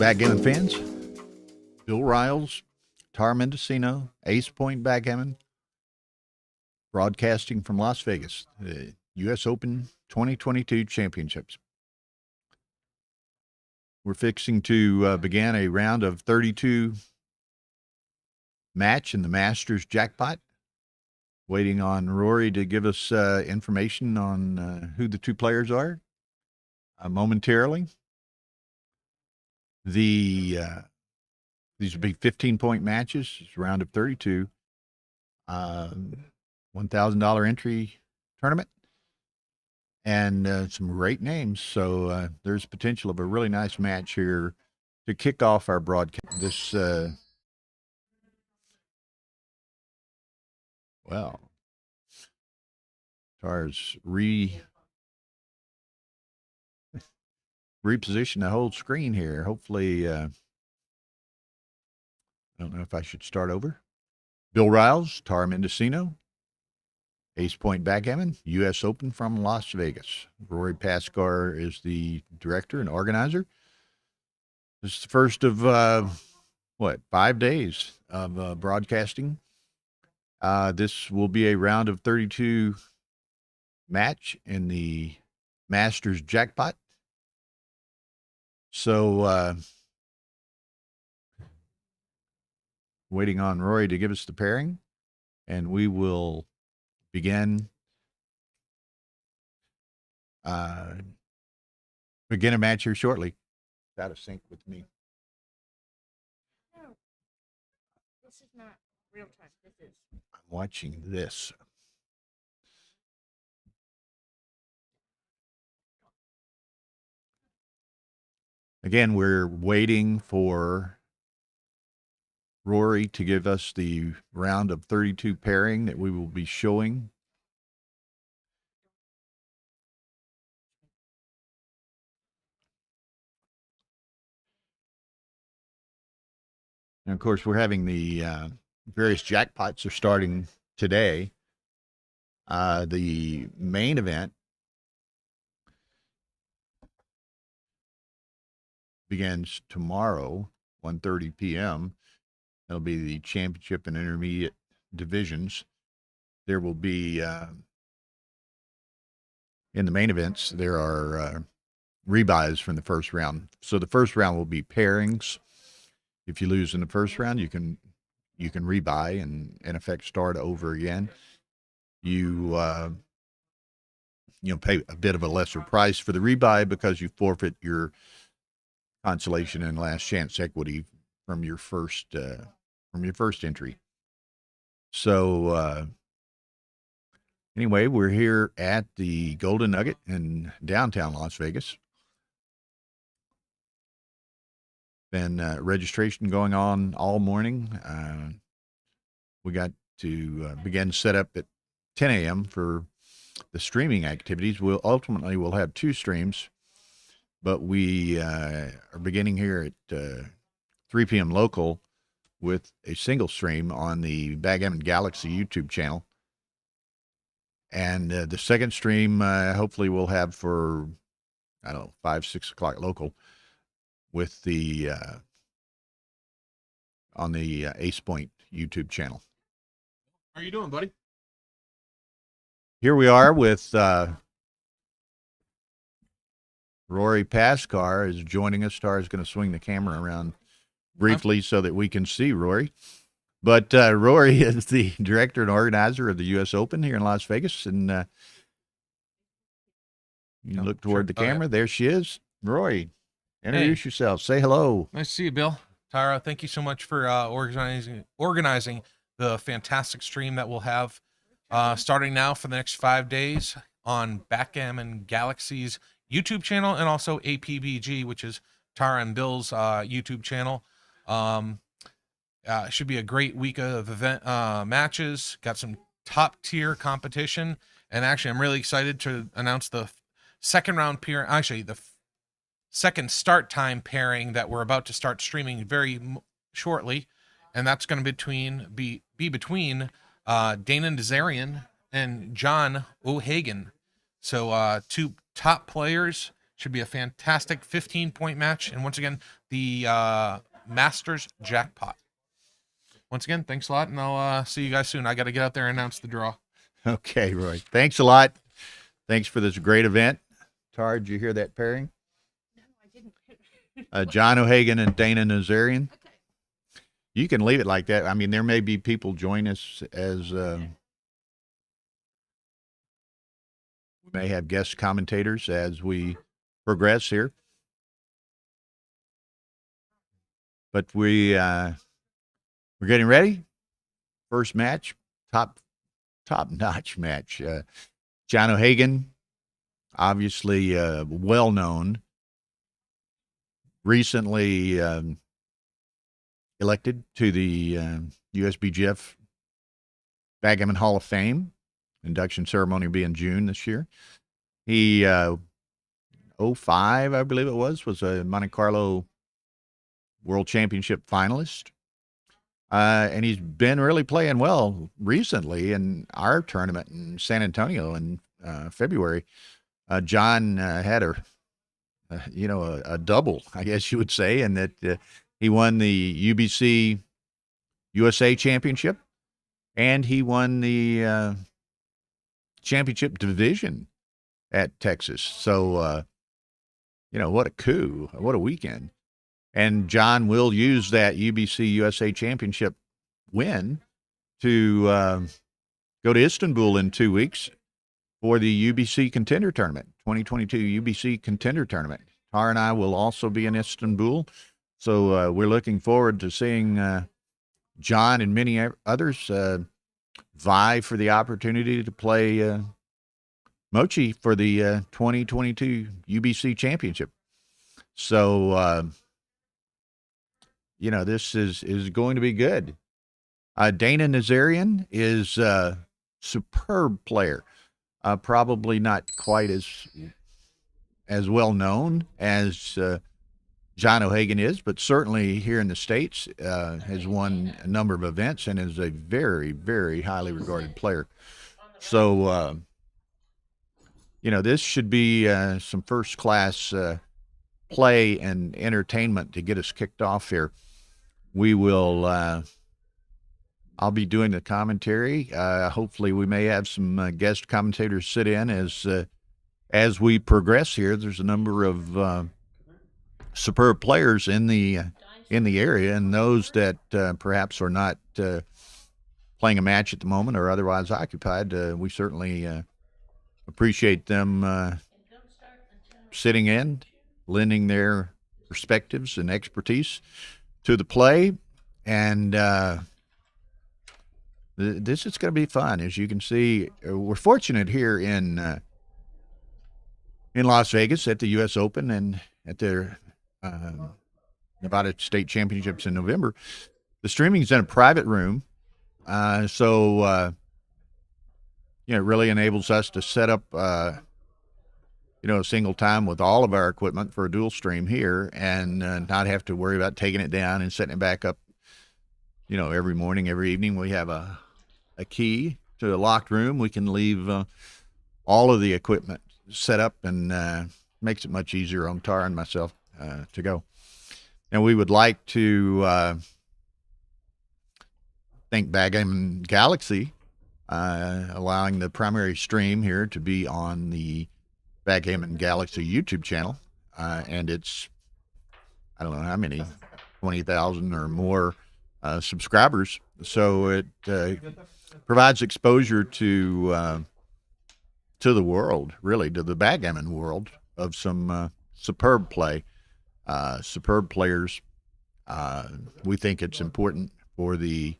Backgammon fans. Bill Riles, Tar Mendocino, Ace Point Backgammon, broadcasting from Las Vegas, the U.S. Open 2022 Championships. We're fixing to begin a round of 32 match in the Masters jackpot. Waiting on Rory to give us information on who the two players are momentarily. These will be 15-point matches. It's a round of 32. $1,000 entry tournament. And some great names. So there's potential of a really nice match here to kick off our broadcast. This, well, Tar's reposition the whole screen here. Hopefully, I don't know if I should start over. Bill Riles, Tar Mendocino, Ace Point Backgammon, U.S. Open from Las Vegas. Rory Paskar is the director and organizer. This is the first of, 5 days of broadcasting. This will be a round of 32 match in the Masters jackpot. So, waiting on Rory to give us the pairing, and we will begin a match here shortly. It's out of sync with me. No, this is not real time. This is. I'm watching this. Again, we're waiting for Rory to give us the round of 32 pairing that we will be showing. And of course, we're having the various jackpots are starting today. The main event begins tomorrow, 1:30 p.m. That'll be the championship and intermediate divisions. There will be, in the main events, there are rebuys from the first round. So the first round will be pairings. If you lose in the first round, you can rebuy and in effect start over again. You pay a bit of a lesser price for the rebuy because you forfeit your consolation and last chance equity from your first entry. So anyway, we're here at the Golden Nugget in downtown Las Vegas. Been registration going on all morning. We got to begin setup at 10 a.m. for the streaming activities. We'll have 2 streams, but we are beginning here at 3 p.m. local with a single stream on the Backgammon Galaxy YouTube channel. And the second stream, hopefully we'll have for, 5, 6 o'clock local with the, on the Ace Point YouTube channel. How are you doing, buddy? Here we are with Rory Paskar is joining us. Tar is going to swing the camera around briefly so that we can see Rory. But Rory is the director and organizer of the U.S. Open here in Las Vegas. And you look toward the camera. There she is. Rory, introduce yourself. Say hello. Nice to see you, Bill. Tara, thank you so much for organizing the fantastic stream that we'll have starting now for the next 5 days on Backgammon Galaxy's YouTube channel and also APBG, which is Tara and Bill's YouTube channel. Should be a great week of event matches. Got some top tier competition, and actually, I'm really excited to announce the second round pair. Actually, the second start time pairing that we're about to start streaming very shortly, and that's going to be between Dana Desarian and John O'Hagan. So 2 top players. Should be a fantastic 15-point match. And once again, the Masters jackpot. Once again, thanks a lot, and I'll see you guys soon. I got to get out there and announce the draw. Okay, Roy. Thanks a lot. Thanks for this great event. Tara, did you hear that pairing? No, I didn't. John O'Hagan and Dana Nazarian. Okay. You can leave it like that. I mean, there may be people join us as we may have guest commentators as we progress here. But we're getting ready. First match, top notch match. John O'Hagan, obviously well known, recently elected to the USBGF Backgammon Hall of Fame. Induction ceremony will be in June this year. He 05, I believe it was a Monte Carlo World Championship finalist. And he's been really playing well recently in our tournament in San Antonio in February. John had a double, I guess you would say, and that he won the UBC USA Championship, and he won the championship division at Texas. So, what a coup, what a weekend. And John will use that UBC USA Championship win to go to Istanbul in 2 weeks for the UBC Contender Tournament, 2022 UBC Contender Tournament. Tara and I will also be in Istanbul, so we're looking forward to seeing John and many others vie for the opportunity to play Mochi for the 2022 UBC Championship. So, this is going to be good. Dana Nazarian is a superb player. Probably not quite as well known as John O'Hagan is, but certainly here in the States has won a number of events and is a very, very highly regarded player. So, this should be some first-class play and entertainment to get us kicked off here. We will I'll be doing the commentary. Hopefully we may have some guest commentators sit in as we progress here. There's a number of superb players in the area, and those that perhaps are not playing a match at the moment or otherwise occupied, we certainly appreciate them sitting in, lending their perspectives and expertise to the play. And this is going to be fun. As you can see, we're fortunate here in Las Vegas at the U.S. Open and at their Nevada State Championships in November. The streaming is in a private room, so it really enables us to set up a single time with all of our equipment for a dual stream here, and not have to worry about taking it down and setting it back up. Every morning, every evening, we have a key to a locked room. We can leave all of the equipment set up, and makes it much easier on Tara and myself to go. And we would like to thank Backgammon Galaxy, allowing the primary stream here to be on the Backgammon Galaxy YouTube channel. And it's, I don't know how many, 20,000 or more subscribers. So it provides exposure to the world, really, to the backgammon world, of some superb play, superb players. We think it's important for the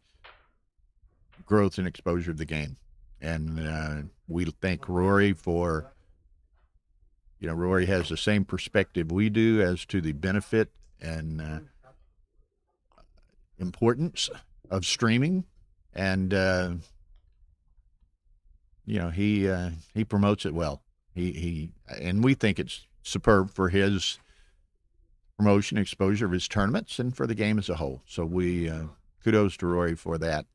growth and exposure of the game. And we thank Rory for, Rory has the same perspective we do as to the benefit and importance of streaming. And, he promotes it well. And we think it's superb for his promotion, exposure of his tournaments, and for the game as a whole. So we kudos to Rory for that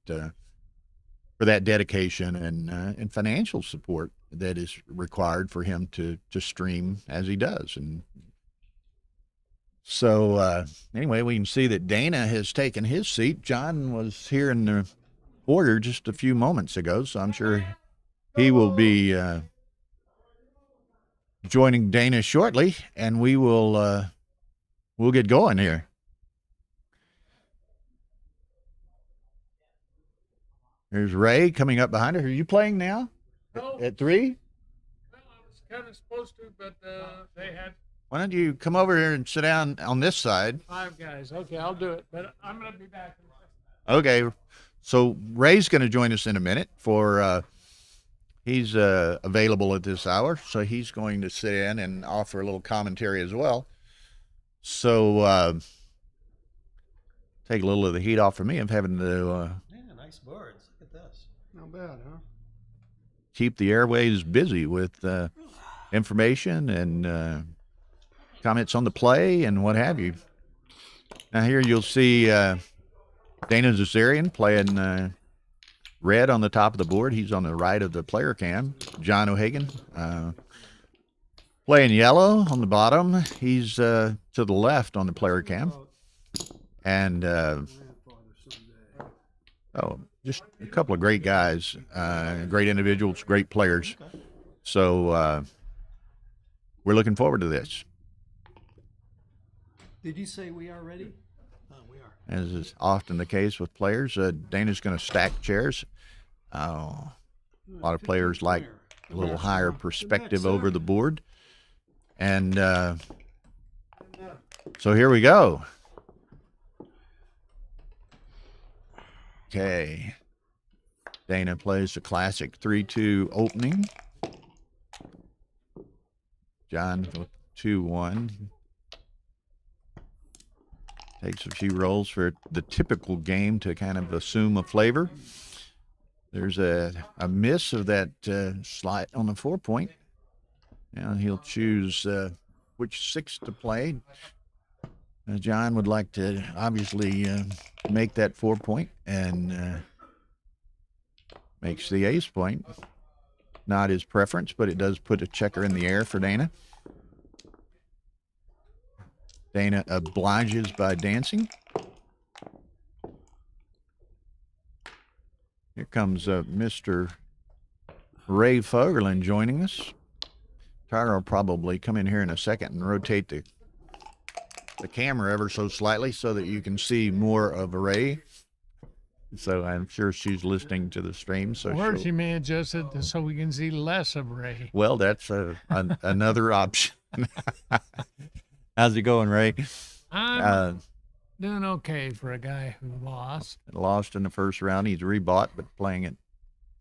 dedication and financial support that is required for him to stream as he does. And So anyway, we can see that Dana has taken his seat. John was here in the order just a few moments ago, so I'm sure he will be joining Dana shortly, and we'll get going here. There's Ray coming up behind her. Are you playing now? No. At 3? Well, I was kind of supposed to, but they had Why don't you come over here and sit down on this side? 5 guys. Okay, I'll do it, but I'm going to be back in a second. Okay. So Ray's going to join us in a minute for he's available at this hour, so he's going to sit in and offer a little commentary as well. So take a little of the heat off of me of having to Yeah, nice boards. Look at this. Not bad, huh? keep the airways busy with information and comments on the play and what have you. Now here you'll see Dana Desarian playing red on the top of the board. He's on the right of the player cam. John O'Hagan playing yellow on the bottom. He's to the left on the player cam. And just a couple of great guys, great individuals, great players. So we're looking forward to this. Did you say we are ready? Oh, we are. As is often the case with players, Dana's going to stack chairs. A lot of players like a little higher perspective over the board. And so here we go. Okay. Dana plays the classic 3-2 opening. John 2-1. Takes a few rolls for the typical game to kind of assume a flavor. There's a miss of that slide on the 4-point. Now he'll choose which 6 to play. John would like to obviously make that 4-point and makes the ace point. Not his preference, but it does put a checker in the air for Dana. Dana obliges by dancing. Here comes Mr. Ray Fogerland joining us. Tyler will probably come in here in a second and rotate the camera ever so slightly so that you can see more of Ray. So I'm sure she's listening to the stream. So Or she may adjust it so we can see less of Ray. well, that's another option. How's it going, Ray? I'm doing okay for a guy who lost. Lost in the first round. He's rebought, but playing at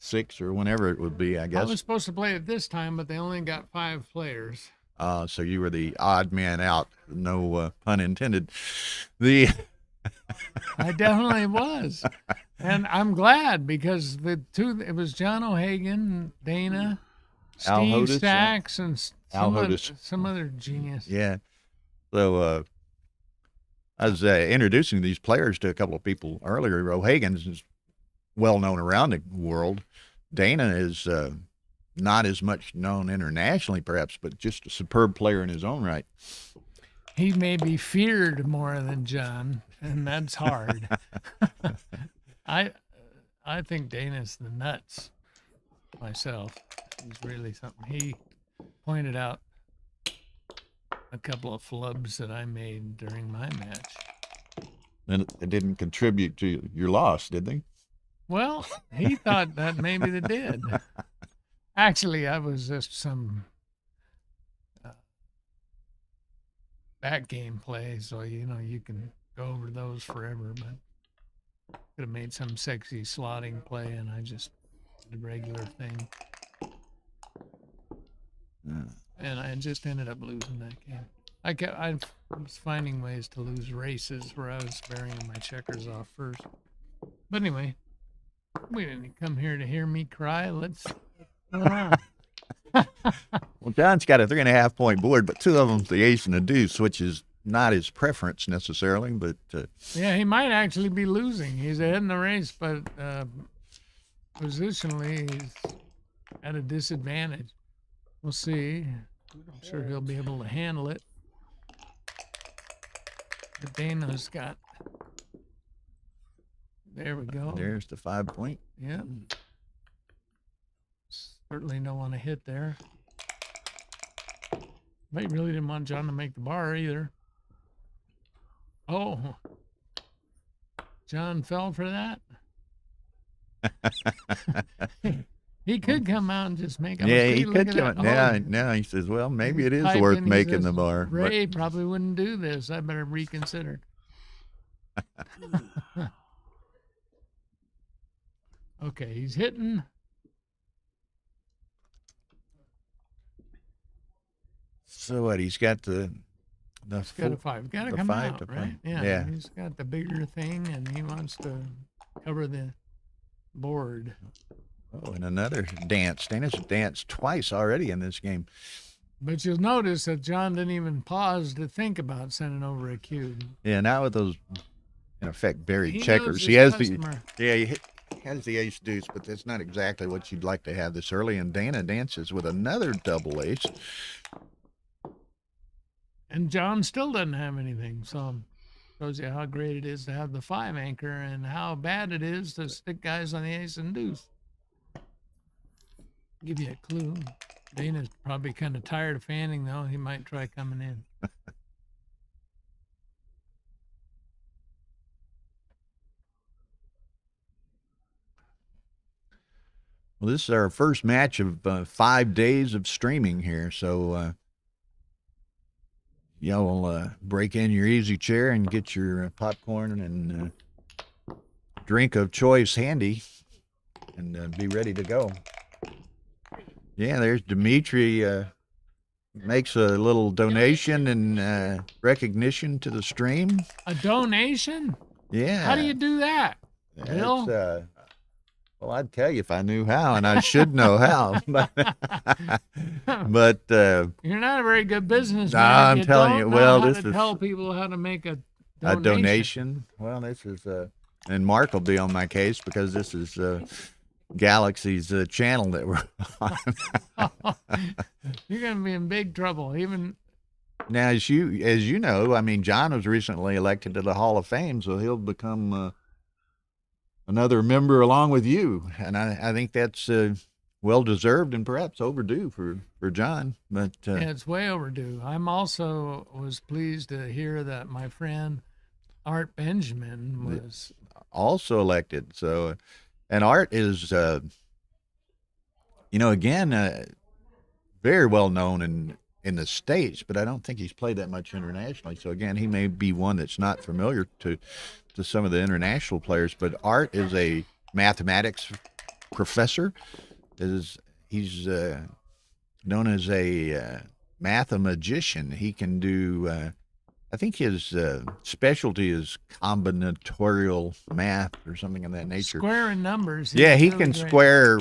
6 or whenever it would be, I I guess. was supposed to play it this time, but they only got 5 players. So you were the odd man out. No pun intended. I definitely was. And I'm glad because it was John O'Hagan, Dana, Al Steve Hodis, Stacks, and Al Hodis. some other genius. Yeah. So I was introducing these players to a couple of people earlier. O'Hagan's is well known around the world. Dana is not as much known internationally, perhaps, but just a superb player in his own right. He may be feared more than John, and that's hard. I think Dana's the nuts myself. He's really something. He pointed out a couple of flubs that I made during my match. And it didn't contribute to your loss, did they? Well, he thought that maybe they did. Actually, I was just some back game play, so you can go over those forever, but could have made some sexy slotting play, and I just did the regular thing. And I just ended up losing that game. I was finding ways to lose races where I was burying my checkers off first. But anyway, we didn't come here to hear me cry. Let's go on. Well, John's got a 3.5 point board, but 2 of them's the ace and the deuce, which is not his preference necessarily, but Yeah, he might actually be losing. He's ahead in the race, but positionally he's at a disadvantage. We'll see. I'm sure he'll be able to handle it. that Dana's got. There we go. There's the 5 point. Yeah. Certainly don't want to hit there. But he really didn't want John to make the bar either. Oh. John fell for that. He could come out and just make a Yeah, he look could at come. that. Yeah, Oh, now he says, well, maybe it is piped worth in, he making says, the bar. but- Ray probably wouldn't do this. I better reconsider. Okay, he's hitting. So what? He's got the He's got a 5. Got to the come 5 out, to right? play. Yeah, Yeah. he's got the bigger thing, and he wants to cover the board. Oh, and another dance. Dana's danced twice already in this game. But you'll notice that John didn't even pause to think about sending over a cube. Yeah, now with those, in effect, buried He knows checkers. his He has customer. he has the ace deuce, but that's not exactly what you'd like to have this early. And Dana dances with another double ace. And John still doesn't have anything. So shows you how great it is to have the 5 anchor and how bad it is to stick guys on the ace and deuce. Give you a clue. Dana's probably kind of tired of fanning, though. He might try coming in. Well, this is our first match of 5 days of streaming here. So, y'all break in your easy chair and get your popcorn and drink of choice handy and be ready to go. Yeah, there's Dimitri makes a little donation and recognition to the stream. A donation? Yeah. How do you do that, That's, Bill? well, I'd tell you if I knew how, and I should know how. But You're not a very good businessman. Nah, if I'm you telling don't you, know well, how this to is tell people how to make a a donation. donation. Well, this is and Mark will be on my case because this is Galaxy's channel that we're on. You're going to be in big trouble. Even Now, as you know, I mean, John was recently elected to the Hall of Fame, so he'll become another member along with you, and I think that's well deserved and perhaps overdue for John. But yeah, it's way overdue. I'm also was pleased to hear that my friend Art Benjamin was. also elected. So, and Art is, again, very well known in the States, but I don't think he's played that much internationally. So again, he may be one that's not familiar to some of the international players. But Art is a mathematics professor. He's known as a mathemagician. He can do. I think his specialty is combinatorial math or something of that nature. Squaring numbers. He's Yeah, he really can great. square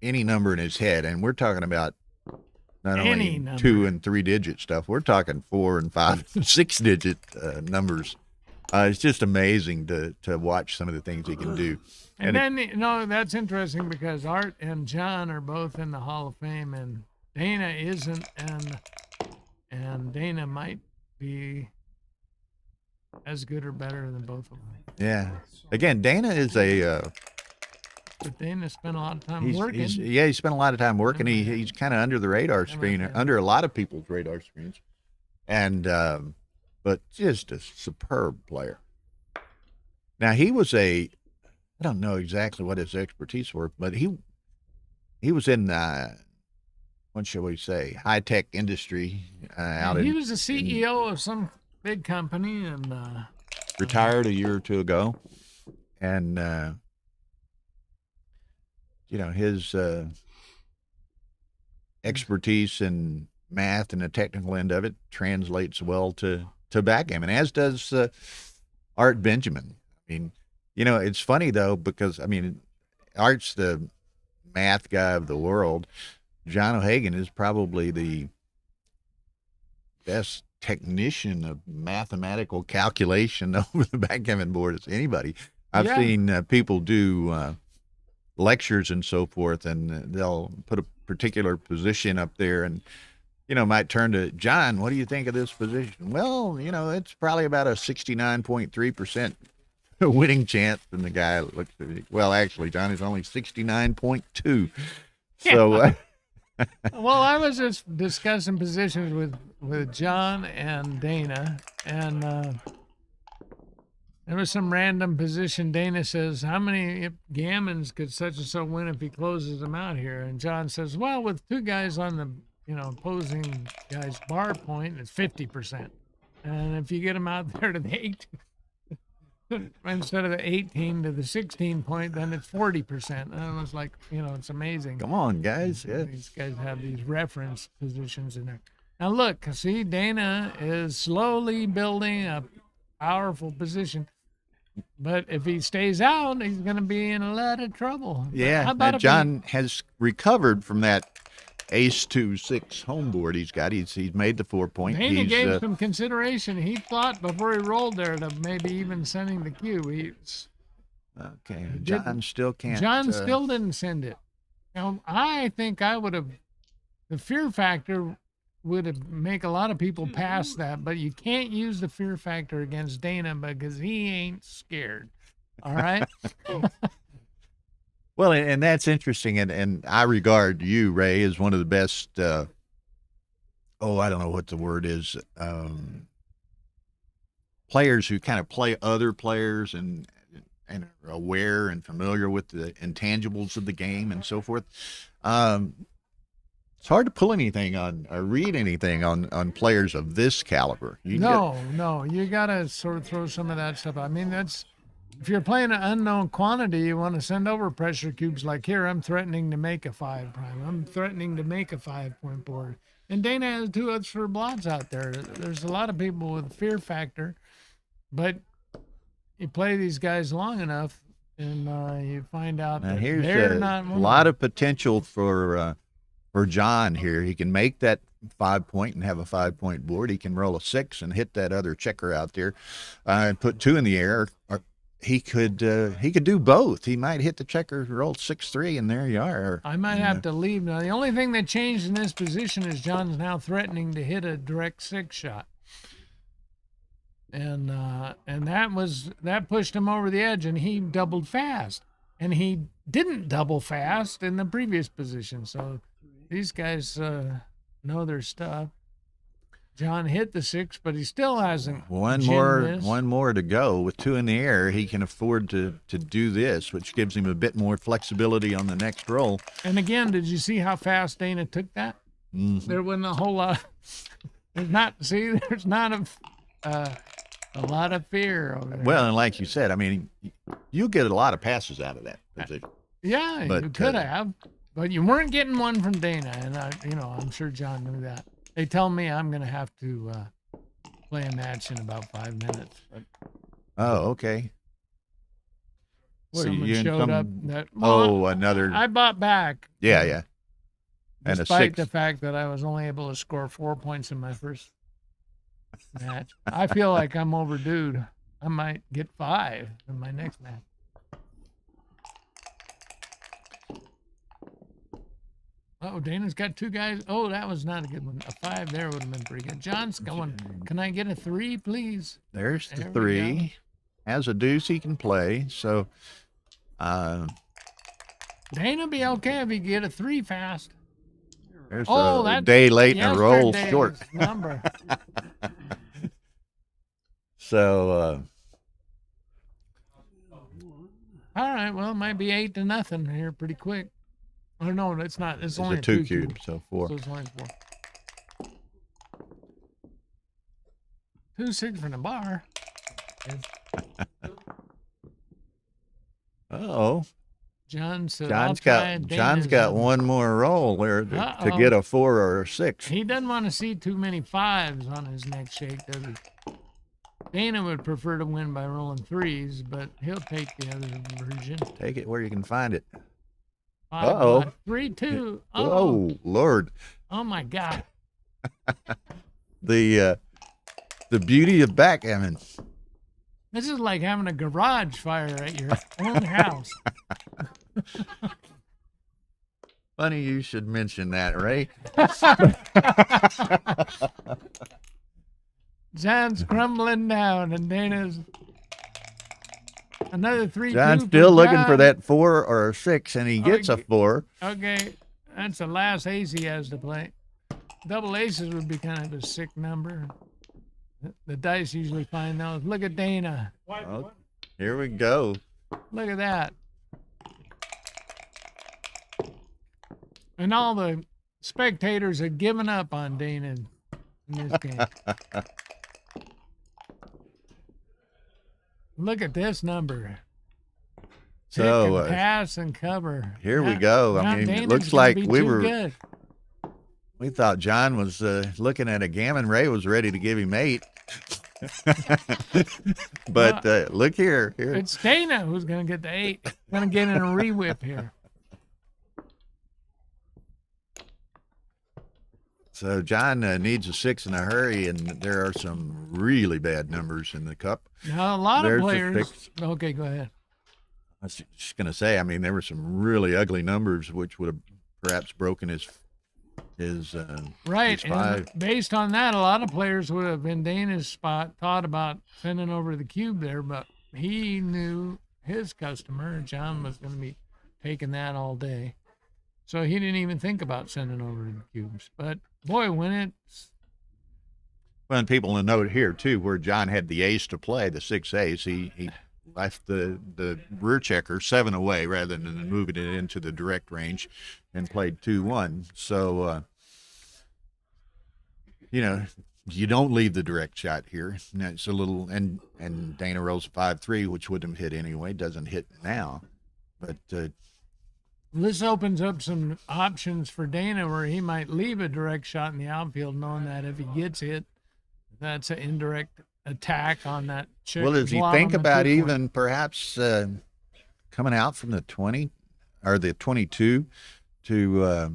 any number in his head, and we're talking about not Any only number. 2 and 3 digit stuff. We're talking 4 and 5 and 6 digit numbers. It's just amazing to watch some of the things he can do. And then, that's interesting because Art and John are both in the Hall of Fame, and Dana isn't, and Dana might be as good or better than both of them. Yeah. Again, Dana is But Dana spent a lot of time working. he spent a lot of time working. He's kind of under the radar screen, under a lot of people's radar screens, and but just a superb player. Now he was I don't know exactly what his expertise were, but he was in what shall we say, high tech industry He was the CEO of some big company, and retired a year or two ago, and his expertise in math and the technical end of it translates well to backgammon, as does Art Benjamin. I mean, it's funny though, because Art's the math guy of the world. John O'Hagan is probably the best technician of mathematical calculation over the backgammon board as anybody. I've seen people do lectures and so forth, and they'll put a particular position up there, and might turn to John. What do you think of this position? Well, it's probably about a 69.3% winning chance. And the guy looks at me. Well, actually, John is only 69.2. So, Well, I was just discussing positions with John and Dana, and there was some random position. Dana says, how many gammons could such and so win if he closes them out here? And John says, well, with two guys on the opposing guy's bar point, it's 50%. And if you get them out there to the 18, instead of the 18 to the 16 point, then it's 40%. And I was like, it's amazing. come on, guys. Yeah. These guys have these reference positions in there. Now look, see, Dana is slowly building a powerful position, but if he stays out, he's going to be in a lot of trouble. Yeah. How about if John has recovered from that ace 2-6 home board he's got. He's made the 4-point. Dana gave some consideration. He thought before he rolled there to maybe even sending the cue. Okay. John still can't. John still didn't send it. Now, I think I would have. The fear factor would have make a lot of people pass that, but you can't use the fear factor against Dana because he ain't scared. All right. Well, and that's interesting, and I regard you, Ray, as one of the best. I don't know what the word is. Players who kind of play other players and are aware and familiar with the intangibles of the game and so forth. It's hard to pull anything on or read anything on players of this caliber. No, you gotta sort of throw some of that stuff. I mean, if you're playing an unknown quantity, you want to send over pressure cubes like here. I'm threatening to make a 5 prime. I'm threatening to make a 5-point board. And Dana has 2 extra blots out there. There's a lot of people with fear factor, but you play these guys long enough, and you find out Now, that here's they're a not. lot of potential for John here. He can make that 5-point and have a 5-point board. He can roll a 6 and hit that other checker out there, and put 2 in the air. Or he could do both. He might hit the checker, roll 6-3, and there you are. I might have to leave now. The only thing that changed in this position is John's now threatening to hit a direct 6 shot, and that pushed him over the edge, and he doubled fast, and he didn't double fast in the previous position. So these guys know their stuff. John hit the 6, but he still hasn't. One more to go. With 2 in the air, he can afford to do this, which gives him a bit more flexibility on the next roll. And again, did you see how fast Dana took that? Mm-hmm. There wasn't a whole lot. There's not a lot of fear over there. Well, and like you said, I mean, you'll get a lot of passes out of that position. Yeah, But, you could have, but you weren't getting one from Dana, and I'm sure John knew that. They tell me I'm going to have to play a match in about 5 minutes. But Oh, okay. What, are someone you in showed up some- that. Another. I bought back. Yeah. And a Despite 6. the fact that I was only able to score 4 points in my first match, I feel like I'm overdue. I might get 5 in my next match. Oh, Dana's got 2 guys. Oh, that was not a good one. A 5 there would have been pretty good. John's going, can I get a 3, please? There's the There we go. 3. Has a deuce he can play. So, Dana be okay if he get a 3 fast. there's Oh, a that's day late and a roll yesterday's short. number. So, All right, well, it might be 8-0 here pretty quick. Oh, no, it's not. It's it's only a 2 cube. cube, so 4. So it's only 4. 2-6 from the bar. Uh-oh. John said, John's I'll try John's Dana's got number. one more roll there to Uh-oh. get a 4 or a 6. He doesn't want to see too many 5s on his next shake, does he? Dana would prefer to win by rolling 3s, but he'll take the other version. Take it where you can find it. 5, Uh-oh. 3-2. Oh, Oh, Lord. oh my God. The beauty of backgammon. This is like having a garage fire at your own house. Funny you should mention that, Ray. John's crumbling down, and Dana's another 3-2. John's still looking for John. that 4 or a 6, and he gets a 4. Okay, that's the last ace he has to play. Double aces would be kind of a sick number. The dice usually find those. Look at Dana. Oh, here we go. Look at that. And all the spectators had given up on Dana in this game. Look at this number. So, Pick and pass and cover. here we Now- go. I now mean, it Dana's looks gonna like be we too were- good. We thought John was looking at a gammon. Ray was ready to give him 8. But look here. It's Dana who's going to get the 8. Going to get in a re-whip here. So John needs a 6 in a hurry, and there are some really bad numbers in the cup. Now, a lot There's of the players. six. Okay, go ahead. I was just going to say, I mean, there were some really ugly numbers, which would have perhaps broken his Right. his And 5. based on that, a lot of players would have, in Dana's spot, thought about sending over the cube there, but he knew his customer, John, was going to be taking that all day. So he didn't even think about sending over the cubes. But boy, when it's Well, and people will note here too, where John had the ace to play, the 6 ace, he left the rear checker 7 away rather than moving it into the direct range, and played 2-1. So you don't leave the direct shot here. And it's a little, and Dana rolls 5-3, which wouldn't have hit anyway. Doesn't hit now, but this opens up some options for Dana where he might leave a direct shot in the outfield, knowing that if he gets hit, that's an indirect attack on that check. well, does he bottom think and about 2 point. even perhaps coming out from the 20 or the 22 to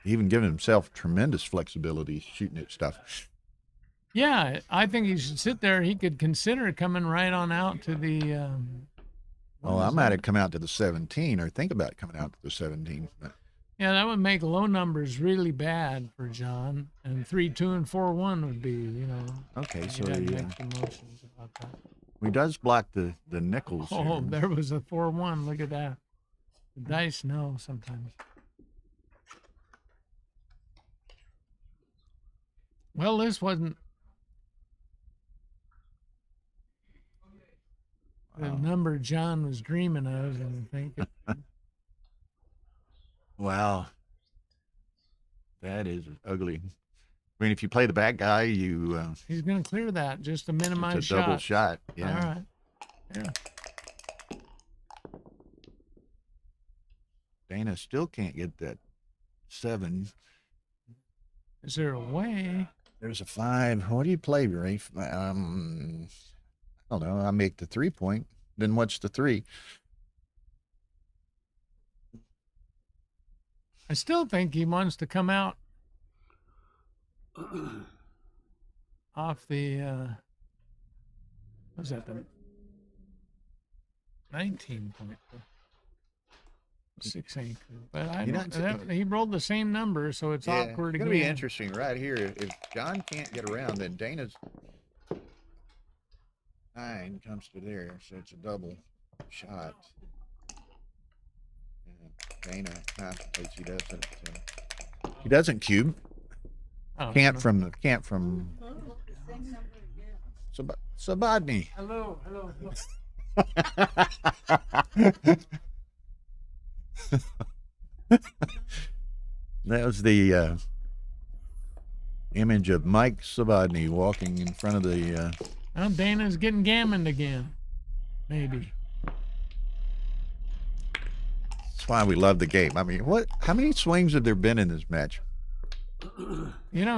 even giving himself tremendous flexibility shooting at stuff? Yeah, I think he should sit there. He could consider coming right on out to the. Oh, I might have come out to the 17 or think about coming out to the 17. But Yeah, that would make low numbers really bad for John, and 3-2 and 4-1 would be, okay, he'd so have he, mixed emotions about that. he does block the nickels. Oh, here. there was a 4-1. Look at that. The dice know sometimes. Well, this wasn't the number John was dreaming of, and I think Wow, that is ugly. I mean, if you play the back guy, he's going to clear that just to minimize it's a double shots. shot. Yeah. All right. Yeah. Dana still can't get that 7. Is there a way? There's a 5. What do you play, Rafe? I don't know. I make the 3-point. Then what's the 3? I still think he wants to come out off the what's that, the 19 point 6 ain't good. But I You don't, know, he rolled the same number, so it's awkward it's again. gonna be interesting right here. If John can't get around, then Dana's 9 comes to there, so it's a double shot. Dana contemplates he doesn't cube. Oh, Can't no. from Sabadni. Hello. That was the image of Mike Sabadni walking in front of the. Well, Dana's getting gammoned again. Maybe. That's why we love the game. I mean, how many swings have there been in this match?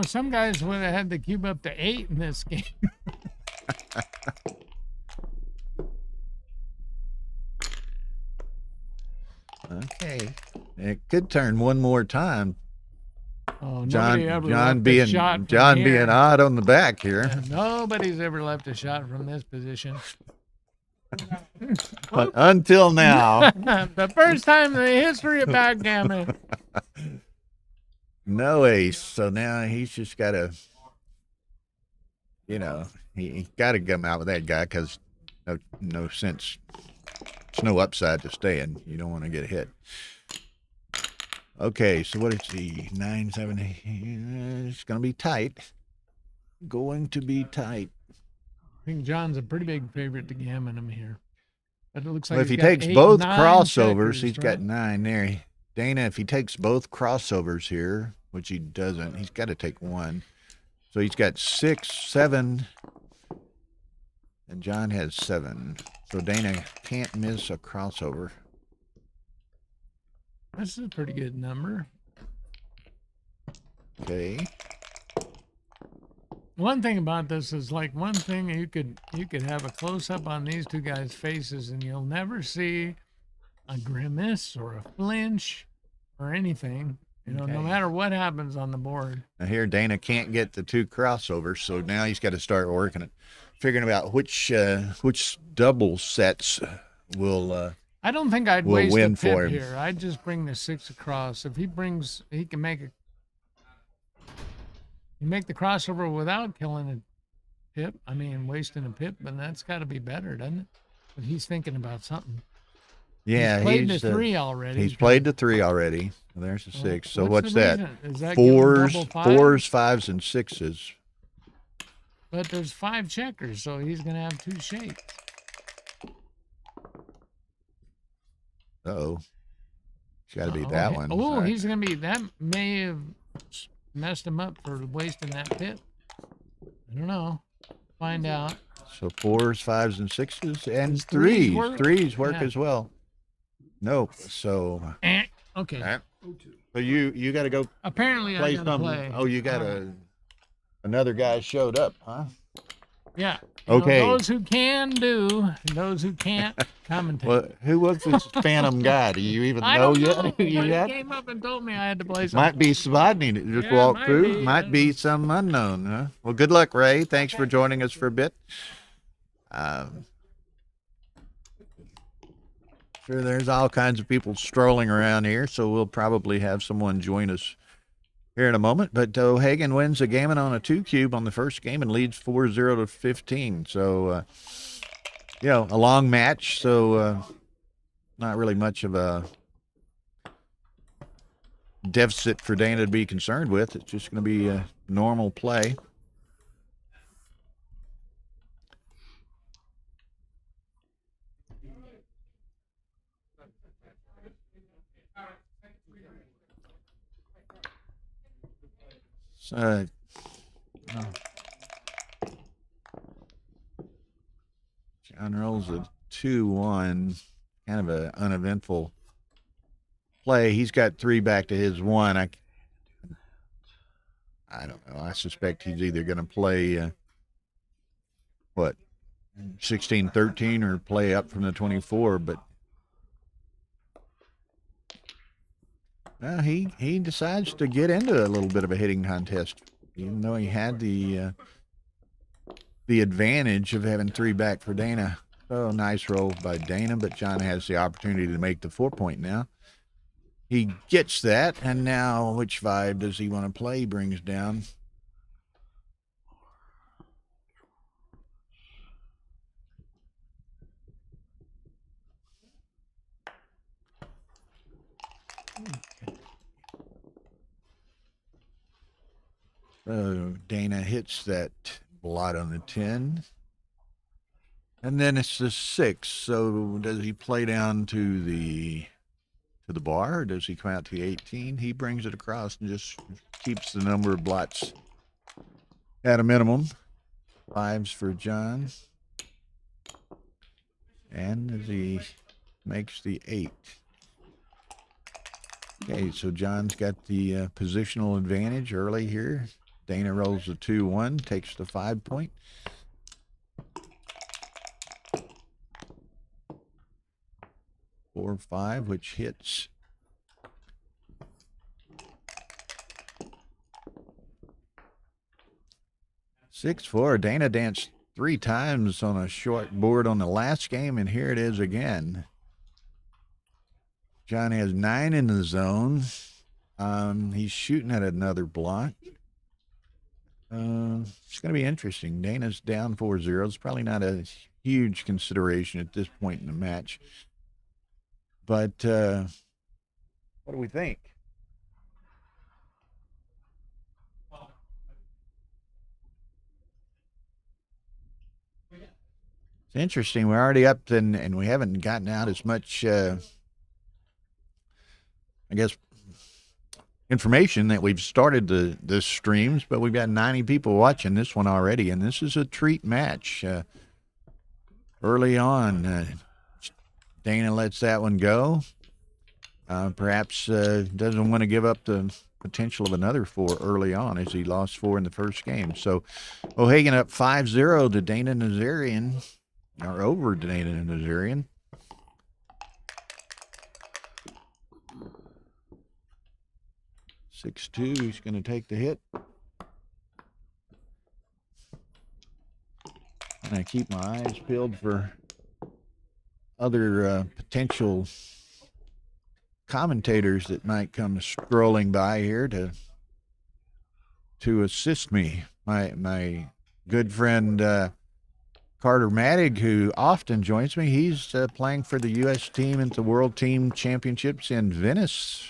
Some guys would have had the cube up to 8 in this game. Okay, it could turn one more time. Oh, John, nobody ever John left a being shot from John here. being odd on the back here. Nobody's ever left a shot from this position. But until now, The first time in the history of backgammon. No ace. So now he's just got to, he got to come out with that guy because no sense. It's no upside to staying. You don't want to get hit. Okay, so what is the 9, 7, 8? It's going to be tight. Going to be tight. I think John's a pretty big favorite to gammon him here. But it looks like Well, if he he's got takes 8, both 9 crossovers, checkers, he's got right? 9 there. Dana, if he takes both crossovers here, which he doesn't, he's got to take one. So he's got 6, 7, and John has 7. So Dana can't miss a crossover. This is a pretty good number. Okay. One thing about this is like one thing you could have a close up on these two guys' faces and you'll never see a grimace or a flinch or anything. No Okay. matter what happens on the board. Now here Dana can't get the 2 crossovers, so now he's got to start working it, figuring out which double sets will I don't think I'd will waste a win for pip him. here. I'd just bring the 6 across. If he can make the crossover without killing a pip. I mean, wasting a pip, but that's got to be better, doesn't it? But he's thinking about something. Yeah, he's played the 3 already. He's played the 3 already. There's the 6. So what's the that? reason? Is that giving Fours, double 5? 4s, 5s, and 6s. But there's 5 checkers, so he's going to have 2 shakes. Uh-oh. It's got to be that one. Oh, Sorry. he's going to be, that may have messed him up for wasting that pip. I don't know. Find out. So 4s, 5s, and 6s, and Does threes 3s. work? 3s work Yeah. as well. Nope. So, Okay. so you got to go Apparently, play I got to something. play. Oh, you got to. Another guy showed up, huh? Yeah. Okay. Those who can do, those who can't commentate. Well, who was this phantom guy? Do you even I know don't yet? know. Who you But he got? came up and told me I had to play something. Might be Svadny that just Yeah, walked might through. be. I Might don't be know. some unknown, huh? Well, good luck, Ray. Thanks for joining us for a bit. Sure, there's all kinds of people strolling around here, so we'll probably have someone join us here in a moment. But O'Hagan wins a Gammon on a 2 cube on the first game and leads 4-0 to 15. So, a long match. So, not really much of a deficit for Dana to be concerned with. It's just going to be a normal play. So, John rolls a 2-1, kind of an uneventful play. He's got 3 back to his 1. I don't know. I suspect he's either going to play 16-13 or play up from the 24, but he decides to get into a little bit of a hitting contest, even though he had the advantage of having 3 back for Dana. So nice roll by Dana, but John has the opportunity to make the 4-point now. He gets that, and now which 5 does he want to play? He brings down. So Dana hits that blot on the 10. And then it's the 6. So does he play down to the bar, or does he come out to the 18? He brings it across and just keeps the number of blots at a minimum. 5s for John. And as he makes the 8. Okay, so John's got the positional advantage early here. Dana rolls the 2-1, takes the 5-point. Four, 5, which hits. Six, 4. Dana danced 3 times on a short board on the last game, and here it is again. John has 9 in the zone. He's shooting at another block. It's going to be interesting. Dana's down 4-0. It's probably not a huge consideration at this point in the match. But what do we think? It's interesting. We're already up and we haven't gotten out as much, I guess, information that we've started the streams, but we've got 90 people watching this one already, and this is a treat match. Early on, Dana lets that one go. Perhaps doesn't want to give up the potential of another 4 early on, as he lost 4 in the first game. So O'Hagan up 5-0 to Dana Desarian, or over Dana Desarian. Six two. He's going to take the hit. And I keep my eyes peeled for other potential commentators that might come scrolling by here to assist me. My good friend Carter Mattig, who often joins me, he's playing for the U.S. team at the World Team Championships in Venice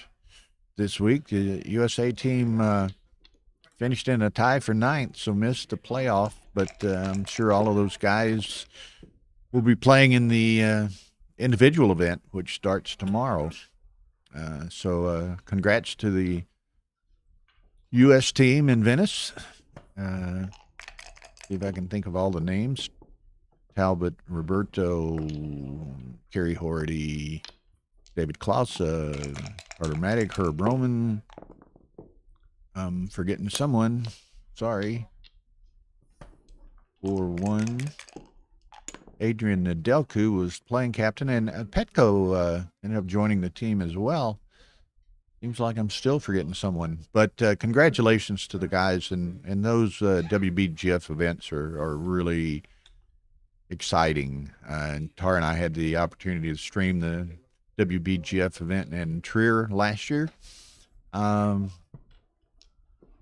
this week. The USA team finished in a tie for 9th, so missed the playoff, but I'm sure all of those guys will be playing in the individual event, which starts tomorrow. So congrats to the U.S. team in Venice. See if I can think of all the names. Talbot, Roberto, Kerry Horty, David Klaus, Carter Mattig, Herb Roman. I'm forgetting someone. Sorry. 4-1. Adrian Nedelku was playing captain, and Petco ended up joining the team as well. Seems like I'm still forgetting someone. But congratulations to the guys, and those WBGF events are really exciting. And Tara and I had the opportunity to stream the WBGF event in Trier last year.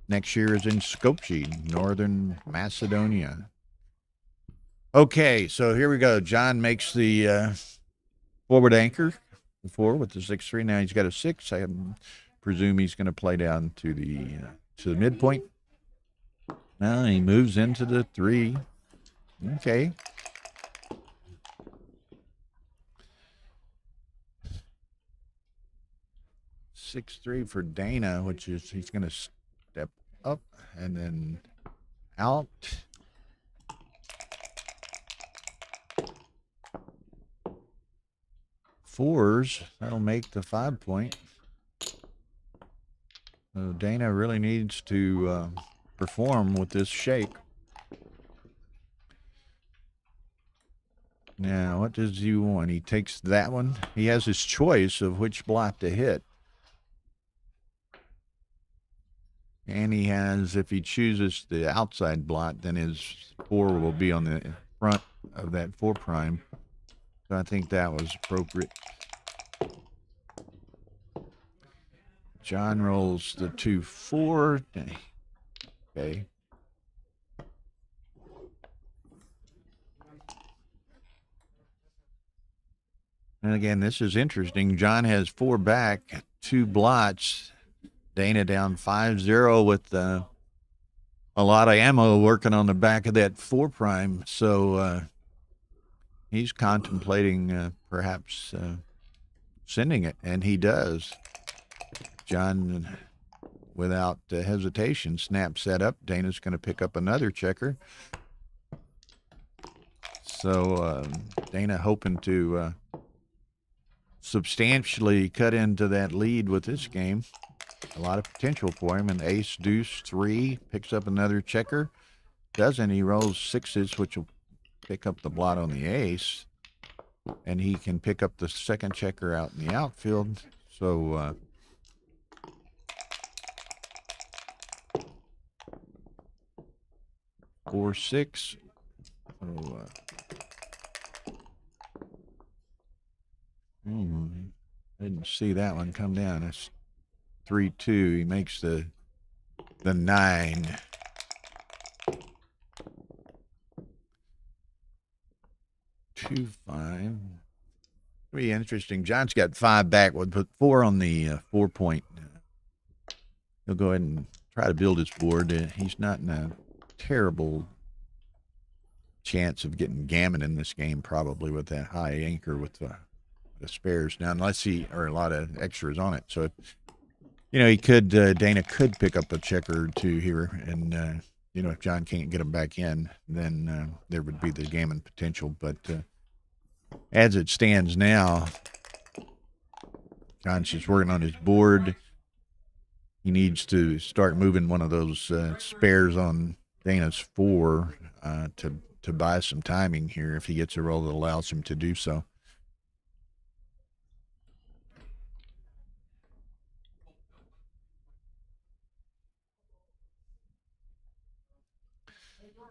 Next year is in Skopje, Northern Macedonia. Okay, so here we go. John makes the forward anchor before with the 6-3. Now he's got a 6. I presume he's going to play down to the midpoint. Now he moves into the 3. Okay. Six three for Dana, which is he's going to step up and then out. Fours, that'll make the 5 point. So Dana really needs to perform with this shake. Now, what does he want? He takes that one. He has his choice of which block to hit. And he has, if he chooses the outside block, then his 4 will be on the front of that 4 prime. So I think that was appropriate. John rolls the 2-4. Okay. And again, this is interesting. John has 4 back, 2 blots. Dana down 5-0 with a lot of ammo working on the back of that 4 prime. So he's contemplating perhaps sending it, and he does. John, without hesitation, snaps that up. Dana's going to pick up another checker. So Dana hoping to substantially cut into that lead with this game. A lot of potential for him. An ace, deuce, 3, picks up another checker. Doesn't. He rolls 6s, which will pick up the blot on the ace. And he can pick up the second checker out in the outfield. So 4-6. So I didn't see that one come down. 3-2. He makes the 9. Two 5. Pretty interesting. John's got 5 back. We'll put 4 on the 4-point. He'll go ahead and try to build his board. He's not in a terrible chance of getting Gammon in this game, probably, with that high anchor with the spares now, unless he, or a lot of extras on it. So, he could, Dana could pick up a checker or two here, and, if John can't get him back in, then there would be the Gammon potential. But as it stands now, John's just working on his board. He needs to start moving one of those spares on Dana's 4 to buy some timing here if he gets a roll that allows him to do so.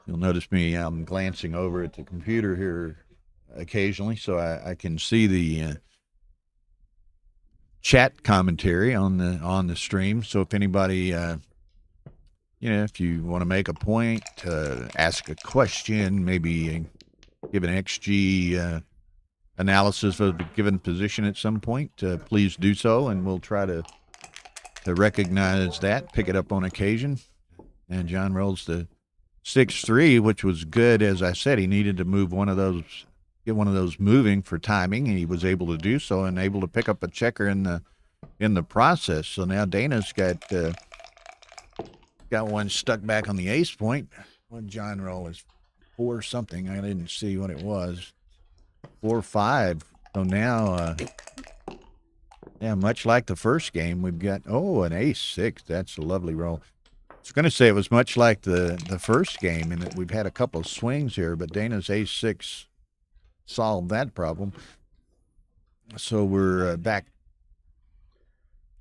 You'll notice me, I'm glancing over at the computer here occasionally, so I can see the chat commentary on the stream. So if anybody, if you want to make a point, ask a question, maybe give an XG analysis of a given position at some point, please do so, and we'll try to recognize that, pick it up on occasion. And John rolls the 6-3, which was good. As I said, he needed to move one of those, get one of those moving for timing, and he was able to do so and able to pick up a checker in the process. So now Dana's got one stuck back on the ace point. What John roll is 4 something. I didn't see what it was. 4-5. So now, much like the first game, we've got an ace 6. That's a lovely roll. I was going to say it was much like the first game, and that we've had a couple of swings here, but Dana's ace 6 solved that problem. So we're back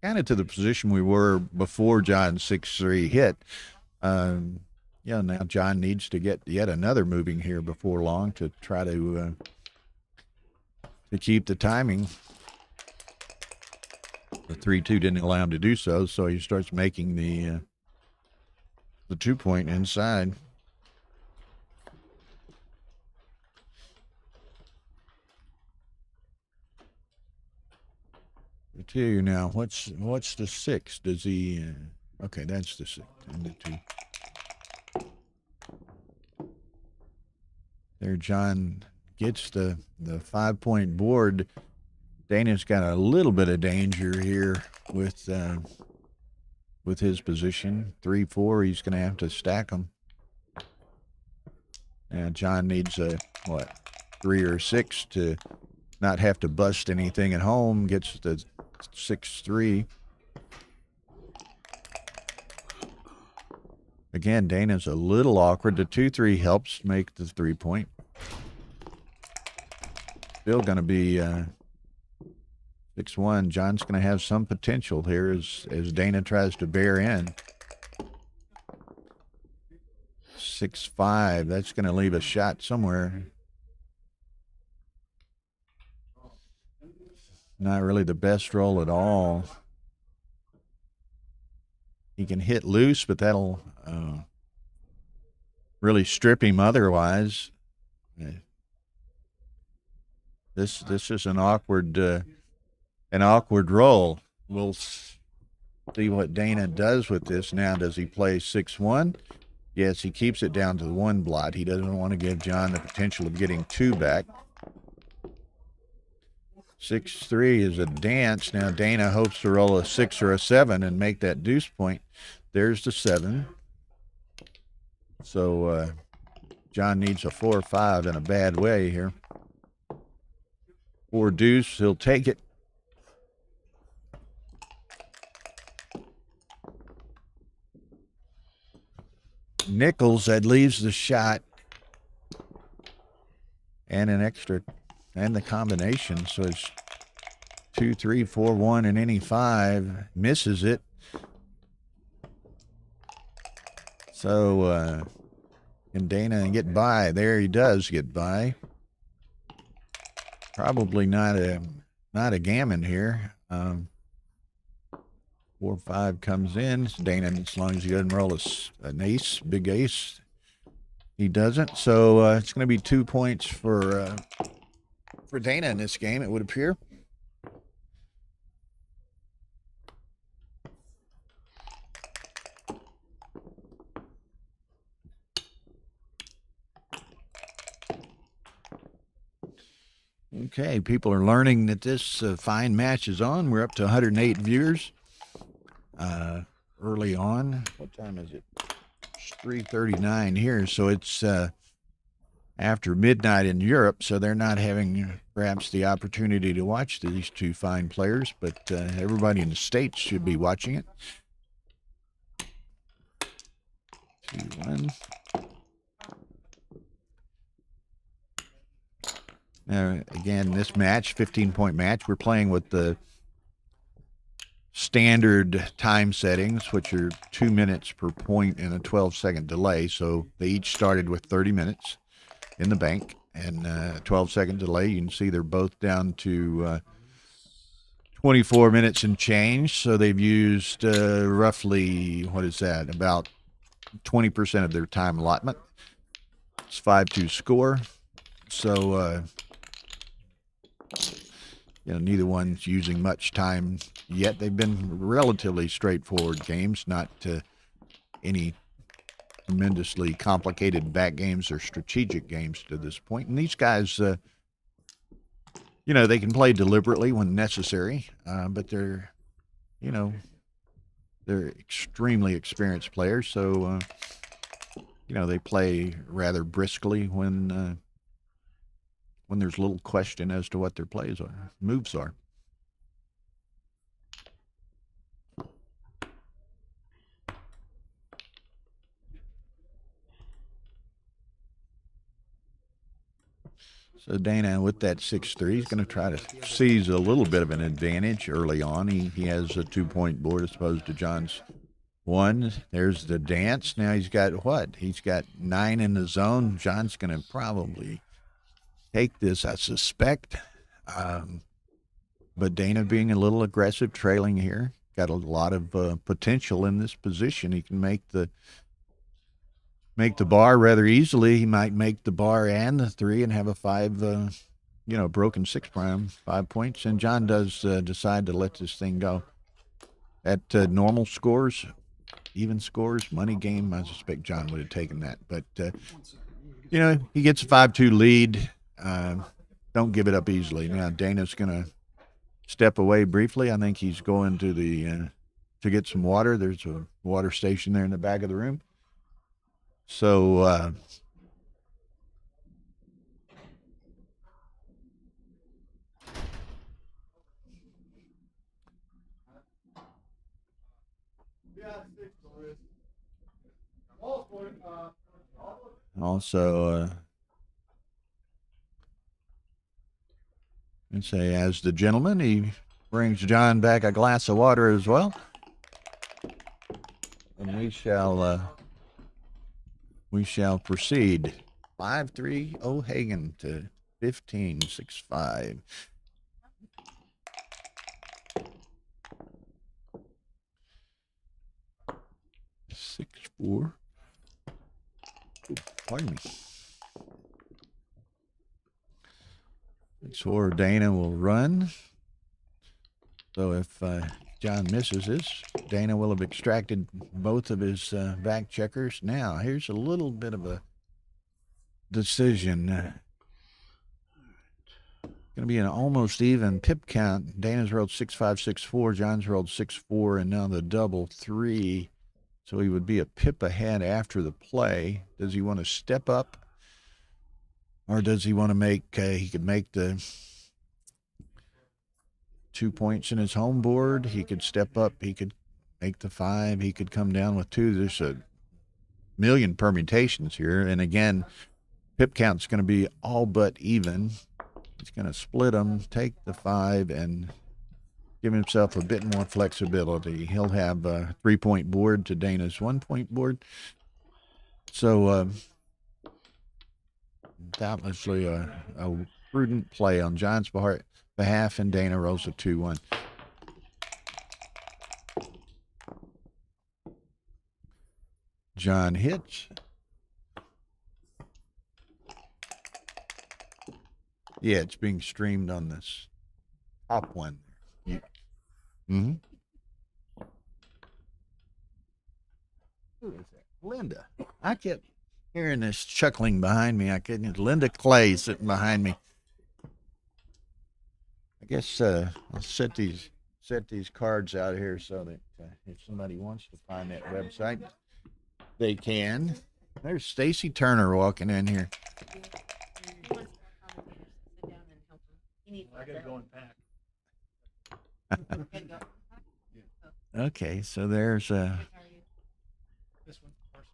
kind of to the position we were before John's 6-3 hit. Now John needs to get yet another moving here before long to try to keep the timing. The 3-2 didn't allow him to do so, so he starts making the 2-point inside. I tell you now, what's the 6? Does he? Okay, that's the 6 and the 2. There, John gets the 5-point board. Dana's got a little bit of danger here with his position. 3-4, he's going to have to stack them. Now John needs a 3 or 6 to not have to bust anything at home. Gets the 6-3. Again, Dana's a little awkward. The 2-3 helps make the 3-point. Still going to be 6-1. John's going to have some potential here as Dana tries to bear in. 6-5. That's going to leave a shot somewhere. Not really the best roll at all. He can hit loose, but that'll really strip him otherwise. This is an awkward roll. We'll see what Dana does with this now. Does he play 6-1? Yes, he keeps it down to the 1 blot. He doesn't want to give John the potential of getting 2 back. 6-3 is a dance. Now Dana hopes to roll a 6 or a 7 and make that deuce point. There's the 7. So John needs a 4 or 5 in a bad way here. 4 deuce, he'll take it. Nickels, that leaves the shot and an extra and the combination. So it's 2, 3, 4, 1 and any 5. Misses it. So can Dana get by? There he does get by. Probably not a Gammon here. 4-5 comes in. Dana, as long as he doesn't roll an ace, big ace, he doesn't. So it's going to be 2 points for Dana in this game, it would appear. Okay, people are learning that this fine match is on. We're up to 108 viewers. Early on, what time is it? It's 3:39 here, so it's after midnight in Europe, so they're not having perhaps the opportunity to watch these two fine players, but everybody in the States should be watching it. 2-1. Now, again, this match, 15-point match, we're playing with the standard time settings, which are 2 minutes per point and a 12-second delay. So they each started with 30 minutes in the bank and a 12-second delay. You can see they're both down to 24 minutes and change. So they've used roughly, what is that, about 20% of their time allotment. It's 5-2 score. So, neither one's using much time yet. They've been relatively straightforward games, not any tremendously complicated back games or strategic games to this point. And these guys, they can play deliberately when necessary, but they're extremely experienced players. So, they play rather briskly when there's little question as to what their moves are. So Dana, with that 6-3, he's going to try to seize a little bit of an advantage early on. He has a 2-point board as opposed to John's 1. There's the dance. Now he's got what? He's got 9 in the zone. John's going to probably take this, I suspect. But Dana being a little aggressive, trailing here, got a lot of potential in this position. He can make the bar rather easily. He might make the bar and the 3 and have a 5, broken 6 prime, 5 points. And John does decide to let this thing go. At normal scores, even scores, money game, I suspect John would have taken that. But, he gets a 5-2 lead. Don't give it up easily. Now Dana's going to step away briefly. I think he's going to to get some water. There's a water station there in the back of the room. So also and say, as the gentleman, he brings John back a glass of water as well. And we shall proceed. 5-3 O'Hagan to 15, 6-5. Six, 4. Pardon me. 6-4, Dana will run. So if John misses this, Dana will have extracted both of his back checkers. Now, here's a little bit of a decision. Going to be an almost even pip count. Dana's rolled 6-5, 6-4. John's rolled 6-4, and now the double 3. So he would be a pip ahead after the play. Does he want to step up? Or does he want to make, he could make the 2 points in his home board. He could step up. He could make the 5. He could come down with 2. There's a million permutations here. And again, pip count's going to be all but even. He's going to split them, take the 5, and give himself a bit more flexibility. He'll have a 3-point board to Dana's 1-point board. So, doubtlessly a prudent play on John's behalf, and Dana rolls a 2-1. John hits. Yeah, it's being streamed on this top one. Mm-hmm. Who is that? Linda. I kept hearing this chuckling behind me. I couldn't. Linda Clay sitting behind me. I guess I'll set these cards out here so that if somebody wants to find that website, they can. There's Stacy Turner walking in here. I gotta go and pack. Okay, so there's This one first.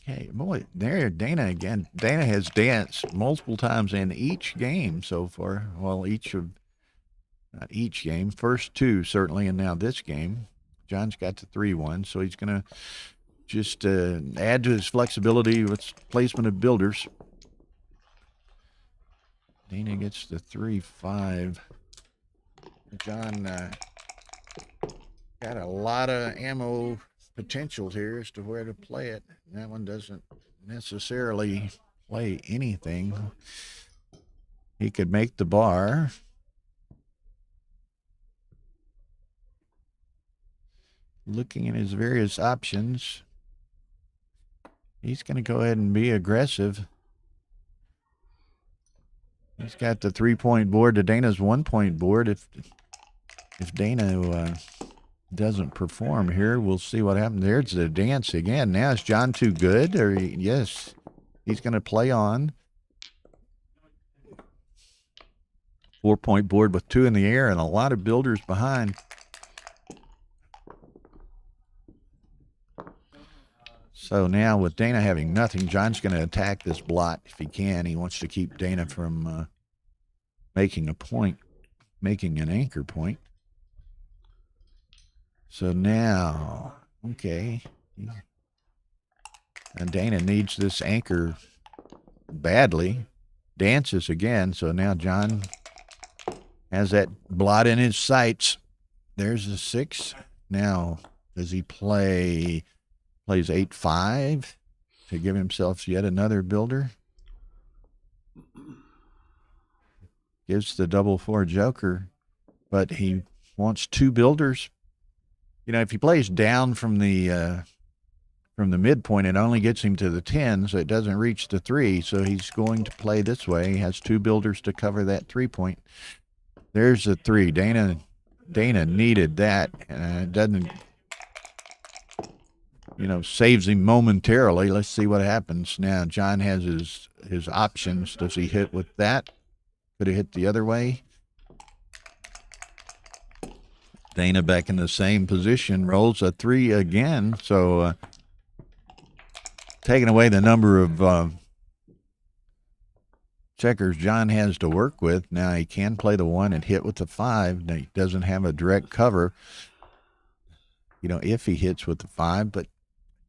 okay, boy, there Dana again. Dana has danced multiple times in each game so far. Well, not each game, first two certainly, and now this game. John's got the 3-1, so he's gonna just add to his flexibility with placement of builders. Dana gets the 3-5. John got a lot of ammo potential here as to where to play it. That one doesn't necessarily play anything. He could make the bar. Looking at his various options, he's going to go ahead and be aggressive. He's got the 3-point board to Dana's 1-point board. If Dana doesn't perform here, we'll see what happens. There's the dance again. Now is John too good? Or yes, he's going to play on. 4-point board with 2 in the air and a lot of builders behind. So now with Dana having nothing, John's going to attack this blot if he can. He wants to keep Dana from making a point, making an anchor point. So now, okay. And Dana needs this anchor badly. Dances again, so now John has that blot in his sights. There's the 6. Now, does he plays 8-5 to give himself yet another builder? Gives the 4-4 joker, but he wants 2 builders. You know, if he plays down from the midpoint, it only gets him to the 10, so it doesn't reach the 3. So he's going to play this way. He has 2 builders to cover that 3-point. There's the 3. Dana needed that, and it doesn't. Saves him momentarily. Let's see what happens. Now, John has his options. Does he hit with that? Could he hit the other way? Dana back in the same position, rolls a 3 again. So, taking away the number of checkers John has to work with. Now, he can play the 1 and hit with the 5. Now, he doesn't have a direct cover, if he hits with the 5, but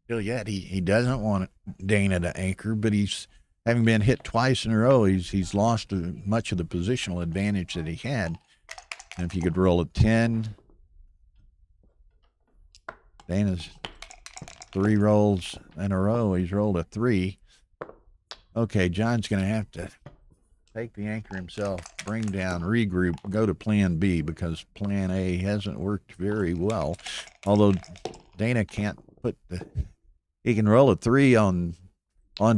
still yet he doesn't want Dana to anchor, but he's having been hit twice in a row. He's lost much of the positional advantage that he had. And if you could roll a 10, Dana's 3 rolls in a row. He's rolled a 3. Okay, John's going to have to take the anchor himself, bring down, regroup, go to plan B because plan A hasn't worked very well. Although Dana can't he can roll a 3 on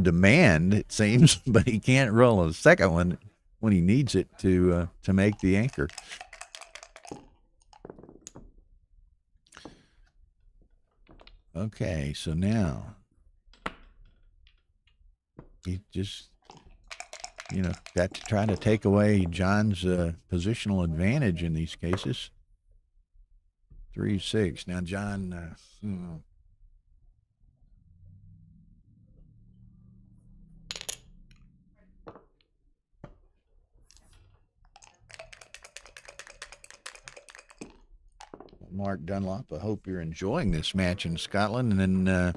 demand, it seems, but he can't roll a second one when he needs it to make the anchor. Okay, so now he just, got to try to take away John's positional advantage in these cases. 3-6. Now, John, Mark Dunlop, I hope you're enjoying this match in Scotland. And then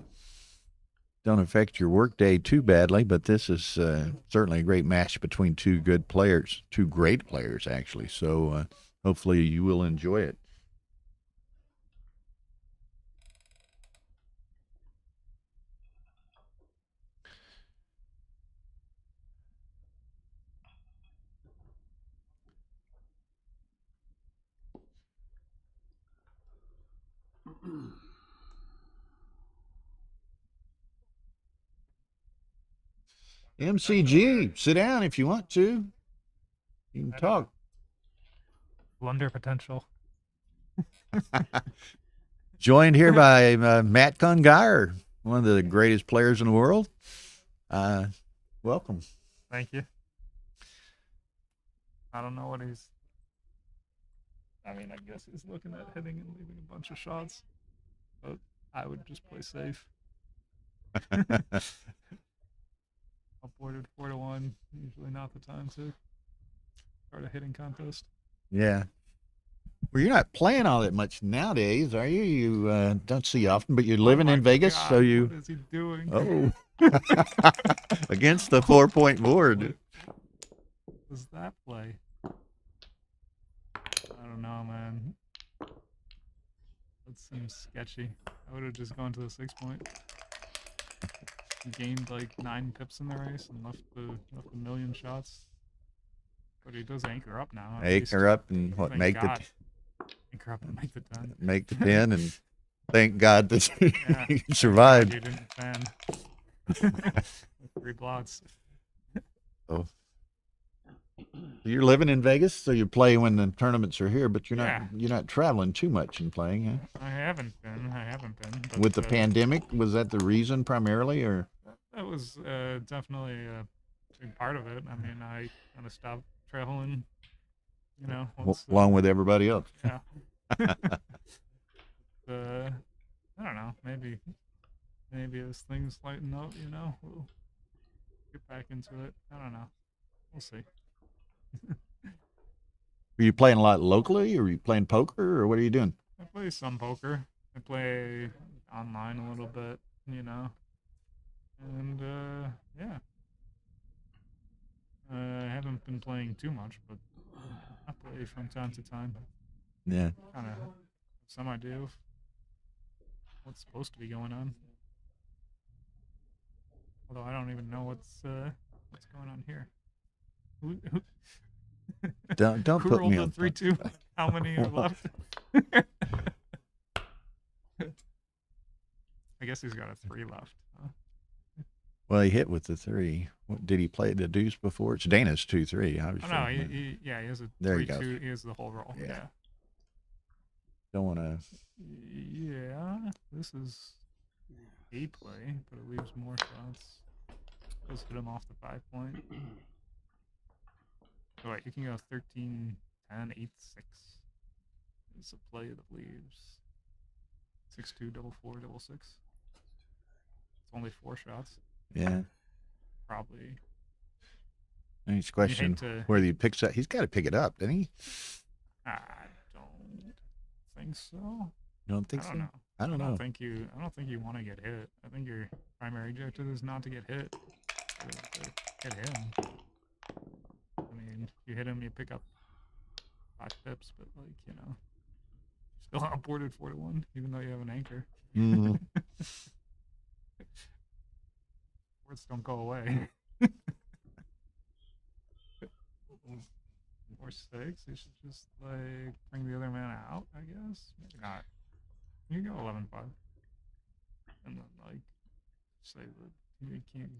don't affect your workday too badly, but this is certainly a great match between two good players, two great players, actually. So hopefully you will enjoy it. MCG, sit down if you want to. You can talk. Blunder potential. Joined here by Matt Conger, one of the greatest players in the world. Welcome. Thank you. I don't know what he's. I mean, I guess he's looking at hitting and leaving a bunch of shots, but I would just play safe. Upboarded 4-1. Usually not the time to start a hitting contest. Yeah. Well, you're not playing all that much nowadays, are you? You don't see often, but you're living Oh in my Vegas, God, so you. What is he doing? Oh. Against the 4-point board. What does that play? I don't know, man. That seems sketchy. I would have just gone to the 6-point. Gained like 9 pips in the race and left a million shots. But he does anchor up now. Anchor up and what? Thank Make God. Anchor up and make the 10. make the 10, and thank God that Yeah. you survived. You didn't fan. 3 blots. Oh. You're living in Vegas, so you play when the tournaments are here, but Yeah. you're not traveling too much and playing, huh? I haven't been. But, With the pandemic, was that the reason primarily, or? That was definitely a big part of it. I mean, I kind of stopped traveling, you know. Once, Along with everybody else. Yeah. I don't know. Maybe as things lighten up, you know, we'll get back into it. I don't know. We'll see. Are you playing a lot locally, or are you playing poker, or what are you doing? I play some poker. I play online a little bit, you know. And yeah. I haven't been playing too much, but I play from time to time. Yeah. Kind of some idea of what's supposed to be going on. Although I don't even know what's going on here. Who Don't who put rolled me a on. 3-2? How many are left? I guess he's got a 3 left. Huh? Well, he hit with the 3. What, did he play the deuce before? It's Dana's 2-3, Oh obviously. no, he has a There you 3-2. He has the whole roll. Yeah. Yeah. Don't want to. Yeah, this is a play, but it leaves more shots. Does hit him off the 5-point. Oh wait, you can go 13, 10, 8, 6. It's a play that leaves 6-2, double 4, double 6. It's only 4 shots. Yeah. Probably. Next question: to- whether he picks up, he's got to pick it up, doesn't he? I don't think so. You don't think I so? don't know. I don't know. I don't think you want to get hit. I think your primary objective is not to get hit. To hit him. I mean, if you hit him, you pick up 5 pips, but like, you know, still outboarded 4-1, even though you have an anchor. Mhm. Words don't go away. Or 6, you should just like bring the other man out, I guess. Maybe not. You can go 11-5. And then like say that you can't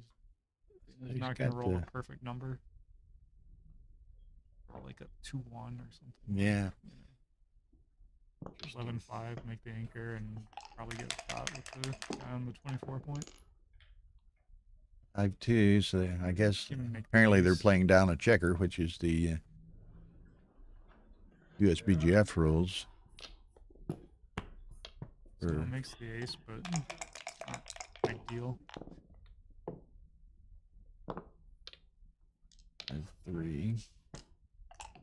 he's He's not gonna got roll the- a perfect number. Or like a 2-1 or something. Yeah. 11-5, make the anchor and probably get a shot with the guy on the 24-point. 5-2. So I guess Can make the apparently they're ace. playing down a checker, which is the USBGF rules. So Or- it makes the ace, but it's not ideal. 3.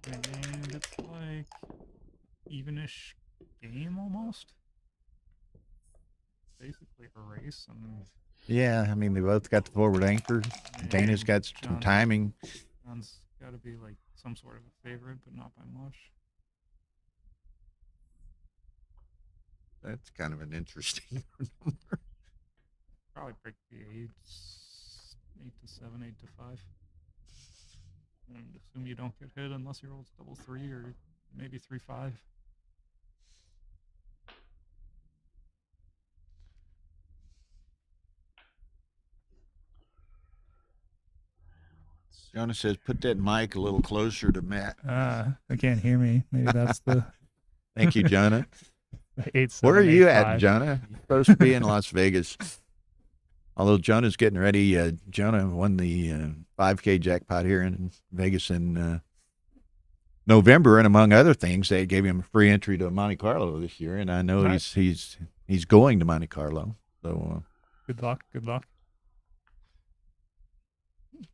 And it's like evenish game almost. Basically a race, and Yeah, I mean, they both got the forward anchor. Dana's got some John- timing. John's got to be like some sort of a favorite, but not by much. That's kind of an interesting number. Probably pick the 8 to 7, 8 to 5. And assume you don't get hit unless he rolls double 3 or maybe 3-5. Jonah says, put that mic a little closer to Matt. They can't hear me. Maybe that's the Thank you, Jonah. 8. Where are 7, you 8, at, 5. Jonah? You're supposed to be in Las Vegas. Although Jonah's getting ready. Jonah won the 5K jackpot here in Vegas in November, and among other things, they gave him free entry to Monte Carlo this year. And I know Nice. he's going to Monte Carlo. So Good luck. Good luck.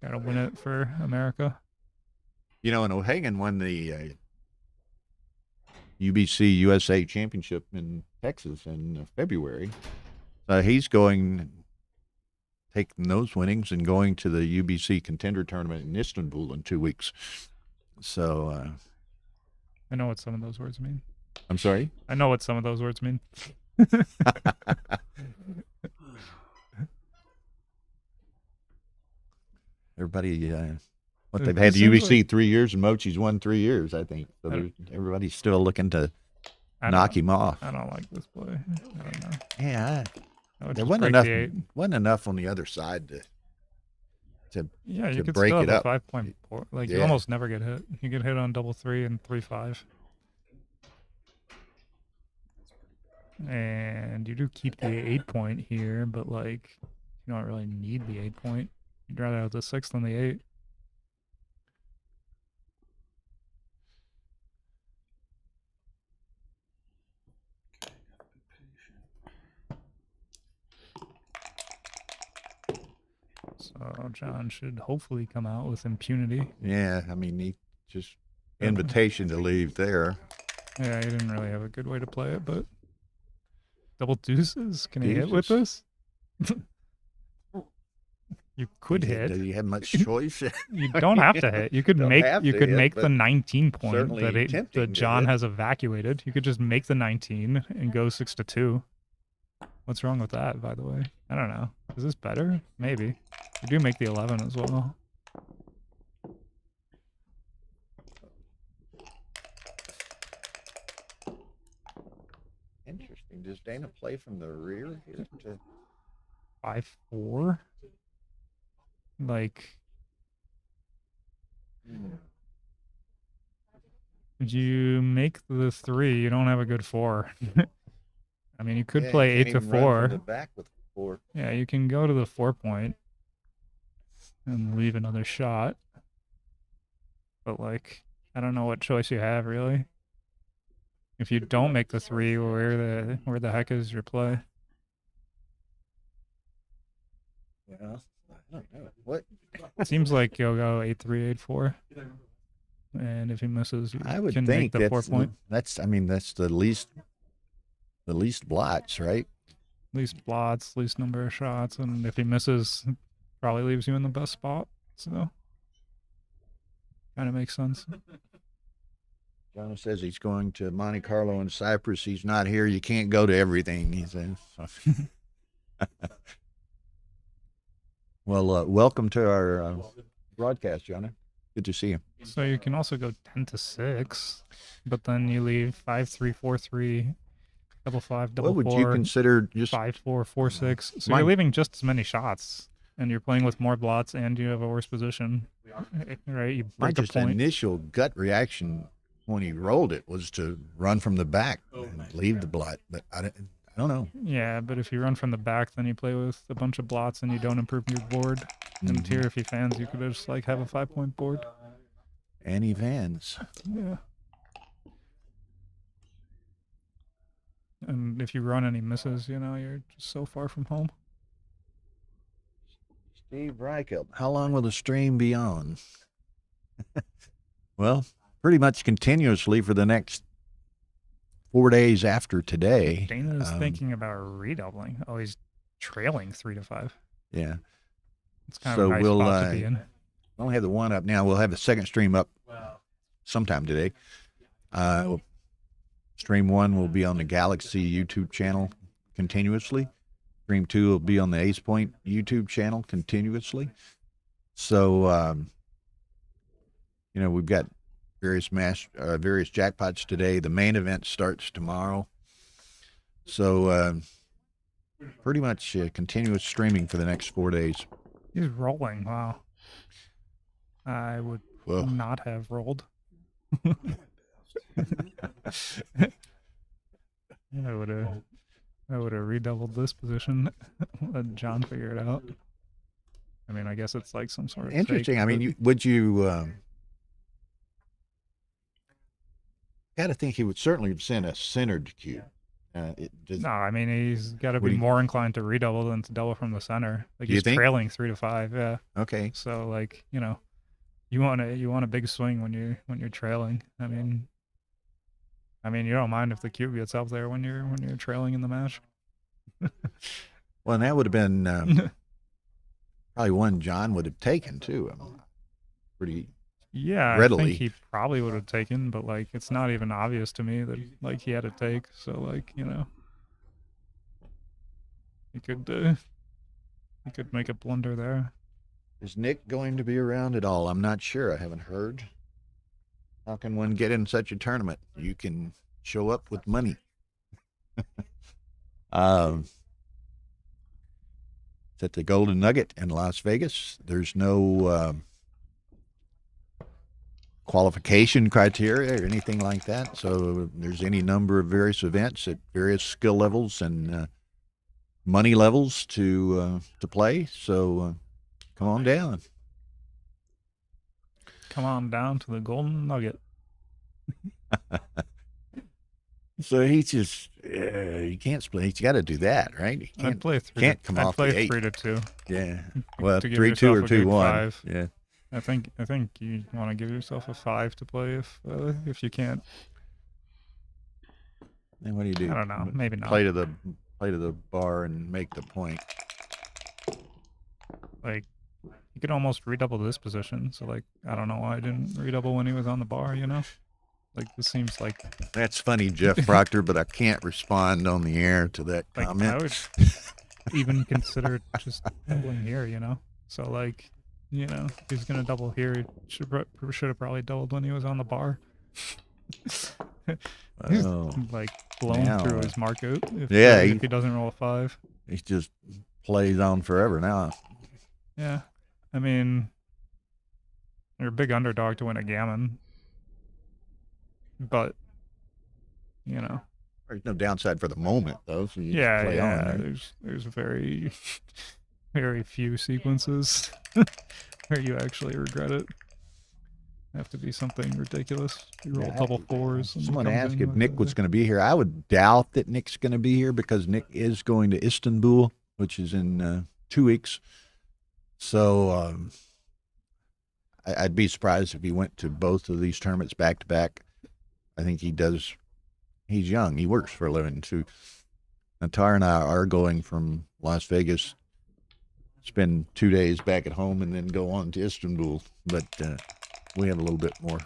Gotta win it for America. and O'Hagan won the UBC USA Championship in Texas in February. He's taking those winnings and going to the UBC Contender Tournament in Istanbul in 2 weeks. So I know what some of those words mean. I'm sorry. I know what some of those words mean. Everybody, It- they've it had seems UBC 3 years, and Mochi's won 3 years, I think. So everybody's still looking to knock him off. I don't like this play. I don't know. Yeah, I would there just wasn't break enough. the 8. Wasn't enough on the other side to. Yeah, you to could break still it have up. a 5-point board. Like you Yeah. almost never get hit. You get hit on double 3 and 3-5. And you do keep the 8-point here, but like you don't really need the 8-point. You'd rather have the 6 than the 8. So John should hopefully come out with impunity. Yeah, I mean, he just invitation to leave there. Yeah, he didn't really have a good way to play it, but double deuces. Can he hit with this? You could hit. Do you have much choice? You don't have to hit. You could Don't make have you to could hit, make but the 19 point certainly that tempting that to John hit. has evacuated. You could just make the 19 and go 6 to 2. What's wrong with that, by the way? I don't know. Is this better? Maybe. You do make the 11 as well. Interesting. Does Dana play from the rear here? 5-4. Like, if you make the 3, you don't have a good 4. I mean, you could play 8 to 4. The back with 4. Yeah, you can go to the 4-point and leave another shot. But like, I don't know what choice you have really. If you don't make the 3, where the heck is your play? Well, I don't know. What? It seems like you'll go 8-3, 8-4. And if he misses, you I would can think make the that's 4-point. that's. I mean, that's the least blots, right? Least blots, least number of shots, and if he misses, probably leaves you in the best spot. So, kind of makes sense. John says he's going to Monte Carlo and Cyprus. He's not here. You can't go to everything, he says. Well, welcome to our broadcast, John. Good to see you. So you can also go 10 to 6, but then you leave 5-3, 4-3, double 5, double What would 4, you consider just 5-4, 4-6. So Mine- you're leaving just as many shots, and you're playing with more blots, and you have a worse position. Right? You my break a just point. initial gut reaction when he rolled it was to run from the back and leave the blot, but I don't know. Yeah, but if you run from the back, then you play with a bunch of blots, and you don't improve your board. And Mhm. here, if he fans, you could just like have a 5-point board. And he vans. Yeah. And if you run and he misses, you're just so far from home. Steve Reichelt, how long will the stream be on? Well, pretty much continuously for the next 4 days after today. Dana's thinking about redoubling. Oh, he's trailing 3 to 5. Yeah. It's kind So of a nice we'll, spot to be in. I don't have the one up now. We'll have the second stream up sometime today. Stream 1 will be on the Galaxy YouTube channel continuously. Stream 2 will be on the Ace Point YouTube channel continuously. So, we've got various jackpots today. The main event starts tomorrow. So, pretty much continuous streaming for the next 4 days. He's rolling. Wow. I would Whoa. not have rolled. I would have redoubled this position. Let John figure it out. I mean, I guess it's like some sort of Interesting. fake, I mean, but got to think he would certainly have sent a centered cube. no, I mean he's got to What be do you- more inclined to redouble than to double from the center. Like You he's think? trailing 3-5. Yeah. Okay. So like you want a big swing when you're trailing. I mean you don't mind if the cube gets up there when you're trailing in the match. Well, and that would have been probably one John would have taken too. I mean, pretty. Yeah, Readily. I think he probably would have taken, but like it's not even obvious to me that like he had to take. So like he could make a blunder there. Is Nick going to be around at all? I'm not sure. I haven't heard. How can one get in such a tournament? You can show up with money. It's at the Golden Nugget in Las Vegas. There's no qualification criteria or anything like that. So there's any number of various events at various skill levels and money levels to play. So come on down. Come on down to the Golden Nugget. So he's just he can't split. He's got to do that, right? He I'd can't. play 3. can't come I'd off the play 8. 3-2. Yeah. Well, to give 3-2 or yourself a good 2-1. 5. Yeah. I think you want to give yourself a 5 to play if you can't. Then what do you do? I don't know. Maybe not. Play to the bar and make the point. Like you could almost redouble this position. So like I don't know why I didn't redouble when he was on the bar. Like this seems like That's funny, Jeff Proctor, but I can't respond on the air to that I comment. would even consider just doubling here. So like if he's gonna double here, he should have probably doubled when he was on the bar. Oh, Like blown Now, through his markout. yeah, If he doesn't roll a 5. he just plays on forever now. Yeah, I mean, you're a big underdog to win a Gammon, but There's no downside for the moment, though. So you just yeah, play yeah. on, right? There's very, very few sequences where you actually regret it. Have to be something ridiculous. You roll Yeah, double 4s. and Someone comes asked in if with Nick was going to be here. I would doubt that Nick's going to be here because Nick is going to Istanbul, which is in 2 weeks. So I'd be surprised if he went to both of these tournaments back to back. I think he does. He's young. He works for a living too. Natar and I are going from Las Vegas, spend 2 days back at home, and then go on to Istanbul. But we have a little bit more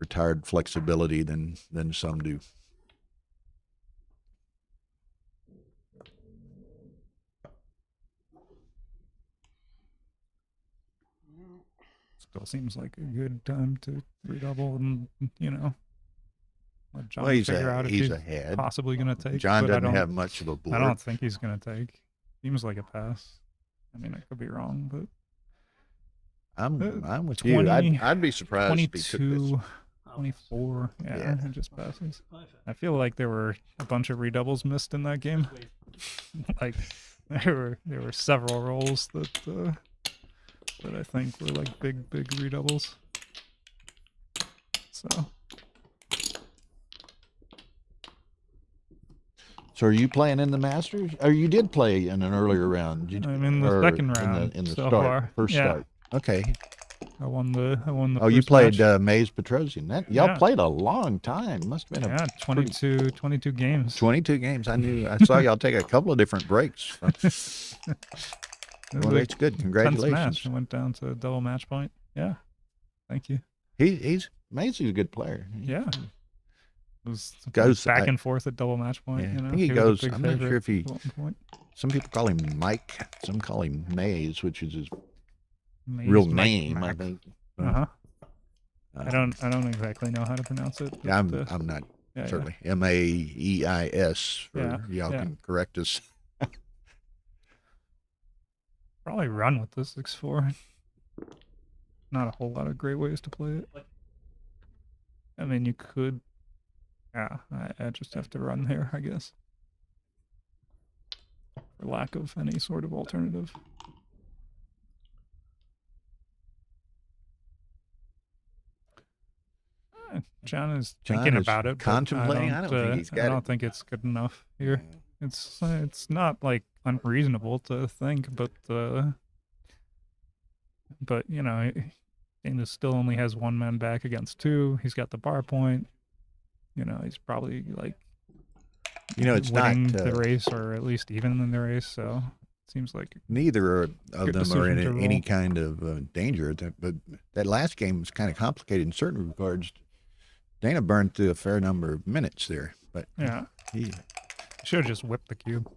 retired flexibility than some do. Still seems like a good time to redouble and let John Well, figure out if he's ahead. possibly going to take. John but I doesn't don't- have much of a board. I don't think he's going to take. Seems like a pass. I mean, I could be wrong, but I'm with 20, you. I'd be surprised if he took this. 22, 24. Yeah, Yeah. it just passes. I feel like there were a bunch of redoubles missed in that game. Like there were several rolls that I think were like big redoubles. So So are you playing in the Masters? Or you did play in an earlier round? I'm in the or second in round In the so start, far. first Yeah. start. Okay. I won the. Oh, you first played match. Maze Petrosian. That y'all Yeah. played a long time. Must have been Yeah, 22 games. 22 games. I saw y'all take a couple of different breaks. It was Well, a that's good. tense Congratulations. match. It went down to double match point. Yeah. Thank you. He's amazingly a good player. Yeah. It was Goes- back I- and forth at double match point. Yeah, You I know, think he was a goes. big I'm not sure favorite if he. at one point. Some people call him Mike. Some call him Mays, which is his Mays real Mike name, I Mac. think. Uh-huh. Uh, I don't exactly know how to pronounce it. Yeah, but, I'm not yeah, certainly Maeis. For Yeah, y'all yeah. can correct us. Probably run with the 6-4. Not a whole lot of great ways to play it. I mean, you could. Yeah, I just have to run here, I guess. For lack of any sort of alternative. John is John thinking is about it. but contemplating? I don't think he's got I don't it. think it's good enough here. It's not like unreasonable to think, but you know, he still only has one man back against two. He's got the bar point. You know, he's probably like It's winning not. the race or at least even in the race. So it seems like Neither of Good them are in decision to any roll. kind of danger. But that last game was kind of complicated in certain regards. Dana burned through a fair number of minutes there, but yeah, he should have just whipped the cube.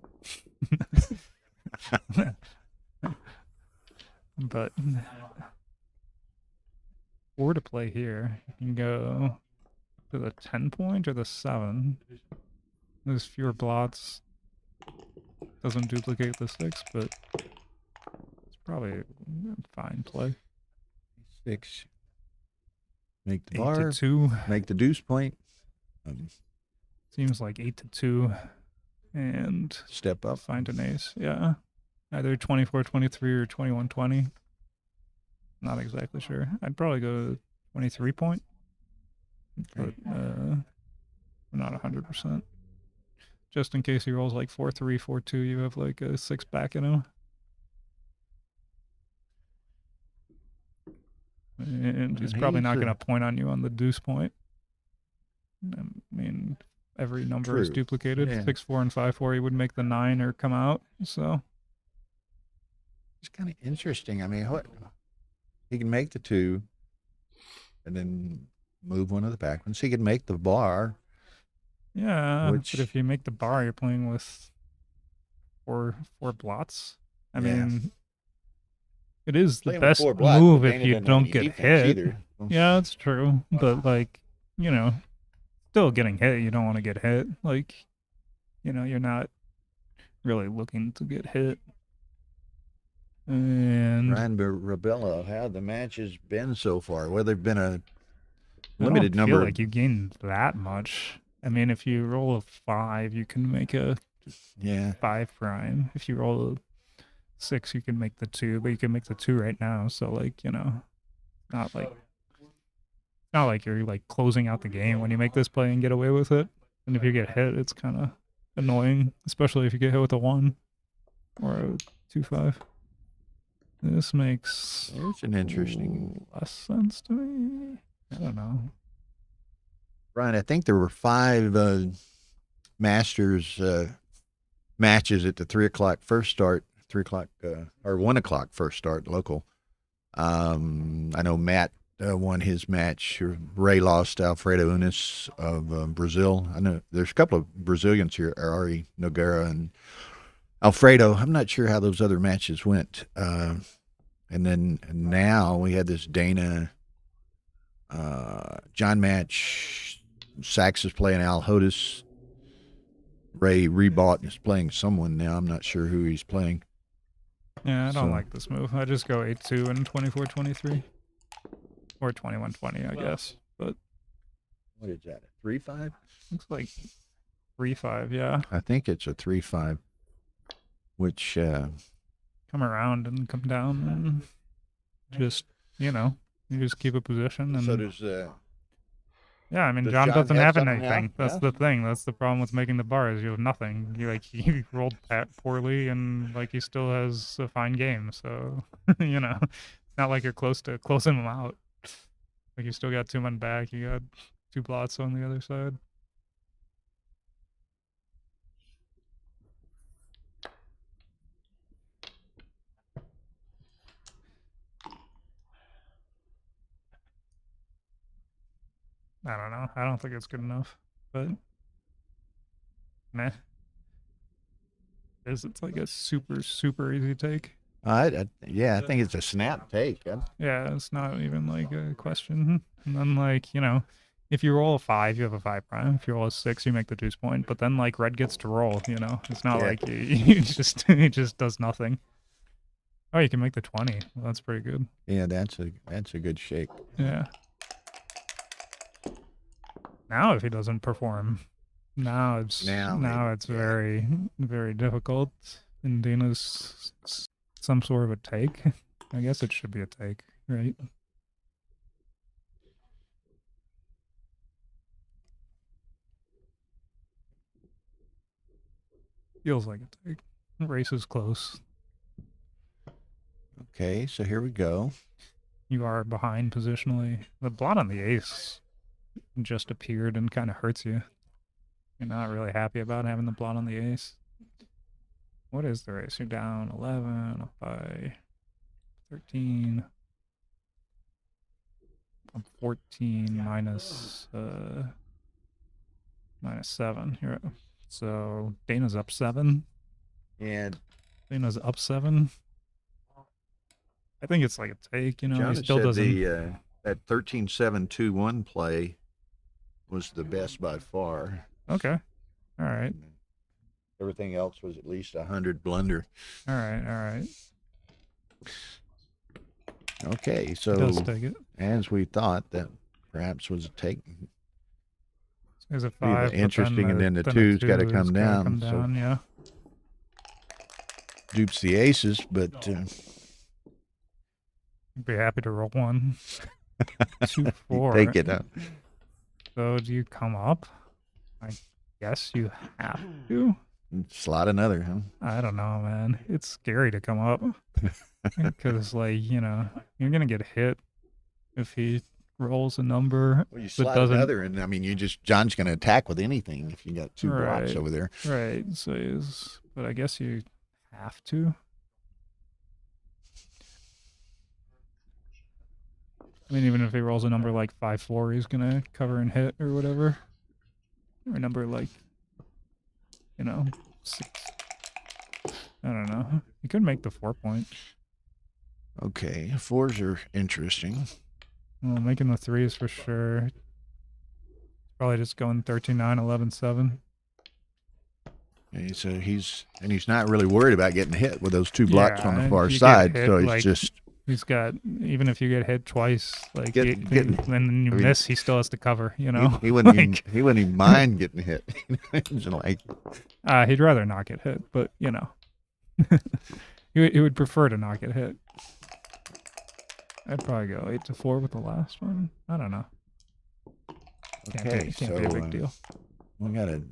But 4 to play here. You can go to the 10 point or the 7. There's fewer blots. Doesn't duplicate the 6, but it's probably a fine play. 6. Make the 8 bar, to 2. make the deuce point, Seems like 8 to 2. And step up. find an ace. Yeah. Either 24-23 or 21-20. Not exactly sure. I'd probably go 23 point. But I'm not 100%. Just in case he rolls like 4-3, 4-2, you have like a 6 back in him. And he's probably not going to point on you on the deuce point. I mean, every number is True. duplicated. Yeah. 6-4 and 5-4, he would make the 9 or come out. So It's kind of interesting. I mean, what he can make the 2, and then move one of the back ones. He can make the bar. yeah, Which- but if you make the bar, you're playing with four blots. I Yeah. mean, it is the Playing with best 4 blots, move but if Dana you doesn't have don't any get defense hit. either. Yeah, that's true. But like, you know, still getting hit, you don't want to get hit. Like, you know, you're not really looking to get hit. And Ryan Rabella, how the match has been so far? Well, there've been a I limited don't number. feel like you gain that much. I mean, if you roll a 5, you can make a Yeah, 5 prime. If you roll a 6, you can make the 2, but you can make the 2 right now. So like, you know, not like you're like closing out the game when you make this play and get away with it. And if you get hit, it's kind of annoying, especially if you get hit with a 1 or a 2-5. This makes it's an interesting. less sense to me. I don't know. Ryan, I think there were 5 Masters matches at the 3:00 first start, 3:00 or 1:00 first start local. I know Matt won his match. Ray lost Alfredo Unis of Brazil. I know there's a couple of Brazilians here, Ari Nogueira and Alfredo. I'm not sure how those other matches went. And then now we had this Dana John match. Sachs is playing Al Hodis. Ray Rebought is playing someone now. I'm not sure who he's playing. Yeah, I don't So- like this move. I just go 8-2 and 24-23. Or 21-20, I guess. But What is that? A 3-5? looks like 3-5, yeah. I think it's a 3-5. Which Come around and come down and just, you know, you just keep a position. And so does yeah, I mean, does John John doesn't have have something anything. now? That's Yeah. the thing. That's the problem with making the bars. You have nothing. You rolled poorly, and like he still has a fine game. So you know, it's not like you're close to closing him out. Like you still got 2 men back. You got 2 blots on the other side. I don't know. I don't think it's good enough, but meh. It's like a super easy take. Yeah, I think it's a snap take. Yeah, it's not even like a question. And then like, you know, if you roll a 5, you have a 5 prime. If you roll a 6, you make the deuce point. But then like red gets to roll, you know. It's not Yeah. like you just it just does nothing. Oh, you can make the 20. Well, that's pretty good. Yeah, that's a good shake. Yeah. Now if he doesn't perform, now it's Now maybe, yeah. very very difficult. And Dana's some sort of a take. I guess it should be a take, right? Feels like a take. Race is close. Okay, so here we go. You are behind positionally. The blot on the ace just appeared and kind of hurts you. You're not really happy about having the blot on the ace. What is the race? You're down 11 up by 13. I'm 14 minus 7 here. So Dana's up 7. And Dana's up 7. I think it's like a take, you know. John He still said doesn't. that 13-7-2-1 play was the best by far. Okay. All right. Everything else was at least 100 blunder. All right. All right. Okay, He so does take it. as we thought, that perhaps was a take. There's a Be the 5. but interesting, and then the a two's gotta 2 come is gotta down, so- Yeah. Dupes the aces, but Be happy to roll 1. 2, 4. take it up. So do you come up? I guess you have to. Slot another, huh? I don't know, man. It's scary to come up because, like, you know, you're gonna get hit if he rolls a number Well, you that slot doesn't. another, and I mean, John's going to attack with anything if you got 2 blocks Right. over there. Right. So, but I guess you have to. I mean, even if he rolls a number like 5-4, he's gonna cover and hit or whatever. Or a number like, you know, 6. I don't know. You could make the 4 point. Okay, 4s are interesting. Well, making the 3s for sure. Probably just going 13-9, 11-7. Okay, so he's not really worried about getting hit with those 2 blocks Yeah, on the and far if you get side. hit, So he's like, just He's got, even if you get hit twice, like, Getting- and then you I mean, miss, he still has to cover, you know? he wouldn't Like, he wouldn't even mind getting hit. It's like, he'd rather not get hit, but, you know. he would prefer to not get hit. I'd probably go 8-4 with the last one. I don't know. okay, Can't be a big deal. we got a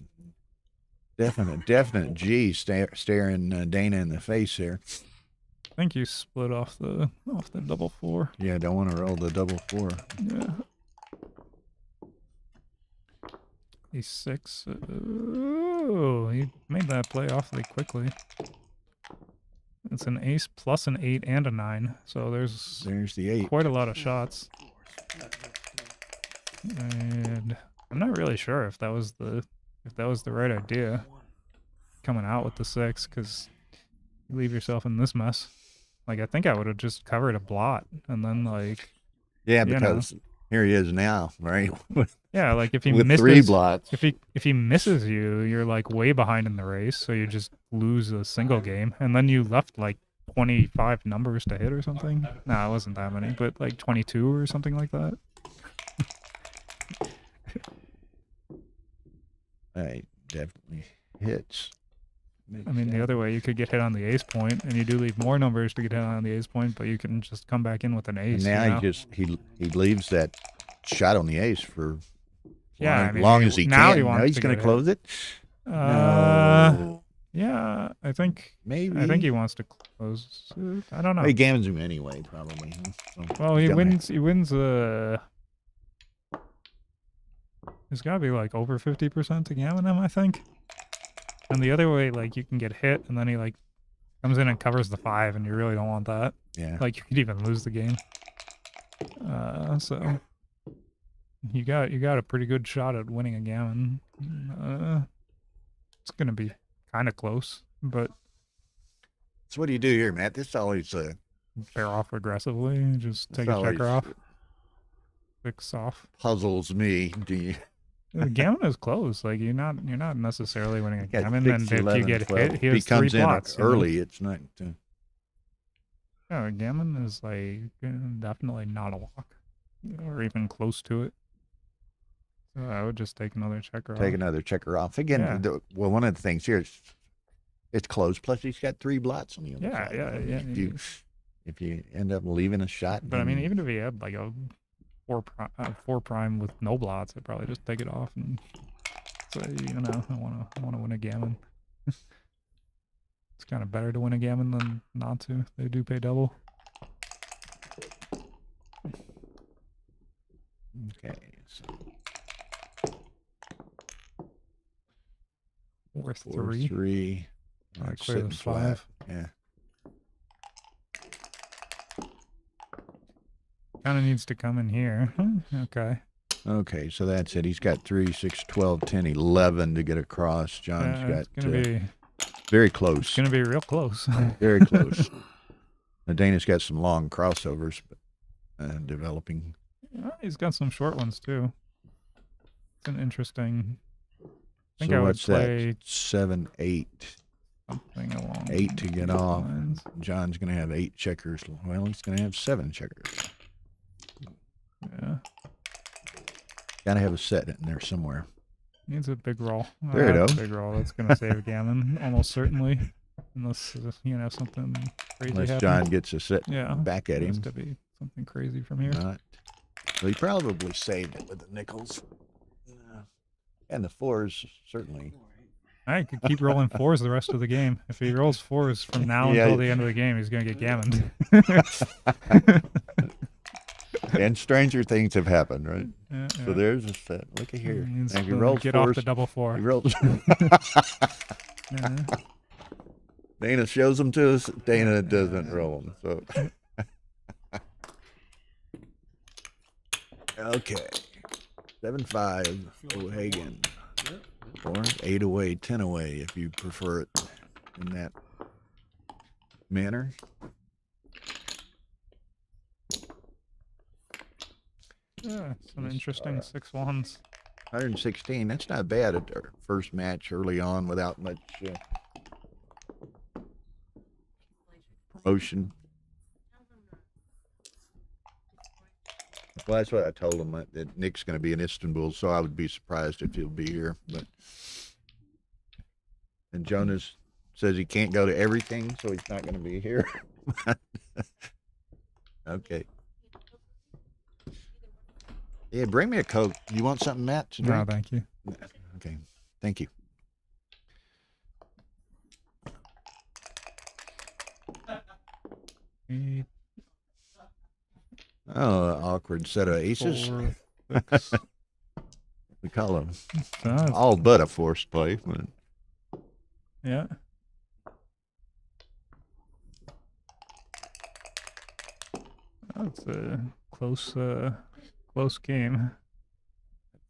definite G staring Dana in the face here. I think you split off the double 4. Yeah, don't want to roll the double 4. Yeah. He's 6. Oh, he made that play awfully quickly. It's an ace plus an 8 and a 9, so there's There's the 8. quite a lot of shots. And I'm not really sure if that was the right idea, coming out with the 6, because you leave yourself in this mess. Like, I think I would have just covered a blot and then, like, Yeah, you know. because here he is now, right? yeah, like if he With misses 3 blots. if he misses you, you're like way behind in the race, so you just lose a single game, and then you left like 25 numbers to hit or something. No, it wasn't that many, but like 22 or something like that. Right, definitely hits. I mean, the other way, you could get hit on the ace point, and you do leave more numbers to get hit on the ace point, but you can just come back in with an ace. And now you know? he leaves that shot on the ace for Yeah, long, I mean, long as he now can. he wants He's to going get to hit. close it. No. Yeah, I think Maybe. he wants to close it. I don't know. He gammons him anyway, probably. So Well, he's he gonna- wins. He wins. It's got to be like over 50% to gammon him, I think. And the other way, like, you can get hit, and then he like comes in and covers the 5, and you really don't want that. Yeah. Like, you could even lose the game. So you got a pretty good shot at winning a gammon. It's gonna be kind of close, but So what do you do here, Matt? This always bear off aggressively. Just take It's a checker always- off. Fix off. puzzles me. Do you? The gammon is close. Like you're not necessarily winning a Got gammon, 6, and if 11, you get 12. hit, he If he has comes 3 in plots. you know? early, it's not. Yeah, a gammon is like definitely not a lock, or even close to it. So I would just take another checker Take off. another checker off again. Yeah. Well, one of the things here is it's close. Plus, he's got 3 blots on the other Yeah, side. yeah, yeah. If you end up leaving a shot, But I mean, then- even if he had like a 4 prime with no blots, I'd probably just take it off and say, I wanna win a gammon. It's kind of better to win a gammon than not to. They do pay double. okay. So 4-3. 4-3. Alright, It's clear the sitting flat. 5. Yeah. Kind of needs to come in here. Okay. Okay, so that's it. He's got 3, 6, 12, 10, 11 to get across. John's It's got gonna be very close. real close. Very close. Now, Dana's got some long crossovers developing. He's got some short ones too. It's an interesting. I think So I would what's play that? 7, 8. something along 8 to get those off. lines. John's going to have 8 checkers. Well, he's going to have 7 checkers. Yeah, Got to have a set in there somewhere. needs a big roll. There you That's go. a big roll. That's gonna save Gammon almost certainly, unless something crazy Unless happens. John gets a set Yeah, back at has him. to be something crazy from here. Not. Well, he probably saved it with the nickels. And the 4s, certainly. I could keep rolling 4s the rest of the game. If he rolls 4s from now Yeah. until the end of the game, he's gonna get gammoned. And stranger things have happened, right? Yeah, So yeah. there's a set. Look at here. Means Now, if he to rolls get 4s, off the double 4. he rolls. Yeah. Dana shows them to us. Dana doesn't roll them. So. Okay. 7-5. O'Hagan. 4, 8 away, 10 away, if you prefer it in that manner. Yeah, some interesting 6-1s. 116. That's not bad at our first match early on without much promotion. Well, that's what I told him, that Nick's going to be in Istanbul, so I would be surprised if he'll be here. And Jonas says he can't go to everything, so he's not going to be here. Okay. Yeah, bring me a Coke. You want something, Matt, to No, drink? thank you. Okay, thank you. Eight, Oh, awkward set of aces. 4, 6. We call them So that's- all but a forced play. But yeah. That's a close game.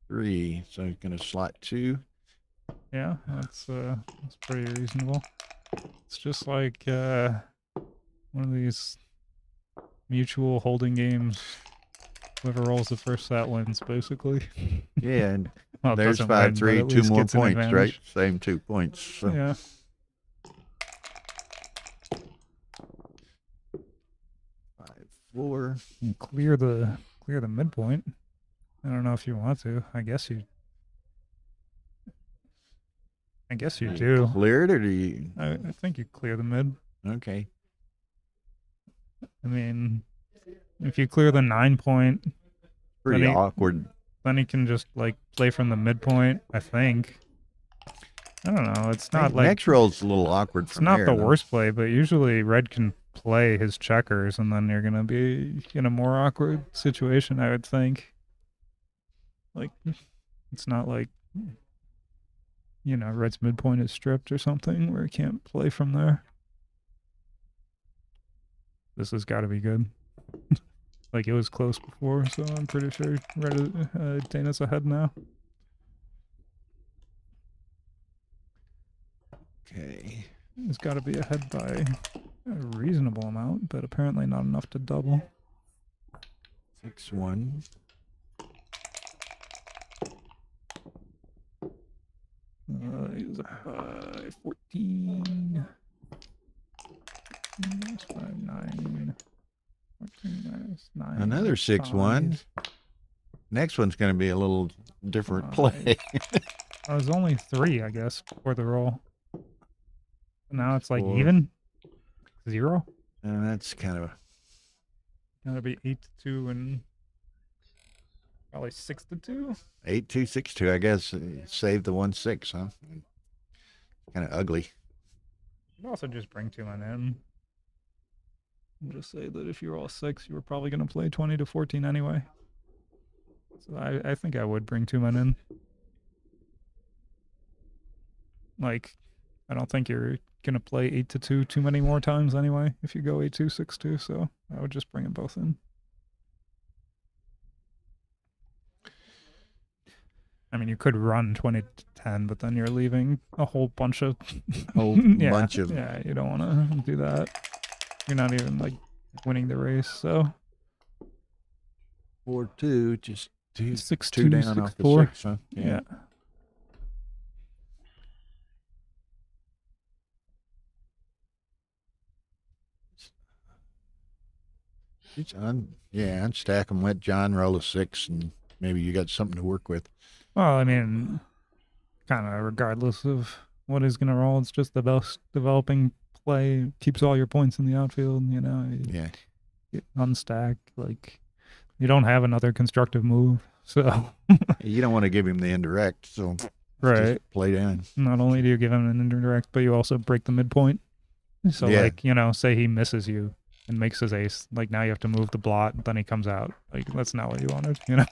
3, so he's going to slot 2. Yeah, that's pretty reasonable. It's just like one of these mutual holding games. Whoever rolls the first set wins, basically. Yeah, and Well, it there's doesn't win, but 5-3, at 2 least more gets an points, right? advantage. Same 2 points. So. Yeah. 5-4. And clear the midpoint. I don't know if you want to. I guess you do. Clear it, or do you? I think you clear the mid. Okay. I mean, if you clear the 9 point, Pretty Then he- awkward. then he can just like play from the midpoint. I think. I don't know. It's not like Next roll's a little awkward it's from not there, the though. worst play, but usually red can play his checkers, and then you're gonna be in a more awkward situation. I would think. Like, it's not like red's midpoint is stripped or something where he can't play from there. This has got to be good. Like it was close before, so I'm pretty sure Dana's ahead now. Okay. He's got to be ahead by a reasonable amount, but apparently not enough to double. 6-1. He was up by 14. Minus 5, 9. 14 minus 9. Another 6-1. 5. Next one's going to be a little different Five. play. It was only 3, I guess, before the roll. Now it's like 4. even? 0? And that's kind of Gotta be 8-2 and probably 6-2. 8-2, 6-2. I guess save the 1-6, huh? Kind of ugly. You could also just bring 2 men in. And just say that if you're all 6, you were probably going to play 20 to 14 anyway. So I think I would bring 2 men in. Like, I don't think you're going to play 8-2 too many more times anyway if you go 8-2, 6-2, so I would just bring them both in. I mean, you could run 20 to 10, but then you're leaving a whole bunch of... bunch of... Yeah, you don't want to do that. You're not even, like, winning the race, so... 4-2, just 6-2, two down off the 6-4. 6, huh? Yeah. Unstack them, let John roll a 6, and maybe you got something to work with. Well, I mean, kind of regardless of what he's going to roll, it's just the best developing play. Keeps all your points in the outfield, you know. You unstack, like, you don't have another constructive move, so. You don't want to give him the indirect, so Right. just play down. Not only do you give him an indirect, but you also break the midpoint. So, Yeah. like, you know, say he misses you and makes his ace. Like, now you have to move the blot, then he comes out. Like, that's not what you wanted, you know?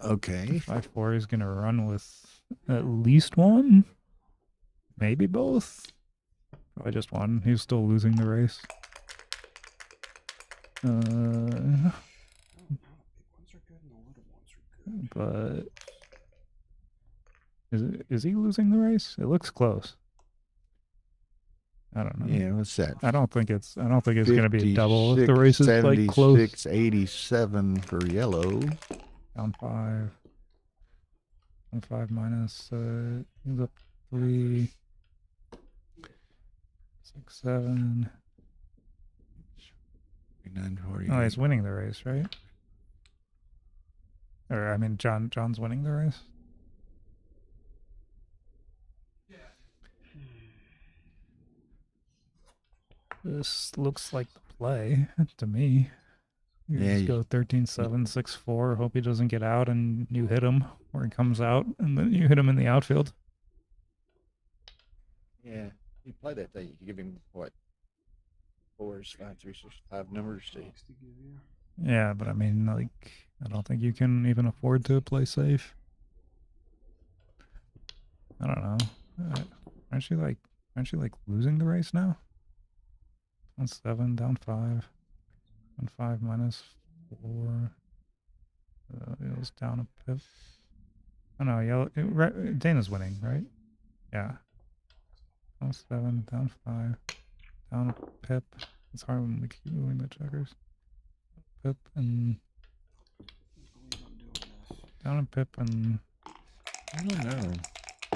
Okay. 5-4 is going to run with at least 1. Maybe both. Probably just 1. He's still losing the race. But is he losing the race? It looks close. I don't know. Yeah, what's that? I don't think it's going to be a double if the race is like close. 76, 87 for yellow. Down 5. Down 5 minus. He's up 3. 6, 7. 940. Oh, he's winning the race, right? Or I mean, John's winning the race. This looks like the play to me. You Yeah, just go 13-7, 6-4. Hope he doesn't get out, and you hit him where he comes out, and then you hit him in the outfield. Yeah, you play that thing. You give him what? 4s, 5, 3, 6, 5 numbers to. Yeah, but I mean, like, I don't think you can even afford to play safe. I don't know. Aren't you like losing the race now? Down 7, down 5. Down 5 minus 4. It was down a pip. Oh no, Dana's winning, right? Yeah. Down 7, down 5. Down a pip. It's hard when we keep moving the checkers. Pip and down a pip and I don't know.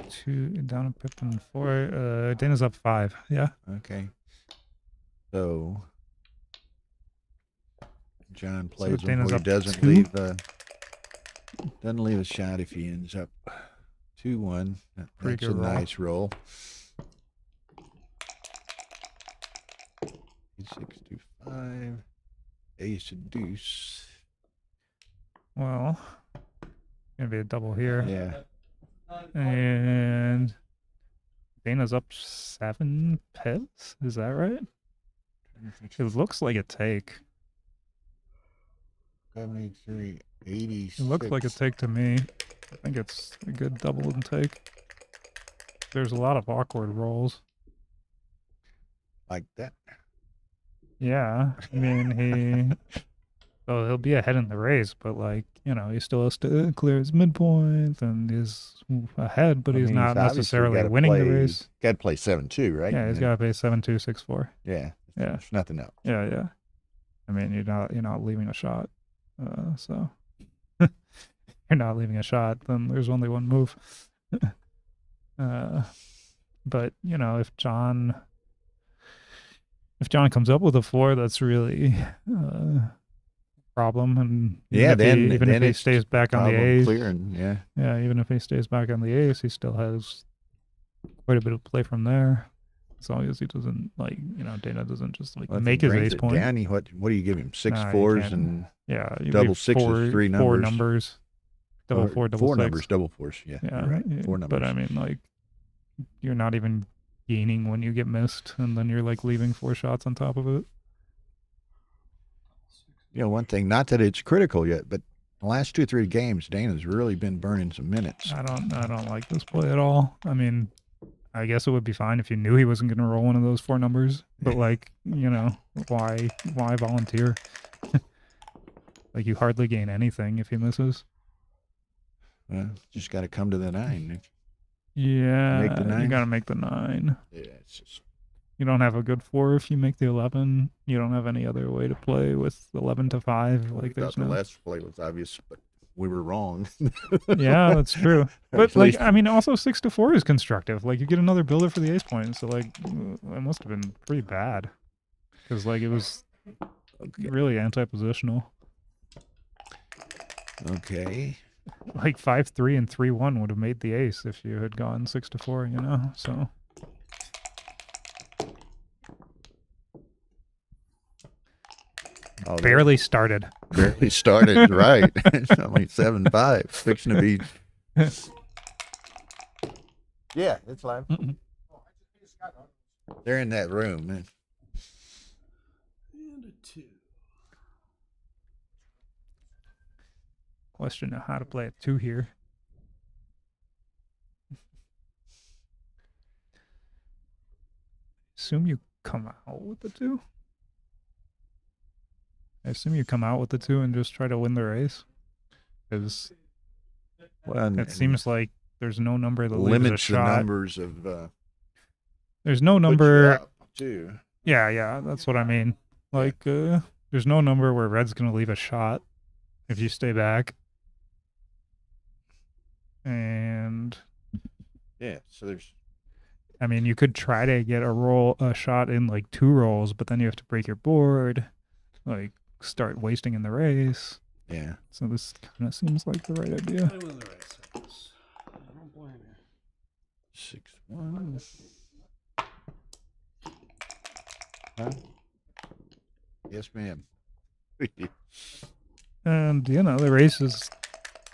2, down a pip and 4. Dana's up 5. Yeah. Okay. So John So plays him Dana's where he up doesn't 2? leave a shot if he ends up 2-1. Pretty That's a good roll. nice roll. 6-5. Ace of deuce. Well, gonna be a double here. Yeah. And Dana's up 7 pips. Is that right? It looks like a take. 73, 86. It looks like a take to me. I think it's a good double and take. There's a lot of awkward rolls. Like that. Yeah, I mean he'll be ahead in the race, but like he still has to clear his midpoint and he's ahead, but I he's mean, not obviously necessarily gotta winning the play- race. Got to play 7-2, right? Yeah, he's And got to pay 7-2-6-4. yeah, Yeah. There's nothing else. Yeah. I mean, you're not leaving a shot. So you're not leaving a shot. Then there's only one move. But if John comes up with a 4, that's really problem. And Yeah, then even if he it's stays back on the problem ace, clearing. Yeah, yeah, even if he stays back on the ace, he still has quite a bit of play from there. As long as he doesn't Dana doesn't just Well, if he make his brings ace it point. down, what do you give him? Six Nah, you fours can't. and Yeah, you double leave sixes, four, three four numbers. numbers, double or four, double four six. numbers, double fours. Yeah, Yeah, you're right. Four numbers. But I mean, you're not even gaining when you get missed, and then you're leaving 4 shots on top of it. One thing, not that it's critical yet, but the last 2 or 3 games, Dana's really been burning some minutes. I don't like this play at all. I mean, I guess it would be fine if you knew he wasn't going to roll one of those 4 numbers, but why volunteer? You hardly gain anything if he misses. Well, just got to come to the 9. Yeah, Make the you 9? got to make the 9. Yeah, it's just You don't have a good 4 if you make the 11. You don't have any other way to play with 11 to 5. we There's thought the no. last play was obvious, but we were wrong. Yeah, that's true. Or But at least- I mean, also 6 to 4 is constructive. You get another builder for the ace point, so it must have been pretty bad, because it was Okay. really anti-positional. Okay. 5-3 and 3-1 would have made the ace if you had gone 6 to 4. So. Oh, Barely started. barely started. Right. It's only 7-5. Fixing to be. Yeah, it's live. They're in that room, man. And a 2. Question of how to play a 2 here. Assume you come out with the 2. I assume you come out with the 2 and just try to win the race, because Well, it seems like there's no number that leaves a limits the shot. numbers of. There's no puts you number. up, too. Yeah, that's what I mean. There's no number where red's gonna leave a shot if you stay back. And Yeah. So there's. I mean, you could try to get a shot in 2 rolls, but then you have to break your board, start wasting in the race. Yeah. So this kind of seems like the right idea. I win the race, I guess. I don't blame you. 6-1. Huh? Yes, ma'am. And the race is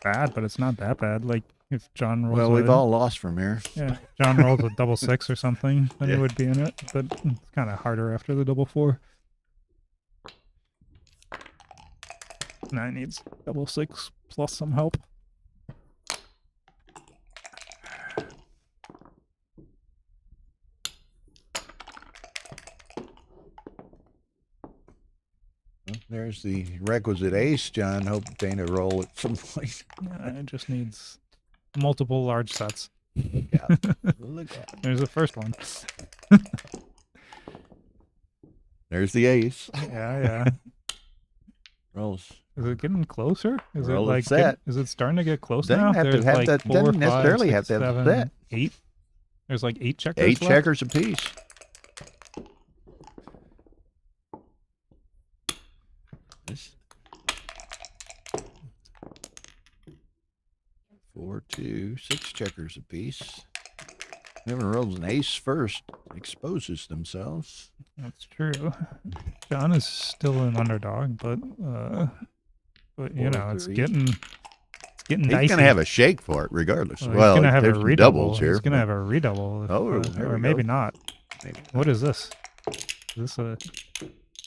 bad, but it's not that bad. If John rolls, Well, we've all lost from here. yeah, John rolls a double 6 or something, then Yeah. he would be in it. But it's kind of harder after the double 4. Now he needs double 6 plus some help. Well, there's the requisite ace, John. Hope Dana roll at some point. It just needs multiple large sets. Yeah. Look at it. There's the first one. There's the ace. Yeah. Rolls. Is it getting closer? Is Roll it it set. is it starting to get close Doesn't now? have to There's have that- 4, doesn't 5, necessarily 6, have to have 7, that. 8. There's 8 checkers. 8 left. checkers apiece. This 4, 2, 6 checkers apiece. Whoever rolls an ace first exposes themselves. That's true. John is still an underdog, but you know, it's 4-3. getting He's dicey. going to have a shake for it regardless. Well, Well, he's gonna have a there's some redouble. doubles here. He's gonna have a redouble, Oh, there or we maybe go. not. Maybe. What is this? Is this a?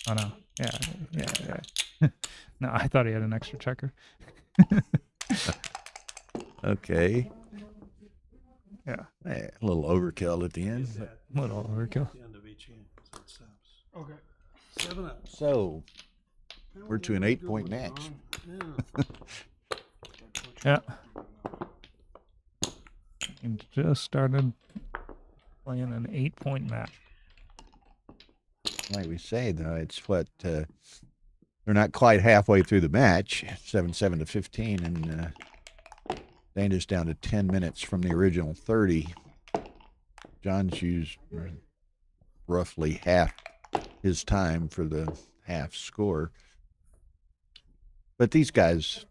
Oh no. Yeah. No, I thought he had an extra checker. Okay. Yeah, A little overkill at the end. Is that little overkill. at the end of each game? So it stops. Okay. 7 up. So we're to an 8-point match. Yeah. And just started playing an 8-point match. Like we say, though, it's what they're not quite halfway through the match. 7-7 to 15, and Dana's down to 10 minutes from the original 30. John's used roughly half his time for the half score. But these guys,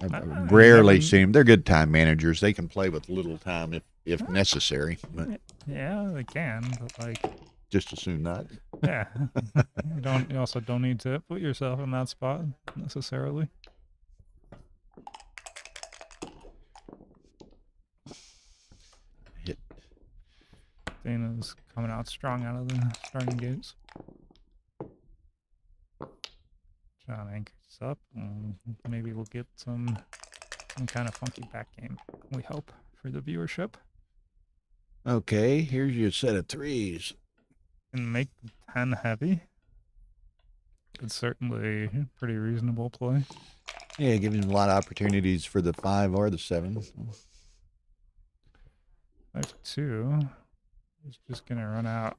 I've rarely seen them. They're good time managers. They can play with little time if necessary, but Yeah, they can, but like, just as soon not. yeah, you also don't need to put yourself in that spot necessarily. Hit. Dana's coming out strong out of the starting gates. John anchors up, and maybe we'll get some kind of funky back game. We hope for the viewership. Okay, here's your set of threes. And make 10 heavy. It's certainly a pretty reasonable play. Yeah, giving him a lot of opportunities for the 5 or the 7. 5-2 is just gonna run out.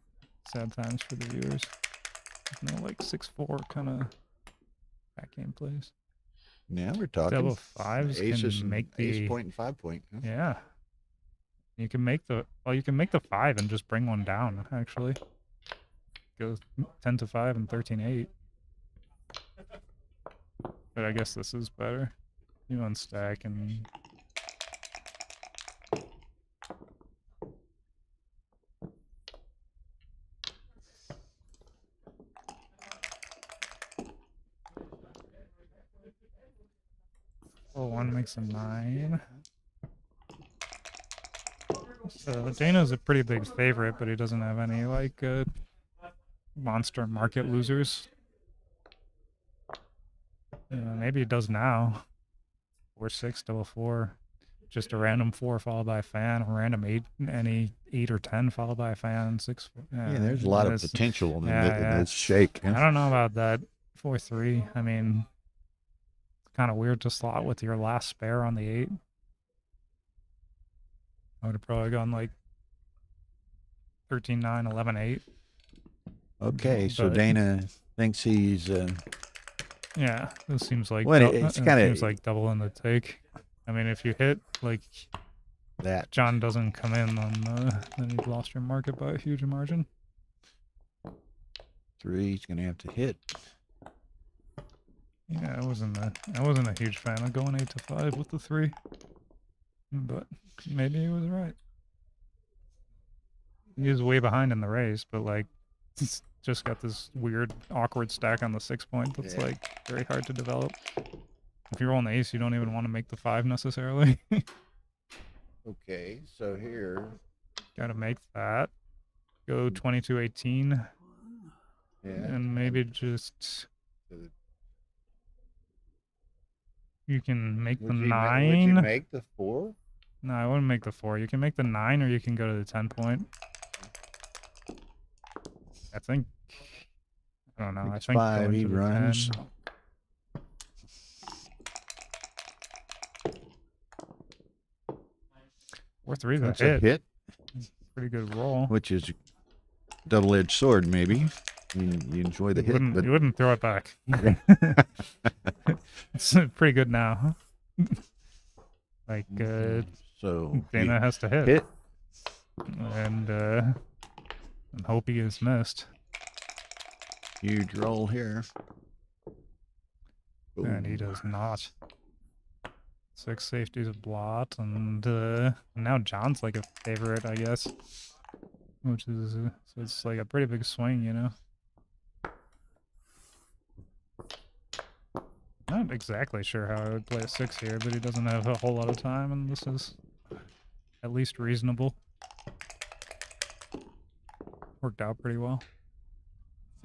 Sad times for the viewers. No, like 6-4 kind of back game plays. Now we're talking. Double fives Aces can make the ace point and 5 point. Huh? yeah. You can make the you can make the 5 and just bring one down. Actually, go 10-5 and 13-8. But I guess this is better. You unstack and one makes a 9. So Dana's a pretty big favorite, but he doesn't have any like monster market losers. Maybe he does now. 4-6, double 4. Just a random 4 followed by a fan, a random 8, any 8 or 10 followed by a fan, 6. Yeah, there's a lot of potential in this shake. Huh? I don't know about that 4-3. I mean, it's kind of weird to slot with your last spare on the 8. I would have probably gone like 13-9, 11-8. Okay, so But- Dana thinks he's Yeah, this seems like Well, dou- it's it kinda- seems like double in the take. I mean, if you hit like that. John doesn't come in, then you've lost your market by a huge margin. 3, he's going to have to hit. Yeah, I wasn't a huge fan of going 8-5 with the 3, but maybe he was right. He was way behind in the race, but like he's just got this weird, awkward stack on the 6 point that's Yeah. like very hard to develop. If you're rolling the ace, you don't even want to make the 5 necessarily. Okay, so here. Gotta make that. Go 22-18. Yeah. And maybe just So you can make the would you 9. make the 4? No, I wouldn't make the 4. You can make the 9, or you can go to the 10 point. I think. I don't know. I It's think 5, going he to the runs. 10. Or 3 That's the a hit. hit, Pretty good roll. which is double-edged sword, maybe. You enjoy the hit, but You wouldn't throw it back. It's pretty good now. Huh? Like so Dana has to hit, hit. and hope he is missed. Huge roll here. And he Ooh. does not. 6 safeties, a blot, and now John's like a favorite, I guess. Which is, so it's like a pretty big swing, you know? Not exactly sure how I would play a 6 here, but he doesn't have a whole lot of time, and this is at least reasonable. Worked out pretty well.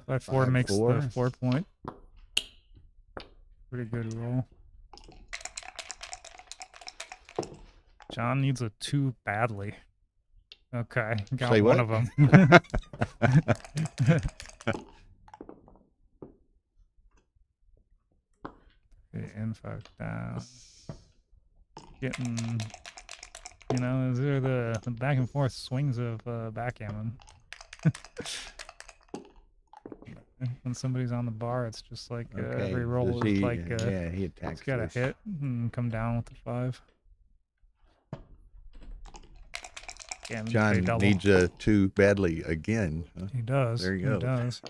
5-4 makes the 5-4. 4 point. Pretty good roll. John needs a 2 badly. Okay, got Say one what? of them. The info down. Getting, these are the back and forth swings of backgammon. When somebody's on the bar, it's just like Okay. every roll does is he, like yeah, he attacks it's got to this. hit and come down with the 5. Gammon pay John double. needs a 2 badly again. Huh? He does. There you He go. does.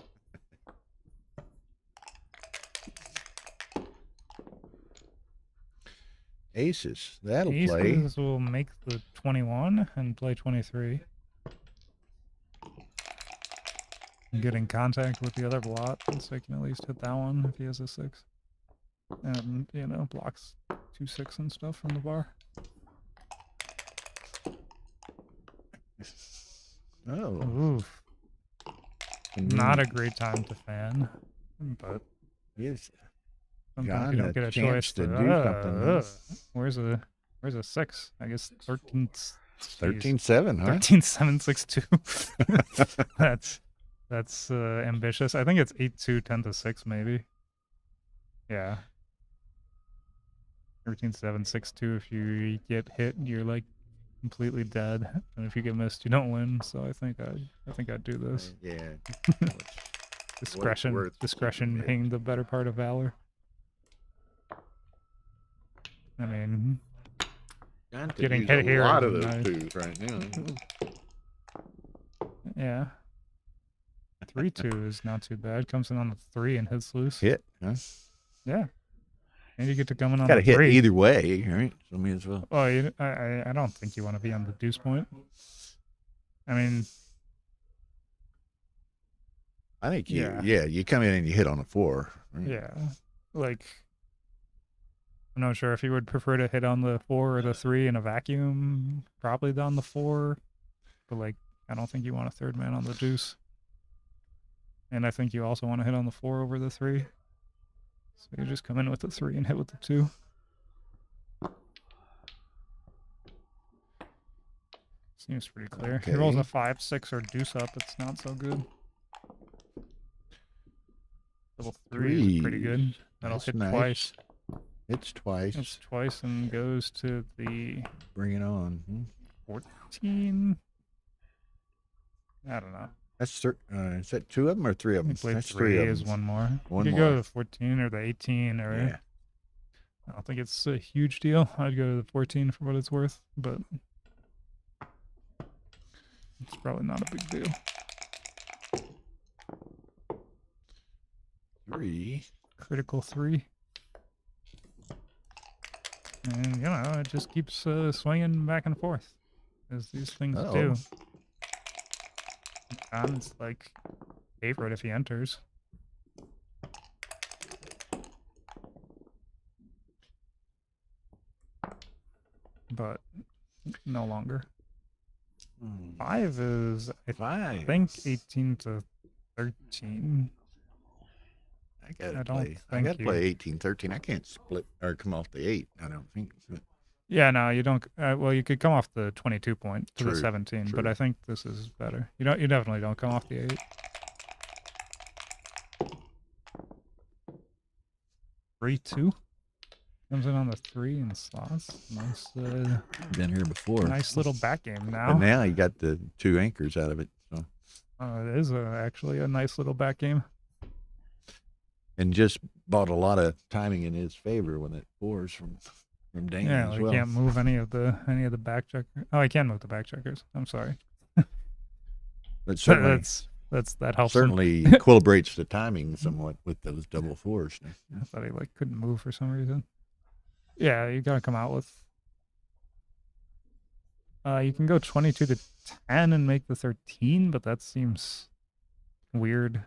Aces. That'll play. Aces will make the 21 and play 23. And get in contact with the other blot, so he can at least hit that one if he has a 6. And, blocks 2-6 and stuff from the bar. Oh. Oof. Not a great time to fan, but Yes. sometimes John, you a don't get a chance choice to do something, huh? Where's a 6? I guess 13. 13-7, huh? 13-7-6-2. That's ambitious. I think it's 8-2, 10-6 maybe. Yeah. 13-7-6-2. If you get hit, you're like completely dead, and if you get missed, you don't win. So I think I'd do this. Yeah. Discretion worth keeping it. being the better part of valor. I mean, John could Getting use hit a here lot is of those nice. 2s right now. yeah. 3-2 is not too bad. Comes in on the 3 and hits loose. Hit, huh? Yeah. And you get to come in on Got to the hit 3. either way, right? So may as well. Well, I don't think you want to be on the deuce point. I mean, I think Yeah. you come in and you hit on a 4. Right? yeah. Like, I'm not sure if you would prefer to hit on the 4 or the 3 in a vacuum. Probably on the 4. But, like, I don't think you want a 3rd man on the deuce. And I think you also want to hit on the 4 over the 3. So you just come in with the 3 and hit with the 2. Seems pretty clear. He rolls a Okay. 5, 6, or deuce up. It's not so good. Level 3 is pretty good. That'll That's hit nice. twice. Hits twice. Hits twice and goes to the Bring it on. 14. I don't know. That's is that 2 of them or 3 of I them? play That's 3 3 of is them. one more. One you could more. go to the 14 or the 18 or Yeah. I don't think it's a huge deal. I'd go to the 14 for what it's worth, but it's probably not a big deal. 3. Critical 3. And, it just keeps swinging back and forth, as these things do. John's, like, favorite if he enters. But no longer. 5 is, I 5. think, 18-13. I gotta I don't play. I think gotta you- play 18-13. I can't split or come off the 8. I don't think. Yeah, no, you don't. Well, you could come off the 22 point to the True, 17, but true. I think this is better. You definitely don't come off the 8. 3-2 comes in on the 3 and slots. Nice, Been here before. nice little back game now. But now you got the 2 anchors out of it. So It is actually a nice little back game. and just bought a lot of timing in his favor when it 4s from Dana Yeah, as he well. can't move any of the back checkers. Oh, he can move the back checkers. I'm sorry. But certainly, That helps. him. certainly equilibrates the timing somewhat with those double 4s. I thought he couldn't move for some reason. Yeah, you gotta come out with. You can go 22-10 and make the 13, but that seems weird.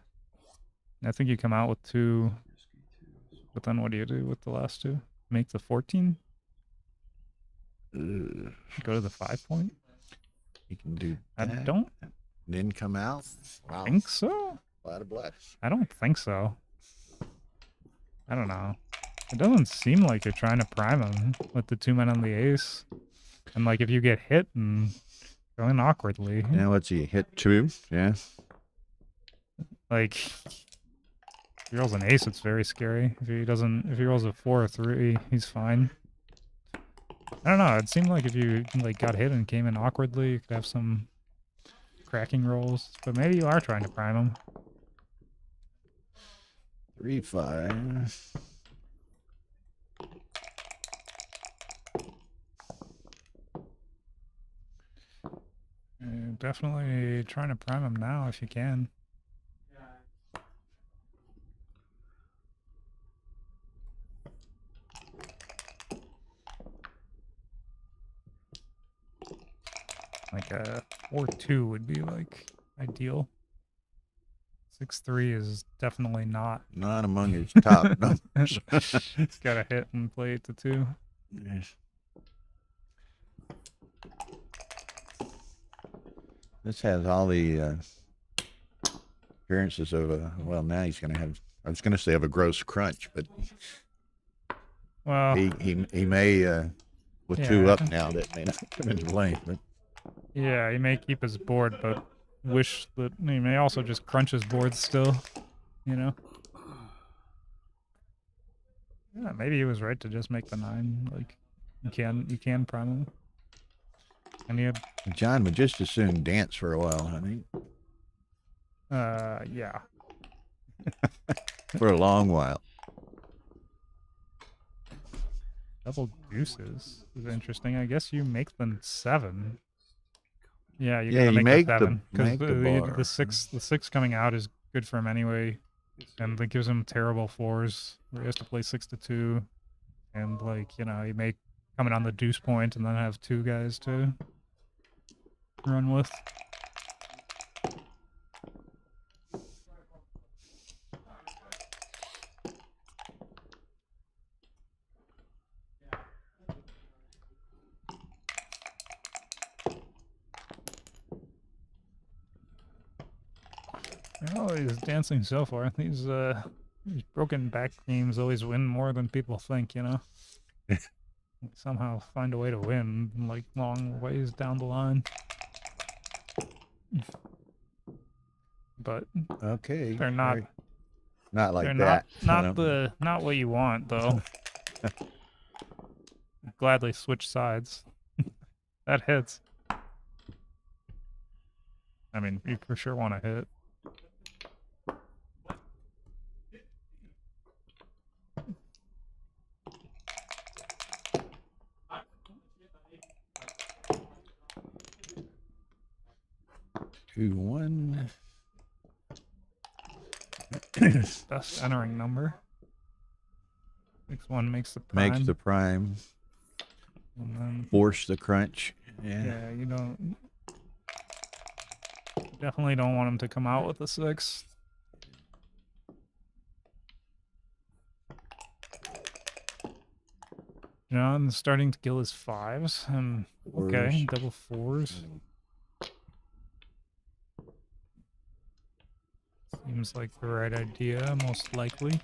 I think you come out with 2, but then what do you do with the last 2? Make the 14? Go to the 5 point? You can do I that. don't Then come out. Wow. think so. A lot of blacks. I don't think so. I don't know. It doesn't seem like you're trying to prime him with the 2 men on the ace. And like if you get hit and Going awkwardly. Now what's he hit 2? Yeah. Like, if he rolls an ace, it's very scary. If he rolls a 4 or 3, he's fine. I don't know. It seemed like if you like got hit and came in awkwardly, you could have some cracking rolls. But maybe you are trying to prime him. 3, 5. Definitely trying to prime him now if you can. Like a 4-2 would be like ideal. 6-3 is definitely not. Not among his top numbers. It's got to hit and play it to 2. Yes. This has all the appearances of a, well, now he's going to have, I was going to say of a gross crunch, but Well, he may, with 2 Yeah. up now, that may not come into play. But yeah, he may keep his board, but wish that he may also just crunch his board still, you know? Yeah, maybe he was right to just make the 9. Like, you can prime him. And he had, John would just as soon dance for a while, I think, yeah. for a long while. Double deuces is interesting. I guess you make them 7. Yeah, you Yeah, gotta you make make the the- 7 make the bar. the 6 coming out is good for him anyway, and it gives him terrible 4s where he has to play 6 to 2, and like, you know, he may come in on the deuce point and then have 2 guys to run with. Oh, he's dancing so far. These broken back teams always win more than people think, you know? Somehow find a way to win, like, long ways down the line. But Okay. they're not, very- not like they're that. not what you want, though. Gladly switch sides. That hits. I mean, you for sure want to hit. Two, 1. Best entering number. 6-1 makes the prime. Makes the prime. And then, Force the crunch. Yeah. yeah, you don't. Definitely don't want him to come out with a 6. John's starting to kill his 5s. And okay, double 4s. Seems like the right idea, most likely.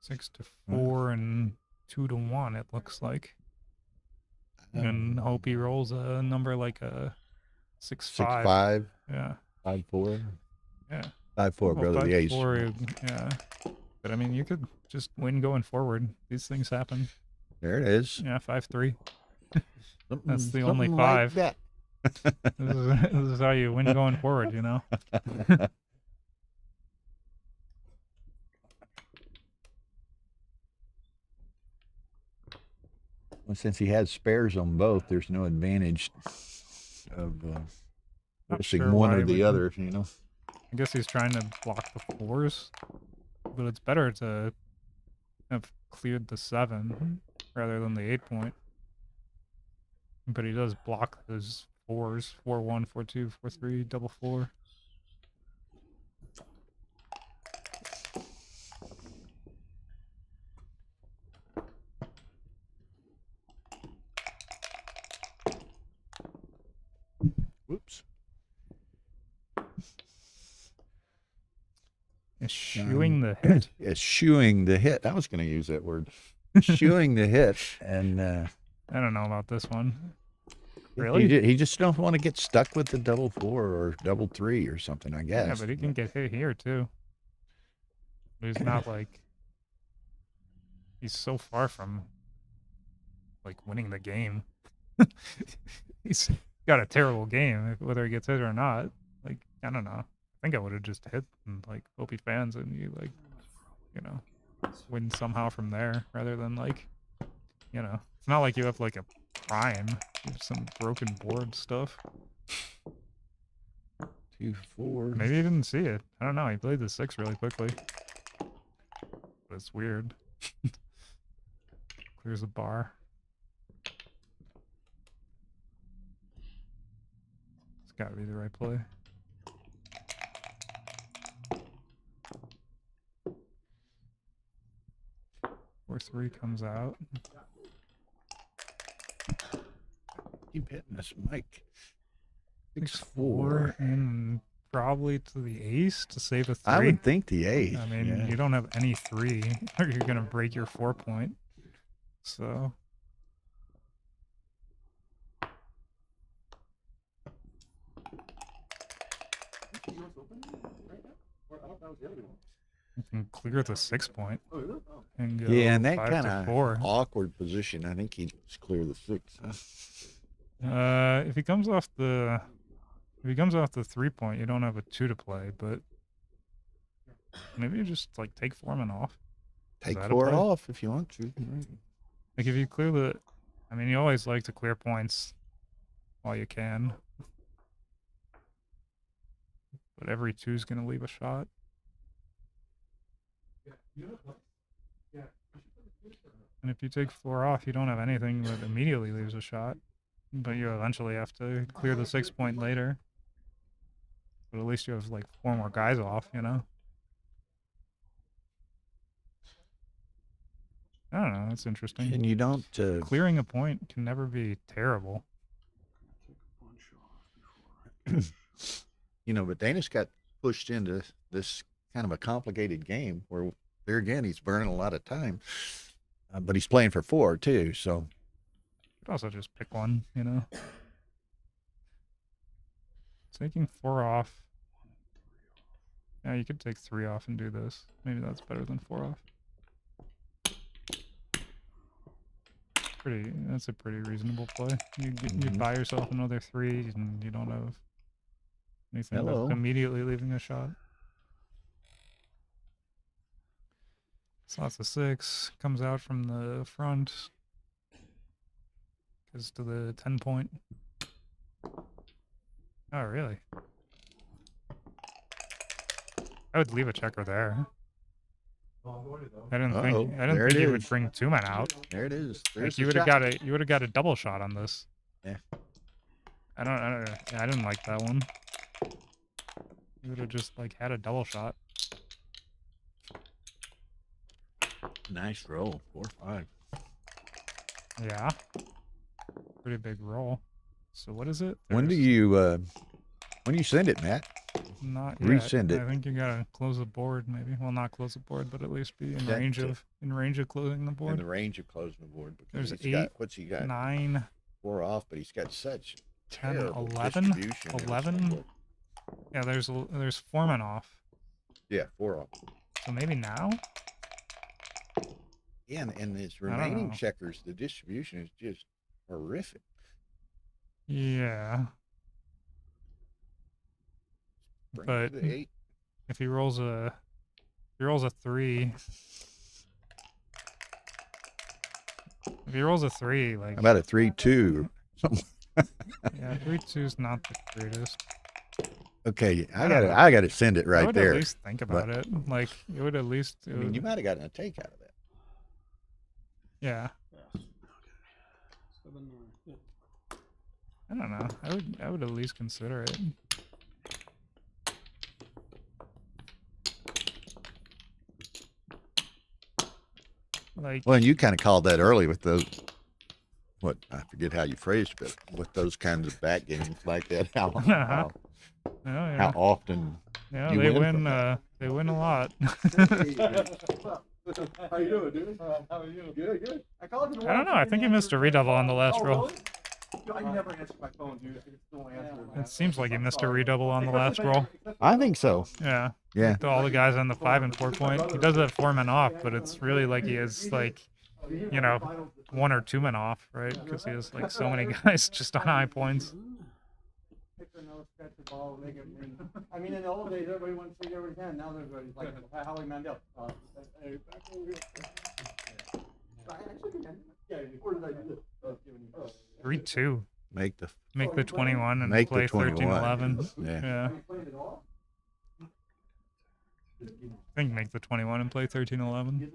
6 to 4 and 2 to 1, it looks like. And hope he rolls a number like a 6-5. 6-5. Yeah. 5-4. Yeah. 5-4, Well, brother. The ace. 5-4, yeah. But I mean, you could just win going forward. These things happen. There it is. Yeah, 5-3. Something- That's the only something like 5. that. This is how you win going forward, you know? Well, since he has spares on both, there's no advantage of Not forcing sure one why or he the would- other, you know. I guess he's trying to block the 4s. But it's better to have cleared the 7 rather than the 8 point. But he does block those 4s. 4-1, 4-2, 4-3, double 4. Whoops. Eschewing the hit. Eschewing the hit. I was going to use that word. Eschewing the hit. And I don't know about this one. He, Really? he just don't want to get stuck with the double 4 or double 3 or something, I guess. Yeah, but he can get hit here too. But he's not like he's so far from like winning the game. He's got a terrible game, whether he gets hit or not. Like, I don't know. I think I would have just hit and like hope he fans and you like, you know, win somehow from there rather than like, you know, it's not like you have like a prime, you have some broken board stuff. 2, 4. Maybe he didn't see it. I don't know. He played the 6 really quickly. But it's weird. Clears the bar. It's gotta be the right play. Four 3 comes out. Keep hitting this mic. 6, 6 4. 4 and probably to the ace to save a 3. I would think the 8. I mean, yeah. you don't have any 3 or you're gonna break your 4 point. So you can clear the 6 point and go Yeah, and that 5 kind to of 4. awkward position. I think he'd clear the 6. If he comes off the 3 point, you don't have a 2 to play, but maybe you just like take Foreman off. Take that a 4 play? off if you want to. Like if you clear the, I mean, you always like to clear points while you can, but every 2 is gonna leave a shot. And if you take 4 off, you don't have anything that immediately leaves a shot, but you eventually have to clear the 6 point later. But at least you have like 4 more guys off, you know? I don't know, that's interesting. And you don't. Clearing a point can never be terrible. You know, but Danish got pushed into this kind of a complicated game where there again he's burning a lot of time, but he's playing for 4 too. So You could also just pick one, you know? Taking 4 off. Yeah, you could take 3 off and do this. Maybe that's better than 4 off. That's a pretty reasonable play. You buy yourself another 3 and you don't have anything Hello. that's immediately leaving a shot. Slots of 6, comes out from the front. Goes to the 10 point. Oh, really? I would leave a checker there. I didn't think there it you would is. bring 2 men out. there it is. Like There's you the would have shot. got a got a double shot on this. Yeah. I didn't like that one. You would have just like had a double shot. Nice roll. 4, 5. Yeah. Pretty big roll. So what is it? When do There's you send it, Matt? not yet. resend it? I think you gotta close the board maybe. Well, not close the board, but at least be in That- range of closing the In board. the range of closing the board because There's he's got 8, what's he got? 9, 4 off, but he's got such 10, terrible 11, distribution and 11. so forth. Yeah, there's Foreman off. Yeah, 4 off. So maybe now? Yeah, and his don't remaining know. checkers, the distribution is just horrific. Yeah. Bring it to But the 8. if he rolls a 3, if he rolls a 3, like How about a 3-2? yeah, 3-2 is not the greatest. Okay, I I don't know. gotta send it I right would there. at least think about it. Like it would at least. I mean, you might have gotten a take out of that. Yeah. Yeah. 7, 9. Yeah. I don't know. I would at least consider it. Like Well, and you kind of called that early with those. What I forget how you phrased it, but with those kinds of back games like that, how oh, yeah. how often Yeah, you they win win. from that. They win a lot. How you doing, dude? How are you? Good, good. I don't know. I think he missed a redouble on the last roll. I never answer my phone, dude. I just don't answer. It seems like he missed a redouble on the last roll. I think so. Yeah. Yeah. With all the guys on the 5 and 4 point. He does have 4 men off, but it's really like he is like, you know, 1 or 2 men off, right? Because he has like so many guys just on high points. I mean, in the old days, everybody went to every can. Now everybody's like Howie Mandel. Yeah, before did I do this? 3-2. Make Make the 21 and Make the play 21. 13-11. Yeah. Yeah. I think make the 21 and play 13-11.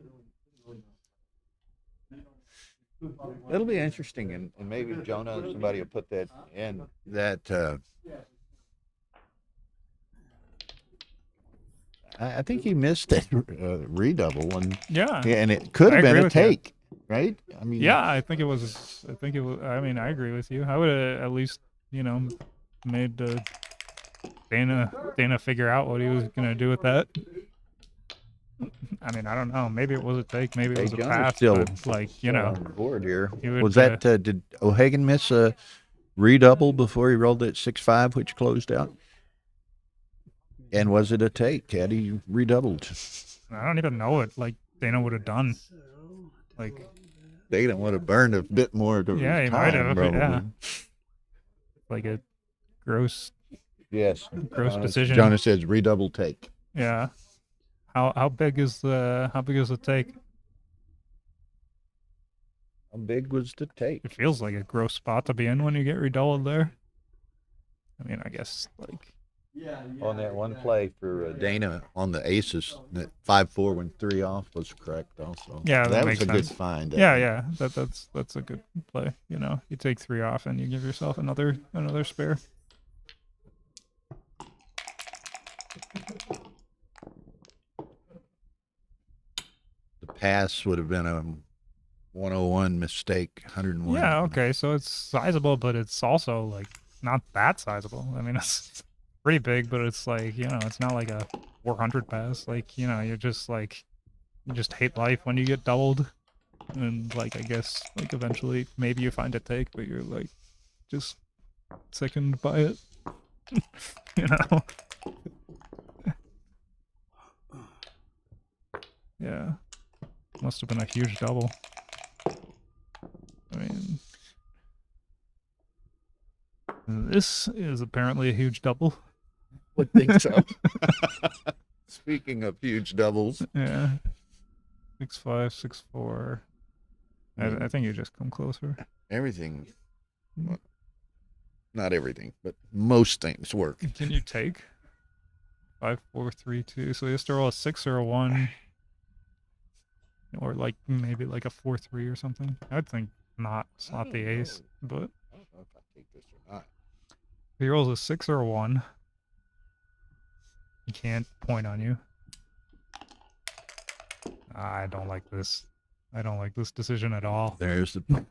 It'll be interesting, and maybe Jonah or somebody will put that in. That I think he missed that redouble, and Yeah. and it could I have been agree a with you. take, right? I mean, Yeah, I think it was. I mean, I agree with you. I would have at least, you know, made Dana figure out what he was gonna do with that. I mean, I don't know. Maybe it was a take. Maybe it Hey, was a Jonah's pass. still- But like, you know, on the board here. he would, Was that did O'Hagan miss a redouble before he rolled that 6-5, which closed out? And was it a take? Had he redoubled? I don't even know what like Dana would have done. Like, They didn't want to burn a bit more. To yeah, he time, might have. probably. Yeah. Like a gross Yes. decision. Jonah says redouble take. Yeah. How big is the take? How big was the take? It feels like a gross spot to be in when you get redoubled there. I mean, I guess like On that one play for Dana on the aces, that 5-4 when 3 off was correct also. Yeah, that that was makes a good sense. find. yeah, that's a good play. You know, you take 3 off and you give yourself another spare. The pass would have been a 101 mistake, 101. Yeah, okay, so it's sizable, but it's also like not that sizable. I mean, it's pretty big, but it's like, you know, it's not like a 400 pass. Like, you know, you're just like, you just hate life when you get doubled. And like, I guess like eventually maybe you find a take, but you're like just sickened by it. You know? Yeah. Must have been a huge double. I mean, this is apparently a huge double. would think so. Speaking of huge doubles, Yeah. 6-5, 6-4. I think you just come closer. everything, well, not everything, but most things work. Can you take 5, 4, 3, 2? So he has to roll a 6 or a 1, or like maybe like a 4-3 or something. I would think not. It's not the ace, but I don't know if I take this or not. if he rolls a 6 or a 1, he can't point on you. I don't like this. I don't like this decision at all. There's the,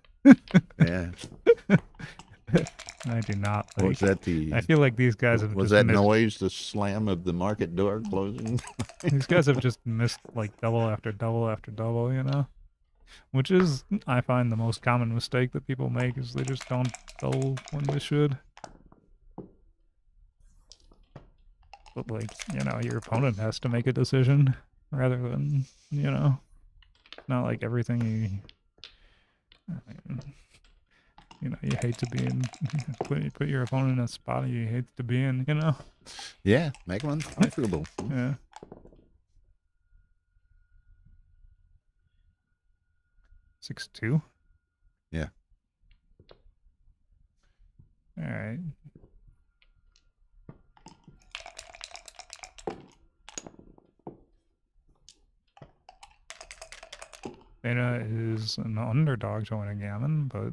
yeah. I do not What like. was that? The I feel like these guys have was just that missed, noise the slam of the market door closing? these guys have just missed like double after double after double, you know? Which is, I find, the most common mistake that people make is they just don't double when they should. But like, you know, your opponent has to make a decision rather than, you know, not like everything you know, you hate to be in, put your opponent in a spot you hate to be in, you know? Yeah, make one uncomfortable. Yeah. Six two. Yeah. All right. Beta is an underdog joining Gammon, but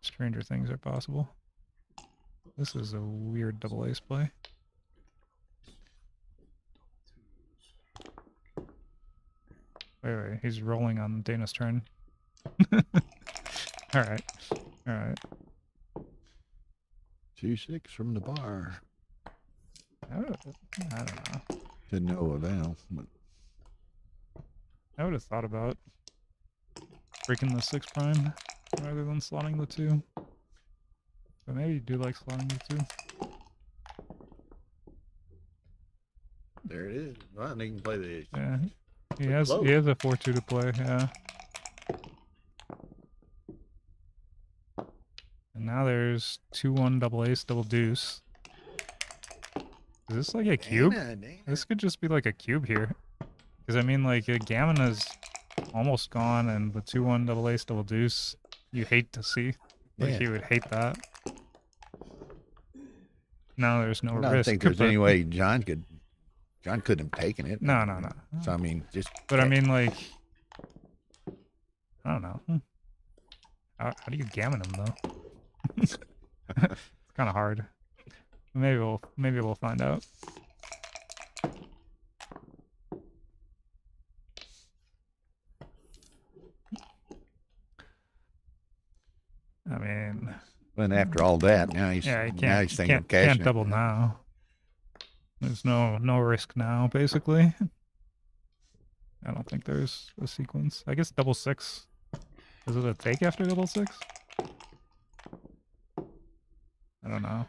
stranger things are possible. This is a weird double ace play. Wait, he's rolling on Dana's turn. Alright. Alright. 2-6 from the bar. I don't know. To no avail. But I would have thought about breaking the 6 prime rather than slotting the 2. But maybe you do like slotting the 2. There it is. Well, and he can play the. Yeah. He Pretty has close. a 4-2 to play, yeah. And now there's 2-1 double ace, double deuce. Is this like a cube? Dana. This could just be like a cube here. Because I mean, like, Gammon is almost gone, and the 2-1 double ace, double deuce, you hate to see. Like, Yeah. you would hate that. Now there's no I don't risk. think there's but- any way John couldn't have taken it. No, no, no. So I mean, just. But I mean, like, I don't know. How do you gammon him though? It's kind of hard. Maybe we'll find out. I mean, And after all that, now he's yeah, you now he's thinking of can't cashing it. double now. There's no risk now, basically. I don't think there's a sequence. I guess double 6. Is it a take after double 6? I don't know.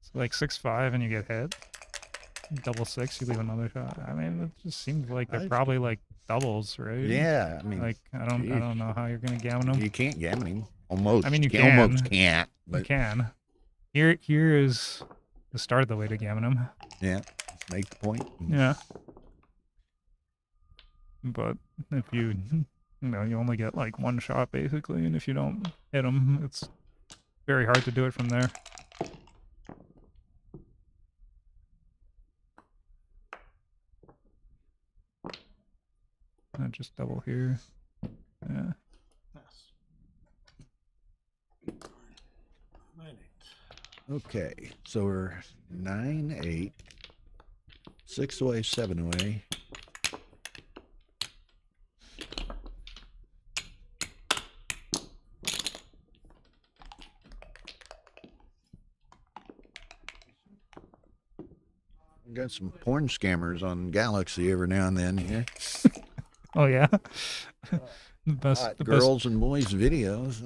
It's like 6-5 and you get hit. Double 6, you leave another shot. I mean, it just seems like they're probably like doubles, right? Yeah, I mean, Like I don't geez. know how you're gonna gammon them. you can't gammon him. Almost. I mean, you almost can. can't. You But can. Here is the start of the way to gammon him. yeah, make the point. Yeah. But if you you only get like one shot basically, and if you don't hit him, it's very hard to do it from there. I just double here. Yeah. Okay, so we're 9-8, 6 away, 7 away. We got some porn scammers on Galaxy every now and then here. Oh yeah. the Hot best girls and boys videos.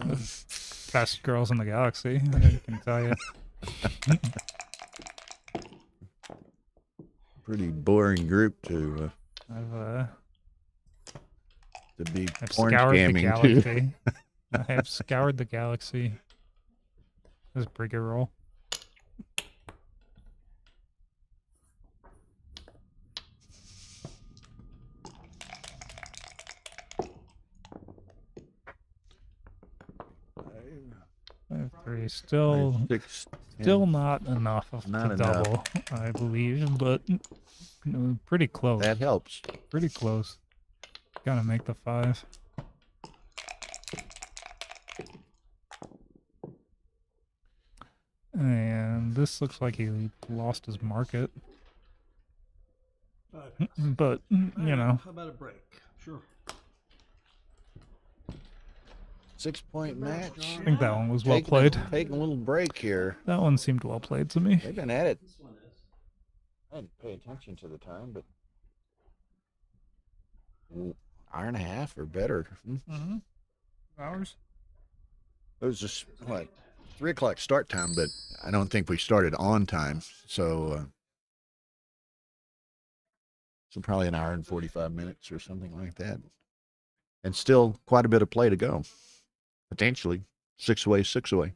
best girls in the galaxy, I can tell you. Pretty boring group to be I've porn scoured the scamming to. galaxy. I have scoured the galaxy. This is a pretty good roll. Five, 3. Still 6, Still not enough Not to enough. double, I believe, but pretty close. that helps. Pretty close. Gotta make the 5. And this looks like he lost his market, but you know, How about a break? Sure. 6-point match. I think that one was well played. Taking a little break here. That one seemed well played to me. They've been at it. I didn't pay attention to the time, but hour and a half or better. Hours? It was just what 3 o'clock start time, but I don't think we started on time. So probably an hour and 45 minutes or something like that. And still quite a bit of play to go. Potentially 6 away, 6 away.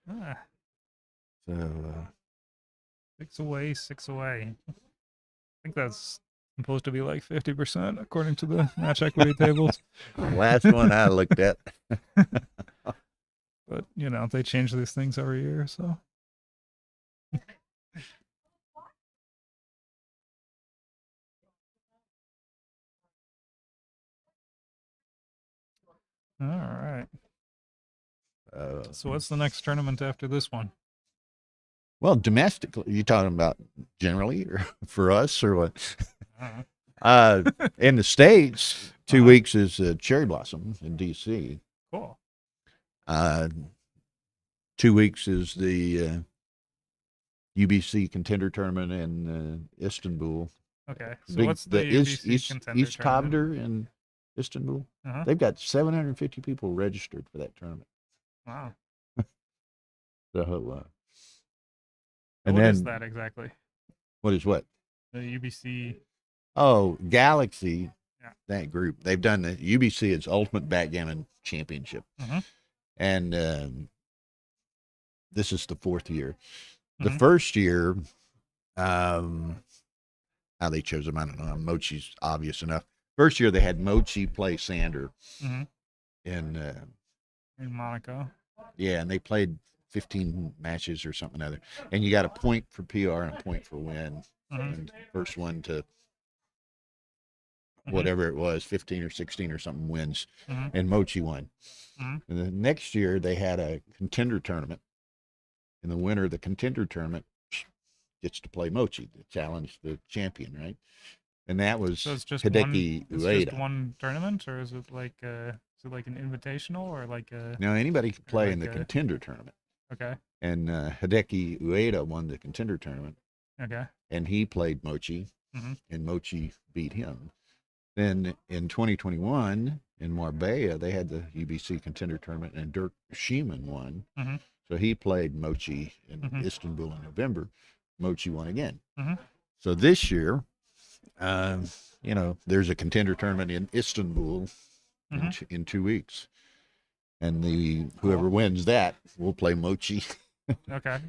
Ah, So 6 away, 6 away. I think that's supposed to be like 50% according to the match equity tables. last one I looked at. But you know, they change these things every year, so. All right. So what's the next tournament after this one? Well, domestically, you talking about generally or for us or what? I don't know. In the States, 2 weeks is Cherry Blossom in D.C. Cool. 2 weeks is the UBC contender tournament in Istanbul. Okay. So what's the UBC contender East tournament? Tabder in Istanbul. Uh-huh. They've got 750 people registered for that tournament. Wow. So, What and is then that exactly? what is what? The UBC. Oh, Galaxy. Yeah. That group. They've done the UBC. It's Ultimate Backgammon Championship, Mhm. and this is the 4th year. The Mhm. first year, how they chose them, I don't know. Mochi's obvious enough. First year they had Mochi play Sander, Mhm. and In Monaco. yeah, and they played 15 matches or something other. And you got a point for PR and a point for win. Mhm. And first one to Mhm. whatever it was, 15 or 16 or something wins. Mhm. And Mochi won. Mhm. And the next year they had a contender tournament. And the winner of the contender tournament gets to play Mochi to challenge the champion, right? And that was So it's just Hideki It's Ueda. just one tournament, or is it like an invitational, or like a? Now anybody can play in like the a- contender tournament. Okay. And Hideki Ueda won the contender tournament. Okay. And he played Mochi, Mhm. and Mochi beat him. Then in 2021 in Marbella, they had the UBC contender tournament, and Dirk Schiemann won. Mhm. So he played Mochi in Mhm. Istanbul in November. Mochi won again. Mhm. So this year, there's a contender tournament in Istanbul in 2 weeks, and whoever wins that will play Mochi Okay.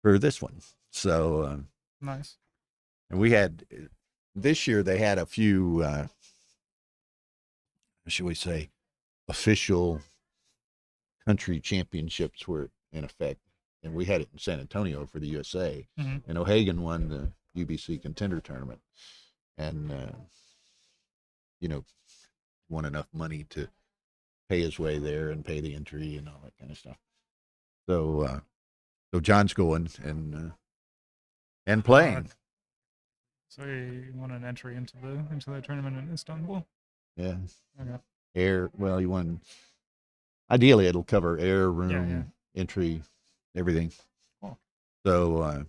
for this one. So. Nice. And we had this year they had a few should we say official country championships were in effect, and we had it in San Antonio for the USA. Mhm. And O'Hagan won the UBC contender tournament, and won enough money to pay his way there and pay the entry and all that kind of stuff. So John's going and playing. So you won an entry into the tournament in Istanbul. Yeah. Okay. Well, you won. Ideally, it'll cover air, room, Yeah. entry, everything. Cool. So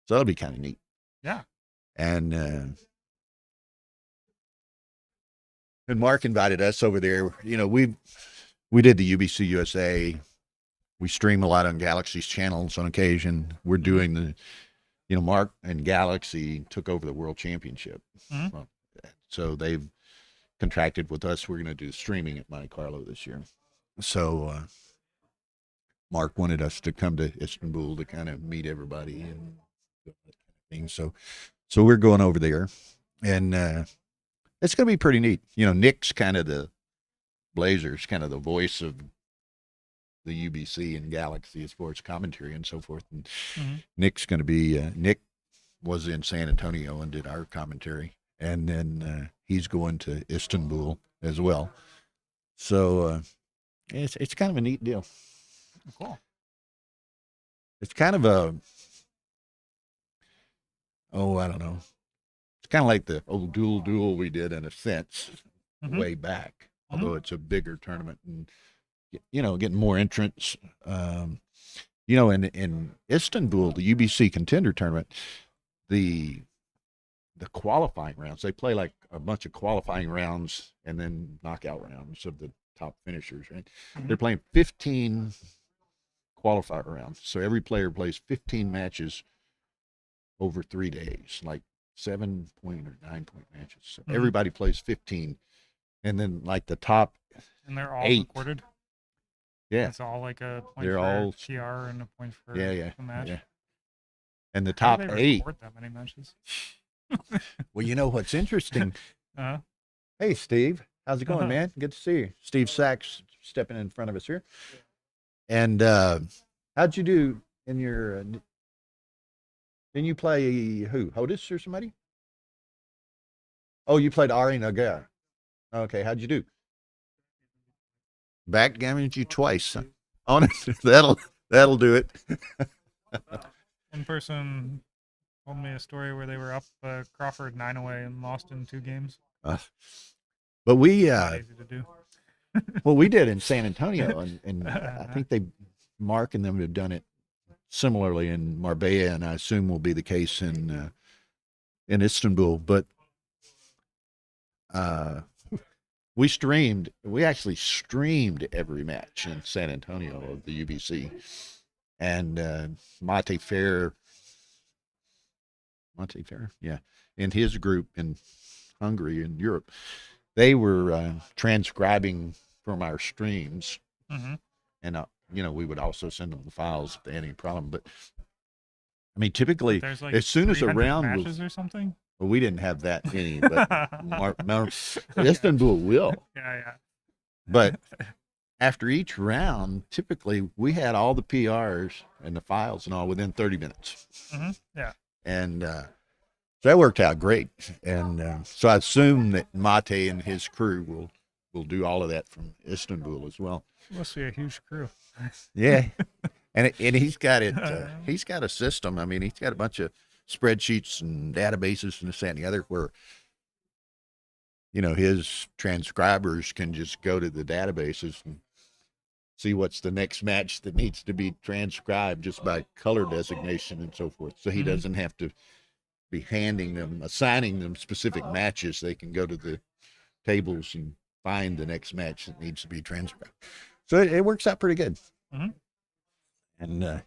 that'll be kind of neat. Yeah. And Mark invited us over there. We did the UBC USA. We stream a lot on Galaxy's channels on occasion. We're doing the, Mark and Galaxy took over the World Championship. Mhm. Well, so they've contracted with us. We're going to do streaming at Monte Carlo this year. So Mark wanted us to come to Istanbul to kind of meet everybody and that kind of thing. So we're going over there, and it's going to be pretty neat. Nick's kind of the Blazers, kind of the voice of the UBC and Galaxy as far as commentary and so forth. And Nick's going to be Nick was in San Antonio and did our commentary, and then he's going to Istanbul as well. So it's kind of a neat deal. Cool. It's kind of I don't know. It's kind of like the old duel we did in a sense way back, although it's a bigger tournament and getting more entrants. In Istanbul, the UBC contender tournament, the qualifying rounds, they play like a bunch of qualifying rounds and then knockout rounds of the top finishers, right? They're playing 15 qualifier rounds. So every player plays 15 matches over 3 days, like 7-point or 9-point matches. So everybody plays 15. And then like the top And they're all 8. recorded. Yeah. It's all like a point They're for all PR and a point for yeah. the match. Yeah. And the How top do they 8. record that many matches? Well, what's interesting. Uh-huh. Hey, Steve. How's it going, Uh-huh. man? Good to see you. Steve Sachs stepping in front of us here. And how'd you do in your didn't you play who? Hodis or somebody? Oh, you played Ari Nagar. Okay, how'd you do? Backgammoned you twice. Huh? Oh, that'll do it. One person told me a story where they were up Crawford 9 away and lost in 2 games. But we Not easy to do. well, we did in San Antonio, and I think Mark and them have done it similarly in Marbella, and I assume will be the case in Istanbul. But we actually streamed every match in San Antonio of the UBC, and Monte Fair, yeah, and his group in Hungary and Europe, they were transcribing from our streams, Mm-hmm. and we would also send them the files if they had any problem. But I mean, typically, There's like as soon as a 300 round matches was, or something. well, we didn't have that many, but Istanbul will. Yeah. But after each round, typically we had all the PRs and the files and all within 30 minutes. Mm-hmm. Yeah. And so that worked out great. And so I assume that Mate and his crew will do all of that from Istanbul as well. Must be a huge crew. Yeah. And he's got it. He's got a system. I mean, he's got a bunch of spreadsheets and databases and this, that, and the other where, his transcribers can just go to the databases and see what's the next match that needs to be transcribed just by color designation and so forth. So he doesn't have to be assigning them specific matches. They can go to the tables and find the next match that needs to be transcribed. So it works out pretty good. Mm-hmm. And,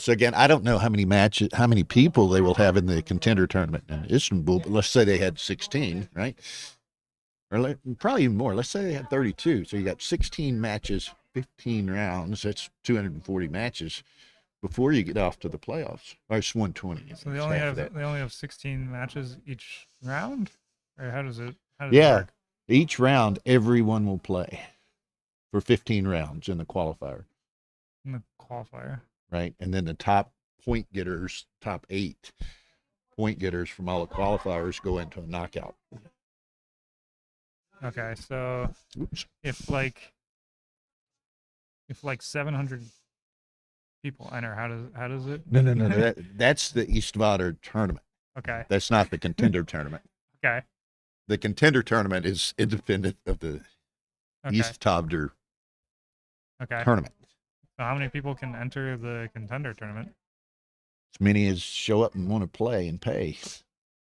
so again, I don't know how many people they will have in the contender tournament in Istanbul, but let's say they had 16, right? Or probably even more. Let's say they had 32. So you got 16 matches, 15 rounds. That's 240 matches before you get off to the playoffs. Or it's 120. So they only have 16 matches each round, or how does it Yeah, work? each round everyone will play for 15 rounds in the qualifier, In the qualifier. right? And then the top 8 point getters from all the qualifiers go into a knockout. Okay, so if like 700 people enter, how does it? No. That's the Eastvader tournament. Okay. That's not the contender tournament. Okay. The contender tournament is independent of the Okay. Eastvader Okay. tournament. So how many people can enter the contender tournament? As many as show up and want to play and pay.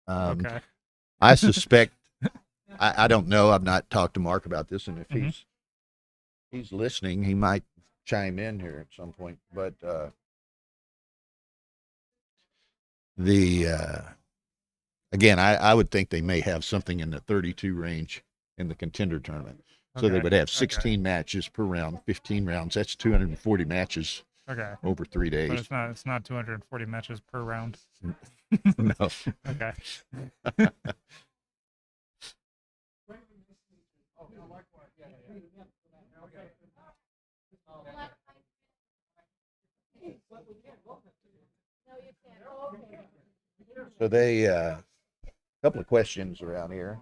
Okay. I suspect. I don't know. I've not talked to Mark about this, and if he's listening, he might chime in here at some point. But again, I would think they may have something in the 32 range in the contender tournament. So they Okay. would have 16 matches per round, 15 rounds. That's 240 matches Okay. over 3 But days. it's not 240 matches per round. No. Okay. So they a couple of questions around here.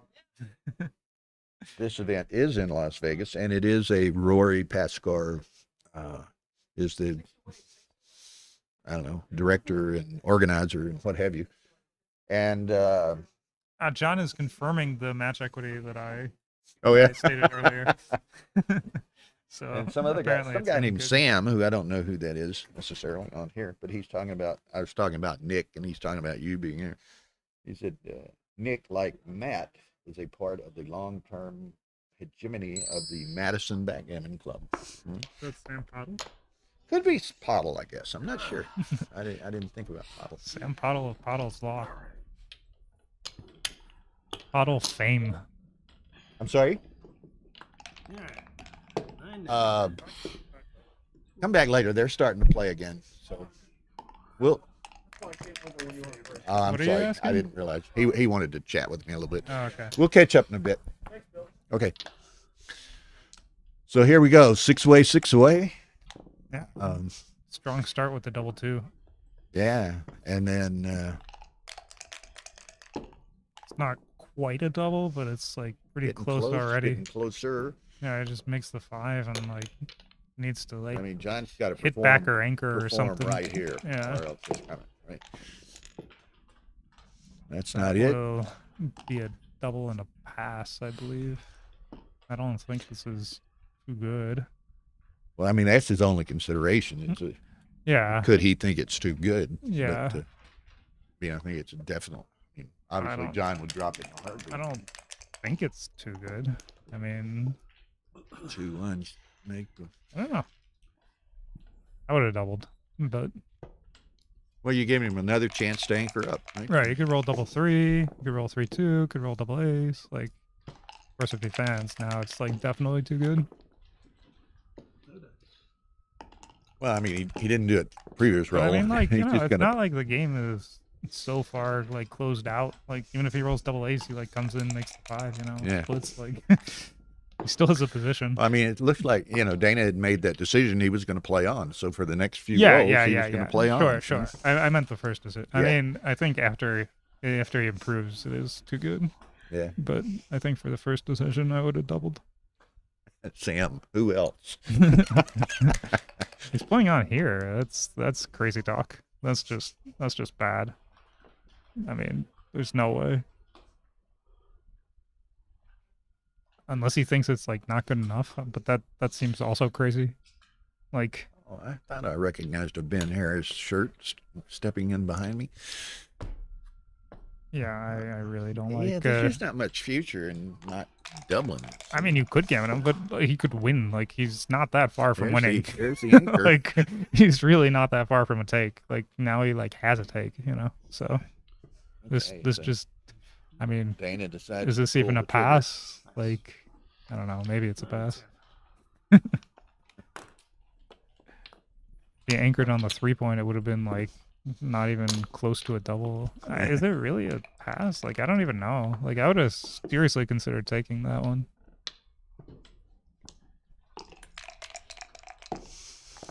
This event is in Las Vegas, and it is a Rory Paskar is the director and organizer and what have you. And John is confirming the match equity that I stated earlier. So and some other guy, apparently some it's guy been named good. Sam, who I don't know who that is necessarily on here, but I was talking about Nick, and he's talking about you being here. He said, Nick, like Matt, is a part of the long-term hegemony of the Madison Backgammon Club. That's Sam Pottle. Could be Pottle, I guess. I'm not sure. I didn't think about Pottle. Sam Pottle of Pottle's Law. Pottle fame. I'm sorry? Come back later. They're starting to play again. So we'll. I'm What are you sorry. asking? I didn't realize. He wanted to chat with me a little bit. Oh, okay. We'll catch up in a bit. Okay. So here we go. 6-away. Yeah. Um, Strong start with the 2-2. yeah. And then It's not quite a double, but it's like pretty getting close already. Getting closer. Yeah, it just makes the 5 and like needs to like I mean, John's got to hit perform, back or anchor or perform something. right here. Yeah. Or else it's coming, right? That's not it. Will be a double and a pass, I believe. I don't think this is too good. Well, I mean, that's his only consideration. Is Yeah. could he think it's too good? Yeah. But, I think it's a definite. I mean, obviously, don't- John would drop it in a heartbeat. I don't think it's too good. I mean, 2-1. Make the. I don't know. I would have doubled, but Well, you gave him another chance to anchor up. right, you could roll double 3, you could roll 3-2, could roll double ace. Like, of course, if he fans now, it's like definitely too good. Well, I mean, he didn't do it previous But roll. I mean, like, He's you know, just it's gonna. not like the game is so far like closed out. Like, even if he rolls double ace, he like comes in, makes the 5. You know, Yeah. splits. Like, he still has a position. I mean, it looks like Dana had made that decision. He was going to play on. So for the next few Yeah, rolls, yeah, he yeah, was going yeah. to play Sure, on. sure. I meant the first decision. I Yeah. mean, I think after he improves, it is too good. Yeah. But I think for the first decision, I would have doubled. Sam, who else? He's playing on here. That's crazy talk. That's just bad. I mean, there's no way. Unless he thinks it's like not good enough, but that seems also crazy. Like, Oh, I thought I recognized a Ben Harris shirt stepping in behind me. yeah, I really don't Yeah, like. there's just not much future in not doubling. I mean, you could gammon him, but he could win. Like, he's not that far from winning. There's the anchor. Like, he's really not that far from a take. Like, now he like has a take, you know. So this Okay, this so just, I mean, Dana decided. is this to pull even a the trigger. pass? Like, I don't know. Maybe it's a pass. If he anchored on the 3-point, it would have been like not even close to a double. Is it really a pass? Like, I don't even know. Like, I would have seriously considered taking that one.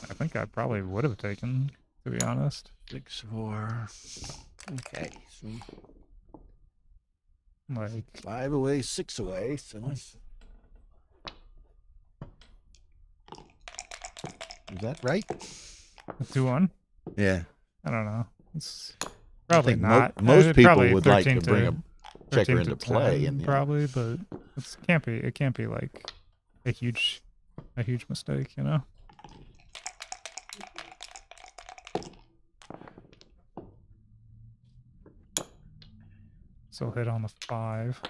I think I probably would have taken, to be honest. 6-4. Okay, so Like, 5 away, 6 away. So is that right? a 2-1? Yeah. I don't know. It's I probably think not. most people probably would like to 13 bring a checker 13 into to play, 10 and probably, but it can't be like a huge mistake, you know. So hit on the 5.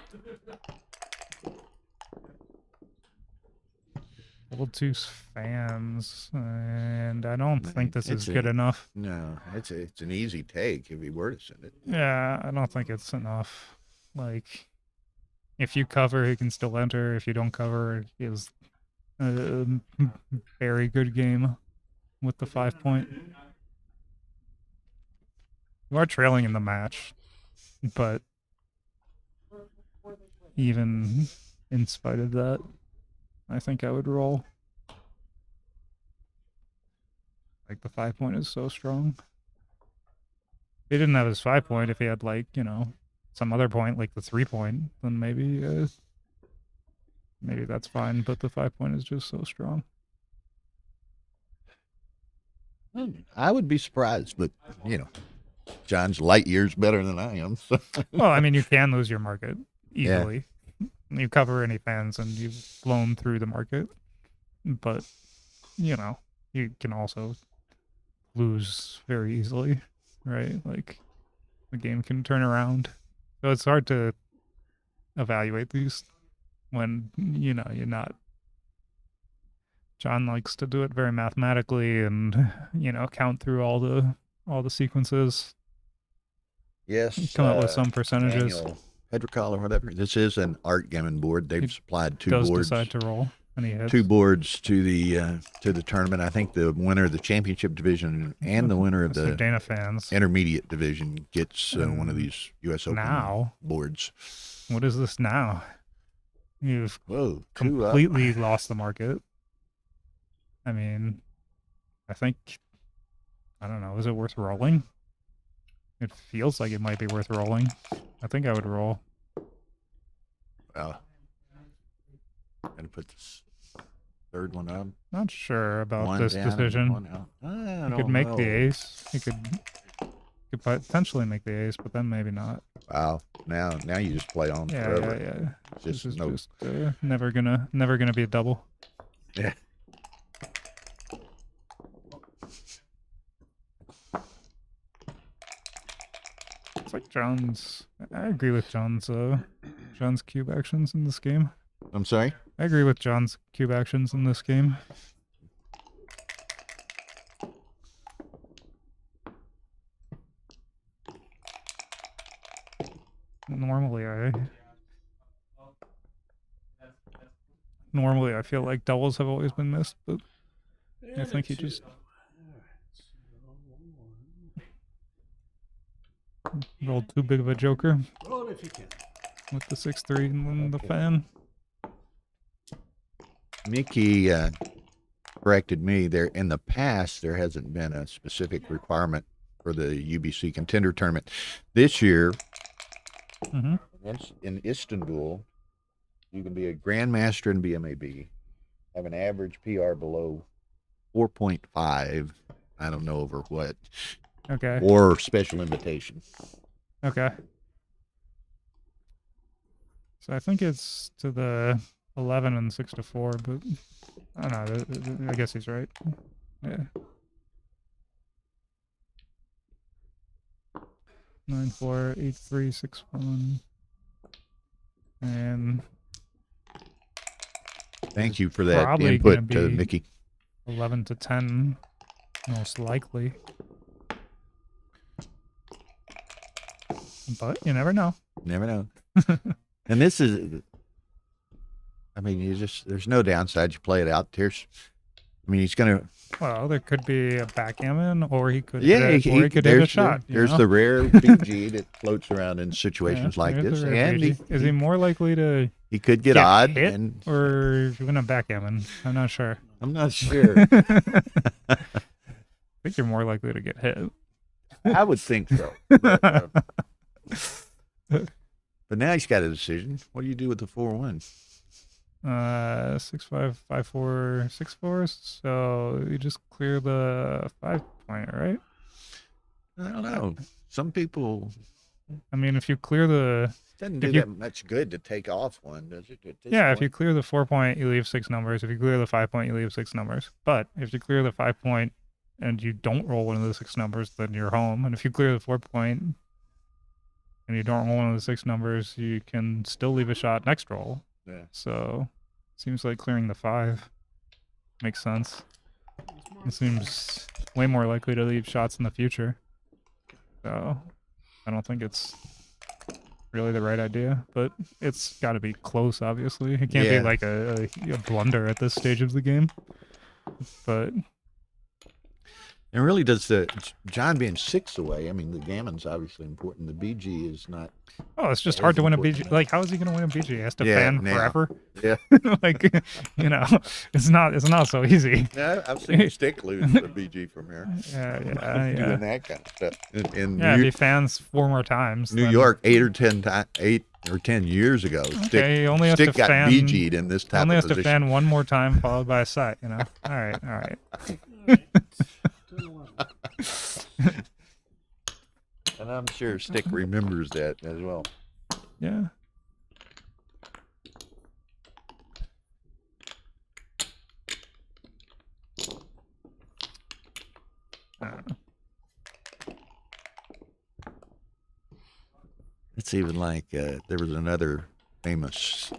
Double 2's fans, and I don't think this is It's good enough. no, it's an easy take if he were to send it. Yeah, I don't think it's enough. Like, if you cover, he can still enter. If you don't cover, it is a very good game with the 5-point. You are trailing in the match, but even in spite of that, I think I would roll. Like, the 5-point is so strong. If he didn't have his 5-point, if he had, like, you know, some other point, like the 3-point, then maybe that's fine, but the 5-point is just so strong. I would be surprised, but John's light years better than I am. So. Well, I mean, you can lose your market easily. You cover any fans and you've blown through the market, but you can also lose very easily, right? Like, the game can turn around. So it's hard to evaluate these when you're not. John likes to do it very mathematically and count through all the sequences, Yes. come up with some percentages. Daniel Hedricol or whatever. This is an art Gammon board. They've He supplied 2 does boards. decide to roll, and he hits. 2 boards to the tournament. I think the winner of the championship division and the winner of So the Dana fans. intermediate division gets one of these U.S. Open Now, boards. what is this now? You've Whoa, 2 up. completely lost the market. I mean, I don't know, is it worth rolling? It feels like it might be worth rolling. I think I would roll. Well, gonna put this 3rd one up. Not sure about One this down and decision. 1 out. I You don't could make the know. ace. You could potentially make the ace, but then maybe not. Wow. Now you just play on Yeah, forever. yeah. It's This is no. just never gonna be a double. Yeah. It's like I agree with John's cube actions in this game. I'm sorry? I agree with John's cube actions in this game. Normally I feel like doubles have always been missed, but I think he just rolled too big of a joker Roll if you can. with the 6-3 and then the fan. Mickey corrected me. There in the past, there hasn't been a specific requirement for the UBC contender tournament. This year, Mm-hmm. in Istanbul, you can be a grandmaster in BMAB, have an average PR below 4.5. I don't know over what, Okay. or special invitation. Okay. So I think it's to the 11 and 6-4, but I don't know. I guess he's right. Yeah. 9-4, 8-3, 6-1, and Thank you for that Probably gonna input, be- Mickey. 11-10, most likely. But you never know. Never know. And this is, I mean, there's no downside. You play it out. He's going to, Well, there could be a backgammon, or he could yeah, hit, or he could hit a shot. There's the rare BG that floats around in situations like there's this. the rare And BG. Is he more likely to he could get get odd. hit And or win a backgammon? I'm not sure. I'm not sure. I think you're more likely to get hit. I would think so. But now he's got a decision. What do you do with the 4-1? 6-5, 5-4, 6-4. So you just clear the 5-point, right? I don't know. Some people, I mean, if you clear the doesn't If do you- that much good to take off one, does it? At this if you point? clear the 4-point, you leave 6 numbers. If you clear the 5-point, you leave 6 numbers. But if you clear the 5-point and you don't roll one of the 6 numbers, then you're home. And if you clear the 4-point and you don't roll one of the 6 numbers, you can still leave a shot next roll. Yeah. So seems like clearing the 5 makes sense. It seems way more likely to leave shots in the future. So I don't think it's really the right idea, but it's got to be close, obviously. It can't Yeah. be like a blunder at this stage of the game. But And really, John being 6 away? I mean, the gammon's obviously important. The BG is not. it's just That hard is to win a important BG. enough. Like, how is he going to win a BG? He has to Yeah, fan now. forever. Yeah. Like, it's not so easy. Yeah, I've seen Stick lose the BG from here. Yeah. Doing that kind of stuff. In Yeah, if New, he fans 4 more times. New then- York, 8 or 10 years ago, Okay, he only has Stick to got fan. BG'd in this type Only of has to position. fan one more time, followed by a set. All right. And I'm sure Stick remembers that as well. Yeah. It's even like there was another famous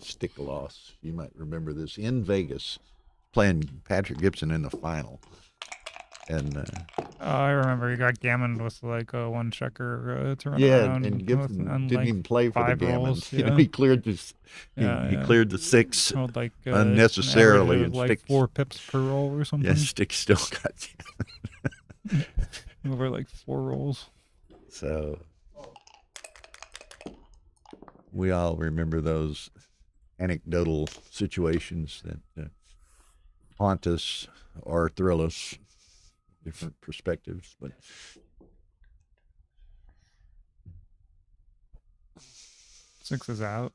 Stick loss. You might remember this in Vegas, playing Patrick Gibson in the final. And I remember he got Gammon with like a 1 checker to run yeah, around. and Gibson and didn't like even play for the 5 Gammon. rolls, You know, yeah. he cleared this. Yeah, he yeah. cleared the 6 rolled like unnecessarily, an average and of like Stick. 4 pips per roll or something. Yeah, Stick still got Over like 4 rolls. So we all remember those anecdotal situations that haunt us or thrill us, different perspectives. But 6 is out.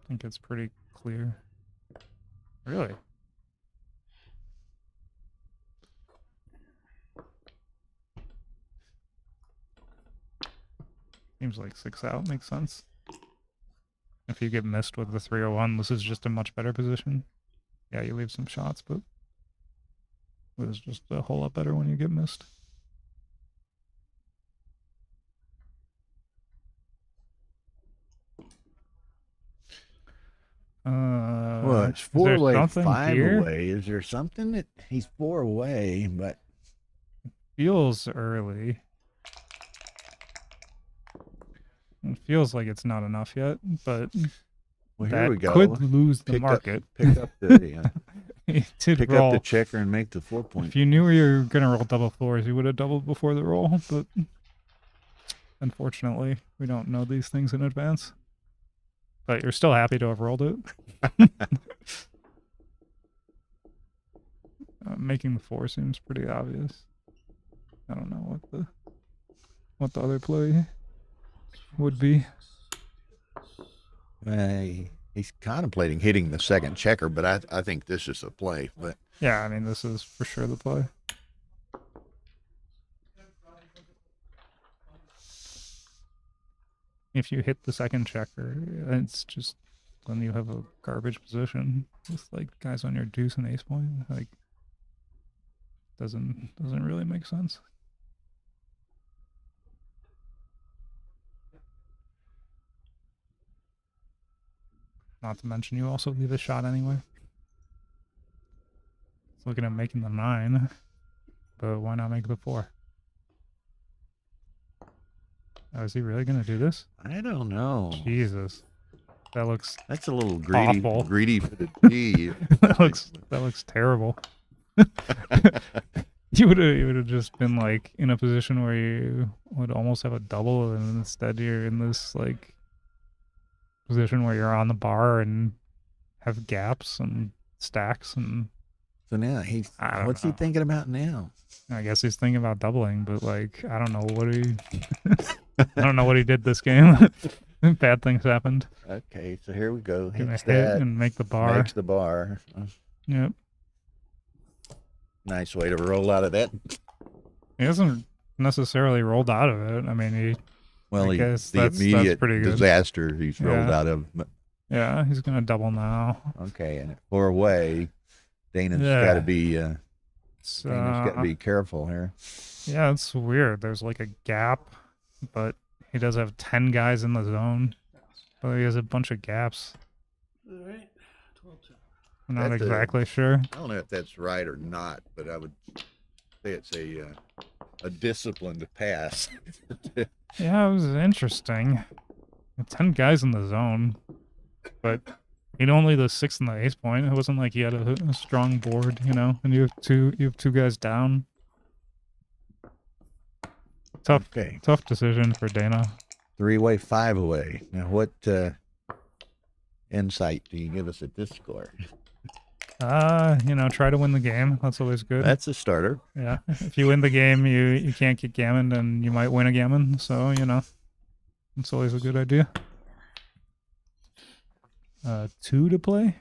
I think it's pretty clear. Really? Seems like 6 out makes sense. If you get missed with the 301, this is just a much better position. Yeah, you leave some shots, but it was just a whole lot better when you get missed. Well, it's is there 4 away, something 5 here? away. Is there something that he's 4 away? But Feels early. It feels like it's not enough yet, but well, here that we go. could lose the Pick market. Pick up the He did pick roll. up the checker and make the 4 point. If you knew you were gonna roll double fours, you would have doubled before the roll. But unfortunately, we don't know these things in advance. But you're still happy to have rolled it. Making the 4 seems pretty obvious. I don't know what the other play would be. He's contemplating hitting the second checker, but I think this is the play. But Yeah, I mean, this is for sure the play. If you hit the second checker, it's just then you have a garbage position with like guys on your deuce and ace point. Like, doesn't really make sense. Not to mention, you also leave a shot anyway. It's looking at making the 9, but why not make the 4? Oh, is he really gonna do this? I don't know. Jesus, that looks That's a little greedy. Awful. Greedy for the T. that looks terrible. You would have just been like in a position where you would almost have a double, and instead you're in this like position where you're on the bar and have gaps and stacks, and So now what's he know. thinking about now? I guess he's thinking about doubling, but like I don't know what he I don't know what he did this game. Bad things happened. Okay, so here we go. Gonna Hits hit that. and make the bar. Makes the bar. Yep. Nice way to roll out of that. He hasn't necessarily rolled out of it. I mean, Well, I guess the that's immediate pretty good. disaster he's rolled Yeah. out of. But, yeah, he's gonna double now. okay, and at 4 away, Dana's Yeah. got to be So, Dana's got to be careful here. yeah, it's weird. There's like a gap, but he does have 10 guys in the zone, but he has a bunch of gaps. All right, 12-2. I'm not That's a- exactly sure. I don't know if that's right or not, but I would say it's a discipline to pass. Yeah, it was interesting. 10 guys in the zone, but he'd only the 6th and the ace point. It wasn't like he had a strong board, you know. And you have two guys down. Okay, Tough decision for Dana. 3 away, 5 away. Now, what insight do you give us at this score? You know, try to win the game. That's always good. That's a starter. Yeah. If you win the game, you can't get Gammon, and you might win a Gammon. So, you know, it's always a good idea. 2 to play. I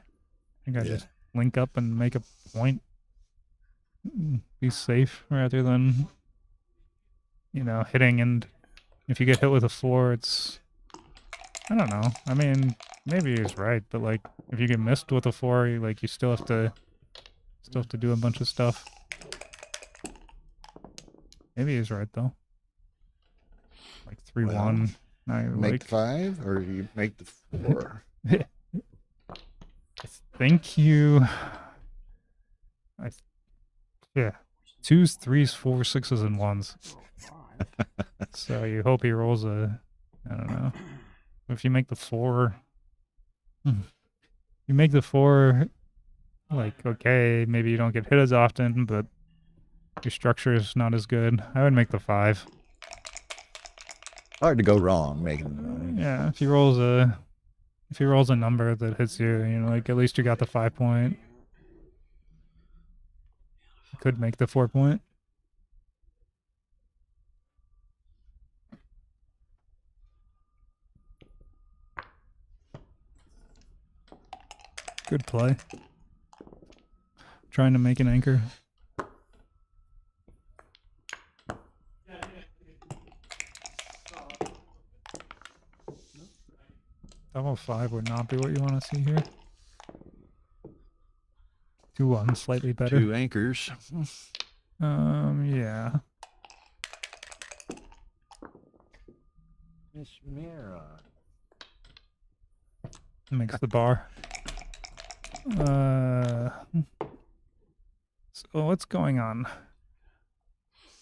think I Yeah. just link up and make a point. Be safe rather than, you know, hitting. And if you get hit with a 4, it's, I don't know. I mean, maybe he's right, but like if you get missed with a 4, you still have to do a bunch of stuff. Maybe he's right though. Like 3-1. Now you're Make like, the 5 or you make the 4? I think you. Yeah, 2s, 3s, 4s, 6s, and 1s. So you hope he rolls a. I don't know. If you make the 4, you make the 4. Like, okay, maybe you don't get hit as often, but your structure is not as good. I would make the 5. Hard to go wrong making the 5. Yeah, if he rolls a number that hits you, you know, like at least you got the 5 point. Could make the 4 point. Good play. Trying to make an anchor. Double 5 would not be what you want to see here. 2-1, slightly better. 2 anchors. Yeah. Miss Mira. Makes the bar. So what's going on?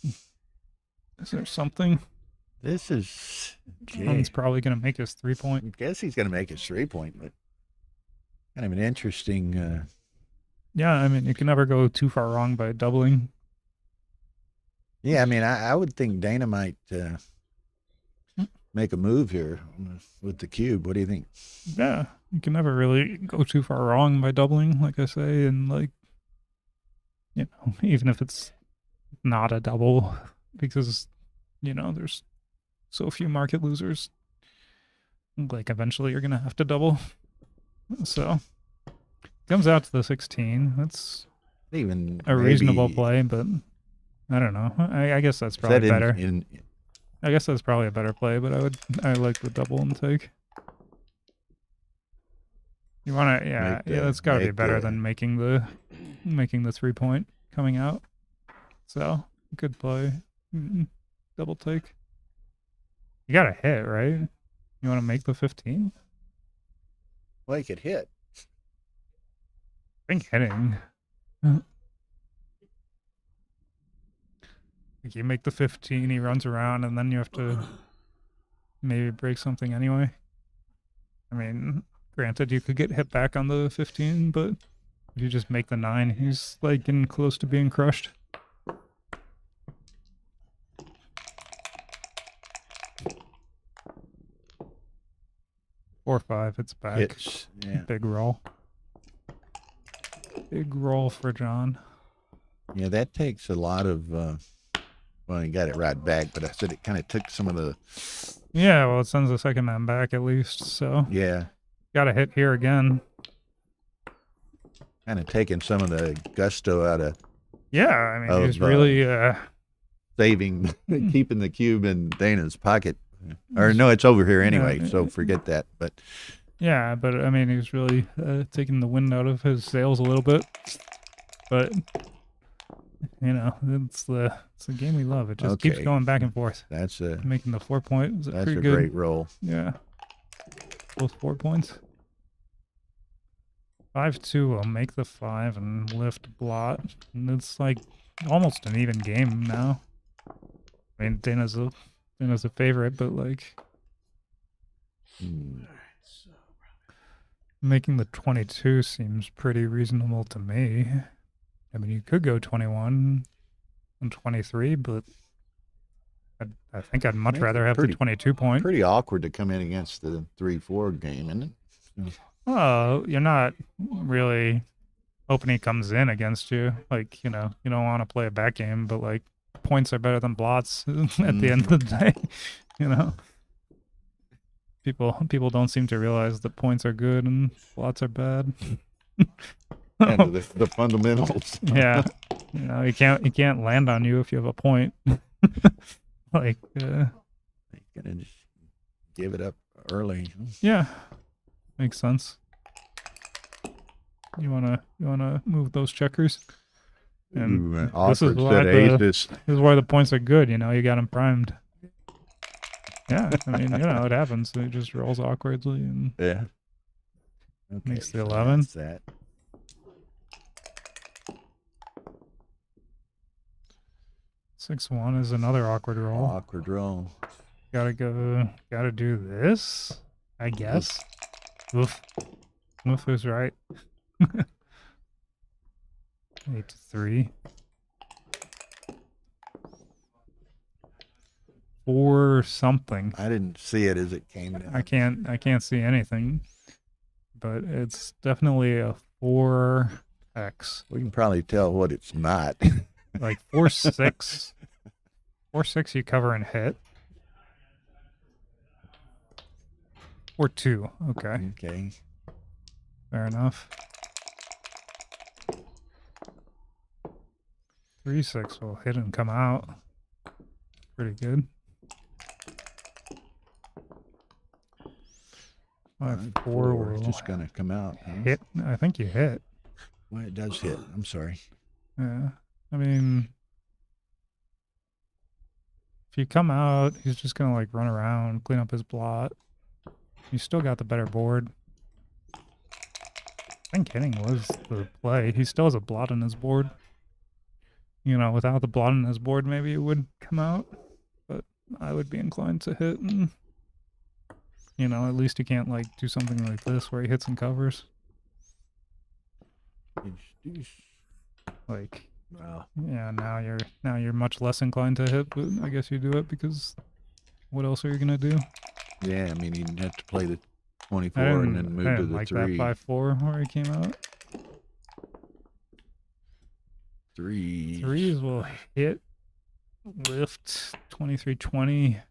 Is there something? This is. He's probably going to make his 3-point. I guess he's going to make his 3-point, but kind of an interesting. Yeah, I mean, you can never go too far wrong by doubling. Yeah, I mean, I would think Dana might make a move here with the cube. What do you think? Yeah, you can never really go too far wrong by doubling, like I say, and like, you know, even if it's not a double, because, you know, there's so few market losers. Like, eventually you're gonna have to double. So, comes out to the 16. That's Even a reasonable maybe- play, but I don't know. I guess that's is probably that better. in I guess that's probably a better play, but I like the double intake. You want to, yeah, Make the- yeah. That's got to be make better the- than making the 3-point coming out. So good play. Double take. You got to hit, right? You want to make the 15? well, he could hit. I think hitting. Like you make the 15, he runs around, and then you have to maybe break something anyway. I mean, granted, you could get hit back on the 15, but if you just make the 9, he's like getting close to being crushed. Four, 5, it's back. Hits. Yeah. Big roll. Big roll for John. Yeah, that takes a lot of. Well, he got it right back, but I said it kind of took some of the. Yeah, well, it sends the second man back at least, so Yeah, got to hit here again. kind of taking some of the gusto out of Yeah, I mean, Of, he's really saving, keeping the cube in Dana's pocket. Or no, it's over here anyway, Yeah. so forget that. But yeah, but I mean, he's really taking the wind out of his sails a little bit. But you know, it's the game we love. It just keeps Okay. going back and forth. that's a Making the 4-point is that's pretty a good. great roll. Yeah, both 4 points. 5-2 will make the 5 and lift blot. And it's like almost an even game now. I mean, Dana's a favorite, but like making the 22 seems pretty reasonable to me. I mean, you could go 21 and 23, but I think I'd much Makes rather it have pretty- the 22 point. Pretty awkward to come in against the 3-4 game, isn't it? Oh, you're not really hoping he comes in against you. Like, you know, you don't want to play a back game, but like points are better than blots at the end of the day. You know, people don't seem to realize that points are good and blots are bad. And the fundamentals. Yeah, you know, he can't land on you if you have a point. Like, He's gonna just give it up early. yeah, makes sense. You wanna move those checkers? And Ooh, this is awkward why set of aces. this is why the points are good. You know, you got him primed. Yeah, I mean, you know, it happens. It just rolls awkwardly and Yeah. Okay, Makes the so 11. that's that. 6-1 is another awkward roll. Awkward roll. Gotta do this, I guess. Oof. Oof is right. 8-3. 4 something. I didn't see it as it came down. I can't see anything. But it's definitely a 4x. We can probably tell what it's not. Like 4-6. 4-6 you cover and hit. 4-2. Okay. Okay. Fair enough. 3-6 will hit and come out. Pretty good. 5-4 will just gonna come out. Huh? hit. I think you hit. Well, it does hit. I'm sorry. Yeah. I mean, if you come out, he's just gonna like run around, clean up his blot. You still got the better board. think hitting was the play. He still has a blot on his board. You know, without the blot on his board, maybe it would come out. But I would be inclined to hit, and you know, at least he can't like do something like this where he hits and covers. Like, Wow. yeah, now you're much less inclined to hit, but I guess you do it because what else are you gonna do? Yeah, I mean, you'd have to play the 24 I and didn't, then move I to didn't the like 3. that 5-4 where he came out. 3. Threes will hit, lift, 23-20.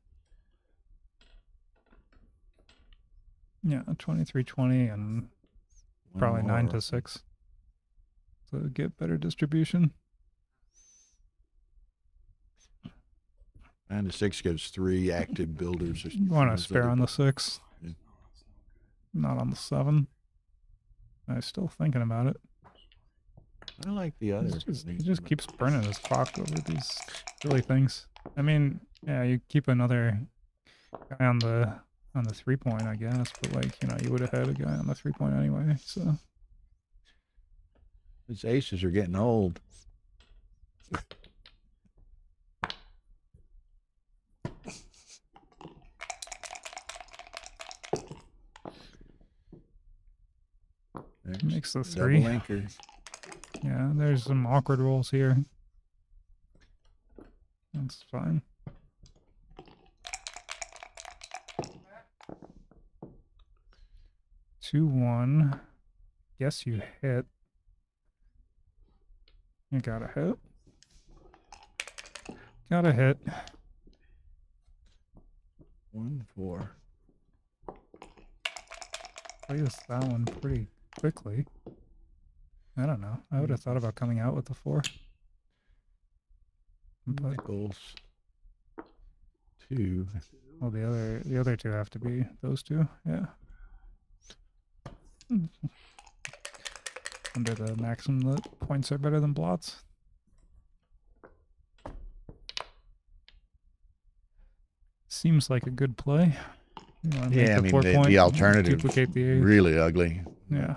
Yeah, 23-20 and probably 9 to 6 to get better distribution. 9 to 6 gives 3 active builders. You want to spare on the 6, Yeah. not on the 7. I'm still thinking about it. I like the other. He just keeps burning his clock over these silly things. I mean, yeah, you keep another guy on the 3-point, I guess, but like, you know, you would have had a guy on the 3-point anyway. So His aces are getting old. makes the Double 3. anchor. Yeah, there's some awkward rolls here. That's fine. Two, 1. Guess you hit. You gotta hit. Gotta hit. 1, 4. Plays that one pretty quickly. I don't know. I would have thought about coming out with the 4. But Nickels. 2. well, the other two have to be those two. Yeah. Under the maximum that points are better than blots. Seems like a good play. You wanna make Yeah, I the mean, 4-point, the alternative duplicate the 8. really ugly. Yeah.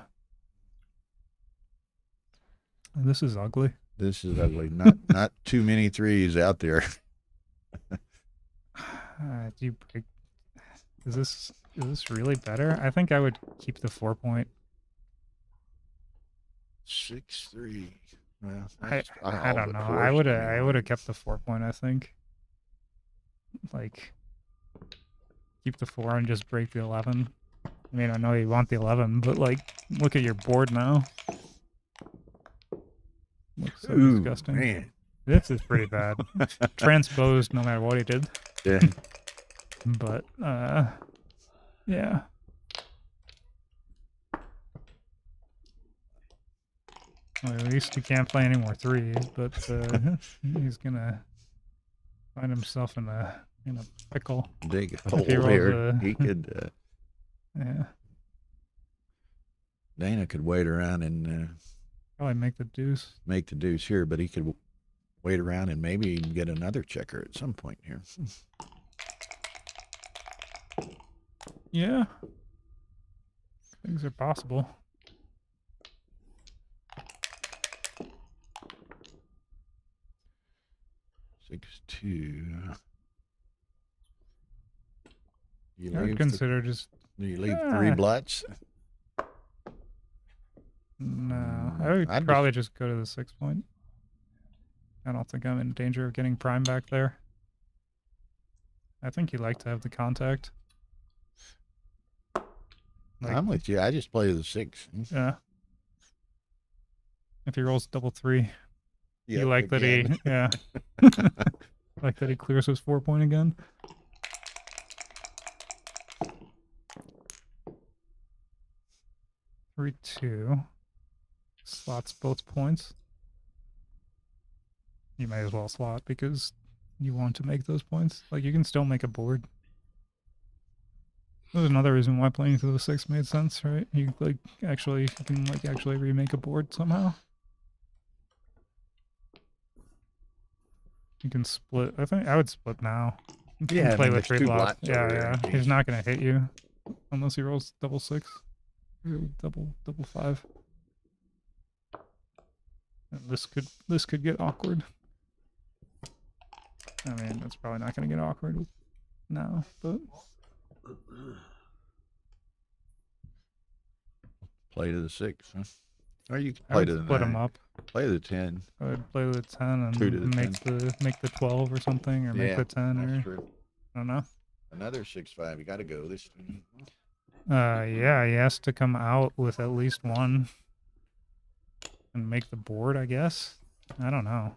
This is ugly. This is ugly. Not too many 3s out there. Do you break? Is this really better? I think I would keep the 4-point. 6, 3. Well, I don't know. I would have kept the 4-point. I think. Like, keep the 4 and just break the 11. I mean, I know you want the 11, but like, look at your board now. Looks so Ooh, disgusting. man. This is pretty bad. Transposed no matter what he did. Yeah. But yeah. Well, at least he can't play any more 3s, but he's gonna find himself in a pickle. Big If hole he rolls there. a- He could. Yeah. Dana could wait around and Probably make the deuce. make the deuce here, but he could wait around and maybe even get another checker at some point here. Yeah. Things are possible. Six, 2. You I would leave, consider just you leave 3 blots. no. I would I'd probably just go to the 6-point. I don't think I'm in danger of getting prime back there. I think you like to have the contact. Like, I'm with you. I just play the 6. yeah. If he rolls double 3, Yep, you like that again. he, yeah. Like that he clears his 4-point again. Three, 2. Slots both points. You may as well slot because you want to make those points. Like, you can still make a board. There's another reason why playing to the 6 made sense, right? You can actually remake a board somehow. You can split. I think I would split now. You can Yeah, I play mean, with there's 3 2 blots. blots Yeah, over yeah. there. He's not gonna hit you unless he rolls double 6. Or double 5. This could get awkward. I mean, it's probably not going to get awkward now, but Play to the 6, huh? Or you can I play would to the split 9. them up. Play to the 10. I would play the 10 and 2 to the make the 12 or something, or make Yeah, the 10, that's or true. I don't know. Another 6-5. You got to go. This. Yeah, he has to come out with at least one and make the board, I guess. I don't know.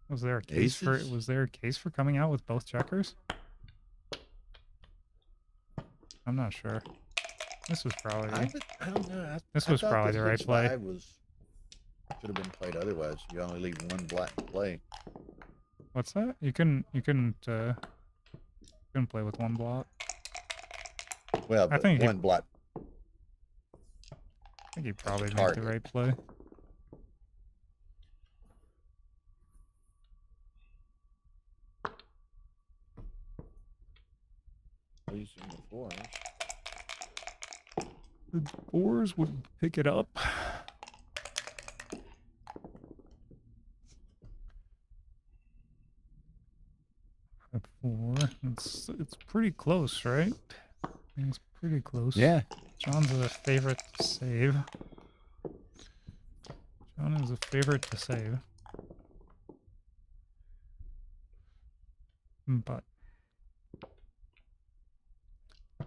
Was there a case Aces? was there a case for coming out with both checkers? I'm not sure. This was probably I don't know. This I was thought probably the right play. 6-5 should have been played otherwise. You only leave one black to play. What's that? You couldn't play with one block. Well, I but think he- one black. I think he probably made target. the right play. Using the 4s. The 4s would pick it up. At 4. It's pretty close, right? It's pretty close. Yeah. John's a favorite to save. John is a favorite to save. But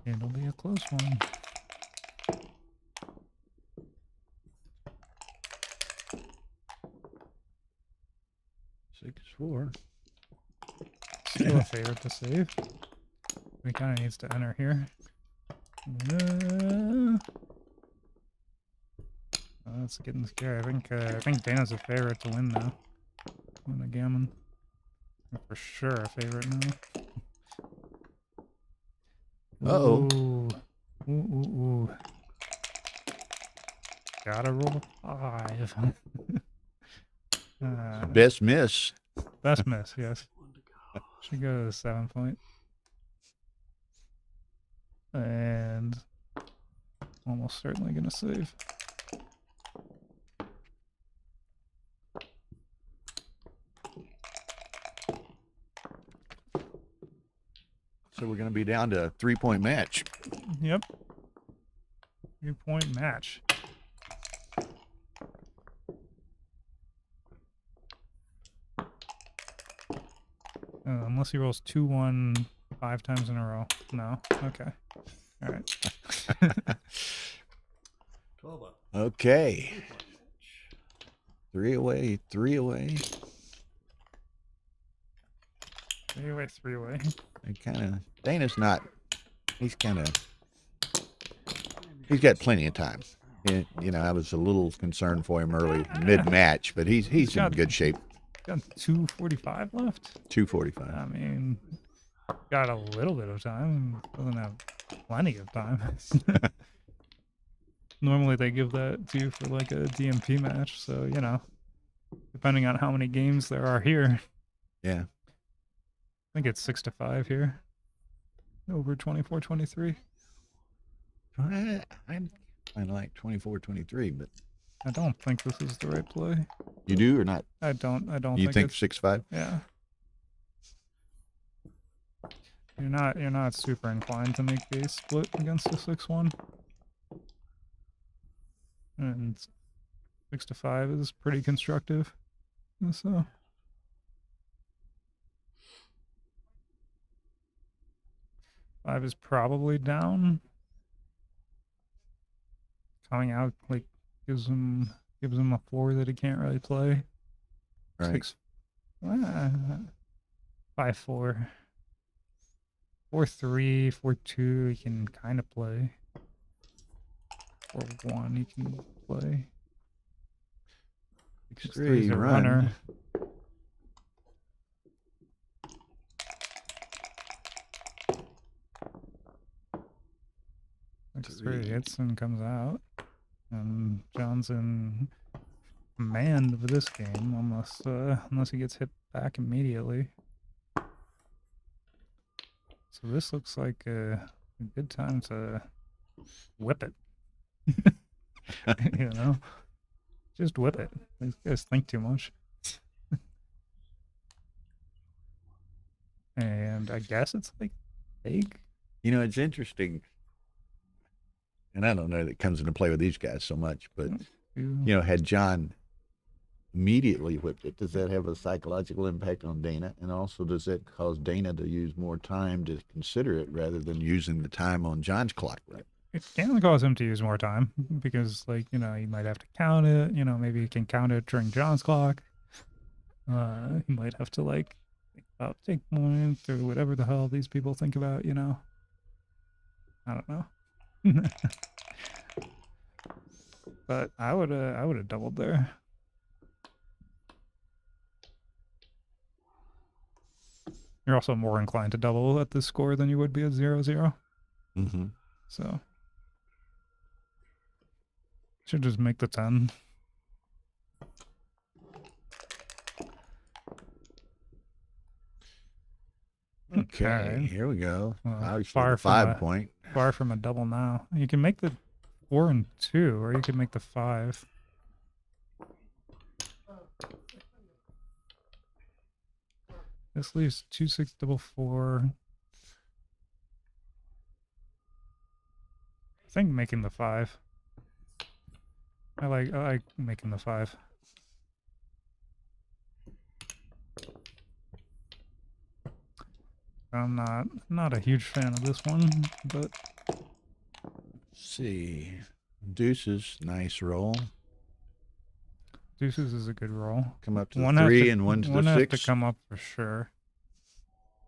it'll be a close one. Six, 4. Still a favorite to save. He kind of needs to enter here. That's getting scary. I think Dana's a favorite to win now. Win the Gammon. For sure a favorite now. Uh-oh. Ooh. Gotta roll a 5. Best miss. Best miss, yes. Should go to the 7 point. And almost certainly gonna save. So we're going to be down to a 3-point match. Yep. 3-point match. Unless he rolls 2-1 5 times in a row. No. Okay. All right. 12 up. Okay. 3 away, 3 away. 3 away, 3 away. Dana's not, he's got plenty of time. You know, I was a little concerned for him early, mid-match, but he's in good shape. Got 2:45 left. 2:45. I mean, got a little bit of time. Doesn't have plenty of time. Normally they give that to you for like a DMP match, so you know, depending on how many games there are here. Yeah. I think it's 6-5 here. Over 24-23. I kind of like 24-23, but I don't think this is the right play. you do or not? I don't You think it's 6-5? yeah. You're not super inclined to make the split against the 6-1. And 6-5 is pretty constructive. So 5 is probably down. Coming out like gives him a floor that he can't really play. Right. 5-4. 4-3, 4-2 he can kind of play. 4-1 he can play. 6-3 is a runner. Three hits and comes out. And John's in command of this game unless he gets hit back immediately. So this looks like a good time to whip it. You know, just whip it. These guys think too much. And I guess it's like big. You know, it's interesting, and I don't know that it comes into play with these guys so much, but you know, had John immediately whipped it, does that have a psychological impact on Dana? And also, does that cause Dana to use more time to consider it rather than using the time on John's clock? Right. It can cause him to use more time because, like, you know, he might have to count it. You know, maybe he can count it during John's clock. He might have to, like, think about take points or whatever the hell these people think about, you know. I don't know. But I would have doubled there. You're also more inclined to double at this score than you would be at 0-0. Mm-hmm. So should just make the 10. Okay, here we go. Well, Obviously, far the from 5 a- point. Far from a double now. You can make the 4 and 2, or you can make the 5. This leaves 2, 6, double 4. I think making the 5. I like making the 5. I'm not a huge fan of this one, but Let's see. Deuces, nice roll. deuces is a good roll. Come up to One the has 3 to- and 1 to one the has 6. to come up for sure.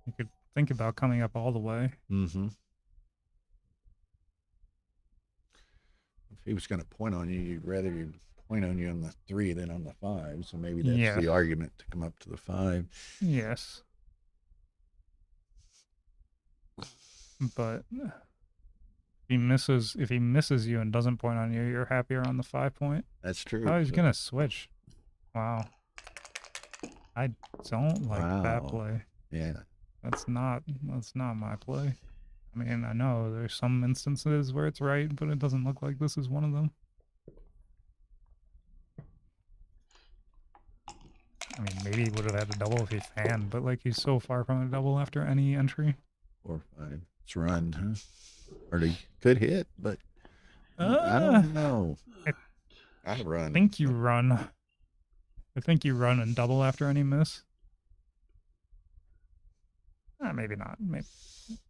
You could think about coming up all the way. Mm-hmm. If he was going to point on you, you'd rather he'd point on you on the 3 than on the 5. So maybe that's Yeah. the argument to come up to the 5. Yes. But if he misses you and doesn't point on you, you're happier on the 5 point. That's true. Oh, he's So- gonna switch. Wow. I don't like that Wow. play. Yeah. That's not my play. I mean, I know there's some instances where it's right, but it doesn't look like this is one of them. I mean, maybe he would have had a double if he fanned, but like he's so far from a double after any entry. 4 or 5. It's run, huh? Or he could hit, but I don't know. I run. I think you run. I think you run and double after any miss. Maybe not. Maybe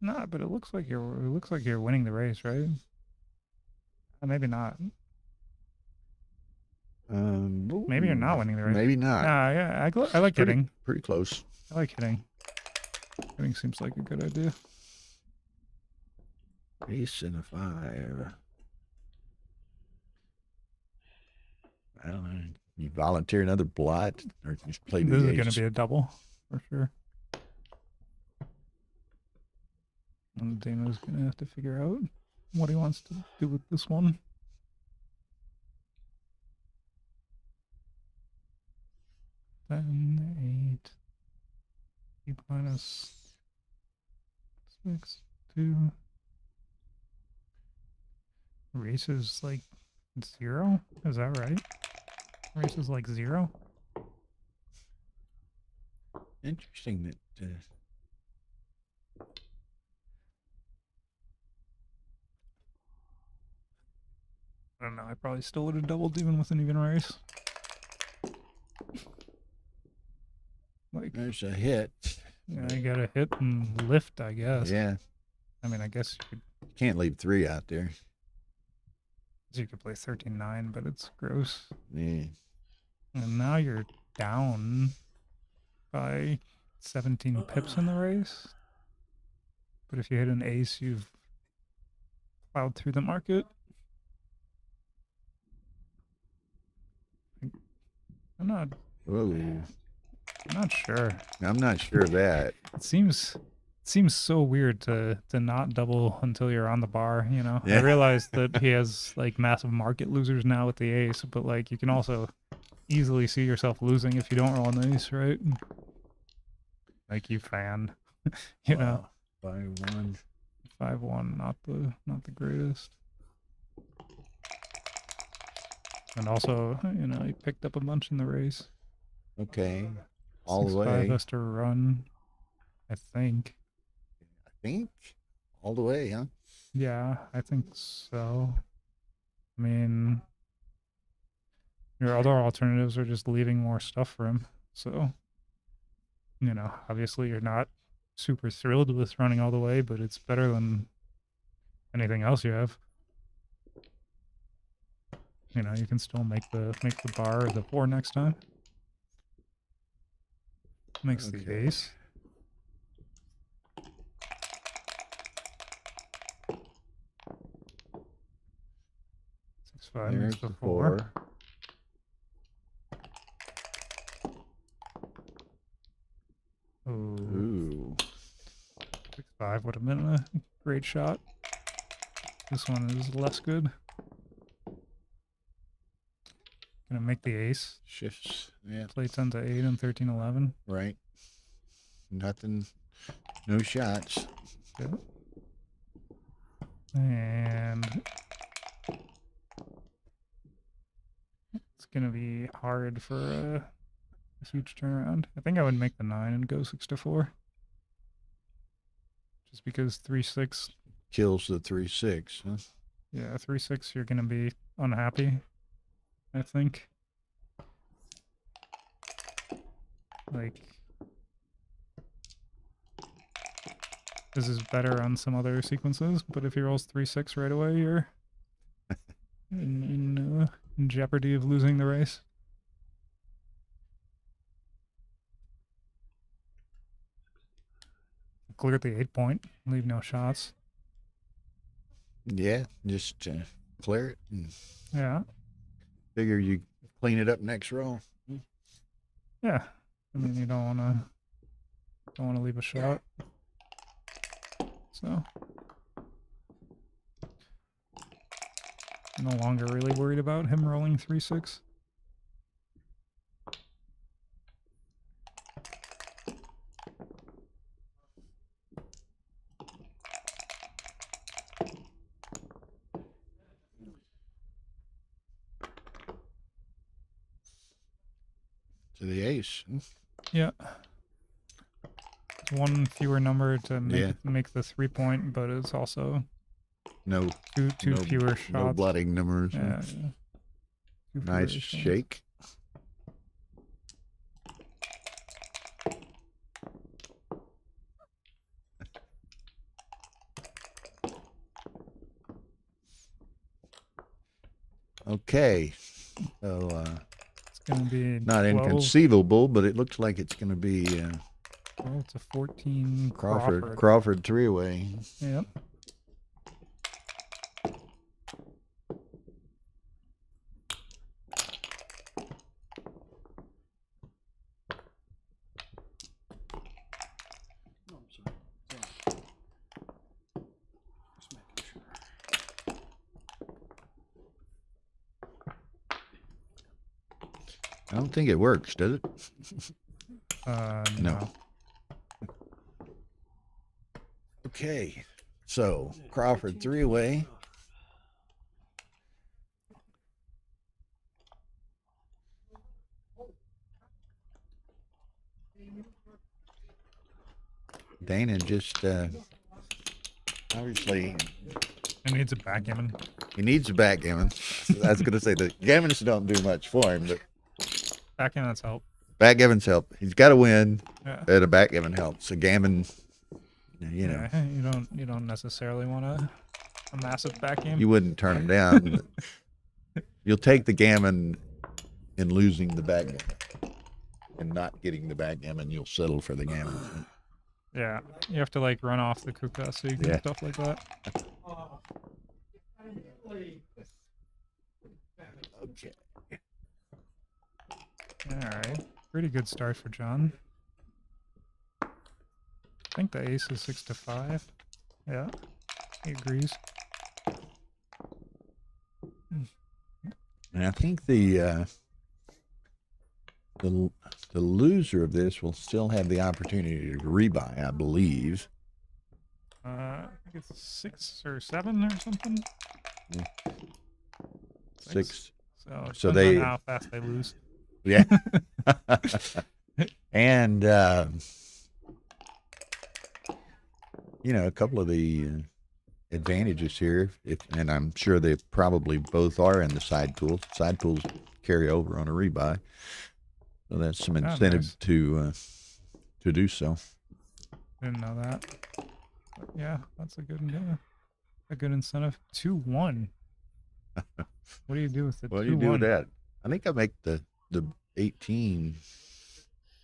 not. But it looks like you're winning the race, right? Maybe not. Maybe you're not winning the race. Maybe not. Nah, yeah, I like hitting. Pretty close. I like hitting. Hitting seems like a good idea. Ace and a 5. I don't know. You volunteer another blot, or just play This the is going ace? to be a double for sure. And Dana's going to have to figure out what he wants to do with this one. Then 8 minus 6, 2. Race is like 0? Is that right? Race is like 0? Interesting that. I don't know. I probably still would have doubled even with an even race. Like, There's a hit. yeah, you gotta hit and lift, I guess. Yeah. I mean, I guess Can't leave 3 out there. you could play 13-9, but it's gross. Yeah. And now you're down by 17 pips in the race. But if you hit an ace, you've plowed through the market. I'm not sure. I'm not sure of that. It seems so weird to not double until you're on the bar, you know. Yeah. I realize that he has like massive market losers now with the ace, but like you can also easily see yourself losing if you don't roll an ace, right? Like you fan, you know. Wow. 5-1. 5-1, not the greatest. And also, you know, he picked up a bunch in the race. Okay. All the 6-5 way. has to run, I think. I think. All the way, huh? Yeah, I think so. I mean, your other alternatives are just leaving more stuff for him. So, you know, obviously you're not super thrilled with running all the way, but it's better than anything else you have. You know, you can still make the bar or the 4 next time. Makes the Okay. ace. Six five There's makes the the 4. 4. Ooh. Ooh. 6-5 would have been a great shot. This one is less good. Gonna make the ace. Shifts. Yeah, Play 10 to 8 and 13-11. right. Nothing. No shots. Good. And it's gonna be hard for a huge turnaround. I think I would make the 9 and go 6-4. Just because 3-6, Kills the 3-6, huh? yeah, 3-6, you're gonna be unhappy, I think. Like, this is better on some other sequences, but if he rolls 3-6 right away, you're in jeopardy of losing the race. Clear at the 8 point, leave no shots. Yeah, just clear it and Yeah, figure you clean it up next row. yeah. I mean, you don't wanna leave a shot. So no longer really worried about him rolling 3-6. To the ace. Yeah. It's one fewer number to Yeah. make the 3 point, but it's also No, two no, fewer shots. no blooding numbers. Yeah, yeah. Two fewer Nice shots. shake. Okay. So, It's gonna be not 12. inconceivable, but it looks like it's going to be Well, it's a 14 Crawford three-way. Yep. Oh, I'm sorry. Yeah. Just making sure. I don't think it works, does it? No. Okay. So, Crawford three-way. Dana just obviously It needs a backgammon. he needs a backgammon. I was going to say the gammons don't do much for him, but Backgammon's help. backgammon's help. He's got to win, Yeah. and a backgammon helps. A gammon, you know, Yeah, you don't necessarily want a massive backgammon. you wouldn't turn him down. But you'll take the gammon in losing the backgammon, and not getting the backgammon. You'll settle for the gammon. Yeah, you have to like run off the kuka and Yeah. stuff like that. Okay. All right, pretty good start for John. I think the ace is 6-5. Yeah, he agrees. And I think the loser of this will still have the opportunity to rebuy, I believe. I think it's 6 or 7 or something. Six. So, So depends they- on how fast they lose. Yeah. And, you know, a couple of the advantages here, and I'm sure they probably both are in the side tools. Side tools carry over on a rebuy. So that's some incentive nice. to do so. Didn't know that. But yeah, that's a good incentive. 2-1. What do you do with the 2-1? What do you do with that? I think I make the 18.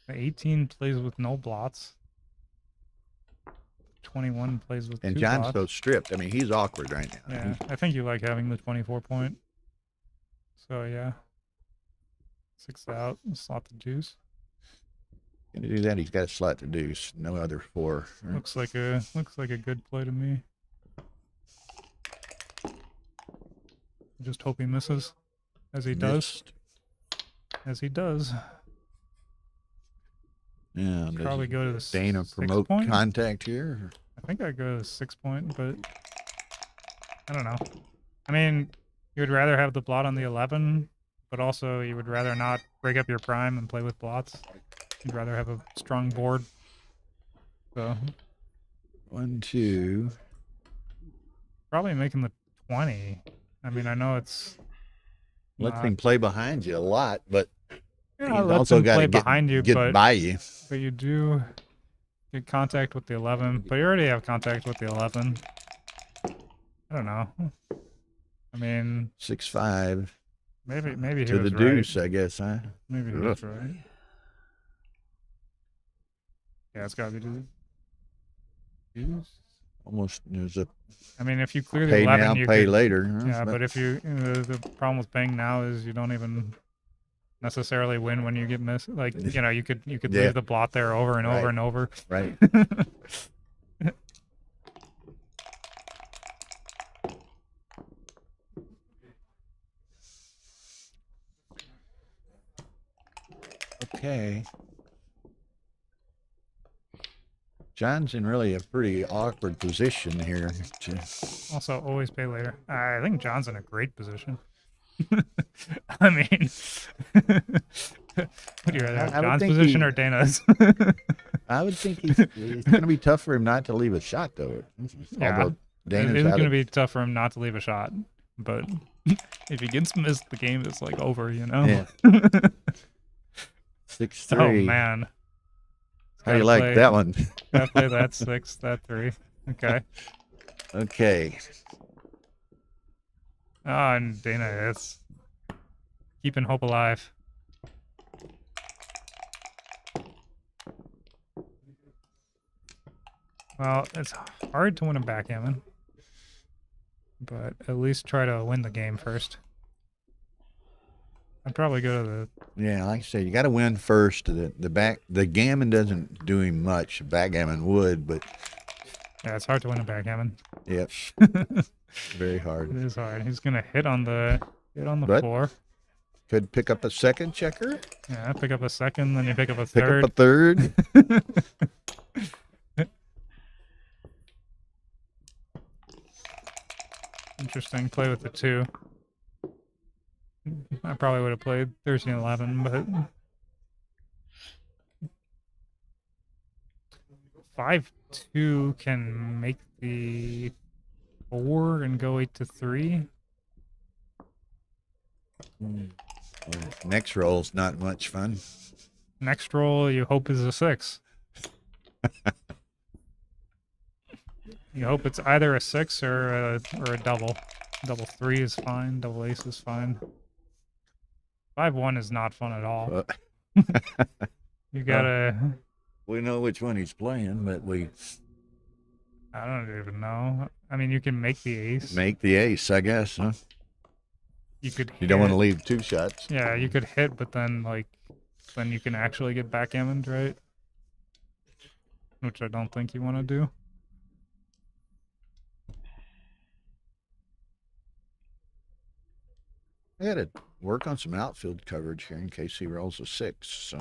The 18 plays with no blots. 21 plays with And 2 John's blots. so stripped. I mean, he's awkward right now. Yeah, I think you like having the 24 point. So yeah. 6 out, slot the deuce. He's gonna do that. He's got a slot to deuce. No other 4. Right? Looks like a good play to me. Just hope he misses, as he does. Missed. As he does. Yeah. does Probably go to the Dana 6 promote point. contact here. I think I'd go to the 6 point, but I don't know. I mean, you would rather have the blot on the 11, but also you would rather not break up your prime and play with blots. You'd rather have a strong board. So 1, 2. probably making the 20. I mean, I know it's Lets him play behind you a lot, but yeah, he's lets also him got play to get behind you, get but by you. you do get contact with the 11. But you already have contact with the 11. I don't know. I mean, 6-5 maybe he to was the right. deuce, I guess, huh? Maybe he was right. Yeah, it's gotta be the deuce. Almost there's a I mean, if you clear the pay 11, now, you pay could, later. Huh? yeah, but if you the problem with paying now is you don't even necessarily win when you get missed. Like, you know, you could Yeah. leave the blot there over and over Right. and over. Right. Okay. John's in really a pretty awkward position here. Also, always pay later. I think John's in a great position. I mean, would you rather have I would John's think position he- or Dana's? I would think it's going to be tough for him not to leave a shot, though. Yeah. Although It Dana's is out going to of- be tough for him not to leave a shot, but if he gets missed, the game is like over, you know? Yeah. 6-3. Oh man. How do you Gotta like play- that one? Gotta play that 6, that 3. Okay. Okay. Oh, and Dana is keeping hope alive. Well, it's hard to win a backgammon, but at least try to win the game first. I'd probably go to the Yeah, like I say, you got to win first. The gammon doesn't do him much. Backgammon would, but yeah. It's hard to win a backgammon. yep, very It hard. is hard. He's gonna hit on the But- floor. Could pick up a second checker. Yeah, pick up a second, then you pick up a Pick third. up a third. Interesting. Play with the 2. I probably would have played 13-11, but 5-2 can make the 4 and go 8-3. Next roll's not much fun. Next roll, you hope is a 6. You hope it's either a 6 or a double. Double 3 is fine. Double ace is fine. 5-1 is not fun at all. You gotta. We know which one he's playing, but we I don't even know. I mean, you can make the ace. make the ace, I guess. Huh? You could. You don't want to hit. leave 2 shots. Yeah, you could hit, but then then you can actually get backgammoned, right? Which I don't think you want to do. I got to work on some outfield coverage here in case he rolls a 6. So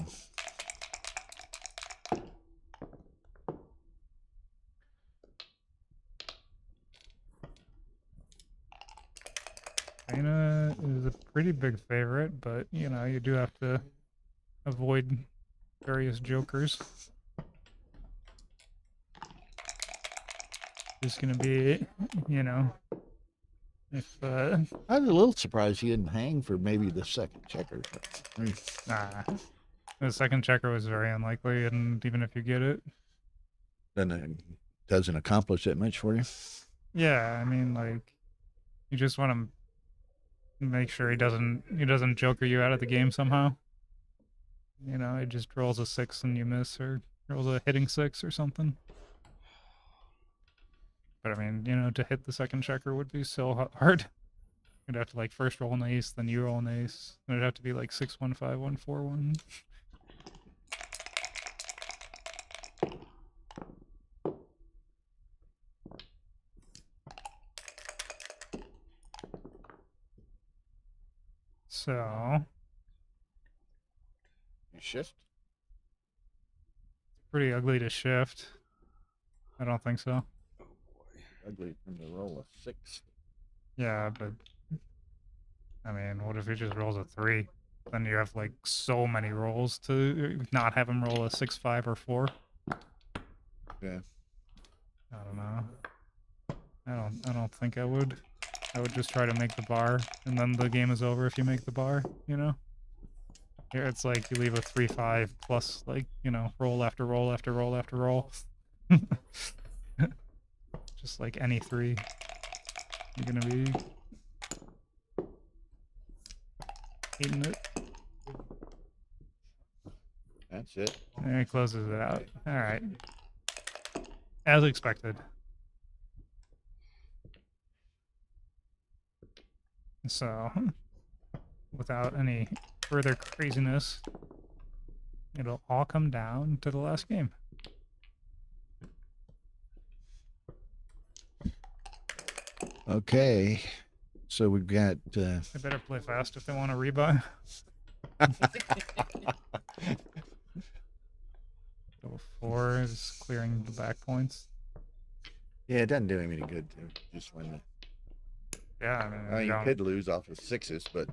Dana is a pretty big favorite, but you know, you do have to avoid various jokers. Just gonna be, you know, if I was a little surprised he didn't hang for maybe the second checker. nah, the second checker was very unlikely, and even if you get it, Then it doesn't accomplish that much for you. yeah, I mean, like, you just want to make sure he doesn't joker you out of the game somehow. You know, he just rolls a 6 and you miss, or rolls a hitting 6 or something. But I mean, you know, to hit the second checker would be so hard. You'd have to like first roll an ace, then you roll an ace. Then it'd have to be like 6-1-5-1-4-1. So You shift. pretty ugly to shift. I don't think so. Ugly from the roll of 6. Yeah, but I mean, what if he just rolls a 3? Then you have like so many rolls to not have him roll a 6, 5, or 4. Yeah. I don't know. I don't think I would. I would just try to make the bar, and then the game is over if you make the bar, you know? Here it's like you leave a 3-5 plus, like, you know, roll after roll after roll after roll. Just like any 3. You're gonna be eating it. That's it. And he closes it out. Alright. As expected. So, without any further craziness, it'll all come down to the last game. Okay. So we've got. They better play fast if they want to rebuy. So 4 is clearing the back points. Yeah, it doesn't do him any good to just win the. Yeah, I mean, I mean, you you don't- could lose off of 6s, but.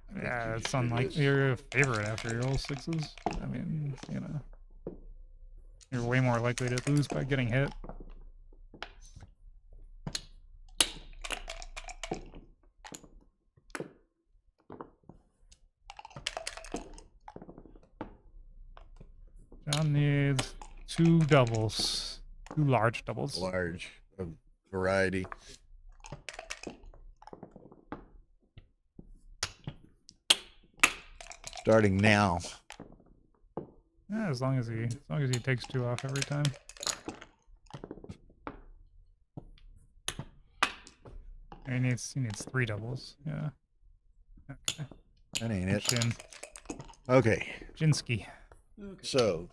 I think yeah, you it's should unlike lose. you're a favorite after you roll 6s. I mean, you know, you're way more likely to lose by getting hit. John needs 2 doubles, 2 large doubles. Large variety. Starting now. Yeah, as long as he takes 2 off every time. He needs 3 doubles. Yeah. Okay. That ain't it. Jin. Okay. Jinsky. Okay. So,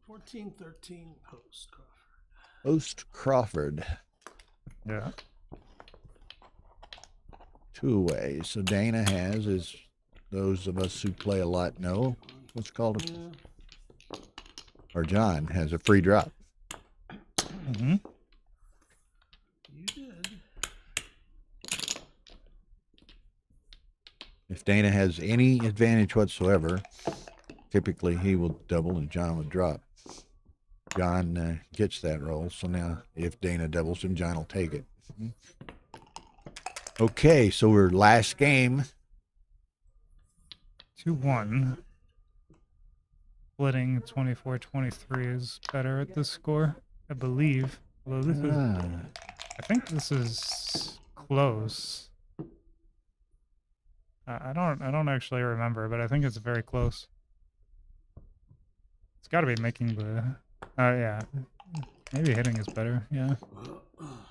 14-13 post Crawford. host Crawford. Yeah. 2 away. So Dana has, as those of us who play a lot know, what's called a, Yeah. or John has a free drop. Mm-hmm. You did. If Dana has any advantage whatsoever, typically he will double and John will drop. John gets that roll, so now if Dana doubles him, John will take it. Okay, so we're last game. 2-1. Splitting 24-23 is better at this score, I believe. Although this is, I think this is close. I don't actually remember, but I think it's very close. It's got to be making the. Yeah. Maybe hitting is better. Yeah.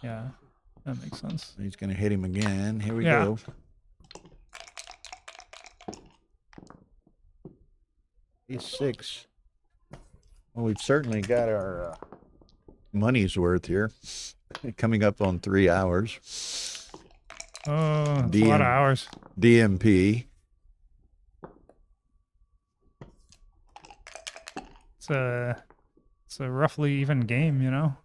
Yeah. That makes sense. He's going to hit him again. Here we Yeah. go. He's 6. Well, we've certainly got our money's worth here. Coming up on 3 hours. Oh, it's a lot of hours. DMP. It's a roughly even game, you know.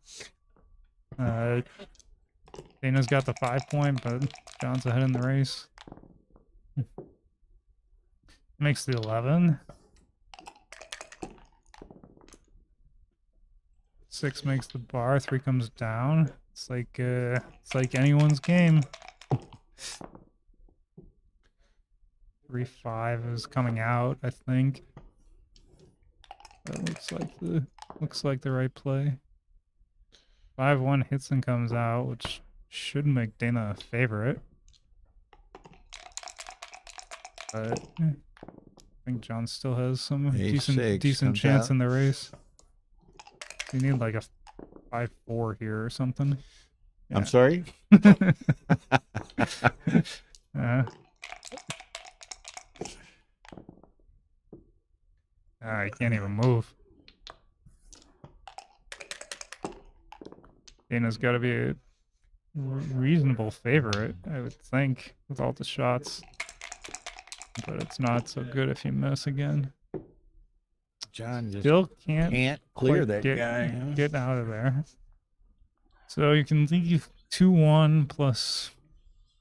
Dana's got the 5 point, but John's ahead in the race. Makes the 11. 6 makes the bar. 3 comes down. It's like anyone's game. 3-5 is coming out, I think. That looks like the right play. 5-1 hits and comes out, which should make Dana a favorite. But I think John still has some Ace-6 decent comes chance out. in the race. You need like a 5-4 here or something. I'm sorry? I can't even move. Dana's got to be a reasonable favorite, I would think, with all the shots. But it's not so good if you miss again. John just Still can't clear quite that get, guy. huh? get out of there. So you can leave 2-1 plus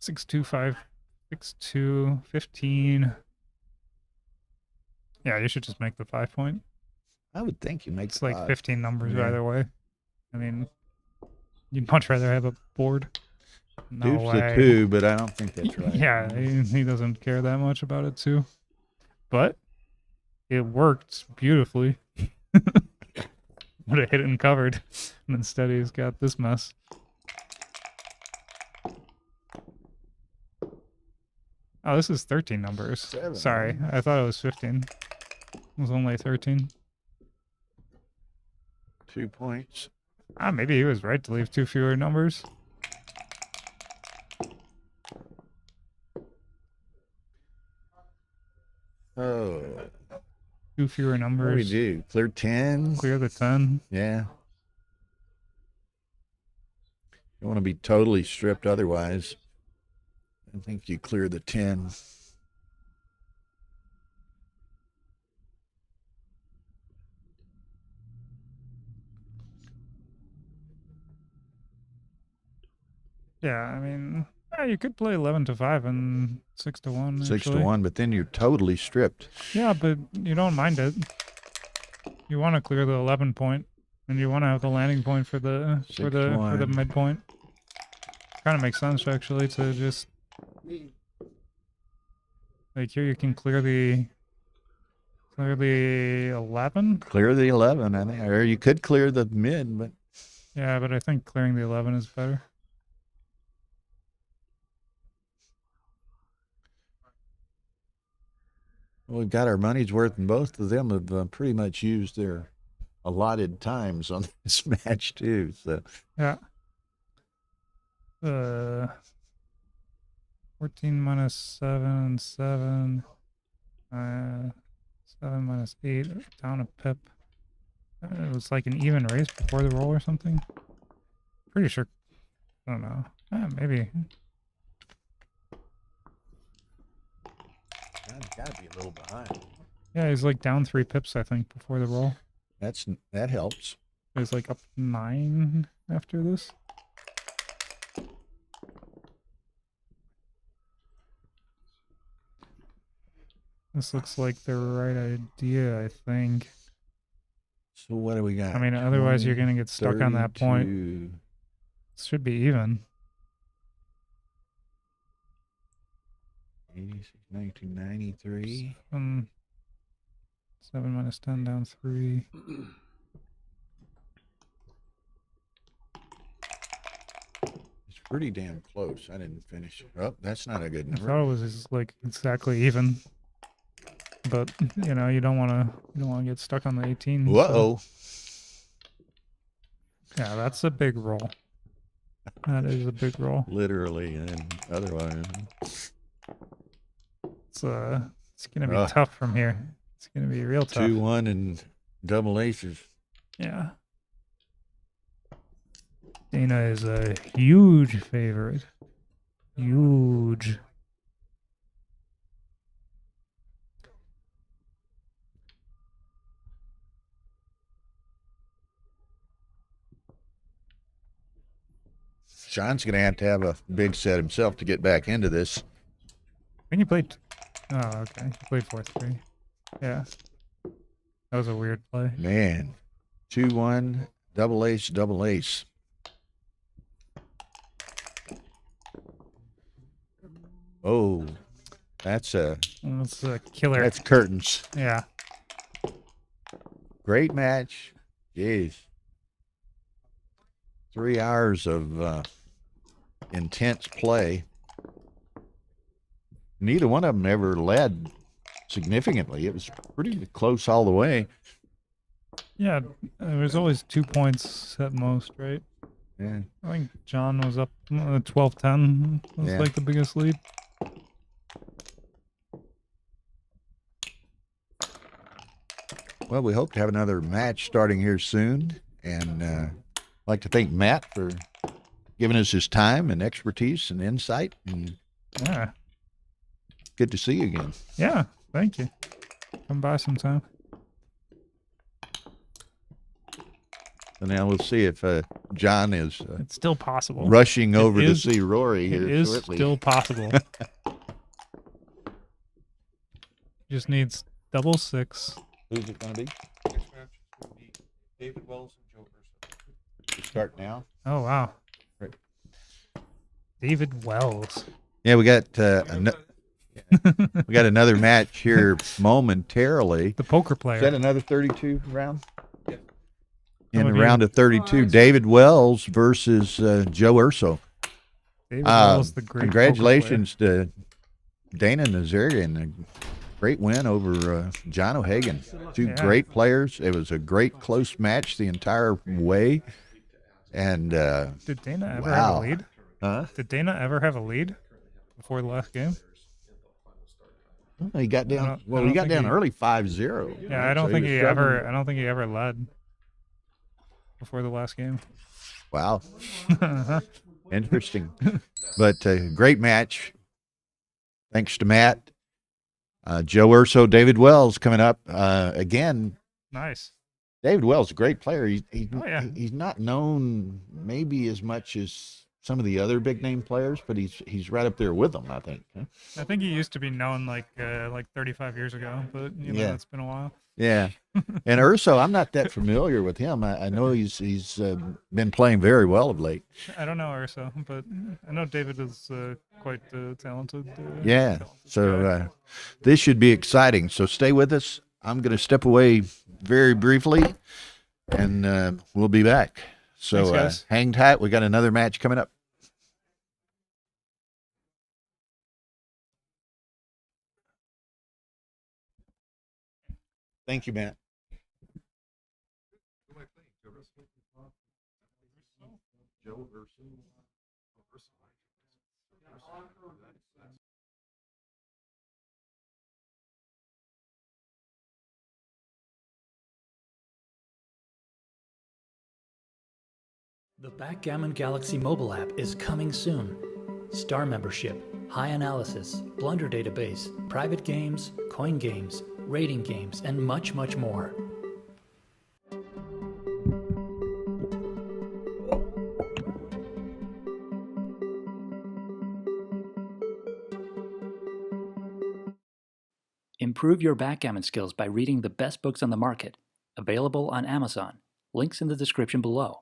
6-2, 6-2, 15. Yeah, you should just make the 5 point. I would think you make It's like 5. 15 numbers Yeah. either way. I mean, you'd much rather have a board. No Deuce way. the 2, but I don't think that's right. Yeah, he doesn't care that much about it too. But it worked beautifully. Would have hit it and covered. And instead he's got this mess. Oh, this is 13 numbers. 7, Sorry, right? I thought it was 15. It was only 13. 2 points. Ah, maybe he was right to leave 2 fewer numbers. Oh, 2 fewer what do we numbers. do? Clear 10? Clear the 10. Yeah. You want to be totally stripped otherwise. I think you clear the 10. Yeah, I mean, yeah, you could play 11-5 and 6-1. 6 to actually. 1, but then you're totally stripped. Yeah, but you don't mind it. You want to clear the 11 point, and you want to have the landing point for the 6-1. midpoint. Kind of makes sense actually to just like here you can clear the 11. Clear the 11, I think. Or you could clear the mid, but Yeah, but I think clearing the 11 is better. we've got our money's worth, and both of them have pretty much used their allotted times on this match, too. So Yeah. 14 minus 7, 7. 7 minus 8, down a pip. It was like an even race before the roll or something. Pretty sure. I don't know. Maybe. I've got to be a little behind. Yeah, he's like down 3 pips, I think, before the roll. That helps. He's like up 9 after this. This looks like the right idea, I think. So what do we got? I mean, otherwise you're going to get stuck on that point. 32. It should be even. 86, 1993. 7 minus 10 down 3. It's pretty damn close. I didn't finish. Oh, that's not a good I number. thought it was just like exactly even. But you know, you don't want to get stuck on the 18. so- Whoa. Yeah, that's a big roll. That is a big roll. Literally and otherwise. It's gonna be Ugh. tough from here. It's gonna be real tough. 2-1 and double aces. Yeah. Dana is a huge favorite. Huge. Sean's going to have a big set himself to get back into this. When you played Oh, okay. You played 4-3. Yeah. That was a weird play. Man, 2-1, double ace, double ace. Oh, that's That's a killer. that's curtains. Yeah. Great match. Jeez. 3 hours of intense play. Neither one of them ever led significantly. It was pretty close all the way. Yeah. There's always 2 points at most, right? Yeah. I think John was up 12-10. Was Yeah. like the biggest lead. Well, we hope to have another match starting here soon. And I'd like to thank Matt for giving us his time and expertise and insight. And Yeah. good to see you again. Yeah. Thank you. Come by sometime. So now we'll see if John is It's still possible. rushing over is- to see Rory It here is shortly. still possible. Just needs double 6. Who's it going to be? Next match is going to be David Wells and Joe Urso. Start now. Oh wow. Right. David Wells. Yeah, we got we got another match here momentarily. The poker Is player. that another 32 round? Yeah. In Some the of you- round of 32, David Wells versus Joe Urso. David Wells, the great poker Congratulations to Dana Nazarian. A great win over John O'Hagan. Two Yeah. great players. It was a great close match the entire way. And player. Did Dana ever have wow. a lead? Did Dana ever have a lead before the last game? He got down. I don't He got think down he- early 5-0. Yeah, I don't So think was he struggling. ever. I don't think he ever led before the last game. Wow. Interesting. But great match. Thanks to Matt. Joe Urso, David Wells coming up again. Nice. David Wells, a great player. Oh, yeah. He's not known maybe as much as some of the other big name players, but he's right up there with them, I think. Huh? I think he used to be known like 35 years ago, but Yeah. it's been a while. Yeah. And Urso, I'm not that familiar with him. I know he's been playing very well of late. I don't know Urso, but I know David is quite talented. Yeah. talented So guy. this should be exciting. So stay with us. I'm going to step away very briefly, and we'll be back. So Thanks, guys. hang tight. We got another match coming up. Thank you, Matt. Joe Urso. The Backgammon Galaxy mobile app is coming soon. Star membership, high analysis, blunder database, private games, coin games, rating games, and much, much more. Improve your backgammon skills by reading the best books on the market. Available on Amazon. Links in the description below.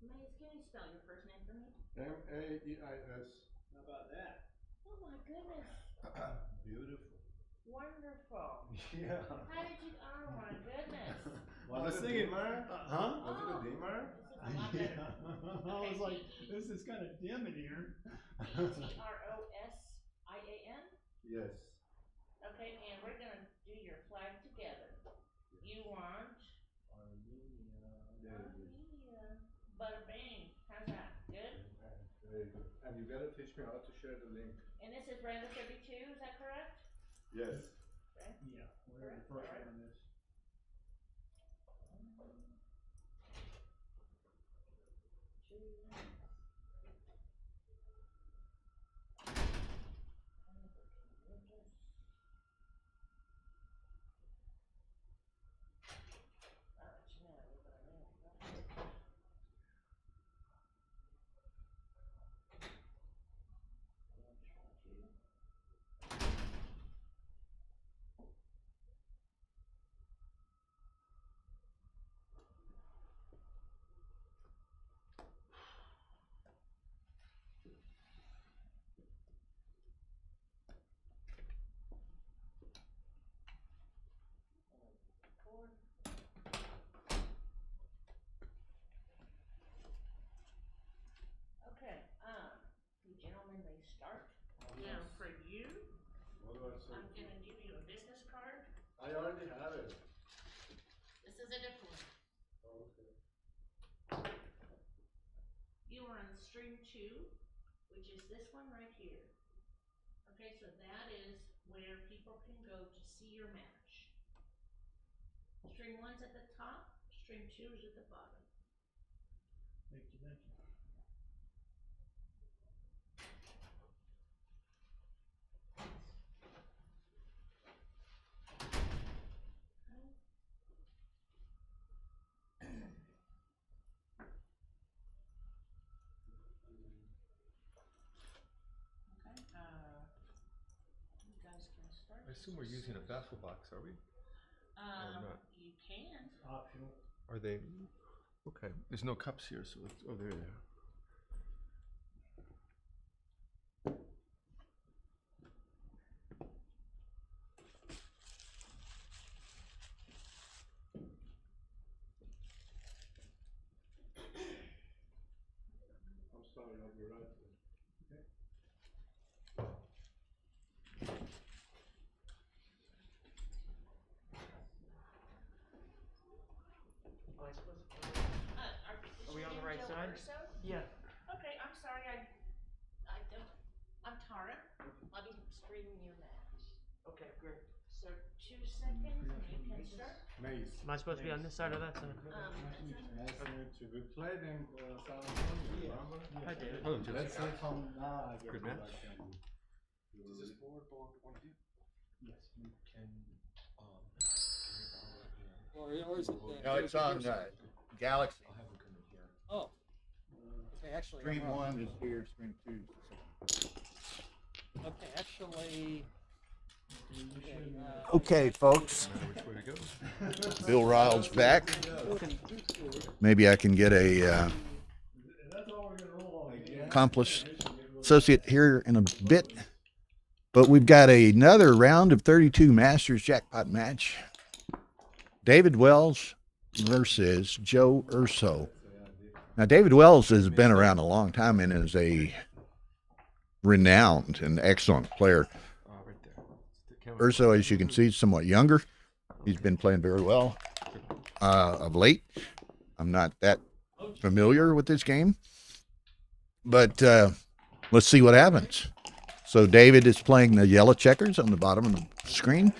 Maze, can you spell your first name for me? M-A-E-I-S. How about that? Oh my goodness. Beautiful. Wonderful. Yeah. How did you? Oh my goodness. Was it a dimmer? Huh? Was it a dimmer? This is a lot better. I was like, this is kind of dim in here. Trosian. Yes. Okay, and we're gonna do your flag together. You want Very good. Bada bing. How's that? Good? Very good. And you gotta teach me how to share the link. And this is Randall 32, is that correct? Yes. Okay. Yeah, we're the first one on this. Okay, you gentlemen may start. Now for you, What do I say? I'm gonna give you a business card. I already have it. This is a different one. Oh, okay. You are on stream 2, which is this one right here. Okay, so that is where people can go to see your match. Stream 1's at the top, stream 2 is at the bottom. Thank you, thank you. Okay, you guys can start. I assume we're using a baffle box, are we? not? You can. Optional. Are they? Okay. There's no cups here, so it's, oh, there they are. I'm sorry, I'll be right there. Are we on the right side? Urso? Yeah. Okay, I'm sorry, I don't, I'm Tara. I'll be streaming your match. Okay, great. So 2 seconds and you can start. Maze. Am I supposed to be on this side or that side? Nice to meet you. We played in San Antonio, remember? I did. Hello, Joe. Let's see how now I get Good to match. Backgammon. Does this board belong to one of you? Yes. Can Or is it? No, it's on Galaxy. I'll have him come in here. Oh. Okay, actually. Stream I'm wrong. 1 is here, stream 2 is Okay, actually. Okay, folks. No matter which way to go. Bill Riles back. Maybe I can get a That's all we're gonna roll on. accomplished associate here in a bit. But we've got another round of 32 Masters jackpot match. David Wells versus Joe Urso. Now, David Wells has been around a long time and is a renowned and excellent player. Right there. The camera. Urso, as you can see, is somewhat younger. He's been playing very well of late. I'm not that familiar with this game, but let's see what happens. So David is playing the yellow checkers on the bottom of the screen.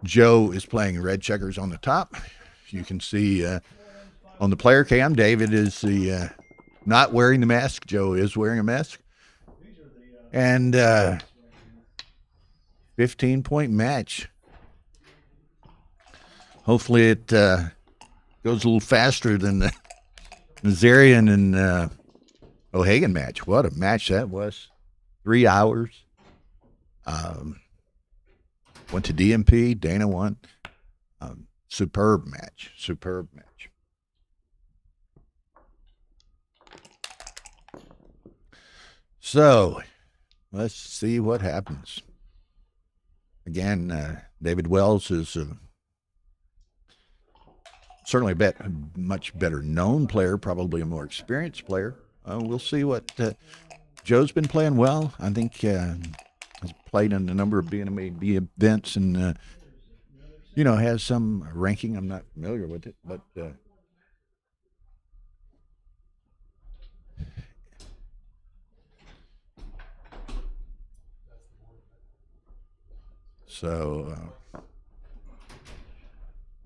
Joe is playing red checkers on the top. You can see on the player cam, David is the not wearing the mask. Joe is wearing a mask. And 15-point match. Hopefully it goes a little faster than the Desarian and O'Hagan match. What a match that was. 3 hours. Went to DMP. Dana won. Superb match. Superb match. So let's see what happens. Again, David Wells is certainly a much better known player, probably a more experienced player. We'll see what Joe's been playing well. I think has played in a number of BNMAB events and, has some ranking. I'm not familiar with it, but so,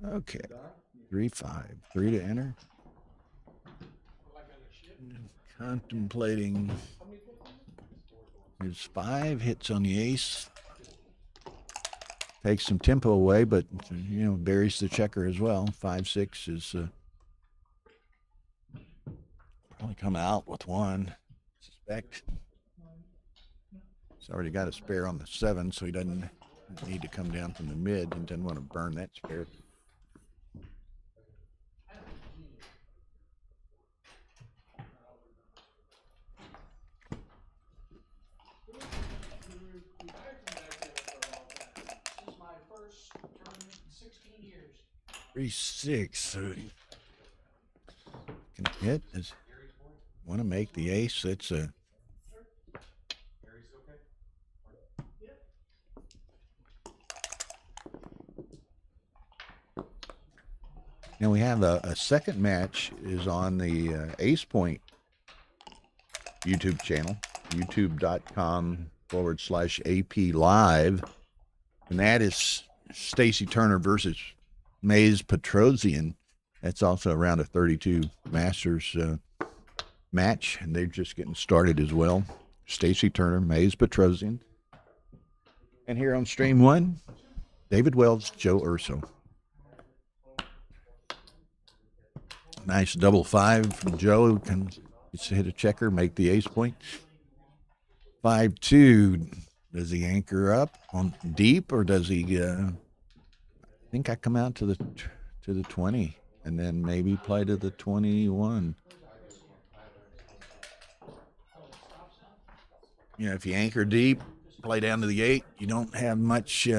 okay. 3-5. 3 to enter. Contemplating his 5 hits on the ace. Takes some tempo away, but, buries the checker as well. 5-6 is only come out with 1. Suspect. He's already got a spare on the 7, so he doesn't need to come down from the mid and doesn't want to burn that spare. This is my first tournament in 16 years. 3-6. So can hit. Want to make the ace. It's a. Now we have a second match is on the Ace Point YouTube channel, youtube.com/AP Live. And that is Stacy Turner versus Maze Petrosian. That's also around a 32 Masters match, and they're just getting started as well. Stacy Turner, Maze Petrosian. And here on stream 1, David Wells, Joe Urso. Nice double 5 from Joe. Can hit a checker, make the ace point. 5-2. Does he anchor up on deep, or does he? I think I come out to the 20, and then maybe play to the 21. If you anchor deep, play down to the 8, you don't have much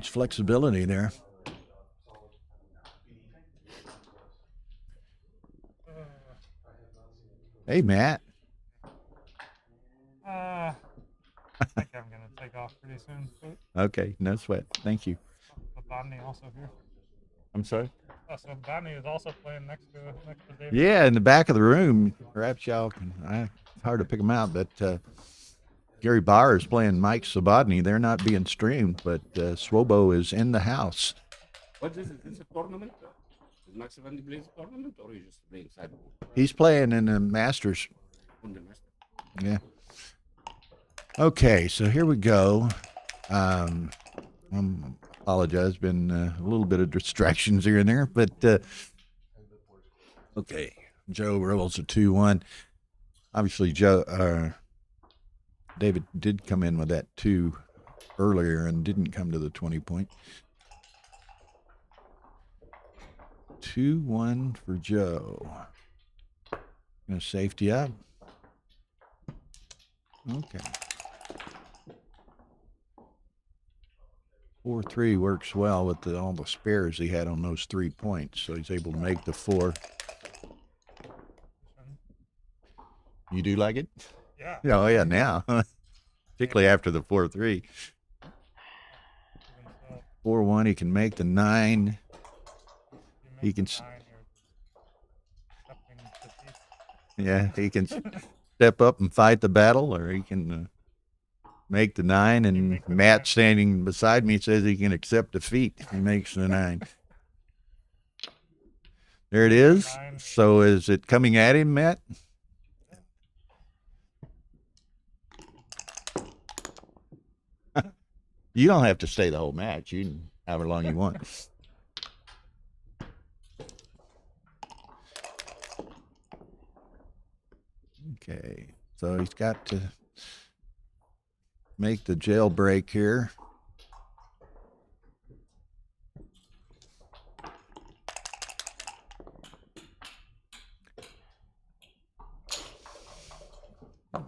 flexibility there. Hey, Matt. I think I'm going to take off pretty soon. But Okay, no sweat. Thank you. Bodney also here. I'm sorry? Oh, so Bodney is also playing next to David. Yeah, in the back of the room. Perhaps y'all can. It's hard to pick them out, but Gary Bauer is playing Mike Sabodny. They're not being streamed, but Swobo is in the house. What is it? Is it a tournament? Is Max Sabodny plays a tournament, or are you just playing side? He's playing in the Masters. On the Master. Yeah. Okay, so here we go. I apologize. Been a little bit of distractions here and there, but okay. Joe rolls a 2-1. Obviously, David did come in with that 2 earlier and didn't come to the 20 point. 2-1 for Joe. Gonna safety up. Okay. 4-3 works well with all the spares he had on those 3 points, so he's able to make the 4. You do like it? Yeah. Oh, yeah, now. Particularly after the 4-3. 4-1, he can make the 9. He can... Yeah, he can step up and fight the battle, or he can make the 9. And Matt standing beside me says he can accept defeat. He makes the 9. There it is. So is it coming at him, Matt? You don't have to stay the whole match. You can however long you want. Okay, so he's got to make the jailbreak here.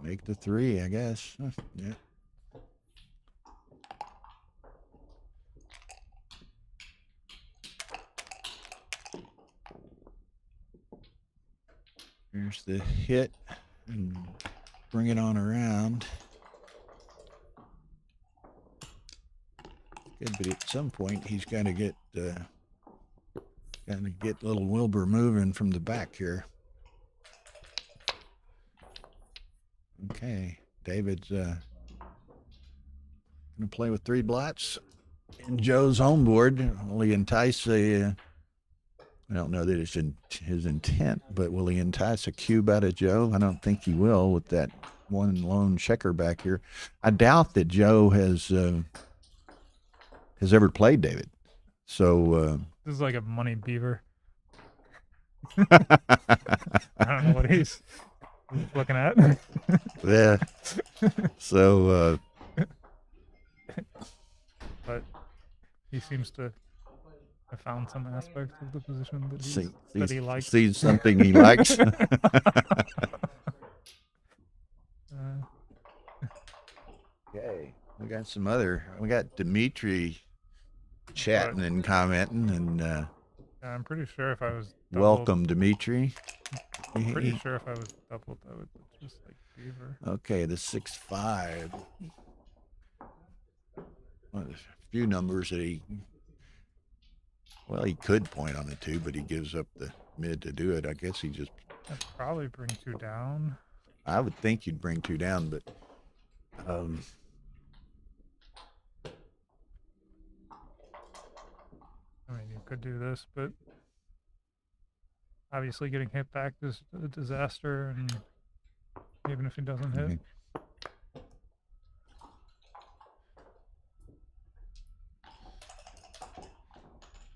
Make the 3, I guess. Yeah. Here's the hit, and bring it on around. Good, but at some point he's got to get little Wilbur moving from the back here. Okay, David's gonna play with 3 blots, and Joe's home board. Will he entice a? I don't know that it's in his intent, but will he entice a cube out of Joe? I don't think he will with that one lone checker back here. I doubt that Joe has ever played David. So this is like a money beaver. I don't know what he's looking at. Yeah. So but he seems to have found some aspect of the position that, he likes. Sees something he likes. Okay. We got Dimitri chatting and commenting, and I'm pretty sure if I was doubled, welcome, Dimitri. I'm pretty sure if I was doubled, I would just like beaver. Okay, the 6-5. Well, there's a few numbers that he could point on the 2, but he gives up the mid to do it. I guess he just. I'd probably bring 2 down. I would think you'd bring 2 down, but I mean, you could do this, but obviously getting hit back is a disaster, and even if he doesn't hit.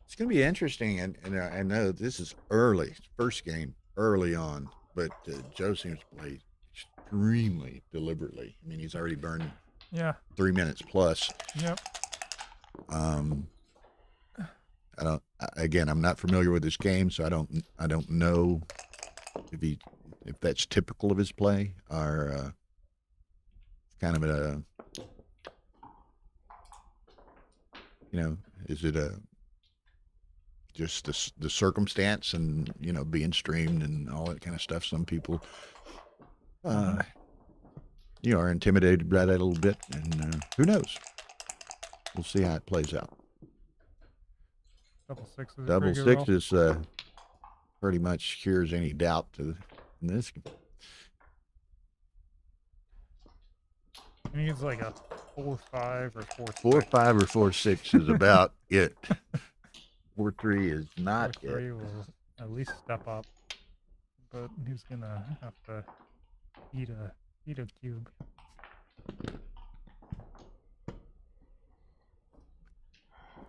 It's going to be interesting, and I know this is early, first game, early on, but Joe seems to play extremely deliberately. I mean, he's already burned 3 minutes plus. Yep. I'm not familiar with his game, so I don't know if that's typical of his play, or kind of is it just the circumstance and being streamed and all that kind of stuff. Some people are intimidated by that a little bit, and who knows? We'll see how it plays out. Double 6 is pretty much cures any doubt in this. I think it's like a 4-5 or 4-6. 4-5 or 4-6 is about it. 4-3 is not 4-3 it. will at least step up, but he's gonna have to eat a cube.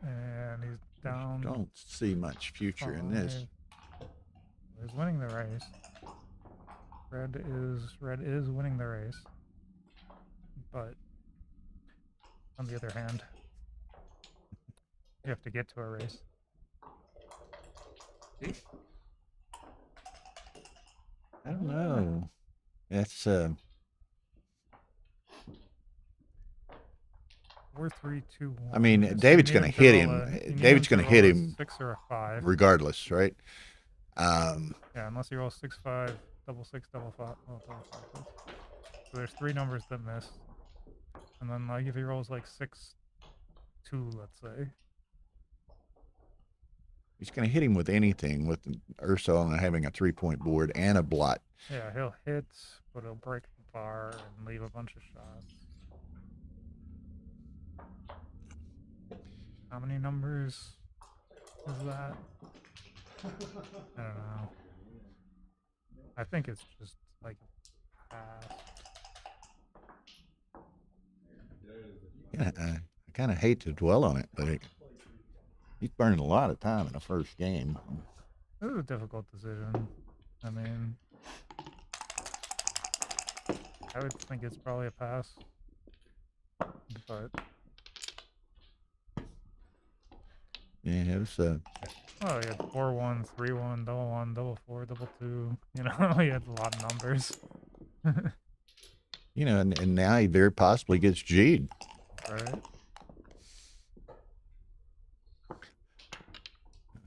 And he's down. Don't see much future in this. He's winning the race. Red is winning the race. But on the other hand, you have to get to a race. I don't know. That's 4-3-2-1. I mean, David's going to hit him. David's going to hit him 6 or a 5. regardless, right? Yeah, unless you roll 6-5, double 6, double 5. Well, double 5. So there's 3 numbers that miss. And then like if he rolls like 6-2, let's say. He's going to hit him with anything, with Urso and having a 3-point board and a blot. Yeah, he'll hit, but he'll break the bar and leave a bunch of shots. How many numbers is that? I don't know. I think it's just like pass. Yeah, I kind of hate to dwell on it, but he's burning a lot of time in the first game. This is a difficult decision. I mean, I would think it's probably a pass, but yeah, it was oh, he had 4-1, 3-1, double 1, double 4, double 2. You know, he had a lot of numbers. you know, and now he very possibly gets G'd. Right.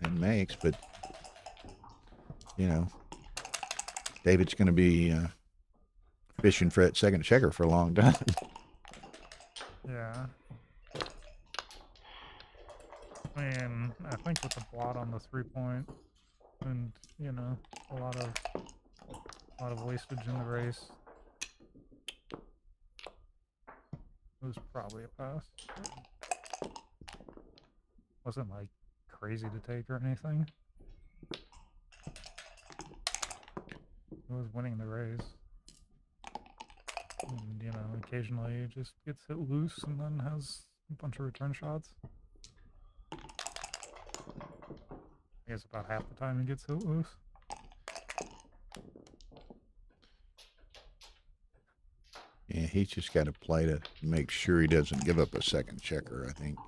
And makes, but you know, David's going to be fishing for that second checker for a long time. Yeah. I mean, I think with the blot on the 3-point, and you know, a lot of wastage in the race, it was probably a pass. Wasn't like crazy to take or anything. It was winning the race. And, you know, occasionally it just gets hit loose and then has a bunch of return shots. I guess about half the time he gets hit loose. Yeah, he's just got to play to make sure he doesn't give up a second checker, I think.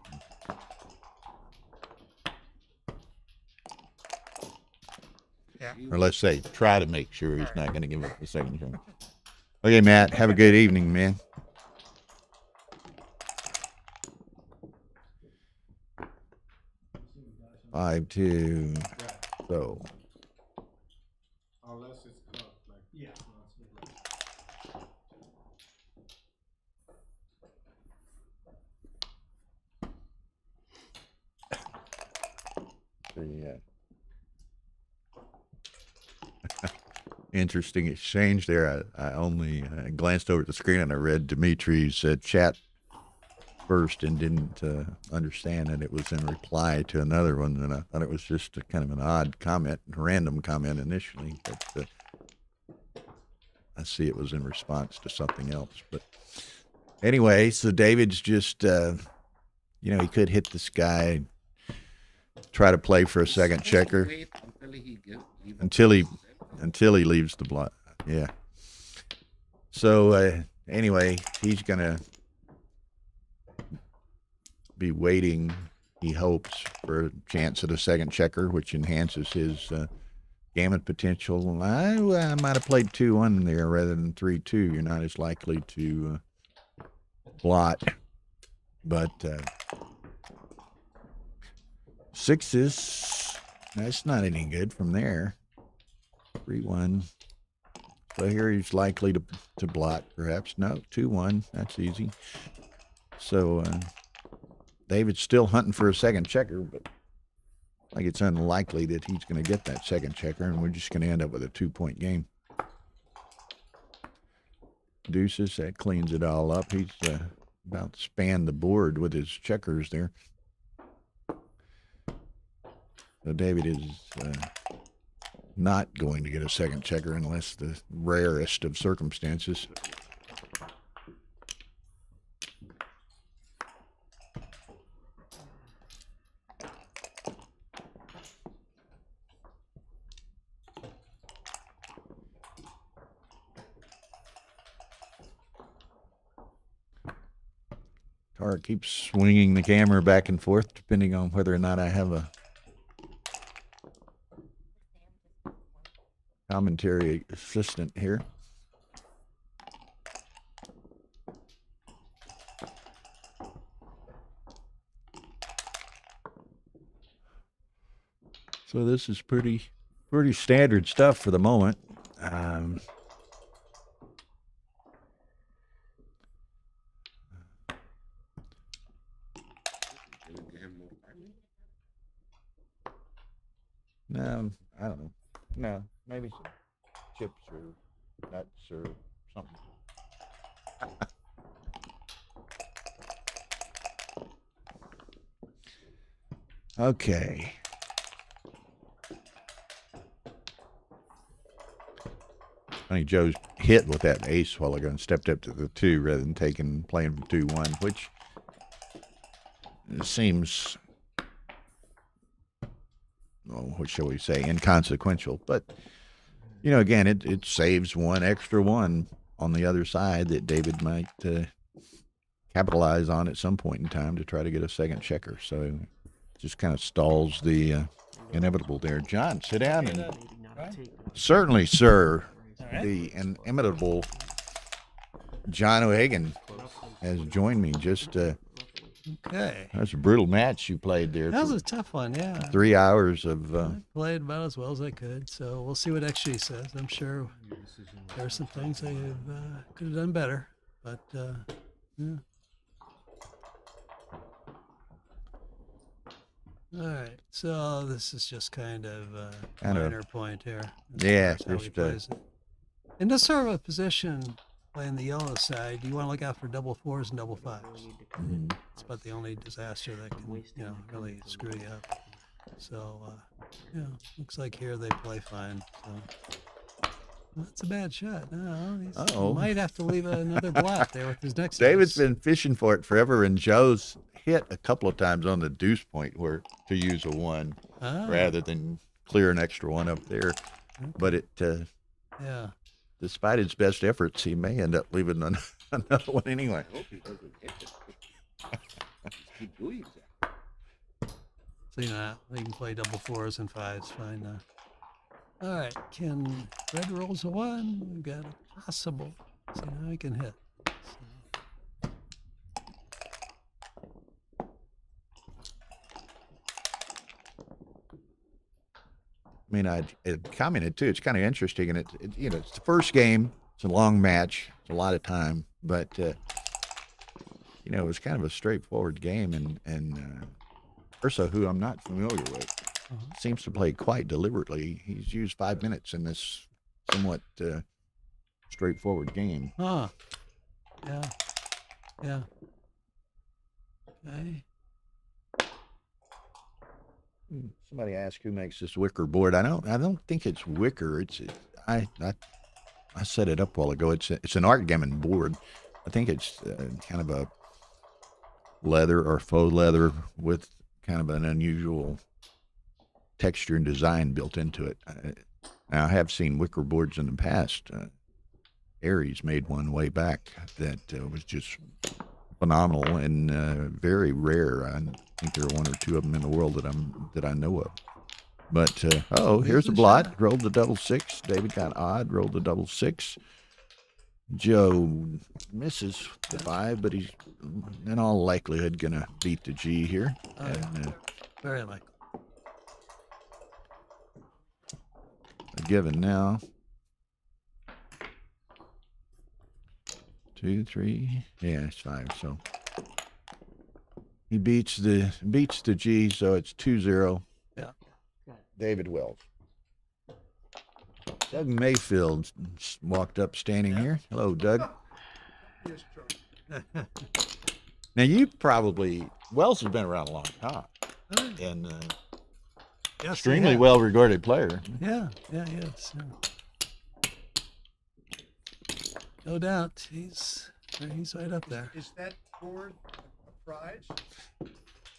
Yeah. Or let's say try to make sure he's not going to give up a second checker. Okay, Matt, have a good evening, man. Five, two. So. Unless it's cut, like yeah. Yeah. Interesting exchange there. I only glanced over at the screen and I read Dimitri's chat first and didn't understand that it was in reply to another one, and I thought it was just a kind of an odd comment, a random comment initially, but I see it was in response to something else. But anyway, so David's just, you know, he could hit this guy, try to play for a second checker until he leaves the block. Yeah. So anyway, he's gonna be waiting, he hopes, for a chance at a second checker, which enhances his gammon potential. I might have played 2-1 there rather than 3-2. You're not as likely to blot, but sixes, that's not any good from there. 3-1. So here he's likely to blot, perhaps. No, 2-1. That's easy. So David's still hunting for a second checker, but like it's unlikely that he's going to get that second checker, and we're just going to end up with a 2-point game. Deuces, that cleans it all up. He's about to span the board with his checkers there. So David is not going to get a second checker unless the rarest of circumstances. Tara keeps swinging the camera back and forth depending on whether or not I have a commentary assistant here. So this is pretty standard stuff for the moment. No, I don't know. No, maybe some chips or nuts or something. Okay. I think Joe's hit with that ace while ago and stepped up to the 2 rather than playing for 2-1, which seems, well, what shall we say, inconsequential. But, you know, again, it saves one extra one on the other side that David might capitalize on at some point in time to try to get a second checker. So it just kind of stalls the inevitable there. John, sit down and certainly, sir. The inimitable John O'Hagan has joined me. Just Okay. that's a brutal match you played there. That was a tough one, yeah. 3 hours of. I played about as well as I could, so we'll see what XG says. I'm sure there are some things I could have done better, but yeah. All right, so this is just kind of a minor point here. Yeah, How he plays it. In this sort of a position, playing the yellow side, you want to look out for double fours and double fives. It's about the only disaster that can, really screw you up. So, looks like here they play fine. So. That's a bad shot. No, he might have to leave another blot there with his next. David's been fishing for it forever, and Joe's hit a couple of times on the deuce point where to use a 1 rather than clear an extra 1 up there. Okay. But it, despite his best efforts, he may end up leaving another one anyway. I hope he doesn't hit it. Keep doing that. So they can play double fours and fives fine now. All right, can red rolls a 1? We've got a possible. So now he can hit. I mean, I commented too. It's kind of interesting, and it's the first game. It's a long match. It's a lot of time, but it was kind of a straightforward game. And Urso, who I'm not familiar with, seems to play quite deliberately. He's used 5 minutes in this somewhat straightforward game. Huh. Yeah. Yeah. Okay. Somebody asked who makes this wicker board. I don't think it's wicker. I set it up a while ago. It's an art gammon board. I think it's kind of a leather or faux leather with kind of an unusual texture and design built into it. Now, I have seen wicker boards in the past. Aries made one way back that was just phenomenal and very rare. I think there are 1 or 2 of them in the world that I know of. But here's a blot. Rolled the double 6. David got odd. Rolled the double 6. Joe misses the 5, but he's in all likelihood gonna beat the G here. Very likely. A given now. 2, 3. Yeah, it's 5. So he beats the G, so it's 2-0. Yeah. David Wells. Doug Mayfield walked up standing here. Hello, Doug. Now Wells has been around a long time and extremely well-regarded player. Yeah, yes. No doubt, he's right up there. Is that board a prize? I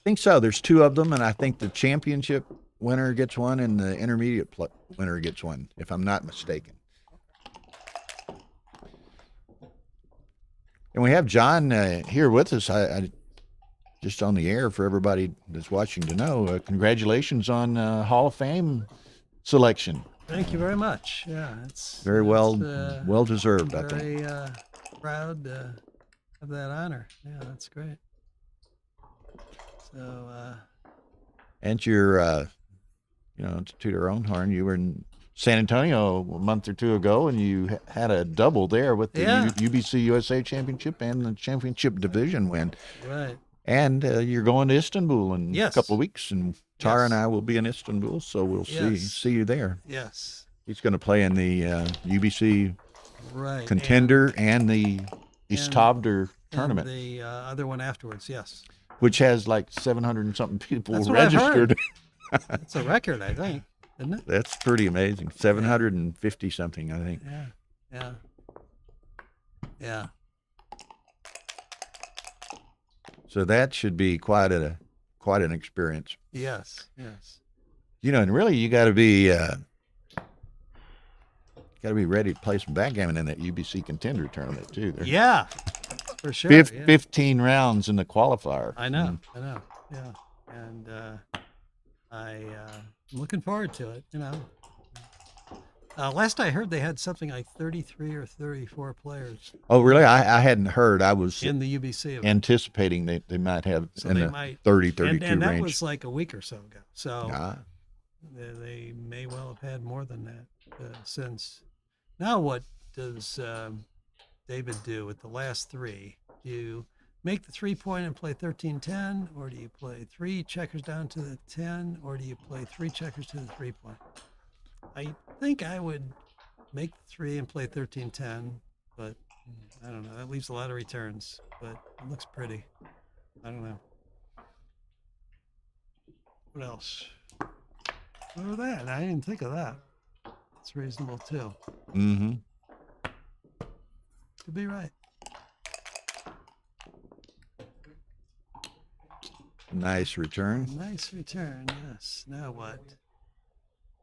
think so. There's 2 of them, and I think the championship winner gets one and the intermediate winner gets one, if I'm not mistaken. And we have John here with us. I just on the air for everybody that's watching to know. Congratulations on Hall of Fame selection. Thank you very much. Yeah, it's very well deserved. I'm I think. Very proud to have that honor. Yeah, that's great. So. And you're, to toot our own horn, you were in San Antonio a month or 2 ago, and you had a double there with the UBC USA Championship and the championship division win. Right. And you're going to Istanbul in a couple of weeks, and Tara and I will be in Istanbul, so we'll see you there. Yes. He's going to play in the UBC contender and the Istabder tournament. And the other one afterwards, yes. Which has like 700 and something people That's registered. That's a record, I think, isn't it? That's pretty amazing. 750 something, I think. Yeah. So that should be quite an experience. Yes. And really you got to be ready to play some backgammon in that UBC contender tournament too. Yeah, for sure. 15 rounds in the qualifier. I know. Yeah, and I'm looking forward to it. Last I heard, they had something like 33 or 34 players Oh, really? I hadn't heard. I was in the UBC event. anticipating they might have So in they the might 30, 32 and that range. was like a week or so ago. So Ah. they may well have had more than that since. Now, what does David do with the last three? Do you make the 3-point and play 13-10, or do you play 3 checkers down to the 10, or do you play 3 checkers to the 3-point? I think I would make the 3 and play 13-10, but I don't know. That leaves a lot of returns, but it looks pretty. I don't know. What else? What was that? I didn't think of that. It's reasonable too. Mm-hmm. Could be right. Nice return. Nice return, yes. Now what?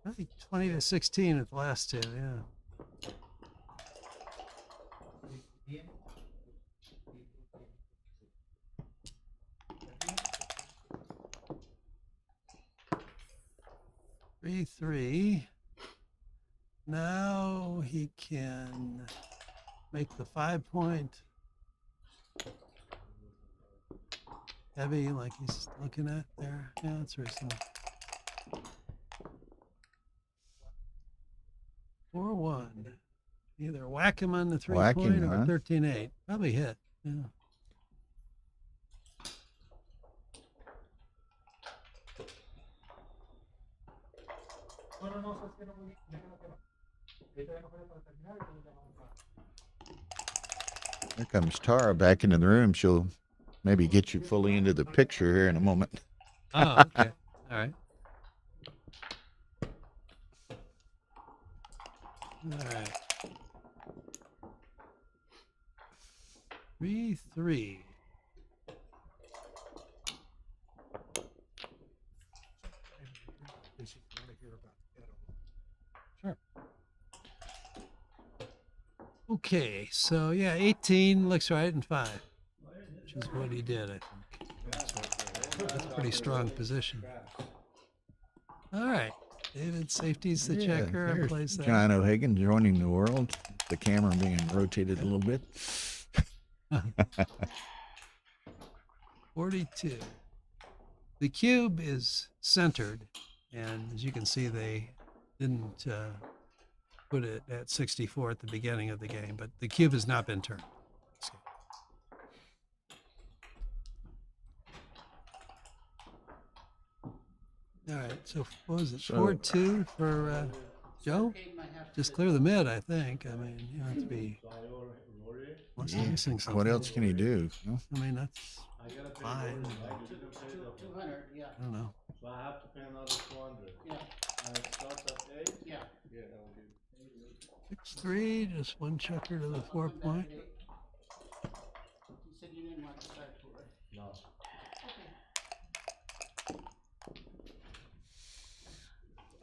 I think 20 to 16 at the last two, yeah. Three, 3. Now he can make the 5-point heavy, like he's looking at there. Yeah, that's reasonable. 4-1. Either whack him on the 3-point or 13-8. Probably hit. Yeah. Here comes Tara back into the room. She'll maybe get you fully into the picture here in a moment. Oh, okay. All right. All right. 3-3. Sure. Okay, so yeah, 18 looks right and 5, which is what he did, I think. That's a pretty strong position. All right, David safeties the checker and there's plays that. John O'Hagan joining the world. The camera being rotated a little bit. 42. The cube is centered, and as you can see, they didn't put it at 64 at the beginning of the game, but the cube has not been turned. All right, so what was it? 4-2 for Joe? Just clear the mid, I think. I mean, you don't have to be. Yeah. What else can he do? No? I mean, that's fine. 200, yeah. I don't know. So I have to pay another 200. Yeah. And it starts at 8? Yeah. Yeah, that will 6-3, just one checker to the 4-point. You said you didn't want to start to, right? No.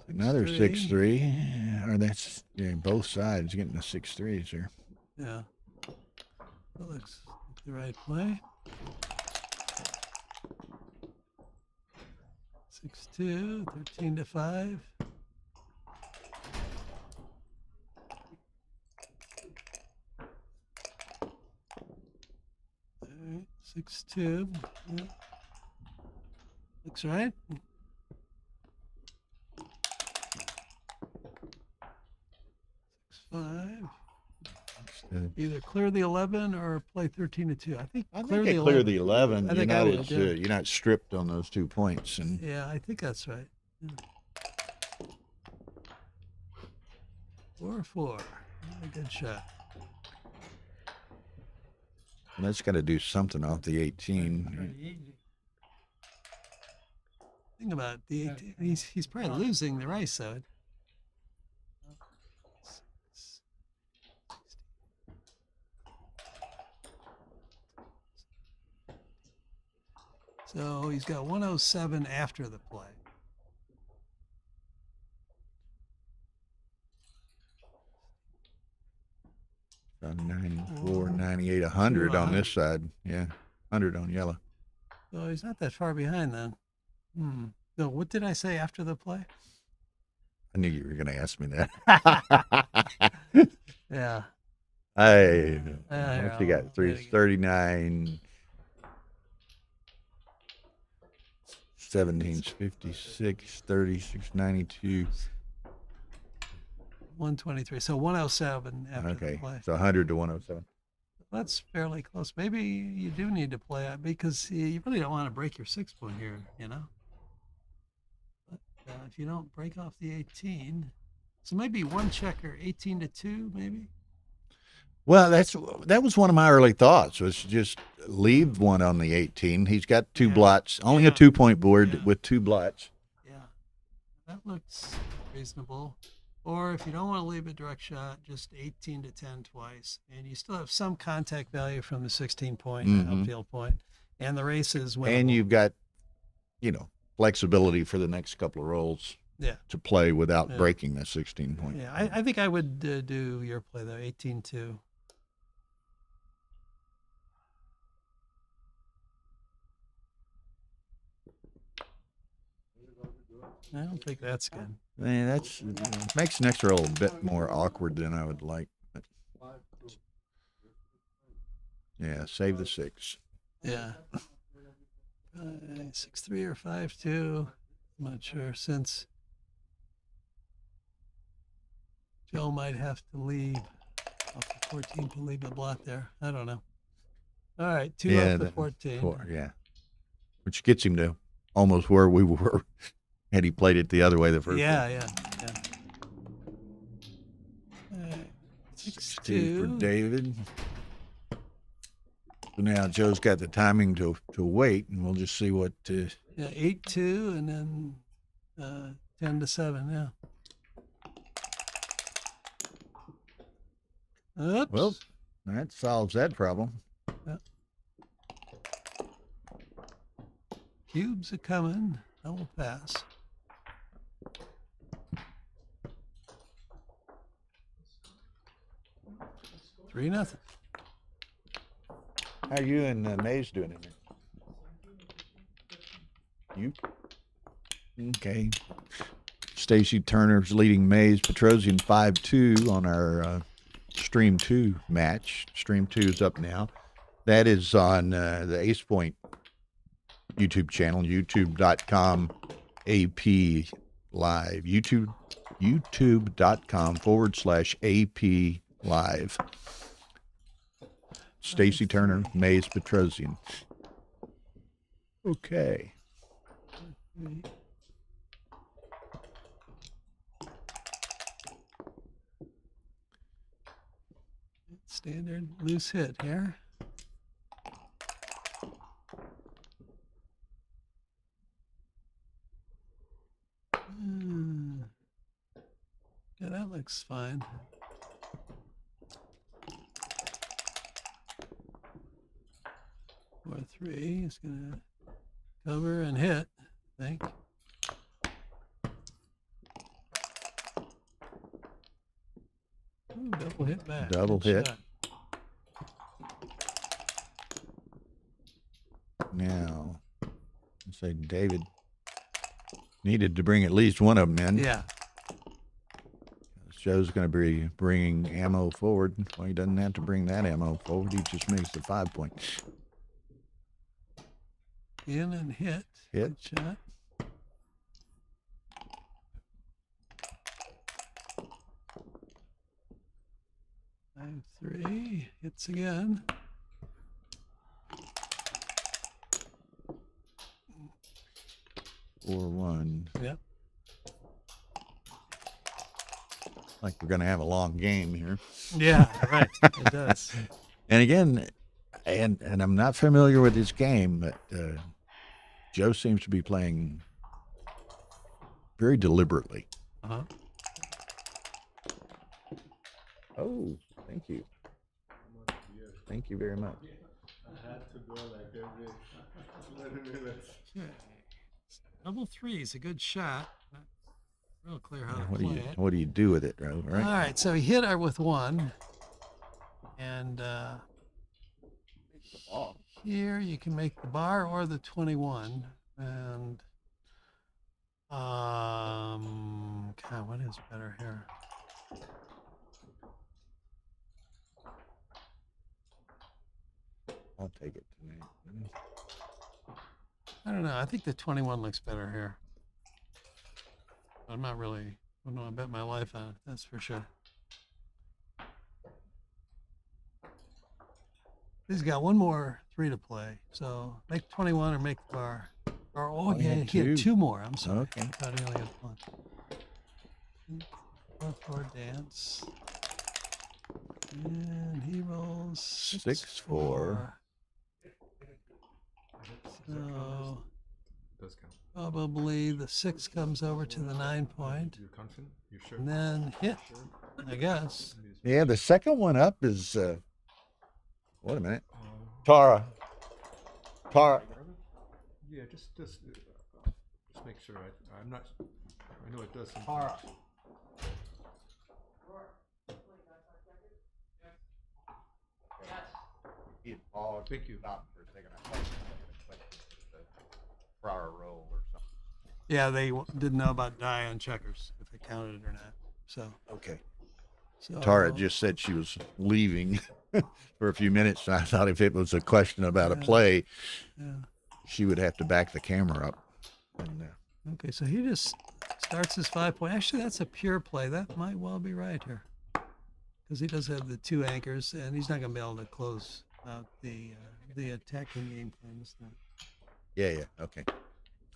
Another 6-3. Or that's both sides getting the 6-3s here. Yeah. That looks like the right play. 6-2, 13-5. All right, 6-2. Yeah. Looks right. 6-5. Either clear the 11 or play 13-2. I think clear the 11. Clear the 11. I think I would, yeah. You're not stripped on those 2 points. And Yeah, I think that's right. Yeah. 4-4. A good shot. that's got to do something off the 18. Think about the 18. He's probably losing the right side. So he's got 107 after the play. About 94, 98, 100 on this side. Yeah, 100 on yellow. So he's not that far behind then. No, what did I say after the play? I knew you were going to ask me that. Yeah. What you got? 39, 17's 56, 36, 92. 123. So 107 after the Okay, play. so 100 to 107. That's fairly close. Maybe you do need to play it because you really don't want to break your 6 point here, you know? But if you don't break off the 18, so maybe one checker, 18 to 2, maybe? Well, that was one of my early thoughts, was just leave one on the 18. He's got 2 blots, only a 2-point board with 2 blots. Yeah, that looks reasonable. Or if you don't want to leave a direct shot, just 18 to 10 twice. And you still have some contact value from the 16-point upfield point. And the race is winnable. And you've got, flexibility for the next couple of rolls to play without breaking the 16-point. Yeah, I think I would do your play, though, 18-2. I don't think that's good. Man, makes the next roll a bit more awkward than I would like. But yeah, save the 6. Yeah. 6-3 or 5-2. I'm not sure, since Joe might have to leave off the 14 to leave a blot there. I don't know. All right, 2 off the 14. 4, yeah. Which gets him to almost where we were had he played it the other way the first time. Yeah. 6-2 for David. So now Joe's got the timing to wait, and we'll just see what. 8-2, and then 10 to 7. Yeah. Oops. Well, that solves that problem. Cubes are coming. Double pass. Three nothing. How you and Mays doing in there? You? Okay. Stacy Turner's leading Mays Petrosian 5-2 on our Stream 2 match. Stream 2 is up now. That is on the Ace Point YouTube channel, youtube.com AP Live. youtube.com/AP Live. Stacy Turner, Mays Petrosian. Okay. Standard loose hit here. Yeah, that looks fine. Or 3 is going to cover and hit, I think. Ooh, double hit back. Double Good hit. shot. Now, let's say David needed to bring at least one of them in. Yeah. Joe's going to be bringing ammo forward. Well, he doesn't have to bring that ammo forward. He just makes the 5-point. In and hit. Hit. Good shot. Five, 3. Hits again. Four, 1. Yep. Like we're going to have a long game here. Yeah, right. It does. And again, and I'm not familiar with this game, but Joe seems to be playing very deliberately. Uh-huh. Oh, thank you. Thank you very much. I had to go like every 20 minutes. Okay. Double 3 is a good shot. Not real clear how to What play it. do you do with it, Ro? Right? All right, so he hit her with 1. And here you can make the bar or the 21. And God, what is better here. I'll take it tonight. I don't know. I think the 21 looks better here. I'm not really. I don't know. I bet my life on it. That's for sure. He's got one more 3 to play. So make 21 or make the bar. Or he had he had two. 2 more. I'm sorry. Okay. I thought he only had 1. 4 dance. And he rolls 6-4. So Does count. probably the 6 comes over to the 9 point. You're confident? You sure? And then hit, I guess. Yeah, the second one up is. Wait a minute. Tara. Yeah, just make sure. I'm not. I know it does something. Thank you. For a second. I thought it was a prior roll or something. Yeah, they didn't know about die on checkers, if it counted or not. So, Okay. so Tara just said she was leaving for a few minutes, and I thought if it was a question about a play, she would have to back the camera up. And, okay, so he just starts his 5 point. Actually, that's a pure play. That might well be right here, because he does have the 2 anchors, and he's not going to be able to close out the attacking game plan this time. yeah. Okay.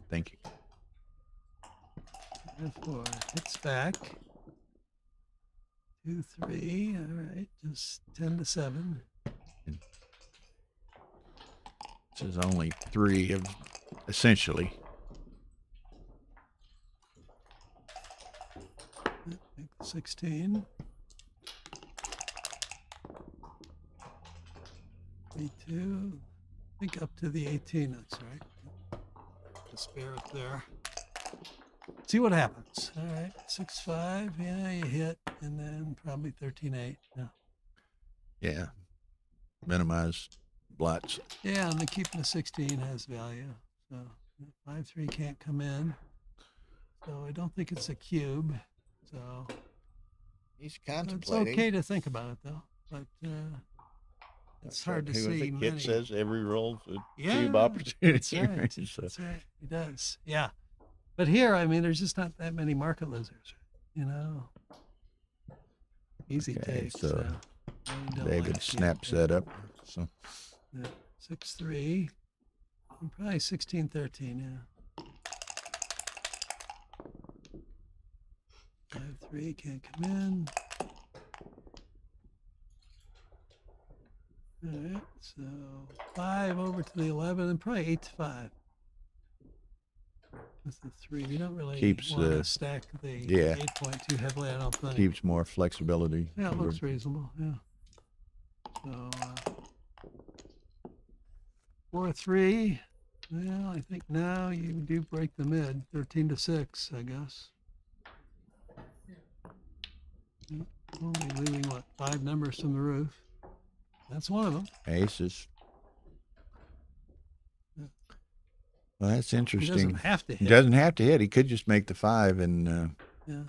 Thank you. 4 hits back. 2, 3. All right, just 10 to 7. This is only 3 of essentially. Make 16. 32. I think up to the 18. That's right. The spare up there. See what happens. All right, 6-5. Yeah, you hit, and then probably 13-8. Yeah. Yeah. Minimize blots. Yeah, and the keeping the 16 has value. So 5-3 can't come in. So I don't think it's a cube. So he's it's contemplating. okay to think about it though, but it's hard to see. Kit says every roll's a Yeah, cube opportunity. that's right. So, That's right. He does. Yeah. But here, I mean, there's just not that many market lizards, you know. Easy okay, takes. so really don't David like snaps it. that up. So Yeah. 6-3. And probably 16-13, yeah. 5-3 can't come in. All right, so 5 over to the 11, and probably 8-5. With the 3, you don't really Keeps want the- to stack the yeah. 8 point too heavily. I don't think. keeps more flexibility. Yeah, it looks reasonable. Yeah. So 4-3. Well, I think now you do break the mid, 13-6, I guess. Yeah, only leaving what, 5 numbers from the roof. That's one of them. Aces. Well, that's He interesting. doesn't have to He hit. doesn't have to hit. He could just make the 5 and Yeah.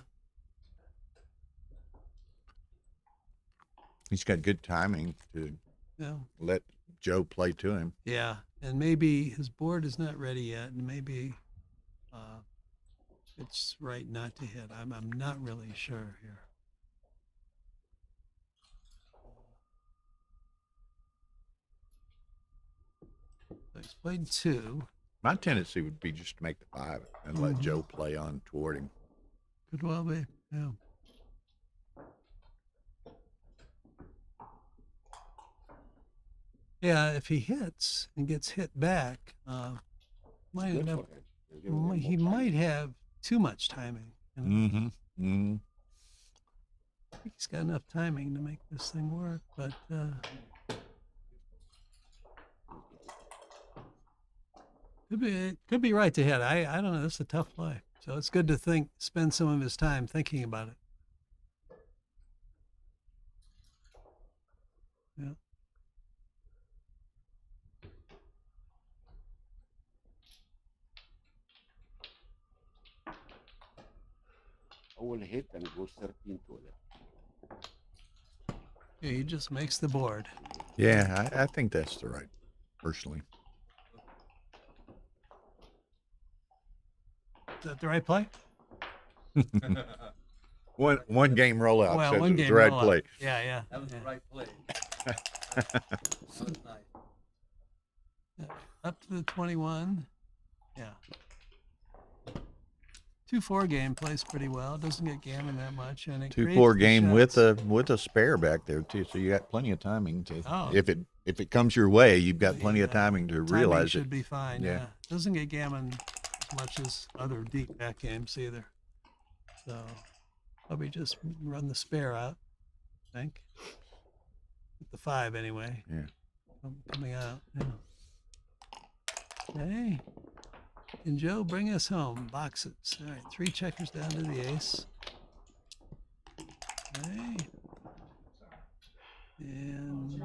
he's got good timing to Yeah. let Joe play to him. Yeah, and maybe his board is not ready yet, and maybe it's right not to hit. I'm not really sure here. So he's played 2. My tendency would be just to make the 5 and let Joe play on toward him. Could well be, yeah. Yeah, if he hits and gets hit back, might end up, he might have too much timing. You know? Mm-hmm. Mm-hmm. I think he's got enough timing to make this thing work, but could be right to hit. I don't know. That's a tough play. So it's good to spend some of his time thinking about it. Yeah. I will hit and go 13 to it. Yeah, he just makes the board. Yeah, I think that's the right, personally. Is that the right play? One game rollout Well, says one it was game the right rollout. play. Yeah, yeah. That was yeah. the right play. That was nice. Yeah, up to the 21. Yeah. 2-4 game plays pretty well. Doesn't get Gammon that much, and it 2-4 creates the game shots. with a spare back there too, so you got plenty of timing to. Oh. If it comes your way, you've got plenty of Yeah, timing to timing realize should it. be fine. Yeah. Yeah. Doesn't get Gammon as much as other deep back games either. So probably just run the spare out. I think. With the 5 anyway. Yeah. Coming out. Yeah. Okay. Can Joe bring us home? Boxes. All right. 3 checkers down to the ace. Okay. And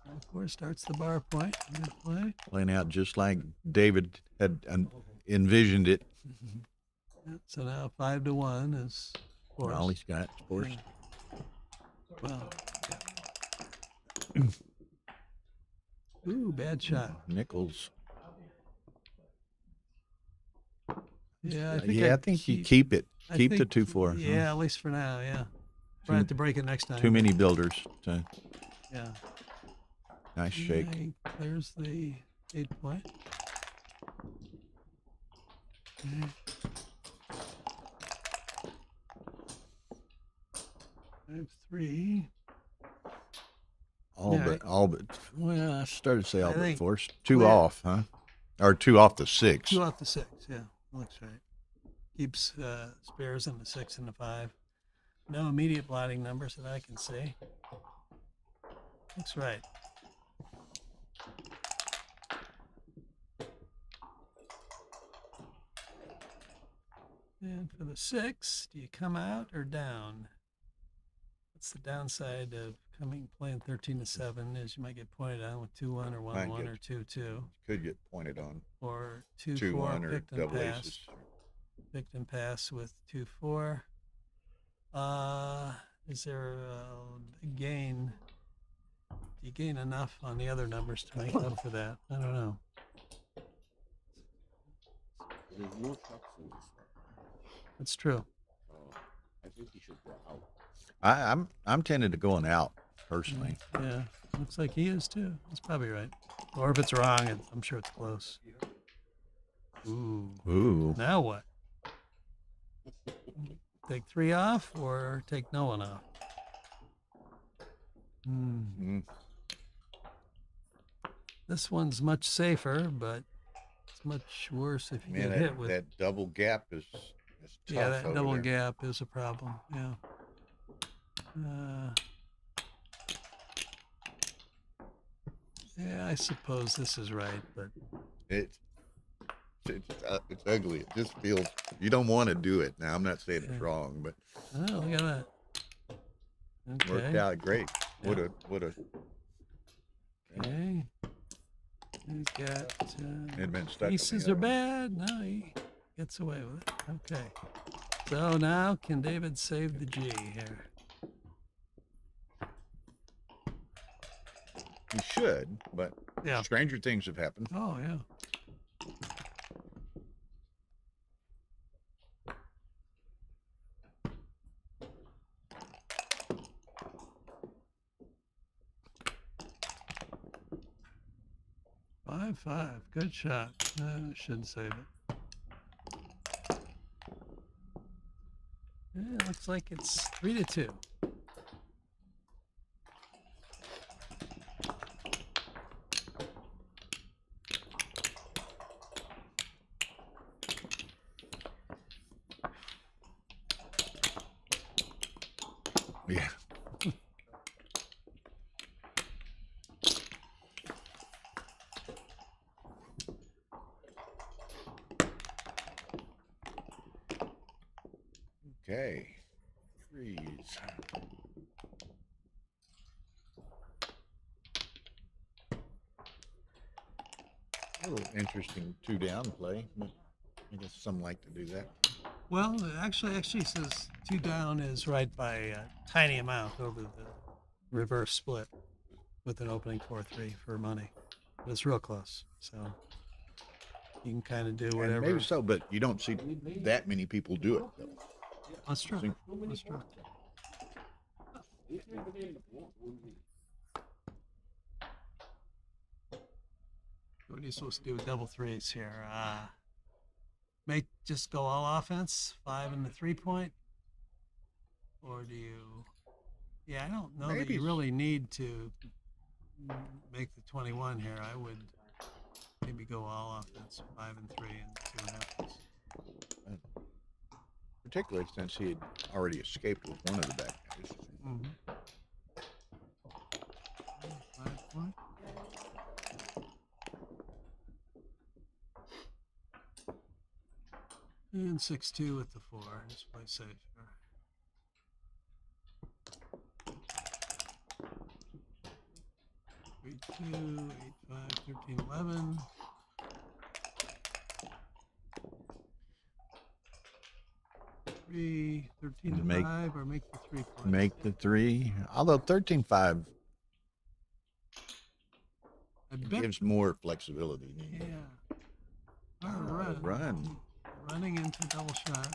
of course starts the bar point. Good play. Playing out just like David had envisioned it. Yeah, so now 5-1 is forced. Ollie's got it forced. Yeah. Well, ooh, bad shot. Nickels. Yeah, I think you keep it. I Keep the think- 2-4. huh? Yeah, at least for now. Yeah, try not to break it next time. Too many builders. So Yeah. nice shake. Okay, there's the 8 point. Okay. 5-3. Yeah, All but. Well, I started to say all I but think- forced. 2 well, off, huh? Or 2 off the 6. 2 off the 6. Yeah, looks right. Keeps spares in the 6 and the 5. No immediate blotting numbers that I can see. Looks right. And for the 6, do you come out or down? What's the downside of playing 13-7 is you might get pointed on with 2-1 or 1-1 or 2-2 Could get pointed on. or 2-1 2-4 or picked and double passed. aces. Picked and pass with 2-4. Is there a gain? Do you gain enough on the other numbers to make up for that? I don't know. There's no shots in this one. That's true. So I think he should go out. I'm tended to going out personally. Yeah, looks like he is too. That's probably right. Or if it's wrong, I'm sure it's close. Ooh. Ooh. Now what? Take 3 off or take no one off? Mm. This one's much safer, but it's much worse if you Man, get hit with. that double gap is tough. Yeah, that over double there. gap is a problem. Yeah. Yeah, I suppose this is right, but It's ugly. It just feels you don't want to do it. Now I'm not saying it's Yeah. wrong, but oh, look at that. Okay. worked out great. Yeah. What a Okay. He's got It'd been stuck on the pieces other are one. bad. No, he gets away with it. Okay. So now can David save the G here? You should, but Yeah. stranger things have happened. Oh yeah. Five. Good shot. Should save it. Yeah, looks like it's 3-2. Yeah. Okay. Freeze. A little interesting 2 down play, but I guess some like to do that. Well, it actually says 2 down is right by a tiny amount over the reverse split with an opening 4-3 for money. But it's real close, so you can kind of do And whatever. maybe so, but you don't see that many people do it. Though. That's true. See? That's true. What are you supposed to do with double threes here? Just go all offense, 5 in the 3-point, or do you? Yeah, I don't know that Maybe. you really need to make the 21 here. I would maybe go all offense, 5 and 3, and see what happens. Particularly since he had already escaped with one of the back guys. Mm-hmm. 5 point. And 6-2 with the 4. Just play safe. All right. 3-2, 8-5, 13-11. Three, 13-5, or make the 3 points. Make the 3. Although 13-5 gives more flexibility. Yeah. Run. Running into double shot.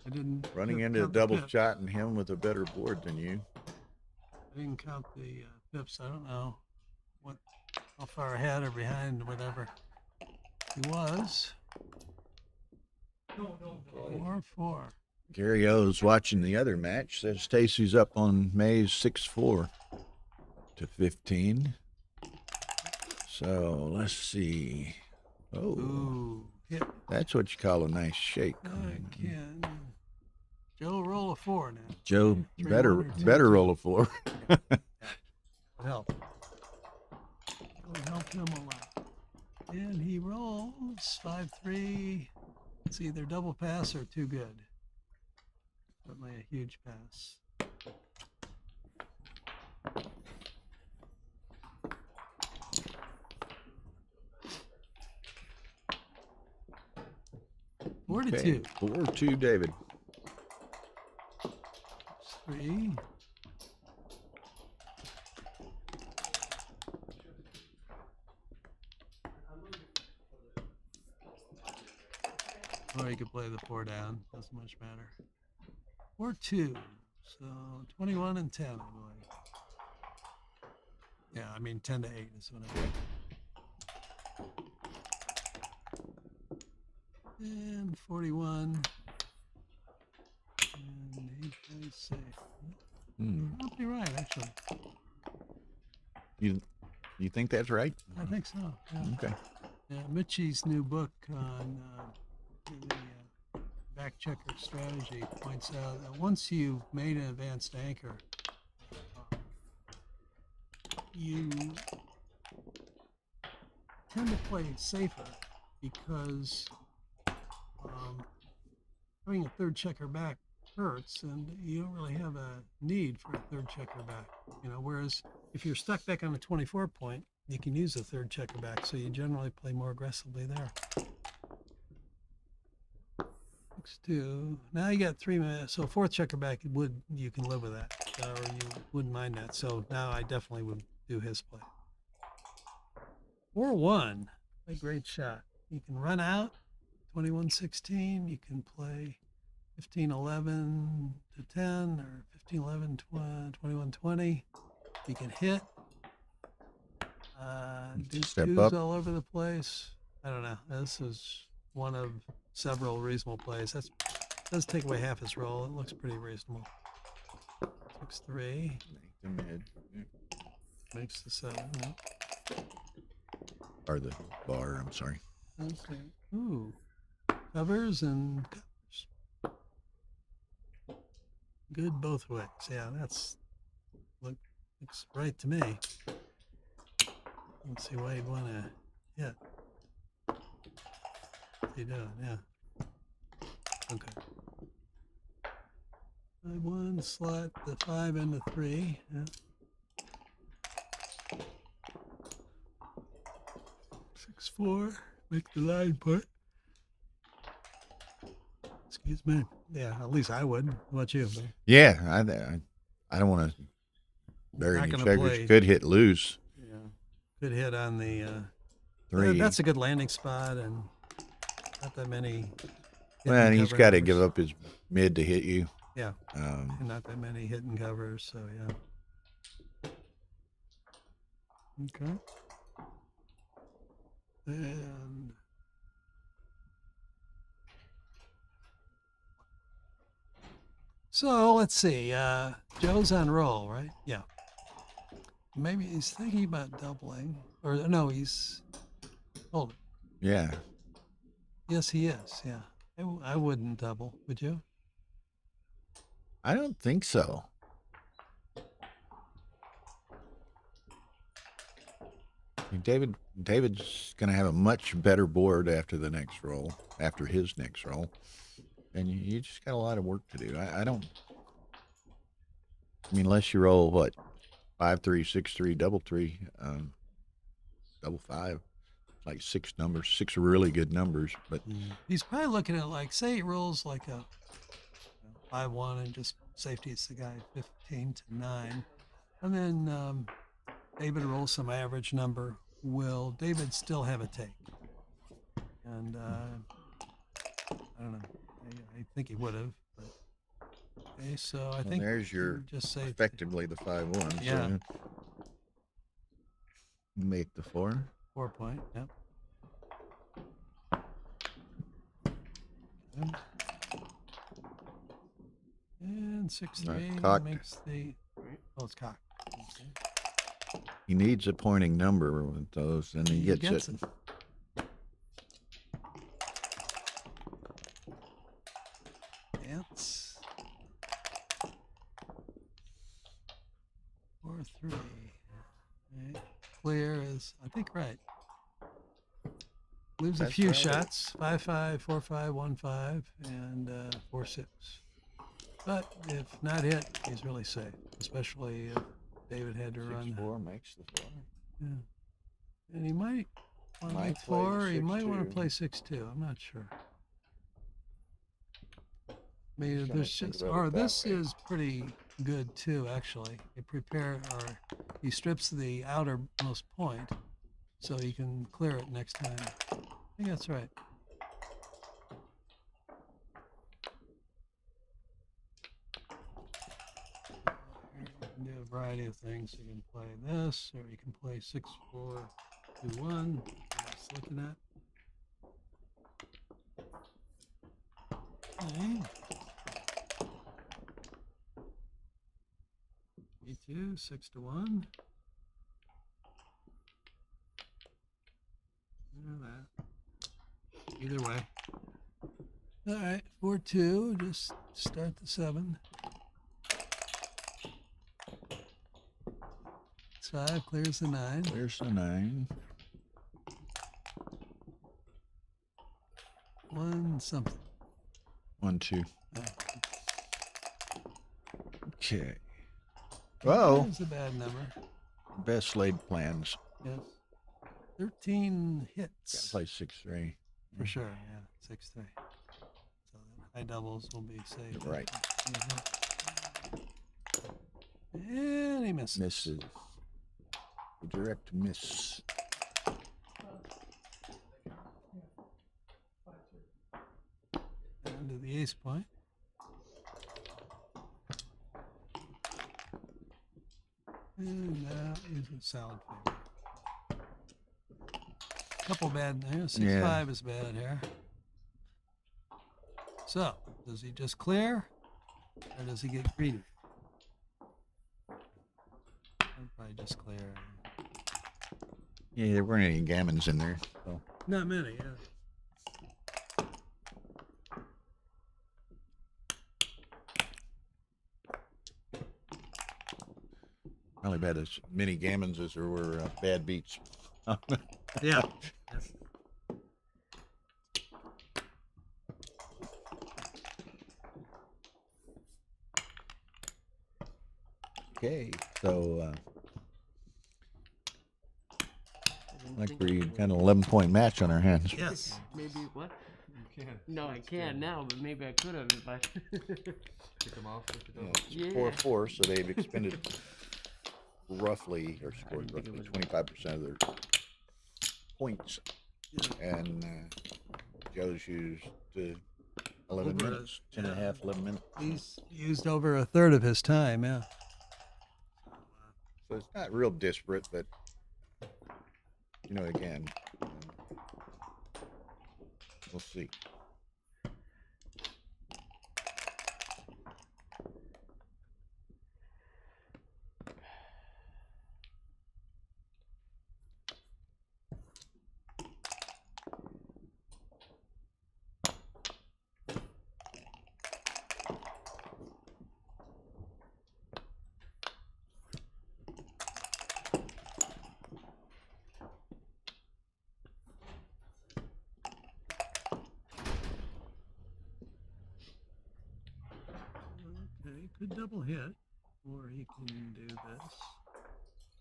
I didn't. Running into a double shot and him with a better board than you. I didn't count the pips. I don't know how far ahead or behind, whatever he was. 4-4. Gary O's watching the other match. Says Stacy's up on Mays 6-4 to 15. So let's see. Oh, ooh, hit. That's what you call a nice shake. Again. Joe, roll a 4 now. Joe, 3, better 1, or 2, better 2. roll a 4. Would help. Would help him a lot. And he rolls 5-3. It's either double pass or too good. Certainly a huge pass. Four to two. 4-2, David. 3. Or you could play the 4 down. Doesn't much matter. 4-2. So 21 and 10, I believe. Yeah, I mean 10 to 8 is what I mean. And 41. And 8 plays safe. Might be right, actually. You think that's right? I think so. Yeah. Okay. Yeah, Mitchie's new book on the back checker strategy points out that once you've made an advanced anchor, you tend to play safer because having a third checker back hurts, and you don't really have a need for a third checker back. Whereas if you're stuck back on a 24 point, you can use a third checker back, so you generally play more aggressively there. 6-2. Now you got 3 minutes, so fourth checker back you can live with that, or you wouldn't mind that. So now I definitely would do his play. 4-1, a great shot. You can run out 21-16. You can play 15-11 to 10, or 15-11, 21-20. You can hit. Do Step twos up. all over the place. I don't know. This is one of several reasonable plays. That does take away half his roll. It looks pretty reasonable. 6-3. The mid. Makes the 7. Yep. Or the bar, I'm sorry. Okay. Ooh. Covers and covers. Good both ways. Yeah, looks right to me. Let's see why you'd want to hit. What's he doing? Yeah. Okay. 5-1, slot the 5 into 3. Yeah. 6-4, make the line put. Excuse me. Yeah, at least I would. How about you? Bill? Yeah, I don't want to bury Not any gonna checkers. play. Could hit loose. Yeah. Good hit on the. 3. That's a good landing spot, and not that many. Well, hit and and he's cover got to numbers. give up his mid to hit you. Yeah. And not that many hit and covers, so yeah. Okay. And so let's see. Joe's on roll, right? Yeah. Maybe he's thinking about doubling, or no, he's. Hold it. Yeah. Yes, he is. Yeah. I wouldn't double. Would you? I don't think so. David's going to have a much better board after the next roll, after his next roll. And you just got a lot of work to do. I don't. I mean, unless you roll what, 5-3, 6-3, double 3, double 5, like 6 numbers, 6 really good numbers. But he's probably looking at like, say he rolls like a 5-1 and just safety it's the guy 15 to 9, and then David rolls some average number. Will David still have a take? And I don't know. I think he would have. Okay, so I think there's your just say effectively the 5-1. Yeah. So make the 4. 4 point. Yep. And 6-3 cocked. makes the. Oh, it's cocked. Okay. He needs a pointing number with those, and he gets it. It's 4-3. Okay. Clear is, I think, right. Leaves a That's few right. shots: 5-5, 4-5, 1-5, and 4-6. But if not hit, he's really safe, especially if David had to run. 6-4 makes the 4. Yeah. And he might want to Might make play 4. He might want 6-2. to play 6-2. I'm not sure. Maybe Trying to there's think just, about or it that this way. is pretty good too, actually. He strips the outermost point so he can clear it next time. I think that's right. You can do a variety of things. You can play this, or you can play 6-4-2-1. Just looking at. Okay. E2, 6-1. That. Either way. All right, 4-2. Just start the 7. 5 clears the 9. There's the 9. 1 something. 1-2. Oh. Okay. Whoa. That's a bad number. Best laid plans. Yes. 13 Gotta hits. play 6-3. For sure, yeah. 6-3. So high doubles will be safe. Right. And he misses. Misses. A direct miss. Down to the ace point. And that is a solid favor. Couple bad there. 6-5 is bad here. So, does he just clear, or does he get greedy? I'd probably just clear. Yeah, there weren't any gammons in there. So. Not many, yeah. Probably about as many gammons as there were bad beats. Yeah. Okay, so like we got an 11-point match on our hands. Yes. Maybe what? can. No, I can't now, but maybe I could have if I. Kick them off with the Yeah, double. it's 4-4, so they've expended roughly, or scored roughly 25% of their points. And Joe's used 11 Over minutes, 10 and a half, 11 minutes. He's used over a third of his time, yeah. So it's not real disparate, but, again, we'll see. Okay, could double hit, or he can do this.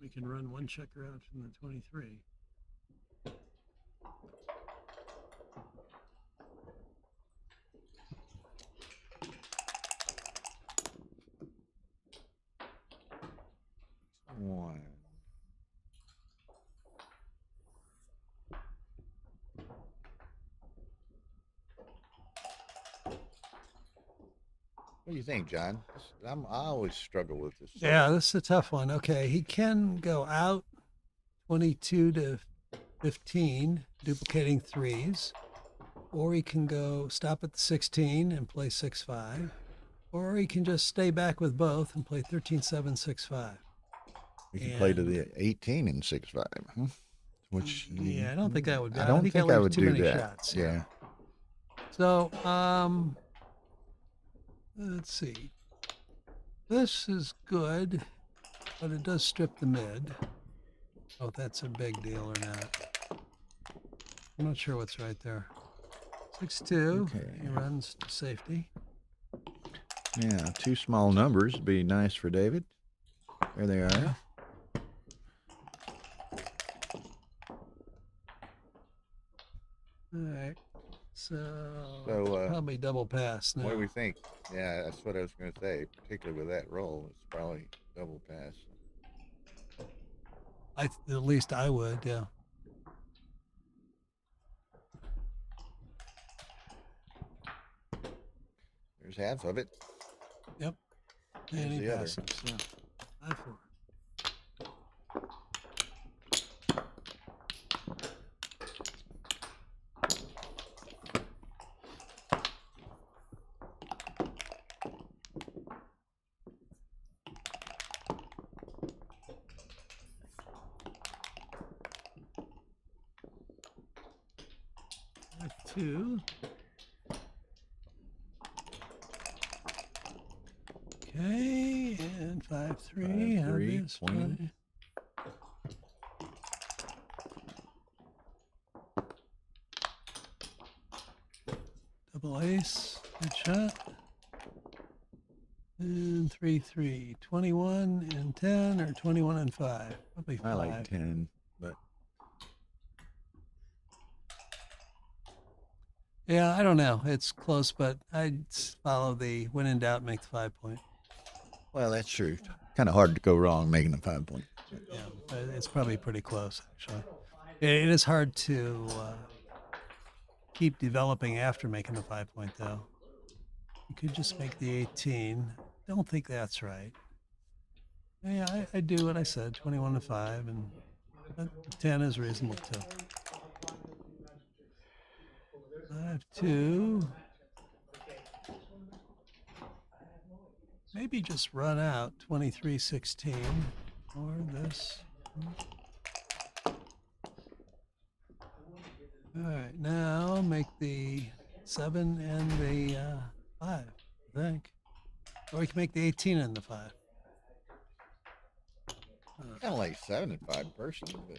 We can run one checker out from the 23. One. What do you think, John? I always struggle with this. Yeah, this is a tough one. Okay, he can go out 22 to 15, duplicating threes, or he can go stop at the 16 and play 6-5, or he can just stay back with both and play 13-7, 6-5. We can play to the 18 and 6-5, huh? Which yeah, I don't think that would be. I don't think I would too do many that. shots. Yeah. So, let's see. This is good, but it does strip the mid. Oh, if that's a big deal or not. I'm not sure what's right there. 6-2. Okay. He runs to safety. Yeah, two small numbers would be nice for David. There they are. Yeah. All right. So, probably double pass now. What do we think? Yeah, that's what I was going to say. Particularly with that roll, it's probably double pass. At least I would, yeah. There's half of it. Yep. There's And he the other. passes. Yeah. 5-4. Two. Okay, and 5-3. 5-3, 20. Double ace, good shot. And 3-3. 21 and 10 or 21 and 5? Probably 5. I like 10, but yeah, I don't know. It's close, but I'd follow the when in doubt, make the 5 point. well, that's true. Kind of hard to go wrong making a 5 point. Yeah, but it's probably pretty close, actually. It is hard to keep developing after making the 5 point, though. You could just make the 18. Don't think that's right. Yeah, I do what I said, 21 to 5, and 10 is reasonable too. 5-2. Maybe just run out 23-16 or this. All right, now make the 7 and the 5, I think. Or we can make the 18 and the 5. Kind of like 7 and 5 personally, but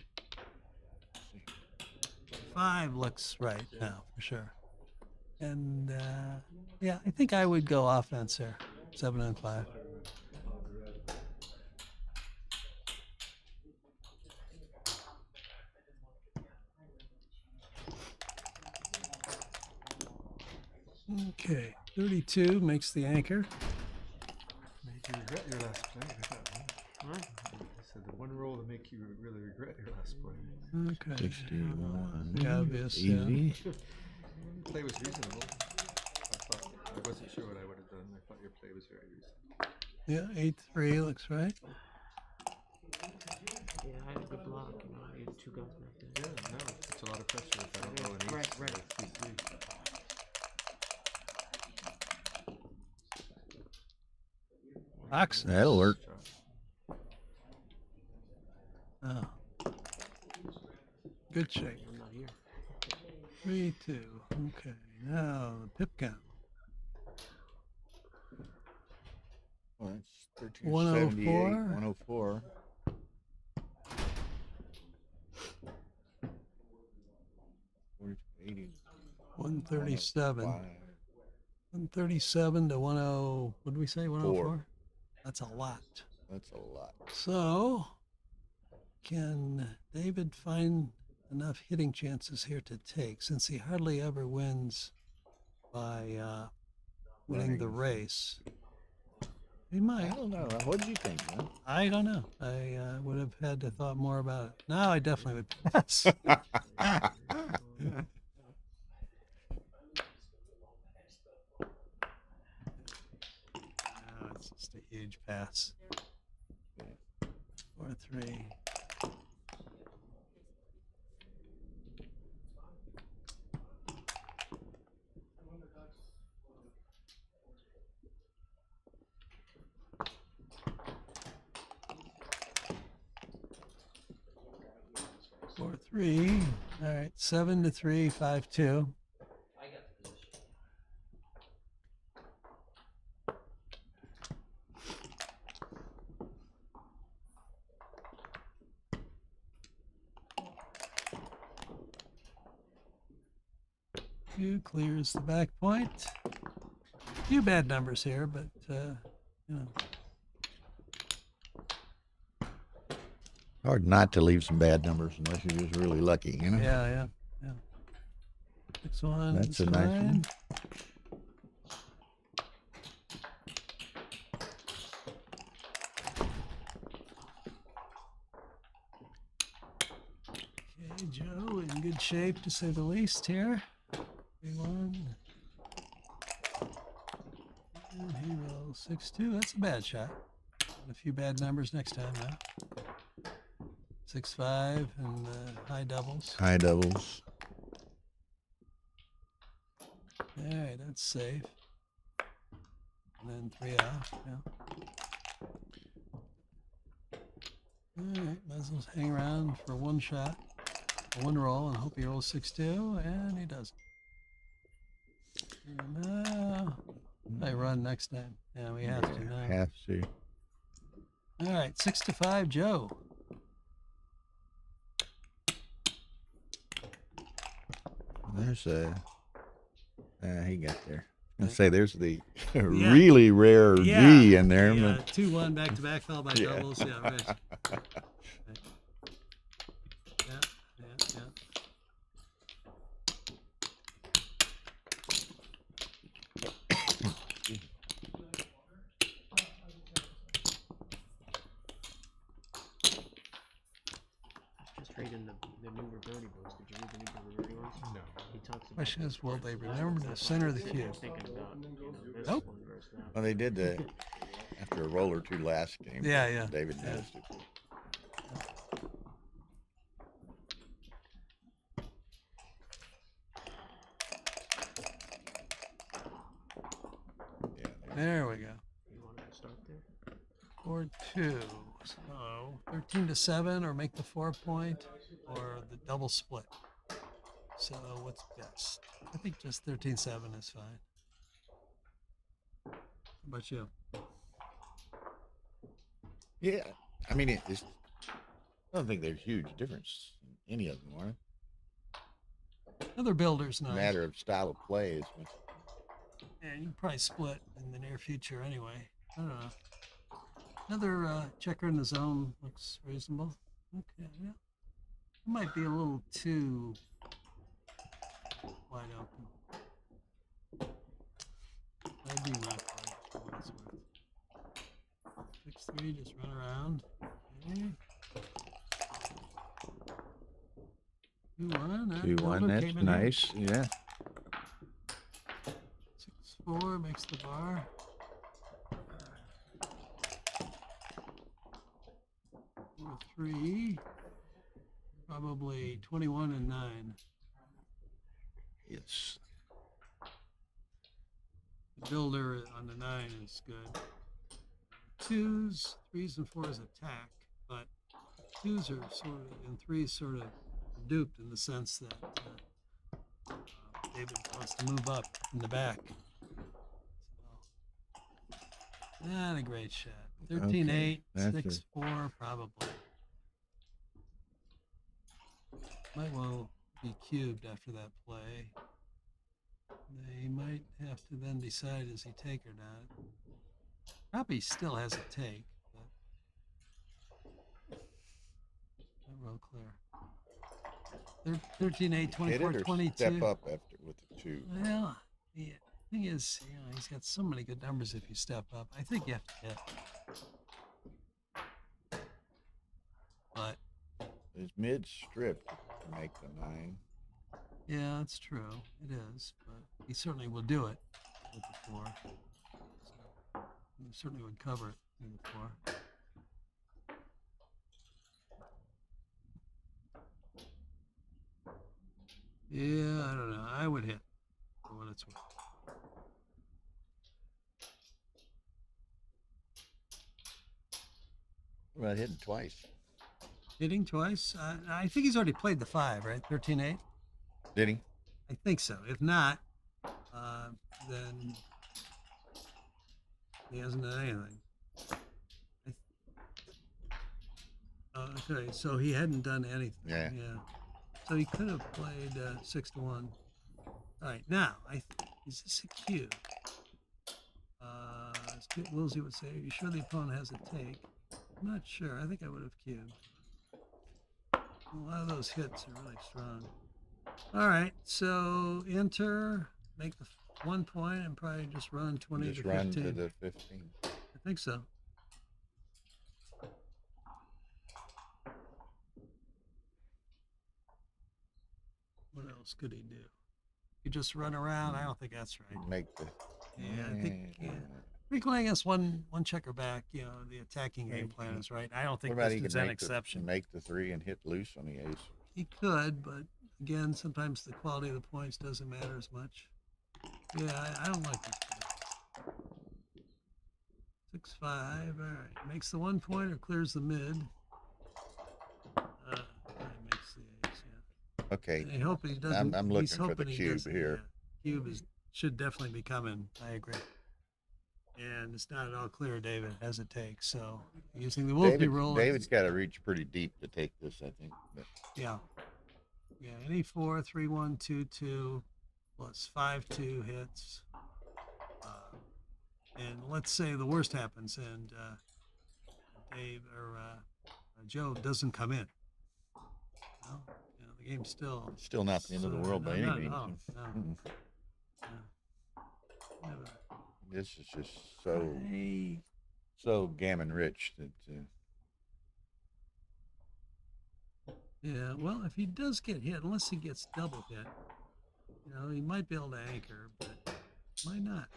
5 looks right now for sure. And yeah, I think I would go offense here. 7 and 5. Okay, 32 makes the anchor. Make you regret your last play. I said the one roll to make you really regret your last play. Okay. 61. The obvious, Easy. yeah. Play was reasonable. I wasn't sure what I would have done. I thought your play was very reasonable. Yeah, 8-3 looks right. Yeah, I had a good block. You know, I had 2 guns back there. Yeah, no, it's a lot of pressure if I don't roll an ace. Right. 3-3. Ox. That'll work. Oh. Good shape. I'm not here. 3-2. Okay, now the pip count. Well, that's 1378, 104. 104. $137. 137 to 10. What did we say? 104? That's a lot. That's a lot. So, can David find enough hitting chances here to take, since he hardly ever wins by winning the race? He I might. don't know. What do you think, man? I don't know. I would have had to thought more about it. Now I definitely would pass. No, it's just a huge pass. 4-3. Four, 3. All right, 7-3, 5-2. Few clears the back point. Few bad numbers here, but you know. Hard not to leave some bad numbers unless you're just really lucky, you know? Yeah. Next one. That's a nice one. Okay, Joe in good shape to say the least here. 3-1. And he rolls 6-2. That's a bad shot. A few bad numbers next time now. 6-5 and high doubles. High doubles. All right, that's safe. And then 3 off. Yeah. All right, might as well hang around for one shot, one roll, and hope he rolls 6-2, and he doesn't. And I run next time. Yeah, we have to now. Have to. All right, 6-5, Joe. There's a. He got there. I was gonna say there's the really rare G in there. Yeah, But 2-1 back to back, followed by doubles. Yeah, right. Yeah. Just reading the new Roberti books. Did you read the new Roberti ones? No. He talks about. Question is, will they remember to center the cube? Thinking about, this Nope. one versus that. well, they did the after a roll or two last game. Yeah. David noticed it. There we go. You wanted to start there? 4-2. So 13-7, or make the 4-point, or the double split. So what's best? I think just 13-7 is fine. How about you? Yeah, I mean it's. I don't think there's huge difference in any of them, are there? Other builders know. Matter of style of play is. Yeah, you can probably split in the near future anyway. I don't know. Another checker in the zone looks reasonable. Okay, yeah. It might be a little too wide open. it's worth. 6-3, just run around. Okay. 2-1. That 2-1. builder That's came in nice. Yeah. 6-4 makes the bar. 4-3. Probably 21 and 9. Yes. The builder on the 9 is good. 2s, 3s, and 4s attack, but 2s are sort of, and 3s sort of duped in the sense that David wants to move up in the back. So, not a great shot. 13-8, Okay, 6-4, probably. Might well be cubed after that play. They might have to then decide, does he take or not? Probably still has a take, but not real clear. 13-8, 24-22. Step up after with the 2. Well, the thing is, you know, he's got so many good numbers if you step up. I think you have to hit. But His mid stripped to make the 9. yeah, that's true. It is, but he certainly will do it with the 4. So he certainly would cover it in the 4. Yeah, I don't know. I would hit for what it's worth. What about hitting twice? Hitting twice? I think he's already played the 5, right? 13-8? Did he? I think so. If not, then he hasn't done anything. Okay, so he hadn't done anything. Yeah. So he could have played 6-1. All right, now, is this a cube? Wilsey would say, are you sure the opponent has a take? I'm not sure. I think I would have cubed. A lot of those hits are really strong. All right, so enter, make the 1 point, and probably just run 20 Just to 15. run to the 15. I think so. What else could he do? You just run around? I don't think that's right. Make the. Yeah, I think playing against one checker back, you know, the attacking game plan is right. I don't think What about this he is could an make exception. make the 3 and hit loose on the ace? He could, but again, sometimes the quality of the points doesn't matter as much. Yeah, I don't like this play. 6-5, all right. Makes the 1 point or clears the mid. Makes the ace, yeah. Okay. I hope he doesn't. I'm he's looking for the hoping he cube doesn't, here. yeah. Cube should definitely be coming. I agree. And it's not at all clear David has a take, so using the Wolfie rule. David's got to reach pretty deep to take this, I think. But. Yeah. Yeah, any 4, 3-1, 2-2, plus 5-2 hits. And let's say the worst happens and Dave or Joe doesn't come in. Well, you know, the game's still not the end of the world by any means. No. This is just so gammon rich that. Yeah, well, if he does get hit, unless he gets double hit, you know, he might be able to anchor, but might not.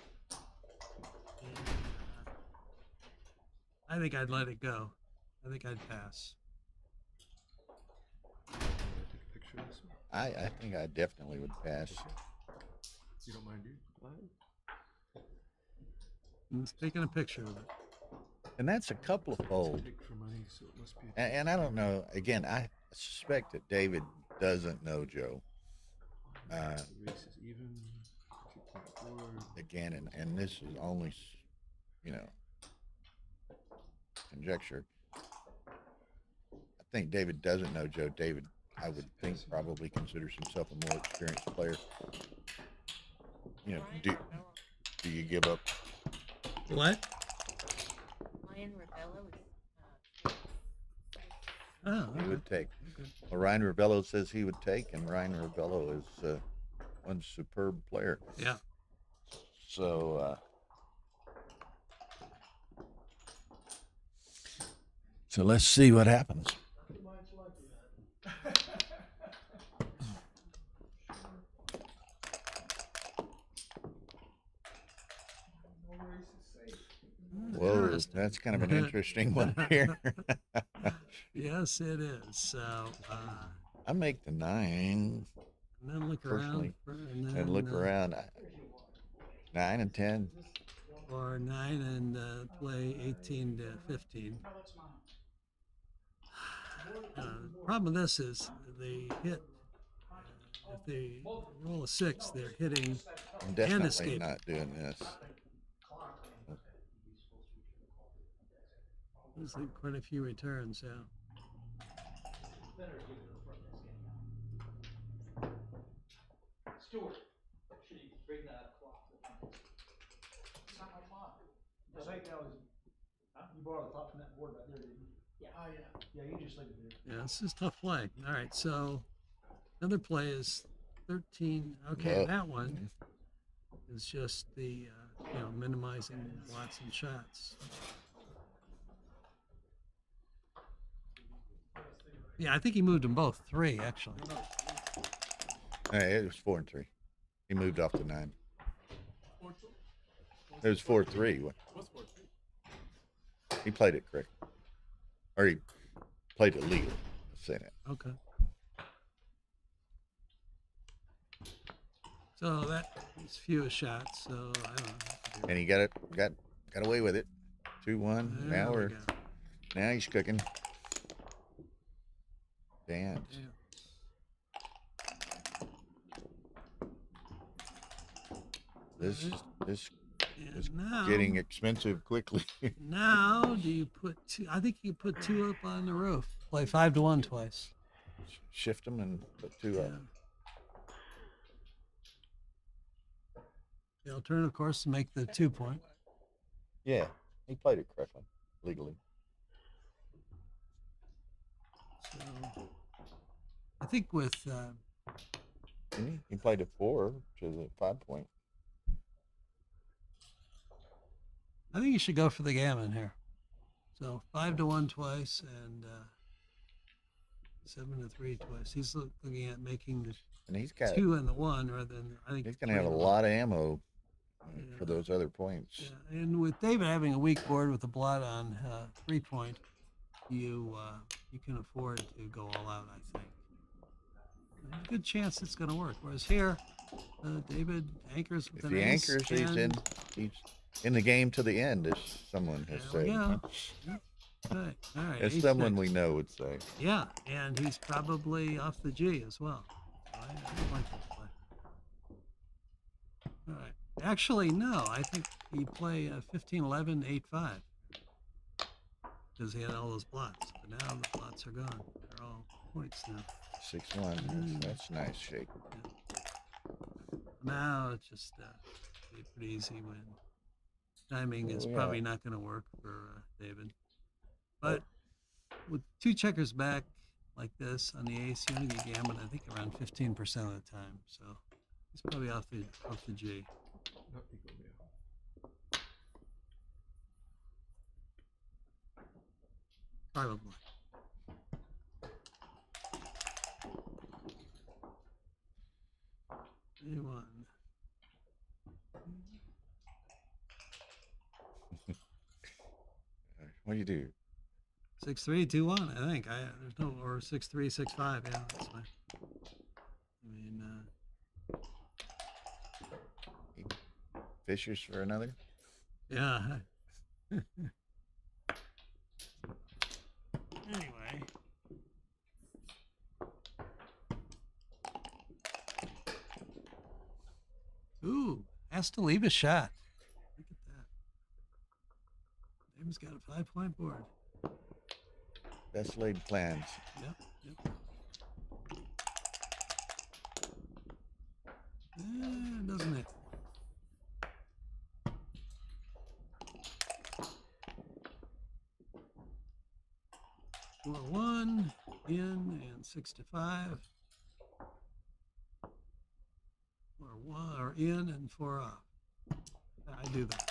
And, I think I'd let it go. I think I'd pass. I think I definitely would pass. You don't mind, dude? He's taking a picture of it. And that's a couple of fold. And I don't know. Again, I suspect that David doesn't know Joe. Again, and this is only, you know, conjecture. I think David doesn't know Joe. David, I would think, probably considers himself a more experienced player. You know, do you give up? What? Ryan Ravello He would take. Well, Ryan Ravello says he would take, and Ryan Ravello is one superb player. Yeah. So So let's see what happens. Whoa, that's kind of an interesting one here. Yes, it is. So I make the 9. and then look Personally, around, and and look around. 9 and 10. or 9 and play 18 to 15. Problem with this is they hit. If they roll a 6, they're hitting I'm and definitely escaping. not doing this. There's like quite a few returns, yeah. Stuart, should you bring that clock? It's not my clock. I think that was, you borrowed the clock from that board right there, didn't you? Yeah. Oh, yeah. Yeah, you just leave it there. Yeah, this is tough play. All right, so another play is 13. Okay, Yep. that one is just the minimizing lots and shots. Yeah, I think he moved them both 3 actually. Hey, it was 4 and 3. He moved off to 9. It was 4-3. He played it correct, or he played it legal. Let's say that. Okay. So that is fewest shots. So I don't know. And he got away with it. 2-1. There Now we we're go. now he's cooking. Dance. Yeah. This is now, getting expensive quickly. Now, do you put 2? I think you put 2 up on the roof. Play 5 to 1 twice. Shift them and put 2 up. The alternative course to make the 2 point. Yeah, he played it correctly, legally. So I think with He played a 4 to the 5 point. I think you should go for the gammon here. So 5 to 1 twice and 7 to 3 twice. He's looking at making the And he's got 2 and the 1 rather than I think he's gonna have a lot of ammo for those other points. Yeah. And with David having a weak board with a blot on 3 point, you can afford to go all out. I think. There's a good chance it's going to work. Whereas here, David anchors with If an he ace. anchors, and he's in the game to the end, as someone has there we said. go. Right. All right. As ace someone six. we know would say. Yeah, and he's probably off the G as well. I don't like that play. All right. Actually, no. I think you play 15-11, 8-5 because he had all those blots. But now the blots are gone. They're all points now. 6-1. That's nice shape. Yeah. Now it's just a pretty easy win. Timing is Yeah. probably not going to work for David. But with 2 checkers back like this on the ace, you only get Gammon, I think, around 15% of the time. So he's probably off the G. Probably. A1. What do you do? 6-3, 2-1, I think. There's no, or 6-3, 6-5. Yeah, that's fine. I mean, Fishers for another? yeah. Anyway. Ooh, has to leave a shot. Look at that. David's got a 5-point board. Best laid plans. Yep. Doesn't it? Four, 1 in and 6 to 5. Or 1 or in and 4 off. I do that.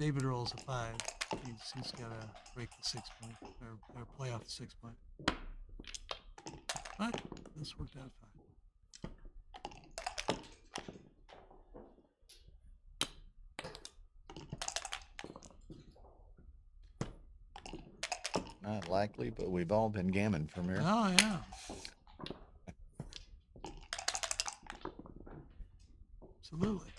David rolls a 5. He's got to break the 6 point or play off the 6 point. But this worked out fine. Not likely, but we've all been gammon from here. Oh, yeah. Absolutely.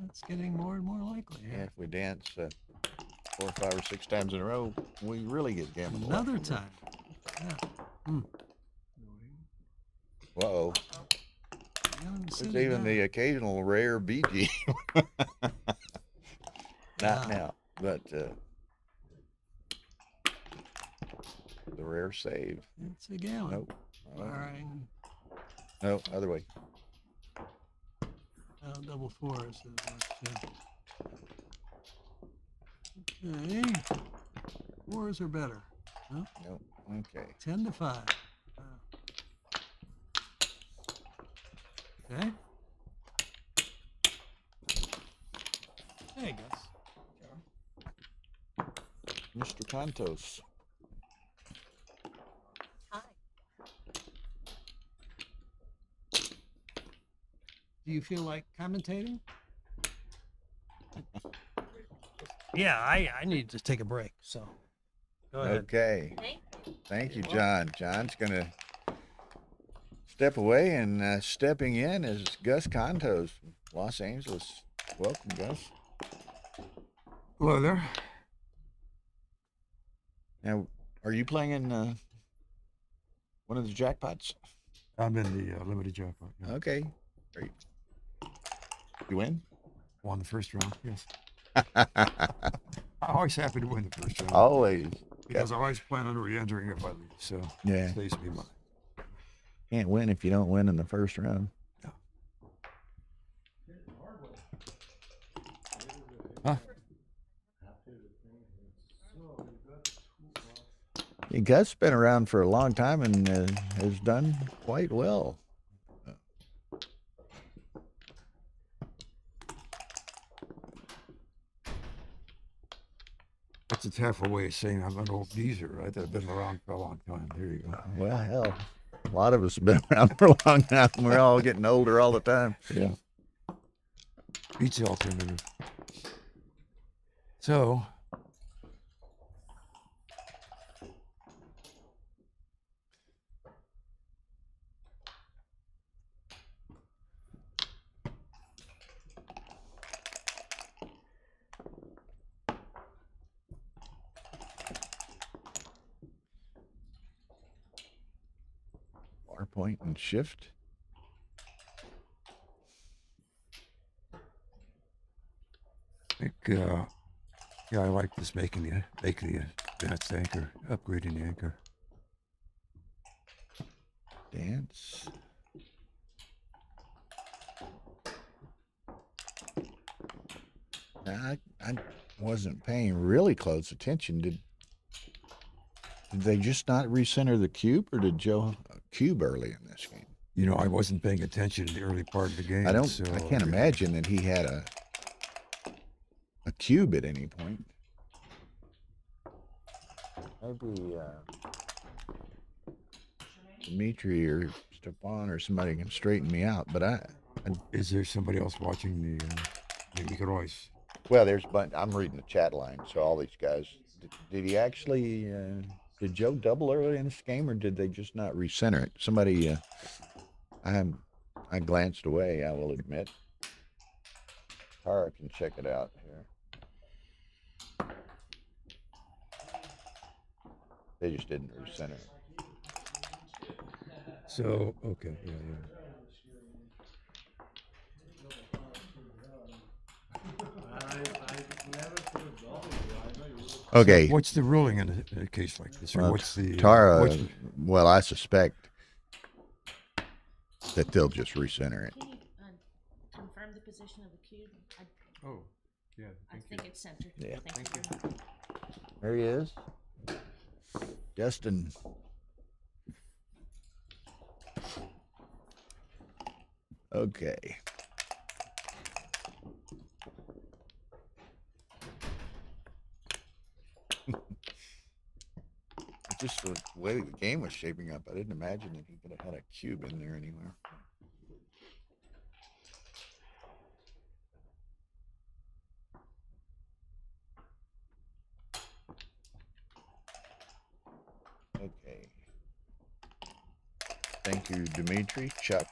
It's getting more and more likely. Yeah, if we dance 4, 5, or 6 times in a row, we really get gammon. Another time. Yeah. Whoa. There's even the occasional rare BG. Not now, but the rare save. It's a gammon. Nope. All right. No, other way. Double 4s. Okay. 4s are better. Huh? Nope. Okay. 10 to 5. Okay. Hey, Gus. Mr. Contos. Hi. Do you feel like commentating? Yeah, I need to take a break, so go ahead. Okay. Thank you. Thank you, John. John's going to step away, and stepping in is Gus Contos from Los Angeles. Welcome, Gus. Hello there. Now, are you playing in one of the jackpots? I'm in the limited jackpot. Yeah. Okay. Great. You win? Won the first round, yes. I'm always happy to win the first round. Always. Because I always plan on re-entering if I lose, so yeah. It stays to be mine. Can't win if you don't win in the first round. No. Huh? Yeah, Gus been around for a long time and has done quite well. That's a tactful way of saying I'm an old geezer, right? I've been around for a long time. There you go. Well, hell, a lot of us have been around for a long time. We're all getting older all the time. Yeah. Beats the alternative. So, bar point and shift. I think, yeah, I like this making the advanced anchor, upgrading the anchor. Dance. Now, I wasn't paying really close attention. Did they just not recenter the cube, or did Joe cube early in this game? You know, I wasn't paying attention in the early part of the game. I can't imagine that he had a cube at any point. Maybe Dimitri or Stepan or somebody can straighten me out, but Is there somebody else watching the? You could always. Well, I'm reading the chat line, so all these guys. Did he actually? Did Joe double early in this game, or did they just not recenter it? Somebody. I glanced away. I will admit. Tara can check it out here. They just didn't recenter it. So okay, yeah. Okay. So what's the ruling in a case like this? Or Well, what's the Tara? Well, I suspect that they'll just recenter it. Can you confirm the position of the cube? Oh, yeah. I think it's centered. Yeah. Thank you very much. There he is. Justin. Okay. Just the way the game was shaping up, I didn't imagine that he could have had a cube in there anywhere. Okay. Thank you, Dimitri, Chuck,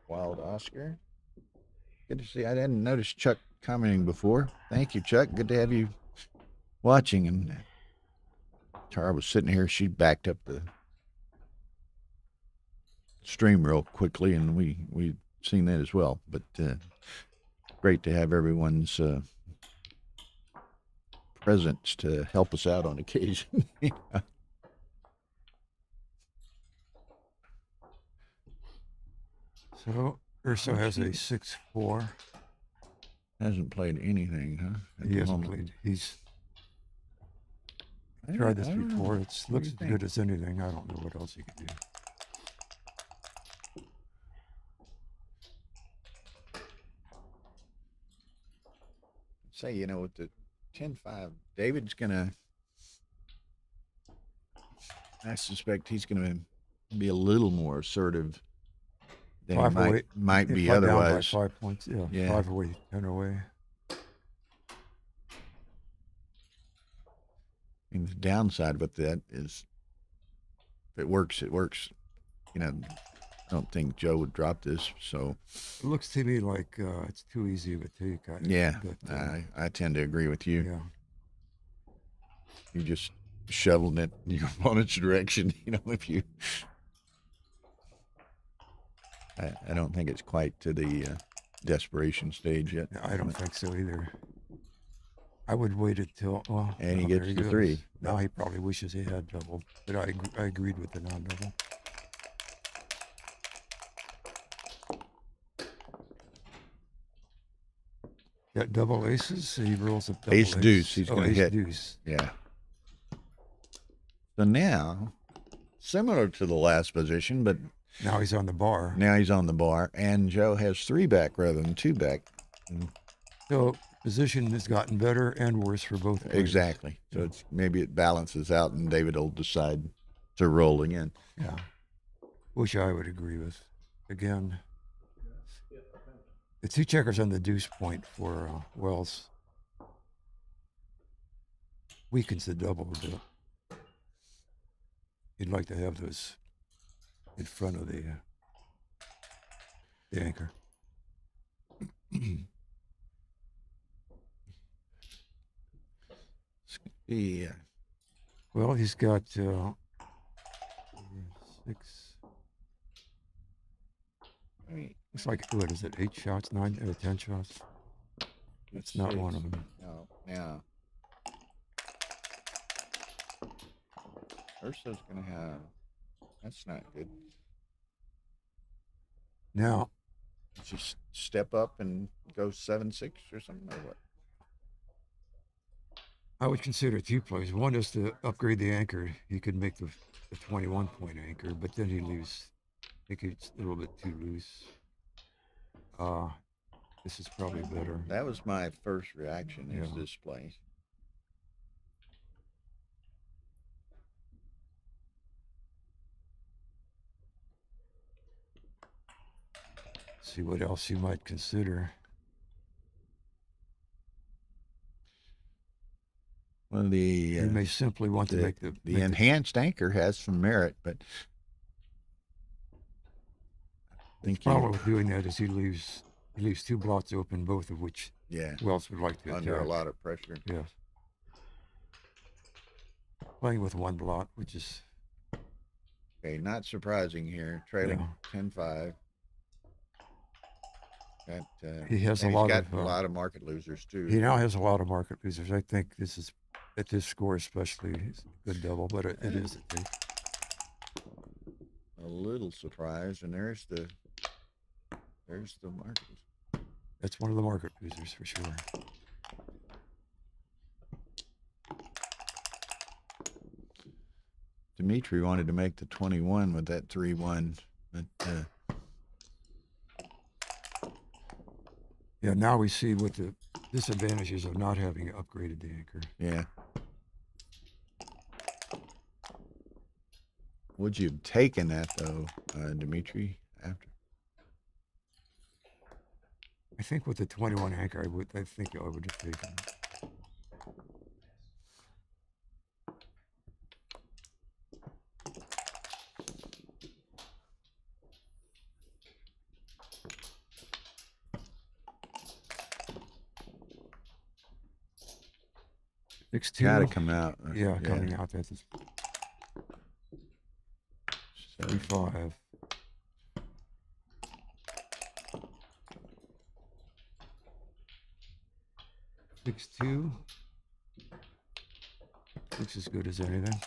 Wild Oscar. Good to see. I didn't notice Chuck commenting before. Thank you, Chuck. Good to have you watching. And Tara was sitting here. She backed up the stream real quickly, and we seen that as well. But great to have everyone's presence to help us out on occasion. So Urso has a 6-4. Hasn't played anything, huh? He hasn't played. He's tried this before. It looks as good as anything. I don't know what else he can do. Say, you know, with the 10-5, David's gonna. I suspect he's gonna be a little more assertive than he might be otherwise. Down by 5 points. Yeah, 5 away, 10 away. And the downside with that is, if it works, it works. You know, I don't think Joe would drop this. So it looks to me like it's too easy of a take. Yeah, but, I tend to agree with you. Yeah. You just shoveling it in your opponent's direction. You know, if you. I don't think it's quite to the desperation stage yet. I don't think so either. I would wait until, well, and he gets the 3. Now he probably wishes he had double, but I agreed with the non-double. Got double aces, he rolls a double ace deuce. He's going to hit. Deuce. Yeah. So now, similar to the last position, but now he's on the bar. Now he's on the bar, and Joe has 3 back rather than 2 back. So position has gotten better and worse for both players. Exactly. So it's maybe it balances out, and David will decide to roll again. Yeah. Which I would agree with. Again, the 2 checkers on the deuce point for Wells weakens the double a bit. You'd like to have those in front of the anchor. Yeah. Well, he's got 6. It's like, what is it, 8 shots, 9 or 10 shots? That's not one of them. No, yeah. Urso's going to have, that's not good. Now, just step up and go 7-6 or something, or what? I would consider 2 plays. One is to upgrade the anchor. He could make the 21-point anchor, but then he leaves. I think it's a little bit too loose. This is probably better. That was my first reaction, is this play. See what else you might consider. Well, you may simply want to make the enhanced anchor has some merit, but I think the problem with doing that is he leaves 2 blots open, both of which Wells would like to under attack. a lot of pressure. Yes. Playing with 1 blot, which is okay. Not surprising here. Trailing 10-5. He has a lot of market losers too. He now has a lot of market losers. I think this is at this score especially it's a good double, but it is a take. A little surprised, and there's the market. That's one of the market losers for sure. Dimitri wanted to make the 21 with that 3-1, but Yeah, now we see what the disadvantages of not having upgraded the anchor. yeah. Would you have taken that though, Dimitri? After I think with the 21 anchor, I think I would have taken it. gotta come out. Yeah, coming out. That's 3-5. Six two. Looks as good as anything.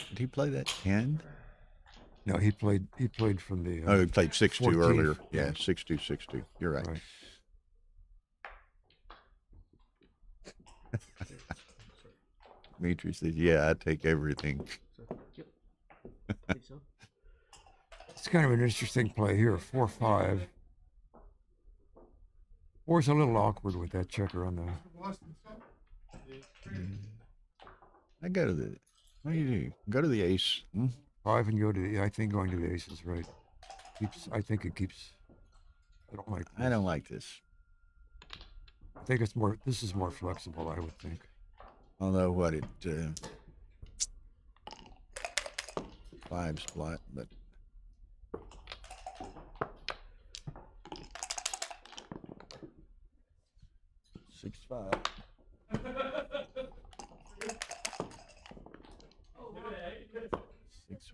Did he play that 10? No, he played from the. Oh, he played 6-2 14th. earlier. Yeah, 6-2, 6-2. You're right. Dimitri says, "Yeah, I take everything." It's kind of an interesting play here. 4-5. 4's a little awkward with that checker on the. I go to the. What do you do? Go to the ace. 5 and go to the. I think going to the ace is right. I think it keeps. I don't like. I don't like this. I think it's more. This is more flexible, I would think. Although what it 5 spot, but six five.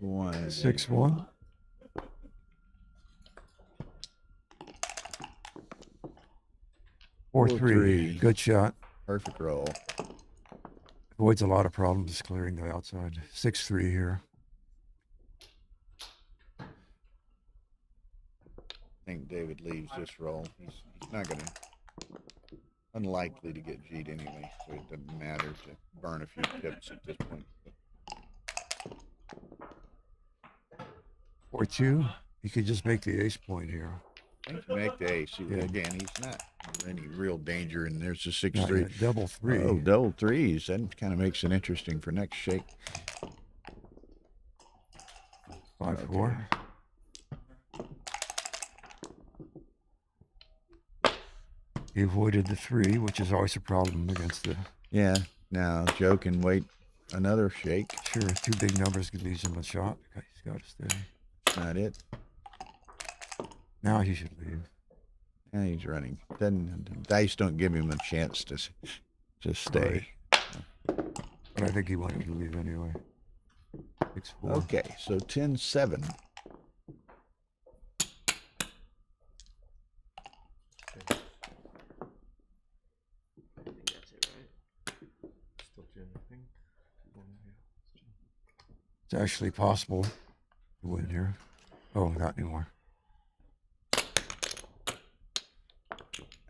6-1. 6-1. Four three. Good shot. Perfect roll. Avoids a lot of problems clearing the outside. 6-3 here. I think David leaves this roll. He's not going to. Unlikely to get G'd anyway, so it doesn't matter to burn a few pips at this point. 4-2. You could just make the ace point here. I think you make the ace. Again, he's not in any real danger, and there's a 6-3. Not yet. Double 3. Oh, double 3s. That kind of makes it interesting for next shake. 5-4. He avoided the 3, which is always a problem against the. Yeah. Now Joe can wait another shake. Sure, 2 big numbers could leave him a shot. He's got to stay. That's not it. Now he should leave. Yeah, he's running. Dice don't give him a chance to stay. But I think he wanted to leave anyway. 6-4. Okay, so 10-7. It's actually possible to win here. Oh, not anymore.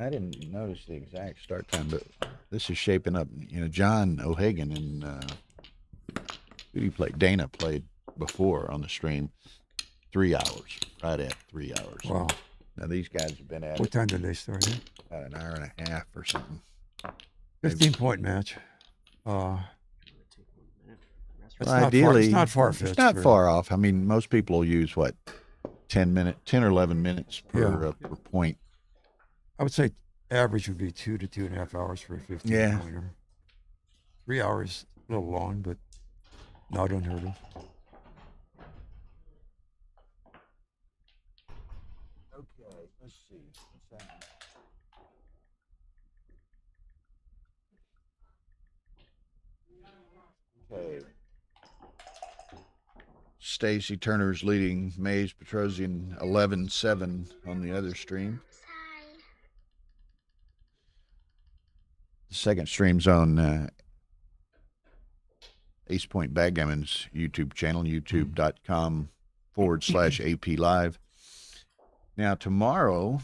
I didn't notice the exact start time, but this is shaping up. You know, John O'Hagan and who he played? Dana played before on the stream. 3 hours, right at 3 hours. Wow. Now these guys have been at What time did they start here? about an hour and a half or something. 15-point match. It's Well, not ideally, it's not far-fetched. It's not far off. I mean, most people will use what 10 or 11 minutes per point. I would say average would be 2 to 2.5 hours for a 15-pointer. 3 hours, a little long, but not unheard of. Okay, let's see. What's that? Okay. Stacy Turner's leading Mays Petrosian 11-7 on the other stream. The second stream's on Ace Point Backgammon's YouTube channel, youtube.com/AP Live. Now, tomorrow,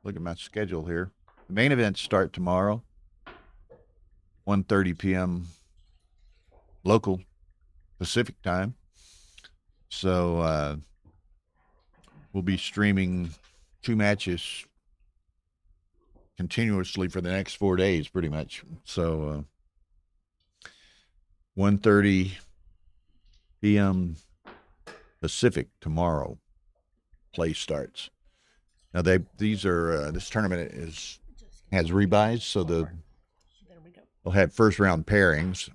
look at my schedule here. The main events start tomorrow, 1:30 p.m. local Pacific time. So we'll be streaming 2 matches continuously for the next 4 days, pretty much. So 1:30 p.m. Pacific tomorrow. Play starts. Now these are this tournament has rebuys, so they'll have first round pairings,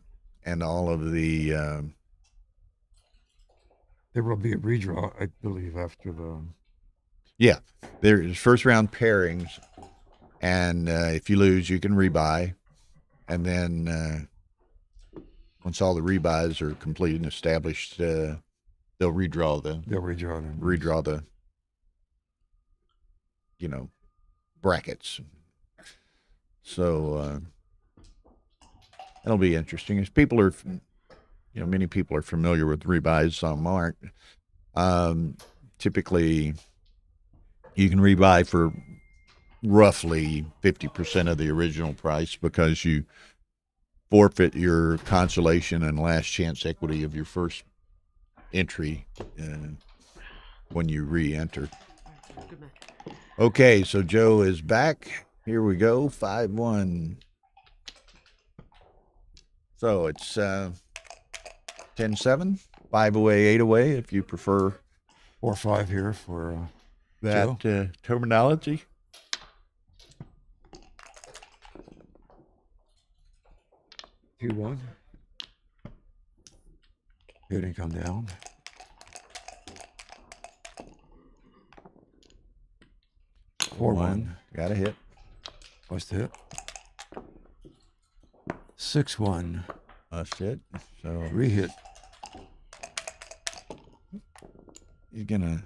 and all of the There will be a redraw, I believe, after the. Yeah, there's first round pairings, and if you lose, you can rebuy, and then once all the rebuys are complete and established, they'll redraw the. They'll redraw them. Redraw the. Brackets. So that'll be interesting. As people are, many people are familiar with rebuys, some aren't. Typically, you can rebuy for roughly 50% of the original price because you forfeit your consolation and last chance equity of your first entry when you re-enter. Okay, so Joe is back. Here we go, 5-1. So it's 10-7, 5 away, 8 away, if you prefer. 4-5 here for that terminology. Two, 1. Hitting come down. 4-1. Got a hit. Must hit. 6-1. Must hit. So re-hit. He's gonna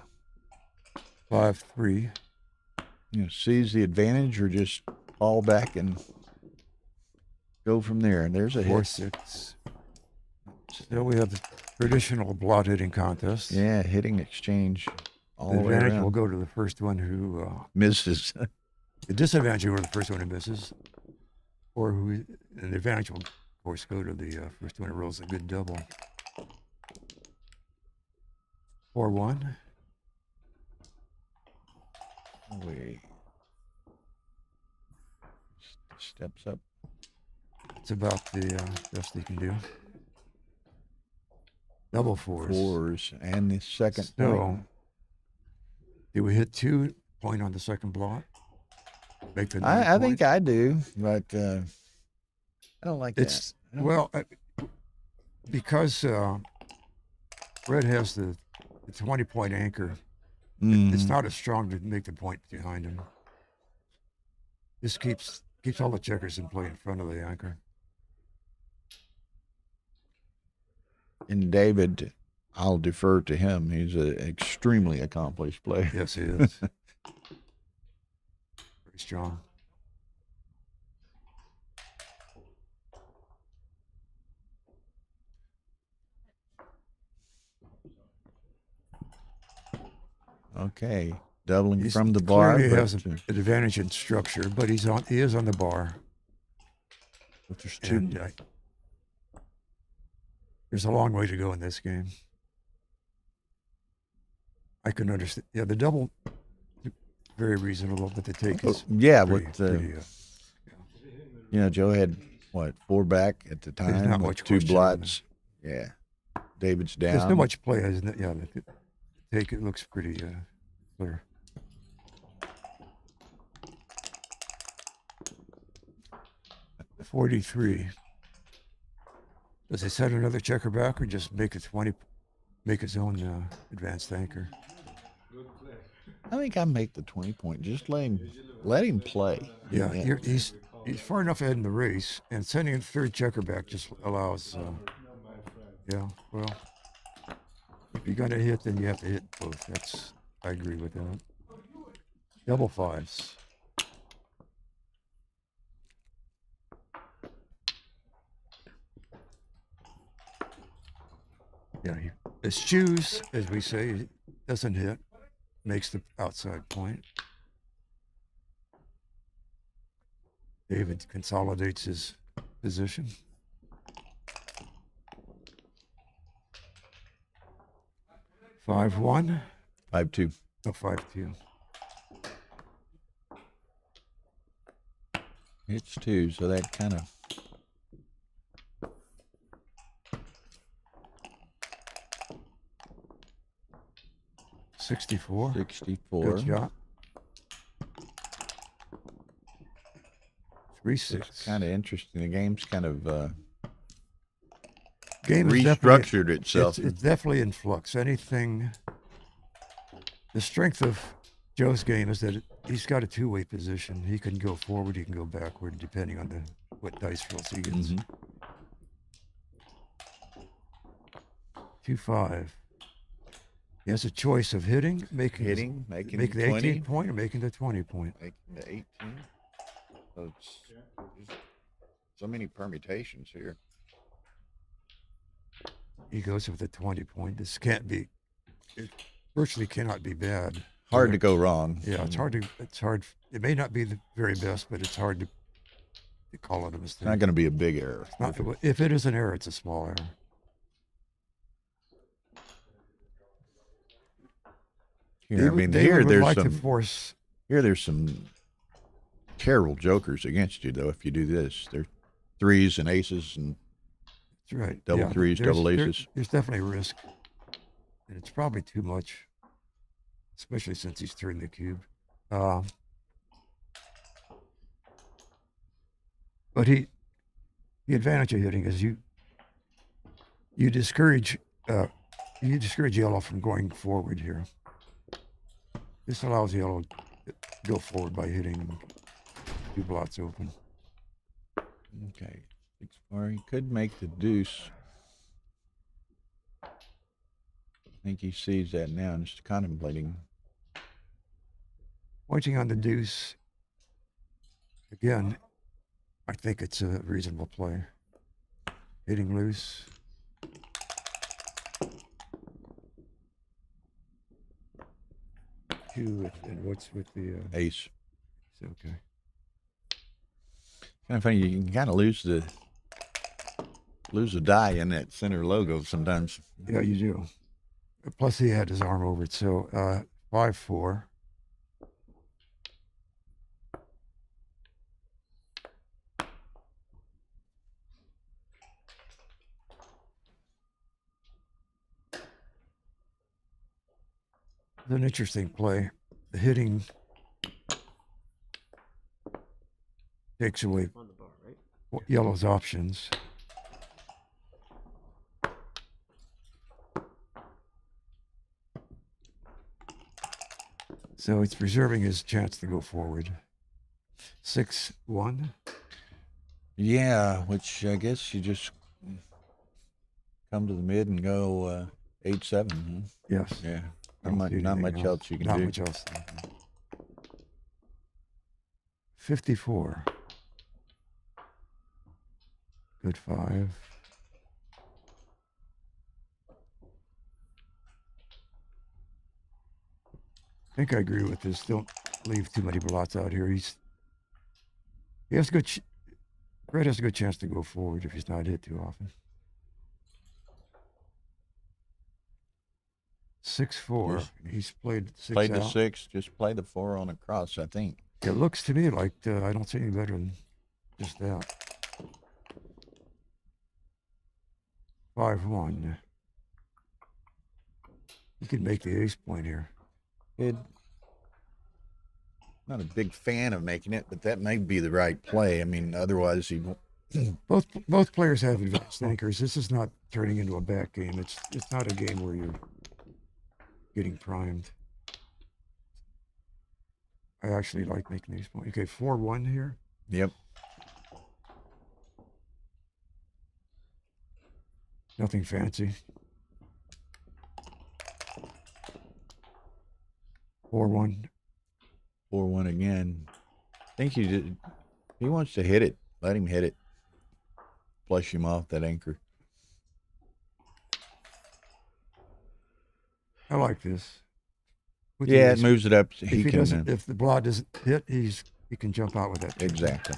5-3. Seize the advantage or just fall back and go from there. And there's a hit. 4-6. Still, we have the traditional blot hitting contest. Yeah, hitting exchange. All the the way advantage around. will go to the first one who misses. The disadvantage will go to the first one who misses, or and the advantage will, of course, go to the first one who rolls a good double. 4-1. Wait. Steps up. It's about the best they can do. Double fours. And the second So, point. do we hit 2 point on the second block? Make the I think I do, but I don't like it's that. Well, because Red has the 20-point anchor. It's not as strong to make the point behind him. This keeps all the checkers in play in front of the anchor. And David, I'll defer to him. He's an extremely accomplished player. Yes, he is. Very strong. Okay, doubling from the bar. He has an advantage in structure, but he is on the bar. But there's two. And, there's a long way to go in this game. I can understand. Yeah, the double, very reasonable, but the take is Joe had what 4 back at the time. There's not with much 2 question. blots. Yeah, David's down. There's not much play, isn't it? Yeah, the take it looks pretty clear. $43. Does he set another checker back or just make it 20? Make his own advanced anchor. I think I make the 20-point. Just let him play. Yeah, he's far enough ahead in the race, and sending a third checker back just allows. Yeah, well, if you're gonna hit, then you have to hit both. I agree with that. Double fives. Yeah, he eschews, as we say, doesn't hit, makes the outside point. David consolidates his position. 5-1. 5-2. Oh, 5-2. It's 2, so that kind of. $64. 64. Good shot. 3-6. It's kind of interesting. The game's kind of Game is restructured itself. It's definitely in flux. Anything. The strength of Joe's game is that he's got a two-way position. He can go forward, he can go backward, depending on what dice rolls he gets. 2-5. He has a choice of making making the 20. 18 point, or making the 20 point. Making the 18. So it's so many permutations here. He goes with the 20 point. This can't be. It virtually cannot be bad. Hard to go wrong. Yeah, it's hard. It may not be the very best, but it's hard to call it a mistake. It's not going to be a big error. If it is an error, it's a small error. Here, I mean, there's some terrible jokers against you, though. If you do this, they're threes and aces and that's right. Double threes, double aces. There's definitely risk, and it's probably too much, especially since he's turned the cube. But the advantage of hitting is you discourage yellow from going forward here. This allows yellow to go forward by hitting 2 blots open. Okay. 6-4. He could make the deuce. I think he sees that now and is contemplating. Pointing on the deuce. Again, I think it's a reasonable play. Hitting loose. And what's with the ace? It's okay. Kind of funny. You can kind of lose the die in that center logo sometimes. Yeah, you do. Plus, he had his arm over it. So 5-4. It's an interesting play. The hitting takes away On the bar, right? yellow's options. So it's preserving his chance to go forward. 6-1. Yeah, which I guess you just come to the mid and go 8-7. Yes. Yeah. Not much else you can do. Not much else. 54. Good 5. I think I agree with this. Don't leave too many blots out here. He has a good. Brett has a good chance to go forward if he's not hit too often. 6-4. He's played 6 Played the out. 6. Just play the 4 on a cross, I think. It looks to me like I don't see any better than just that. 5-1. You could make the ace point here. Not a big fan of making it, but that may be the right play. I mean, otherwise he won't. Both players have advanced anchors. This is not turning into a back game. It's not a game where you're getting primed. I actually like making these points. Okay, 4-1 here. Yep. Nothing fancy. 4-1. 4-1 again. I think he wants to hit it. Let him hit it. Flush him off that anchor. I like this. Yeah, it moves it up. If the blot doesn't hit, he can jump out with that. Exactly.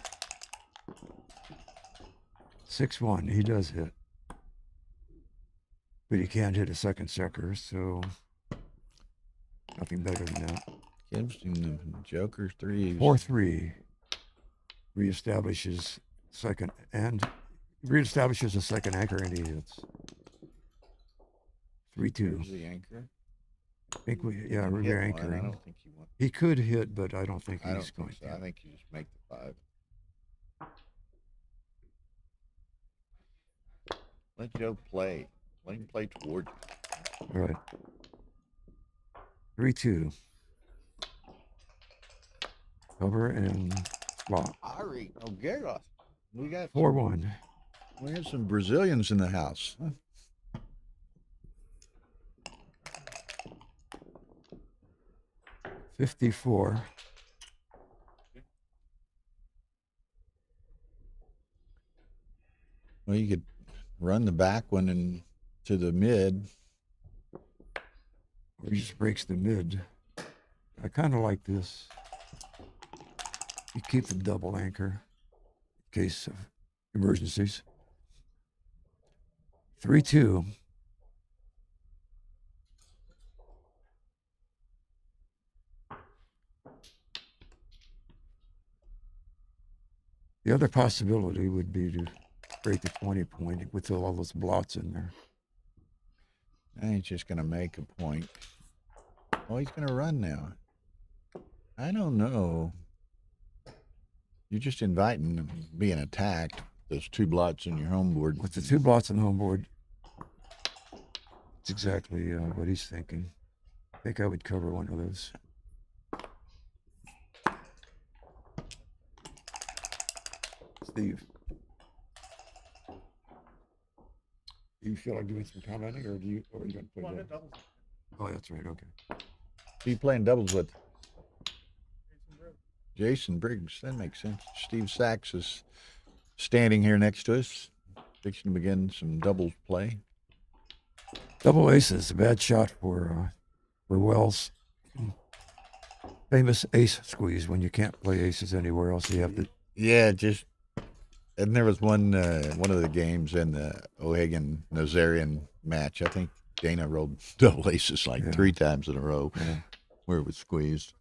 6-1. He does hit. But he can't hit a second checker, so Nothing better than that. Gibson, the Joker threes. 4-3. Reestablishes second a second anchor, and he hits. 3-2. There's the anchor. I think we're Hit one. anchoring. I don't think he won. He could hit, but I don't think I he's don't going think so. to. I think you just make the 5. Let Joe play. Let him play towards you. All right. 3-2. Cover and flop. Ari, oh, Gareth. We got 4-1. We have some Brazilians in the house. Huh? $54. Well, you could run the back one into the mid. Or he just breaks the mid. I kind of like this. You keep the double anchor in case of emergencies. 3-2. The other possibility would be to break the 20 point with all those blots in there. And he's just going to make a point. Oh, he's going to run now. I don't know. You're just inviting being attacked. Those 2 blots in your home board. With the 2 blots on home board, it's exactly what he's thinking. I think I would cover one of those. Steve. Do you feel like doing some commenting, or are you going to play doubles? Oh, that's right. Okay. Who you playing doubles with? Jason Briggs. That makes sense. Steve Sachs is standing here next to us, fixing to begin some doubles play. Double aces, a bad shot for Wells. Famous ace squeeze when you can't play aces anywhere else. You have to. Yeah, just. And there was one of the games in the O'Hagan Desarian match. I think Dana rolled double aces like 3 times in a row, where it was squeezed.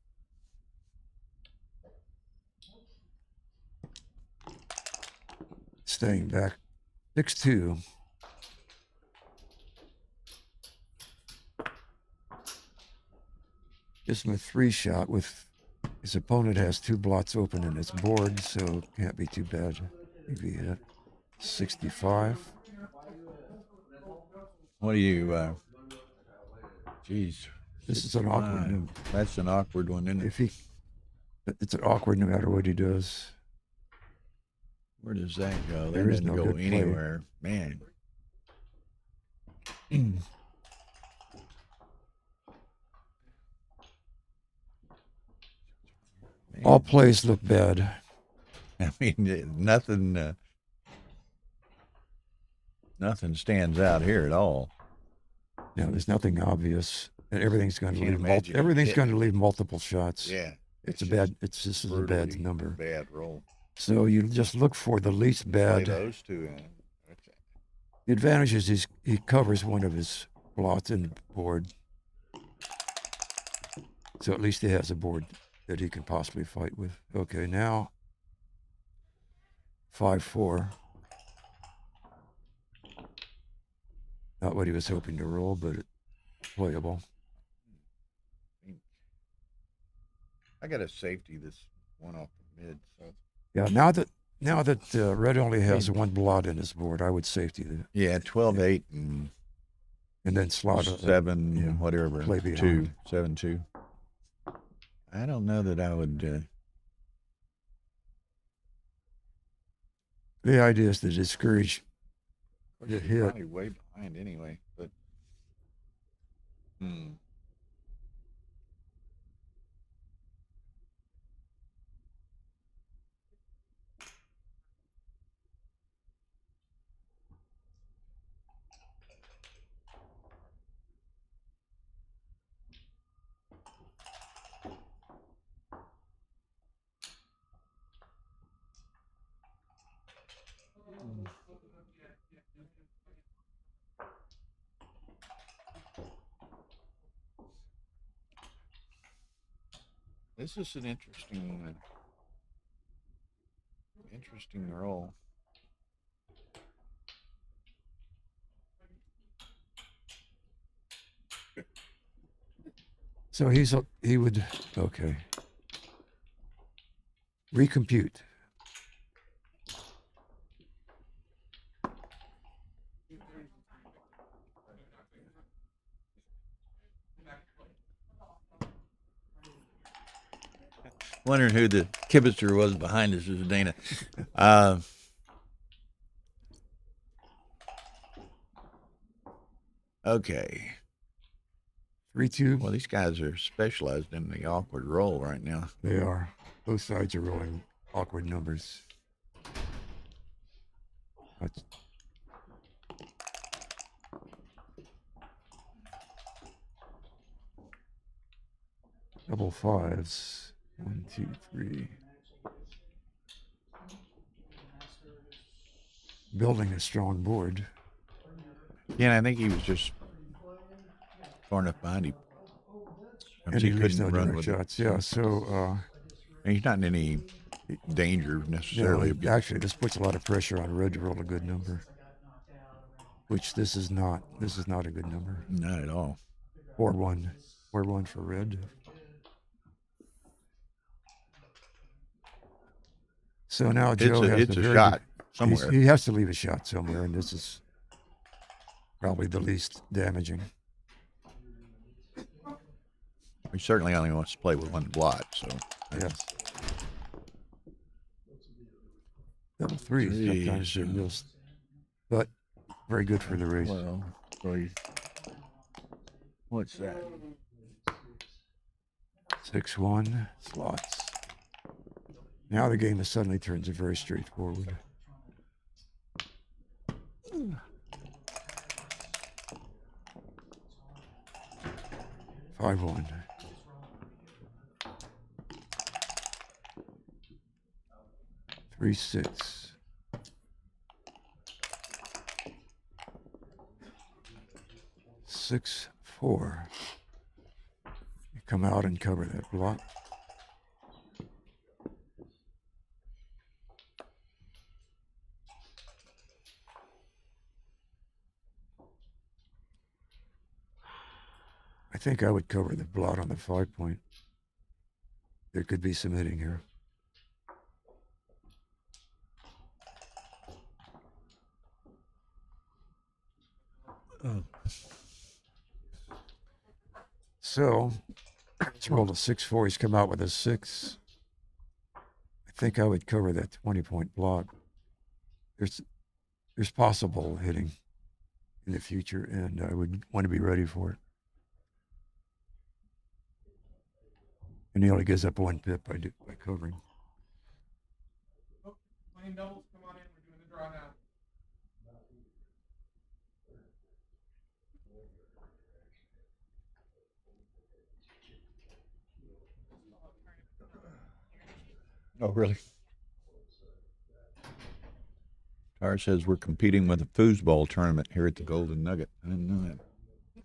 Staying back, 6-2. Gives him a 3 shot with his opponent has 2 blots open in his board, so can't be too bad. Maybe hit 65. What do you? Geez, this is an awkward one. That's an awkward one, isn't it? It's an awkward no matter what he does. Where does that go? There That is doesn't no go good anywhere, man. All plays look bad. I mean, nothing stands out here at all. No, there's nothing obvious, and everything's going to Can't leave. imagine it Everything's hitting. going to leave multiple shots. Yeah, This is a bad brutally number. Bad roll. So you just look for the least Play bad. those 2 in. Okay. The advantage is he covers one of his blots in the board, so at least he has a board that he can possibly fight with. Okay, now 5-4. Not what he was hoping to roll, but playable. I got a safety this one off the mid. So. Yeah, now that Red only has 1 blot in his board, I would safety the. Yeah, 12-8 and then slot 7 whatever. Play behind. 7-2. I don't know that I would. The idea is to discourage the hit. Probably way behind anyway, but. This is an interesting roll. So he would, okay. Recompute. Wondering who the kibitzer was behind us is Dana. Okay. 3-2. Well, these guys are specialized in the awkward roll right now. They are. Both sides are rolling awkward numbers. That's double fives. 1, 2, 3. Building a strong board. Yeah, and I think he was just far enough behind him. And he leaves no direct with shots. it. Yeah, so And he's not in any danger necessarily. yeah, actually, this puts a lot of pressure on Red to roll a good number, which this is not. This is not a good number. Not at all. 4-1. 4-1 for Red. So now Joe has it's the a very shot good- somewhere. He has to leave a shot somewhere, and this is probably the least damaging. He certainly only wants to play with one blot, so. Yes. Double threes. Sometimes they're missed, but very good for the race. Well, what's that? 6-1 slots. Now the game is suddenly turns very straightforward. Five one. Three 6. 6-4. You come out and cover that block. I think I would cover the blot on the 5-point. There could be some hitting here. Oh. So, he's rolled a 6-4. He's come out with a 6. I think I would cover that 20-point block. There's possible hitting in the future, and I would want to be ready for it. And he only gives up 1 pip by covering. Oh, playing doubles, come on in. We're doing the draw now. Oh, really? Tar says we're competing with a foosball tournament here at the Golden Nugget. I didn't know that.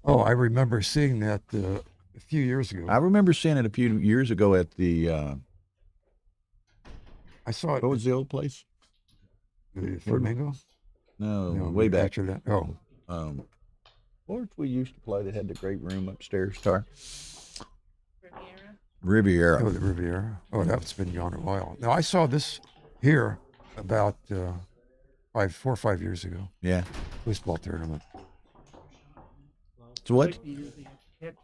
Oh, I remember seeing that a few years ago. I remember seeing it a few years ago at the. I saw it. What was the old place? The Flamingo? No, way back. After that. Oh. What we used to play that had the great room upstairs, Tar? Riviera. Riviera. Oh, the Riviera. Oh, that's been gone a while. Now, I saw this here about 4 or 5 years ago. Yeah. Foosball tournament. So what? Tattoo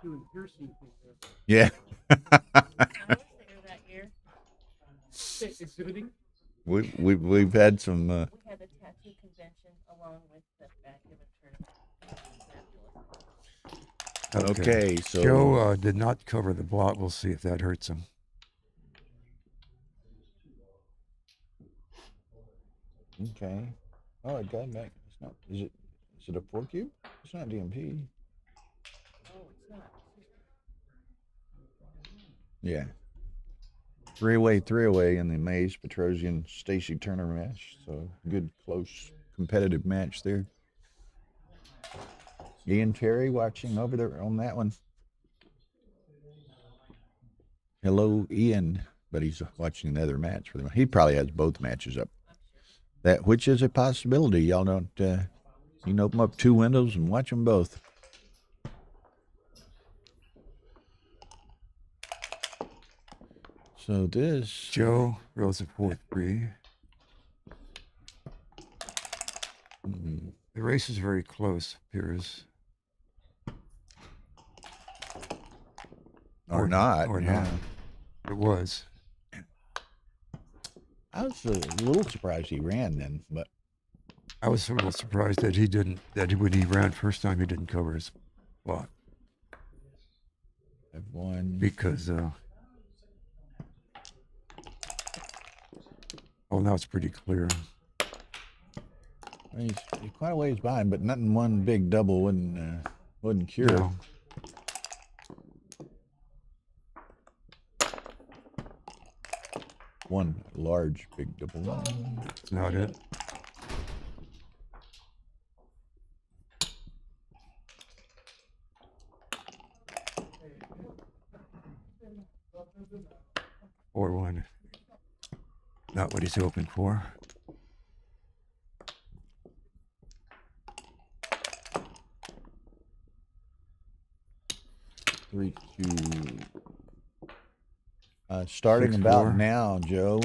and piercing thing there. Yeah. I was there that year. Exhibiting. We've had some. We had a tattoo convention along with the Backgammon tournament. Okay, so Joe did not cover the blot. We'll see if that hurts him. Okay. Oh, it got back. It's not. Is it a 4 cube? It's not DMP. Oh, it's not. Yeah. Three away in the Mays Petrosian Stacy Turner match. So good, close, competitive match there. Ian Terry watching over there on that one. hello, Ian, but he's watching another match for them. He probably has both matches up. Which is a possibility. Y'all don't. You can open up 2 windows and watch them both. So this Joe rolls a 4-3. The race is very close, appears. Or not. Or yeah. not. It was. I was a little surprised he ran then, but I was a little surprised that when he ran first time, he didn't cover his block. I've won. Because, oh, now it's pretty clear. He's quite a ways behind, but nothing one big double wouldn't cure. No. One large big double. That's not it. Or one. Not what he's hoping for. Three, two. Starting 6-4. about now, Joe.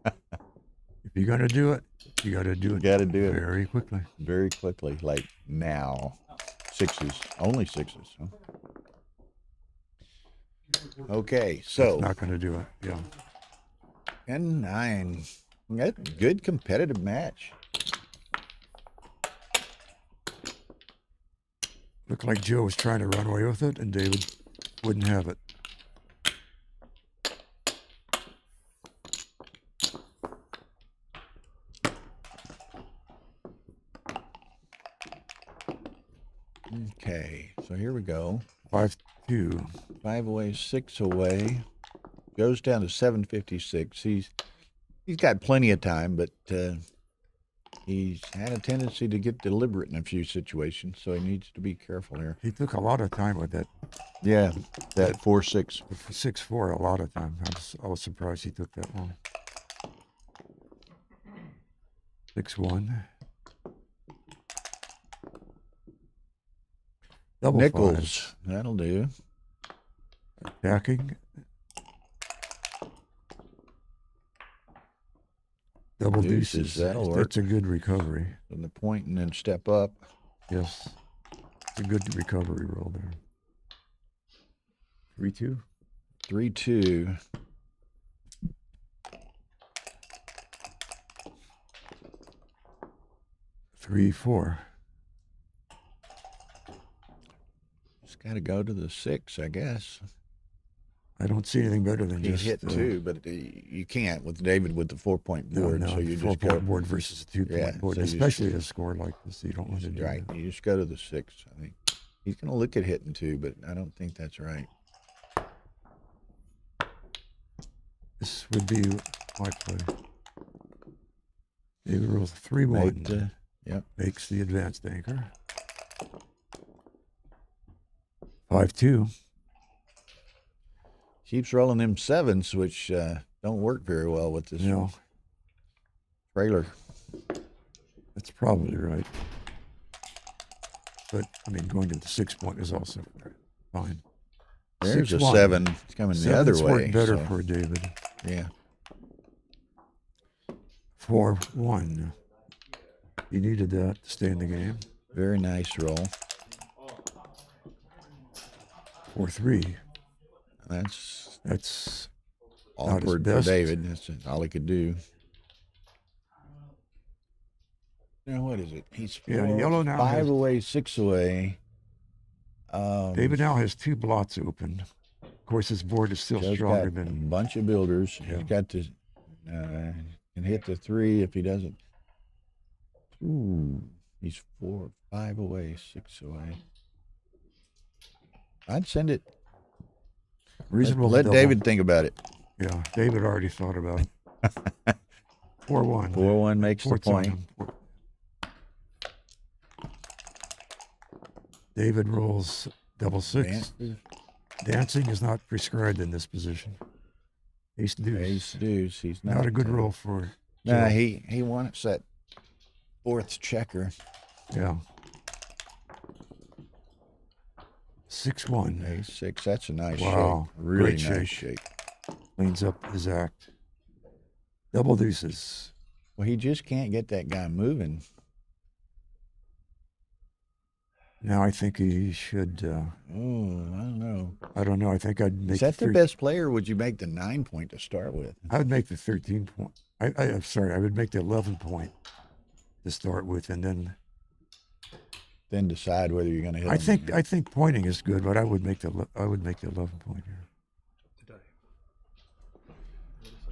If you're gonna do it, you gotta do it. Gotta do it very quickly. Very quickly, like now. 6s, only 6s. Huh? Okay, so That's not gonna do it. Yeah. 10-9. That's a good competitive match. Looked like Joe was trying to run away with it, and David wouldn't have it. Okay, so here we go. 5-2. 5 away, 6 away. Goes down to 756. He's got plenty of time, but he's had a tendency to get deliberate in a few situations, so he needs to be careful here. He took a lot of time with that. Yeah, that 4-6. 6-4, a lot of time. I was surprised he took that long. 6-1. Double Nickels, fives. that'll do. Attacking. Double deuces. That'll work. That's a good recovery. From the point and then step up. Yes. It's a good recovery roll there. 3-2. 3-2. Three, 4. Just got to go to the 6, I guess. I don't see anything better than He just hit 2, but you can't with David with the 4-point board. No, so you just 4-point go board versus a 2-point board, so especially a score like this. You don't want to do right. that. You just go to the 6. I think he's going to look at hitting 2, but I don't think that's right. This would be my play. David rolls 3-1. Yep. Makes the advanced anchor. 5-2. Keeps rolling them 7s, which don't work very well with this trailer. That's probably right. But, I mean, going to the 6-point is also fine. There's 6-1. a 7 coming the other Sevens way. work better so, for David. Yeah. 4-1. He needed that to stay in the game. Very nice roll. 4-3. That's not his awkward for best. David. That's all he could do. Now, what is it? He's yellow now 5 has- away, 6 away. David now has 2 blots open. Of course, his board is still Joe's stronger got a than. bunch of builders. Yeah. He's got to can hit the 3 if he doesn't. Ooh, he's 5 away, 6 away. I'd send it. Reasonable. Let double. David think about it. Yeah, David already thought about it. 4-1. 4-1 makes the Fourth point. time. David rolls double 6. Advances. Dancing is not prescribed in this position. Ace deuce. Ace deuce. He's not, Not a good roll for. Nah, Joe. he wants that fourth checker. Yeah. 6-1. Ace six. That's a nice Wow, shake. Really great nice shake. shake. Cleans up his act. Double deuces. Well, he just can't get that guy moving. Now I think he should. I don't know. I don't know. I think I'd make. Is that the the best player? Or would you make the 9 point to start with? I would make the 13 point. I'm sorry. I would make the 11 point to start with, and then decide whether you're going to hit. I think pointing is good, but I would make the 11 point here.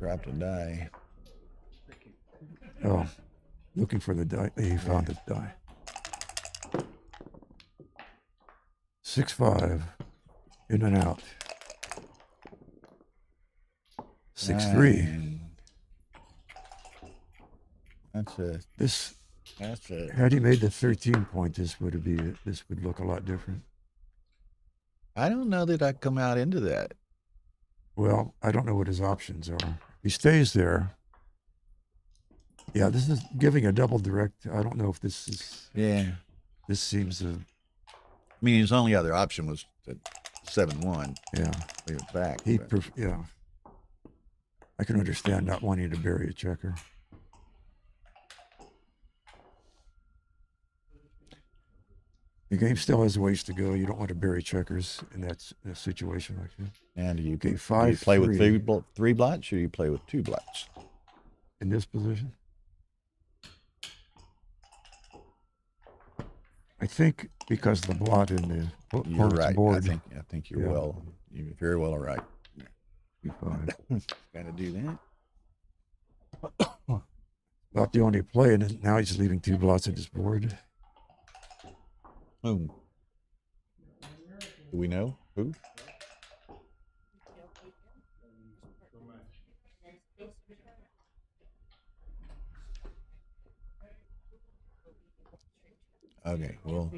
Drop the die. Oh, looking for the die. He found the die. 6-5, in and out. 6-3. That's a. This. That's a. Had he made the 13 point, this would look a lot different. I don't know that I come out into that. Well, I don't know what his options are. He stays there. Yeah, this is giving a double direct. I don't know if this is. Yeah. This seems a. I mean, his only other option was 7-1. Yeah. Leave it back. Yeah. I can understand not wanting to bury a checker. The game still has ways to go. You don't want to bury checkers in a situation like that. And do you Okay, play with 5-3. three blots, or do you play with 2 blots? In this position? I think because the blot in the You're right. board. I think you're you're very well right. E5. Got to do that. About the only play, and now he's leaving 2 blots at his board. Who? Do we know who? Okay, well.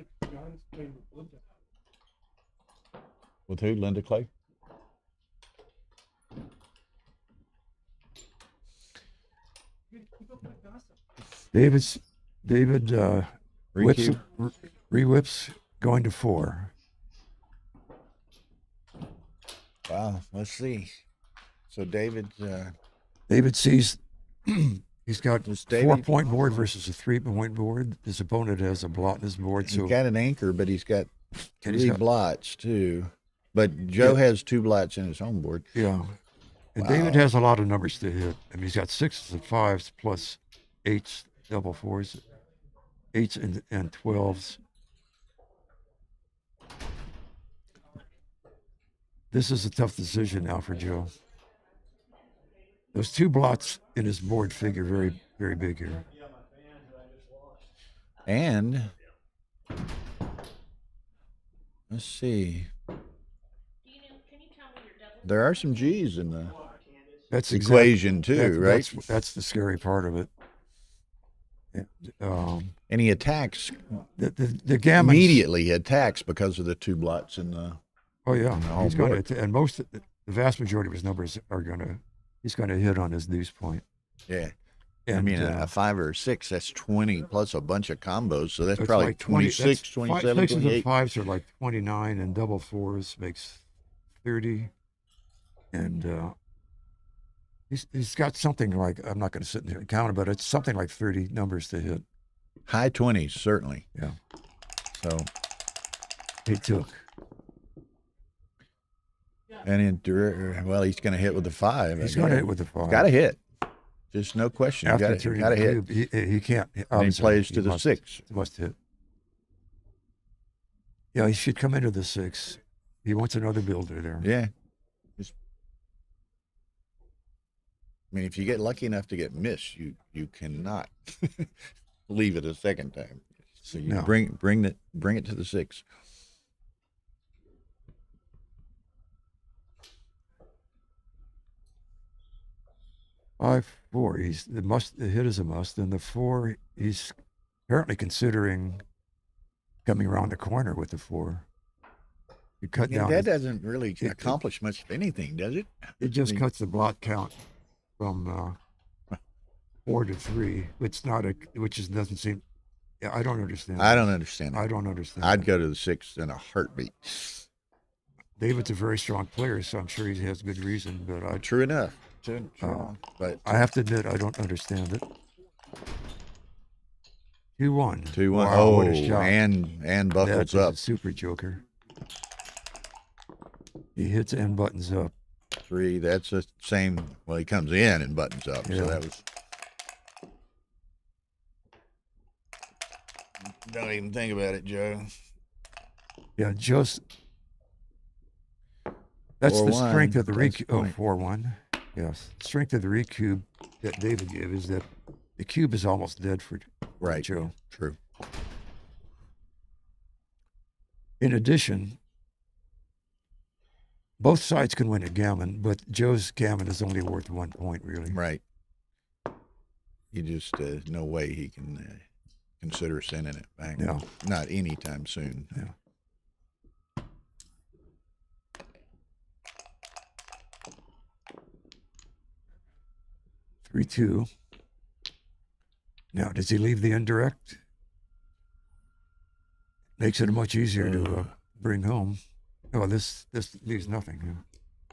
With who? Linda Clay? David re-whips going to 4. Wow, let's see. So David sees he's got a David- 4-point board versus a 3-point board. His opponent has a blot in his board. he's So got an anchor, but he's got And he's 3 got- blots too. But Joe has 2 blots in his home board. yeah. And Wow. David has a lot of numbers to hit. I mean, he's got 6s and 5s plus 8s, double 4s, 8s and 12s. This is a tough decision now for Joe. Those 2 blots in his board figure very, very big here. And let's see. There are some G's in the equation too, right? That's the scary part of it. And he attacks. The Gammon immediately attacks because of the 2 blots in the. Oh yeah, in the home he's going board. to, and the vast majority of his numbers he's going to hit on his deuce point. Yeah. And, I mean, a 5 or a 6, that's 20 plus a bunch of combos. So that's it's probably like 20, 26, that's 27, 6s and 28. 5s are like 29, and double 4s makes 30. And he's got something like, I'm not going to sit there and count it, but it's something like 30 numbers to hit. High 20s, certainly. Yeah. So. He took. And he's going to hit with the 5. He's going to hit with the 5. Got to hit. Just no question. After Got to hit. He can't. And he plays to the 6. He must hit. Yeah, he should come into the 6. He wants another builder there. Yeah. I mean, if you get lucky enough to get missed, you cannot leave it a second time. So you No. bring it to the 6. Five, 4. The hit is a must, and the 4 he's apparently considering coming around the corner with the 4. You cut Yeah, down. that the- doesn't really accomplish much of anything, does it? It just I mean, cuts the blot count from 4 to 3. It's not a, which is doesn't seem. Yeah, I don't understand. I don't this. understand it. I don't understand. I'd it. go to the 6 in a heartbeat. David's a very strong player, so I'm sure he has good reason. But I, True enough. True, but I have to admit, I don't understand it. 2-1. 2-1. Wow, Oh, what a shot. and buckles That's up. a super joker. He hits and buttons up. 3. That's the same. Well, he comes in and buttons up. Yeah. So that was. Don't even think about it, Joe. Yeah, just. That's the 4-1, strength of the that's the recube. Oh, point. 4-1. Yes. Strength of the recube that David gave is that the cube is almost dead for Right. Joe. True. In addition, both sides can win at Gammon, but Joe's Gammon is only worth 1 point, really. Right. You just, no way he can consider sending it back. No. Not anytime soon. Yeah. Three, 2. Now, does he leave the indirect? Makes it much easier to bring home. Oh, this leaves nothing.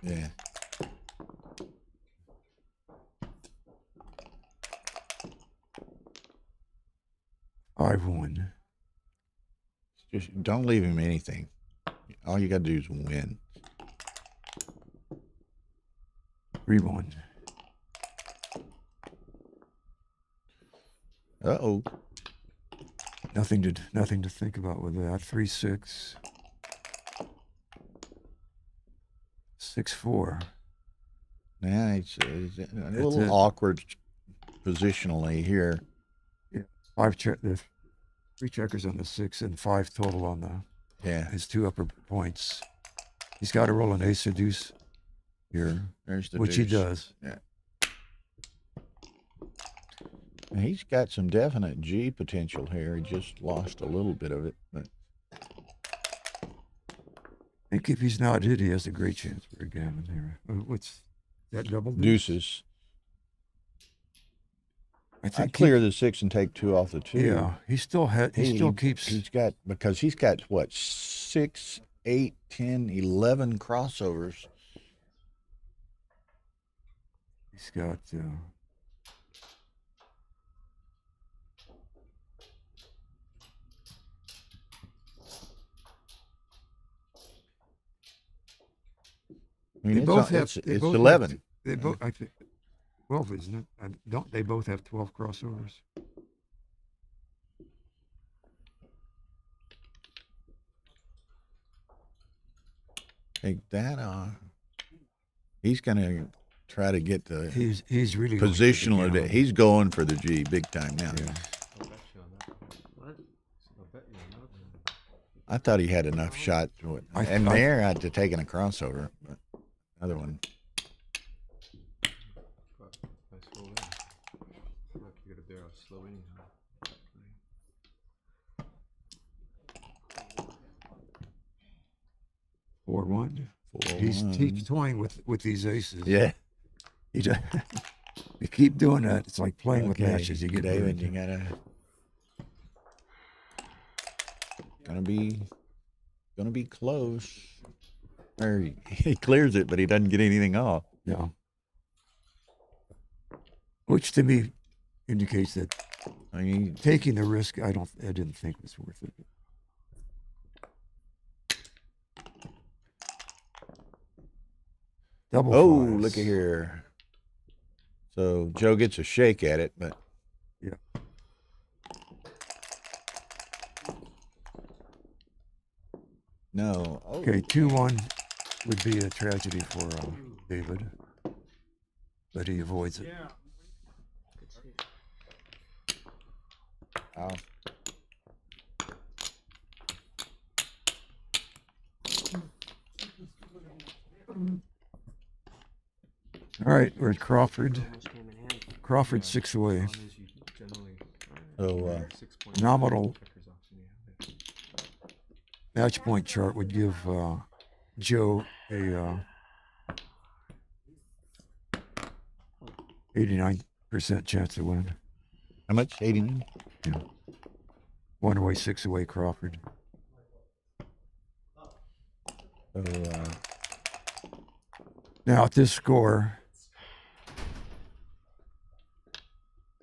Yeah. I've won. Just don't leave him anything. All you got to do is win. 3-1. Uh-oh. Nothing to think about with that. 3-6. 6-4. Yeah, it's a That's little it. awkward positionally here. Yeah. The 3 checkers on the 6 and 5 total on the his 2 upper points. He's got to roll an ace or deuce here, There's the which he deuce. does. Yeah. And he's got some definite G potential here. He just lost a little bit of it, but I think if he's not hit, he has a great chance for a Gammon here. What's that double deuce? deuces. I I think clear the 6 and take 2 off the 2. Yeah, he still keeps. He's got what 6, 8, 10, 11 crossovers. He's got. I mean, They it's, both have. it's, They it's both 11. Have, they both. I think 12, isn't it? Don't they both have 12 crossovers? Take that on. He's gonna try to get the. He's really going for the positional. Gammon. He's going for the G big time now. Yeah. What? I thought he had enough shot. And there, I had to taking a crossover. But other one. Four one. He's 4-1. toying with these aces. Yeah. He just, you keep doing that, it's like playing with Okay, matches. You get David, burned. you gotta. Gonna be close. Or he clears it, but he doesn't get anything off. Yeah. Which to me indicates that I mean, taking the risk, I didn't think was worth it. Double oh, fives. look at here. So Joe gets a shake at it, but yeah. No. Oh. Okay, 2-1 would be a tragedy for David, but he avoids it. Wow. All right, we're at Crawford. Crawford 6 away. So nominal match point chart would give Joe a 89% chance to win. How much? 89? Yeah. 1 away, 6 away, Crawford. So, Now at this score,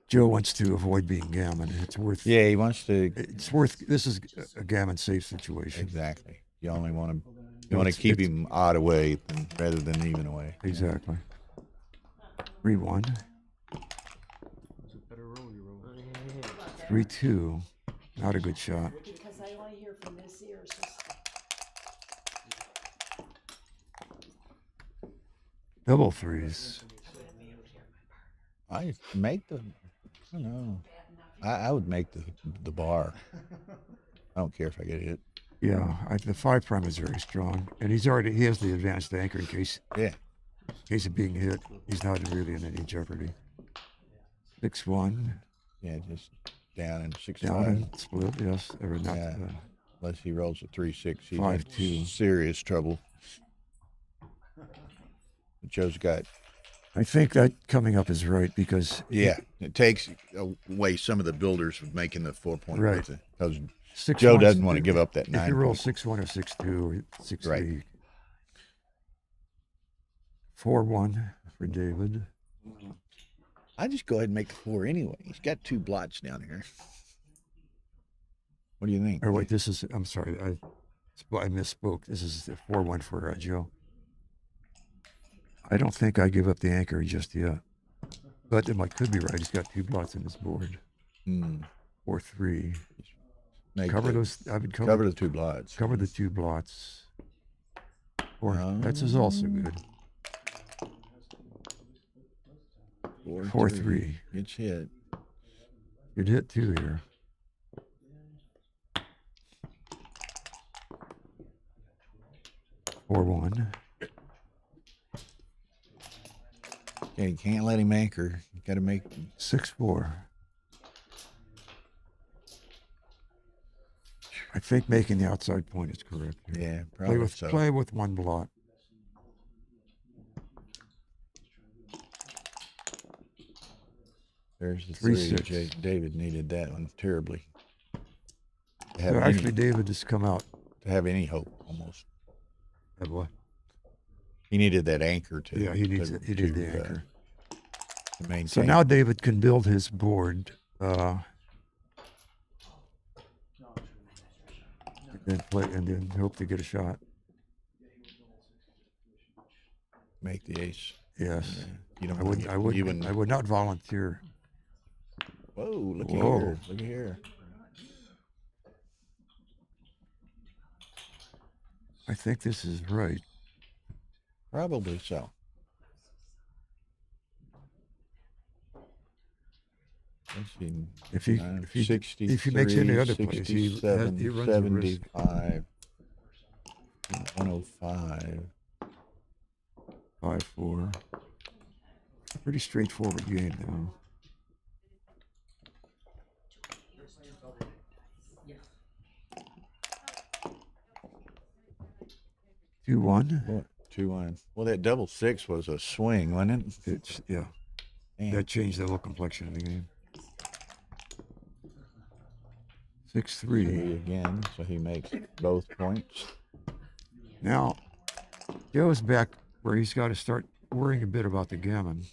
Joe wants to avoid being Gammon. It's worth. yeah, he wants to. It's worth. This is a Gammon safe situation. Exactly. You only want to. You No, want to it's- keep it's- him odd away rather than even away. Exactly. 3-1. 3-2. Not a good shot. Because all I hear from this ear is just Double threes. I make the. I don't know. I would make the bar. I don't care if I get hit. Yeah, the 5' is very strong, and he has the advanced anchor in case. Yeah. In case of being hit, he's not really in any jeopardy. 6-1. Yeah, just down and 6-5. Down and split, yes. Or not, Yeah. Unless he rolls a 3-6, he's 5-2. in serious trouble. Joe's got. I think that coming up is right because. Yeah, it takes away some of the builders of making the 4-point. Right. Because 6-1 Joe doesn't want to give up that 9. If you roll 6-1 or 6-2 or 6-3. Right. 4-1 for David. I just go ahead and make the 4 anyway. He's got 2 blots down here. What do you think? Or wait, this is. I'm sorry, I misspoke. This is 4-1 for Joe. I don't think I give up the anchor just yet, but it could be right. He's got 2 blots in his board. 4-3. Cover those. I would cover the 2 blots. Cover the 2 blots. Or that's is also good. 4-3. Gets hit. You'd hit 2 here. Or 1. Yeah, you can't let him anchor. You got to make 6-4. I think making the outside point is correct. Yeah, probably so. Play with 1 blot. There's the 3-6. David needed that one terribly. So actually, David has come out. To have any hope, almost. Have what? He needed that anchor to. Yeah, he needed the anchor. To maintain. So now David can build his board. And then play, and then hope to get a shot. Make the ace. Yes. Yeah. You don't. I would not volunteer. Whoa! Look Whoa. here! Look here! I think this is right. Probably so. Let's see. If he 63, makes any other plays, he 67, runs a risk. 75, 105. 5-4. Pretty straightforward game now. What? 2-1. 2-1. Well, that double 6 was a swing, wasn't it? It's yeah. Man. That changed the whole complexion of the game. 6-3 again, so he makes both points. Now, Joe's back where he's got to start worrying a bit about the gammon,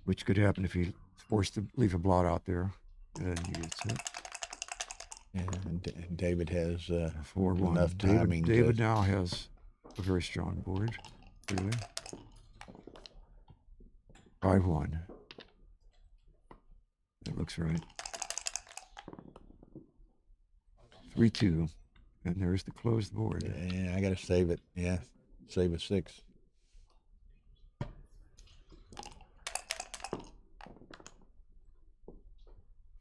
which could happen if he's forced to leave a blot out there, and he gets hit. Yeah, and David has 4-1. enough timing. David now has a very strong board. Really. 5-1. That looks right. 3-2. And there's the closed board. Yeah, I got to save it. Yeah, save a 6.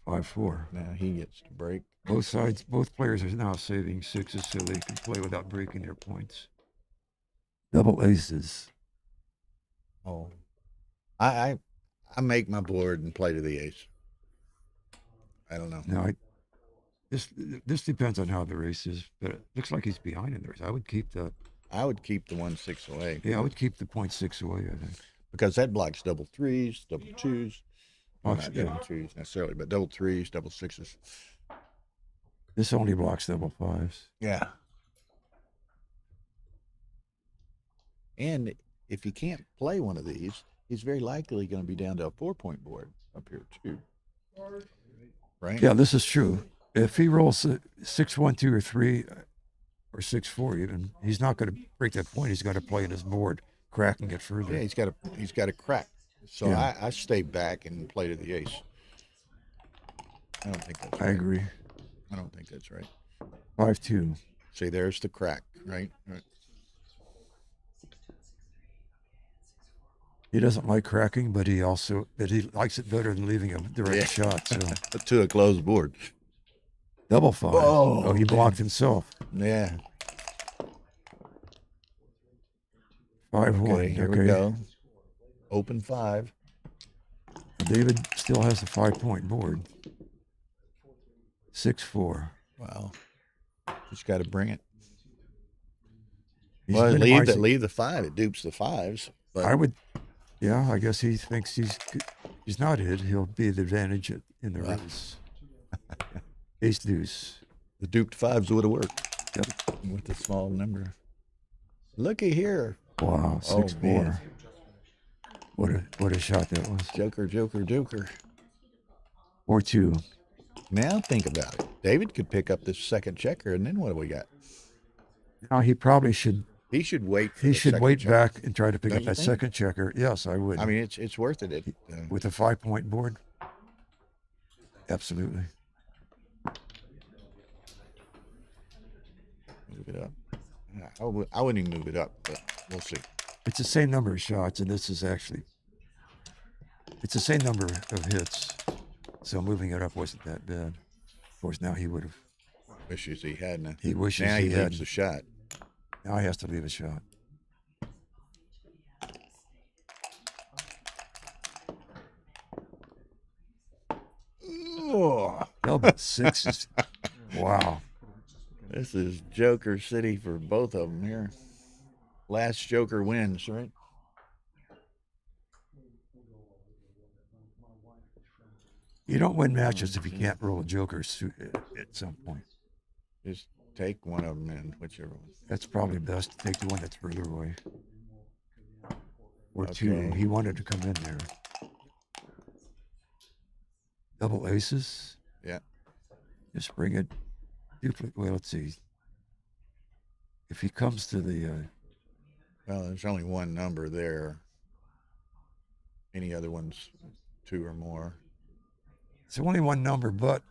Now he gets to break. Both players are now saving 6s so they can play without breaking their points. Double aces. Oh, I make my board and play to the ace. I don't know. Now, This depends on how the race is, but it looks like he's behind in the race. I would keep the. I would keep the 1-6 away. Yeah, I would keep the 0.6 away. I think because that blocks double threes, double twos. Well, Blocks- not yeah. double twos necessarily, but double threes, double sixes. This only blocks double fives. Yeah. And if he can't play one of these, he's very likely going to be down to a 4-point board up here too. Right? Yeah, this is true. If he rolls 6, 1, 2, or 3, or 6, 4 even, he's not going to break that point. He's got to play in his board, cracking it further. Yeah, he's got to crack. So Yeah. I stay back and play to the ace. I don't think that's right. I agree. I don't think that's right. 5-2. See, there's the crack, right? Right. He doesn't like cracking, but he likes it better than leaving a direct Yeah. shot. So To a closed board. double 5. Oh, He blocked himself. Yeah. 5-1. Okay, here we go. Open 5. David still has a 5-point board. 6-4. Wow. Just got to bring it. He's Well, minimizing- leave the 5. It dupes the 5s. But I would, yeah, I guess he thinks he's not it. He'll be the advantage in the race. Ace deuce. The duped 5s would have worked. Yep. With the small number. Looky here. Wow, 6-4. man. What a shot that was. Joker, joker, joker. 4-2. Now think about it. David could pick up this second checker, and then what do we got? Now he probably should. He should wait. For He the should second wait checker. back and try to pick Don't up you that think? second checker. Yes, I would. I mean, it's worth it. With a 5-point board. Absolutely. Move it up. Yeah, I wouldn't even move it up, but we'll see. It's the same number of shots, and this is actually. It's the same number of hits, so moving it up wasn't that bad. Of course, now he would have. Wishes he hadn't. He wishes now he leaves hadn't. the shot. Now he has to leave a shot. Oh. Double sixes. Wow. This is Joker City for both of them here. Last Joker wins, right? You don't win matches if you can't roll a joker at some point. Just take one of them in, whichever one. That's probably best. Take the one that's further away. Or two. Okay. He wanted to come in there. Double aces. Yeah. Just bring it. Duplicate. Well, let's see. If he comes to the. Well, there's only one number there. Any other ones, 2 or more. It's only one number, but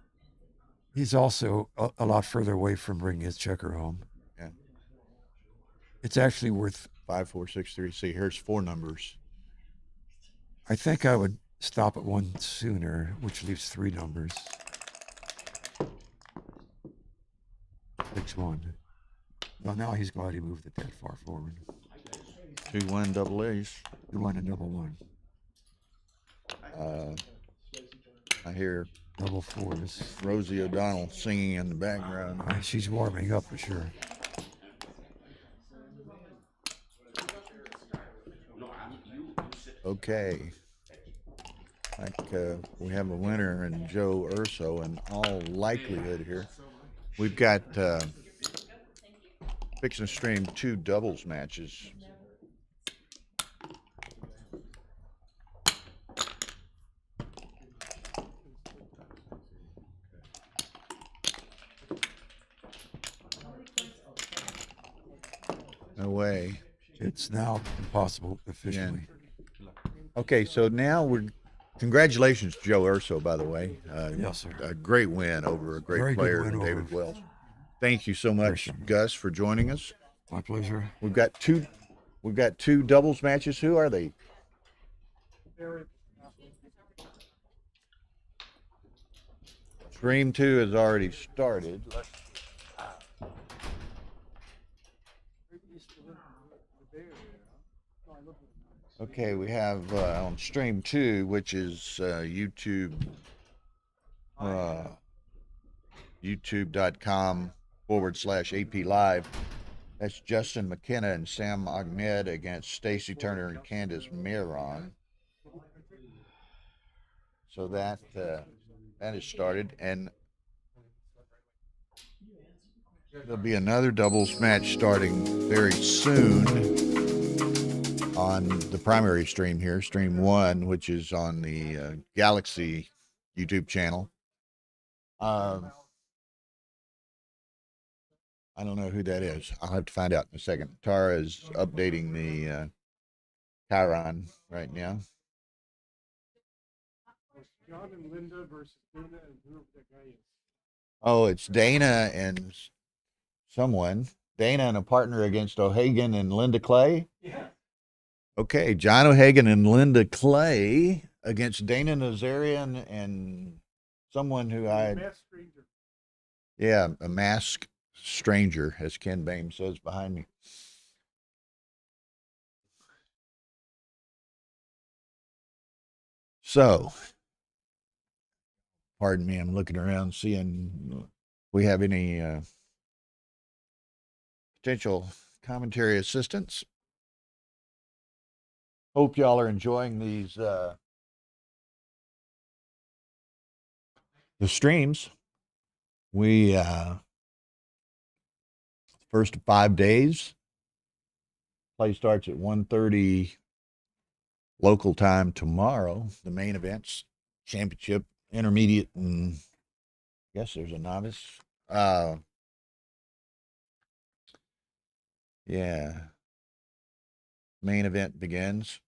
he's also a lot further away from bringing his checker home. Yeah. It's actually worth. 5, 4, 6, 3. See, here's 4 numbers. I think I would stop at one sooner, which leaves 3 numbers. 6-1. Well, now he's glad he moved it that far forward. 2, 1, double ace. 2-1 and double 1. I hear double 4s. Rosie O'Donnell singing in the background. She's warming up for sure. Okay. We have a winner in Joe Urso in all likelihood here. We've got fixing to stream 2 doubles matches. No way. It's now impossible officially. Okay, so now congratulations, Joe Urso, by the way. Yes, sir. A great win over a great Very good player, win over- David Wells. Thank you so much, Gus, for joining us. My pleasure. We've got two doubles matches. Who are they? Stream 2 has already started. Okay, we have on stream 2, which is YouTube youtube.com/AP Live. That's Justin McKenna and Sam Ahmed against Stacy Turner and Candace Miron. So that is started, and there'll be another doubles match starting very soon on the primary stream here, Stream 1, which is on the Galaxy YouTube channel. I don't know who that is. I'll have to find out in a second. Tara is updating the Chiron right now. John and Linda versus Dana and whoever that guy is. Oh, it's Dana and someone. Dana and a partner against O'Hagan and Linda Clay. Yeah. Okay, John O'Hagan and Linda Clay against Dana Desarian and someone who Masked stranger. Yeah, a masked stranger, as Ken Bame says behind me. So, pardon me, I'm looking around seeing if we have any potential commentary assistants. Hope y'all are enjoying these the streams. We first 5 days. Play starts at 1:30 local time tomorrow. The main events, championship, intermediate, and I guess there's a novice. Yeah. Main event begins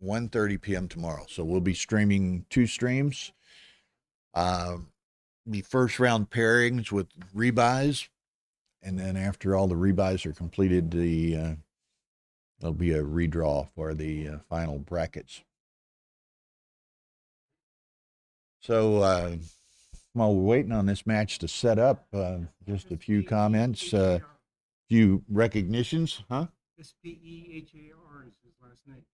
1:30 p.m. tomorrow. So we'll be streaming 2 streams. The first round pairings with rebuys, and then after all the rebuys are completed, there'll be a redraw for the final brackets. So while we're waiting on this match to set up, just a few comments, few recognitions, huh? S-P-E-H-A-R is his last name.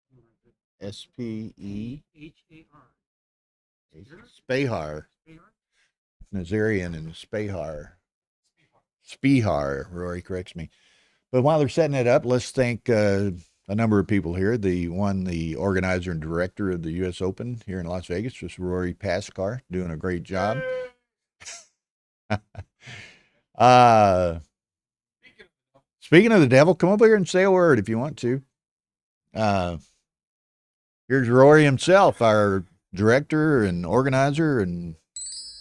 S-P-E-H-A-R. Spahar. Nazarian and Spihar, Rory corrects me. But while they're setting it up, let's thank a number of people here. The organizer and director of the U.S. Open here in Las Vegas was Rory Paskar, doing a great job. Speaking of the devil, come over here and say a word if you want to. Here's Rory himself, our director and organizer, and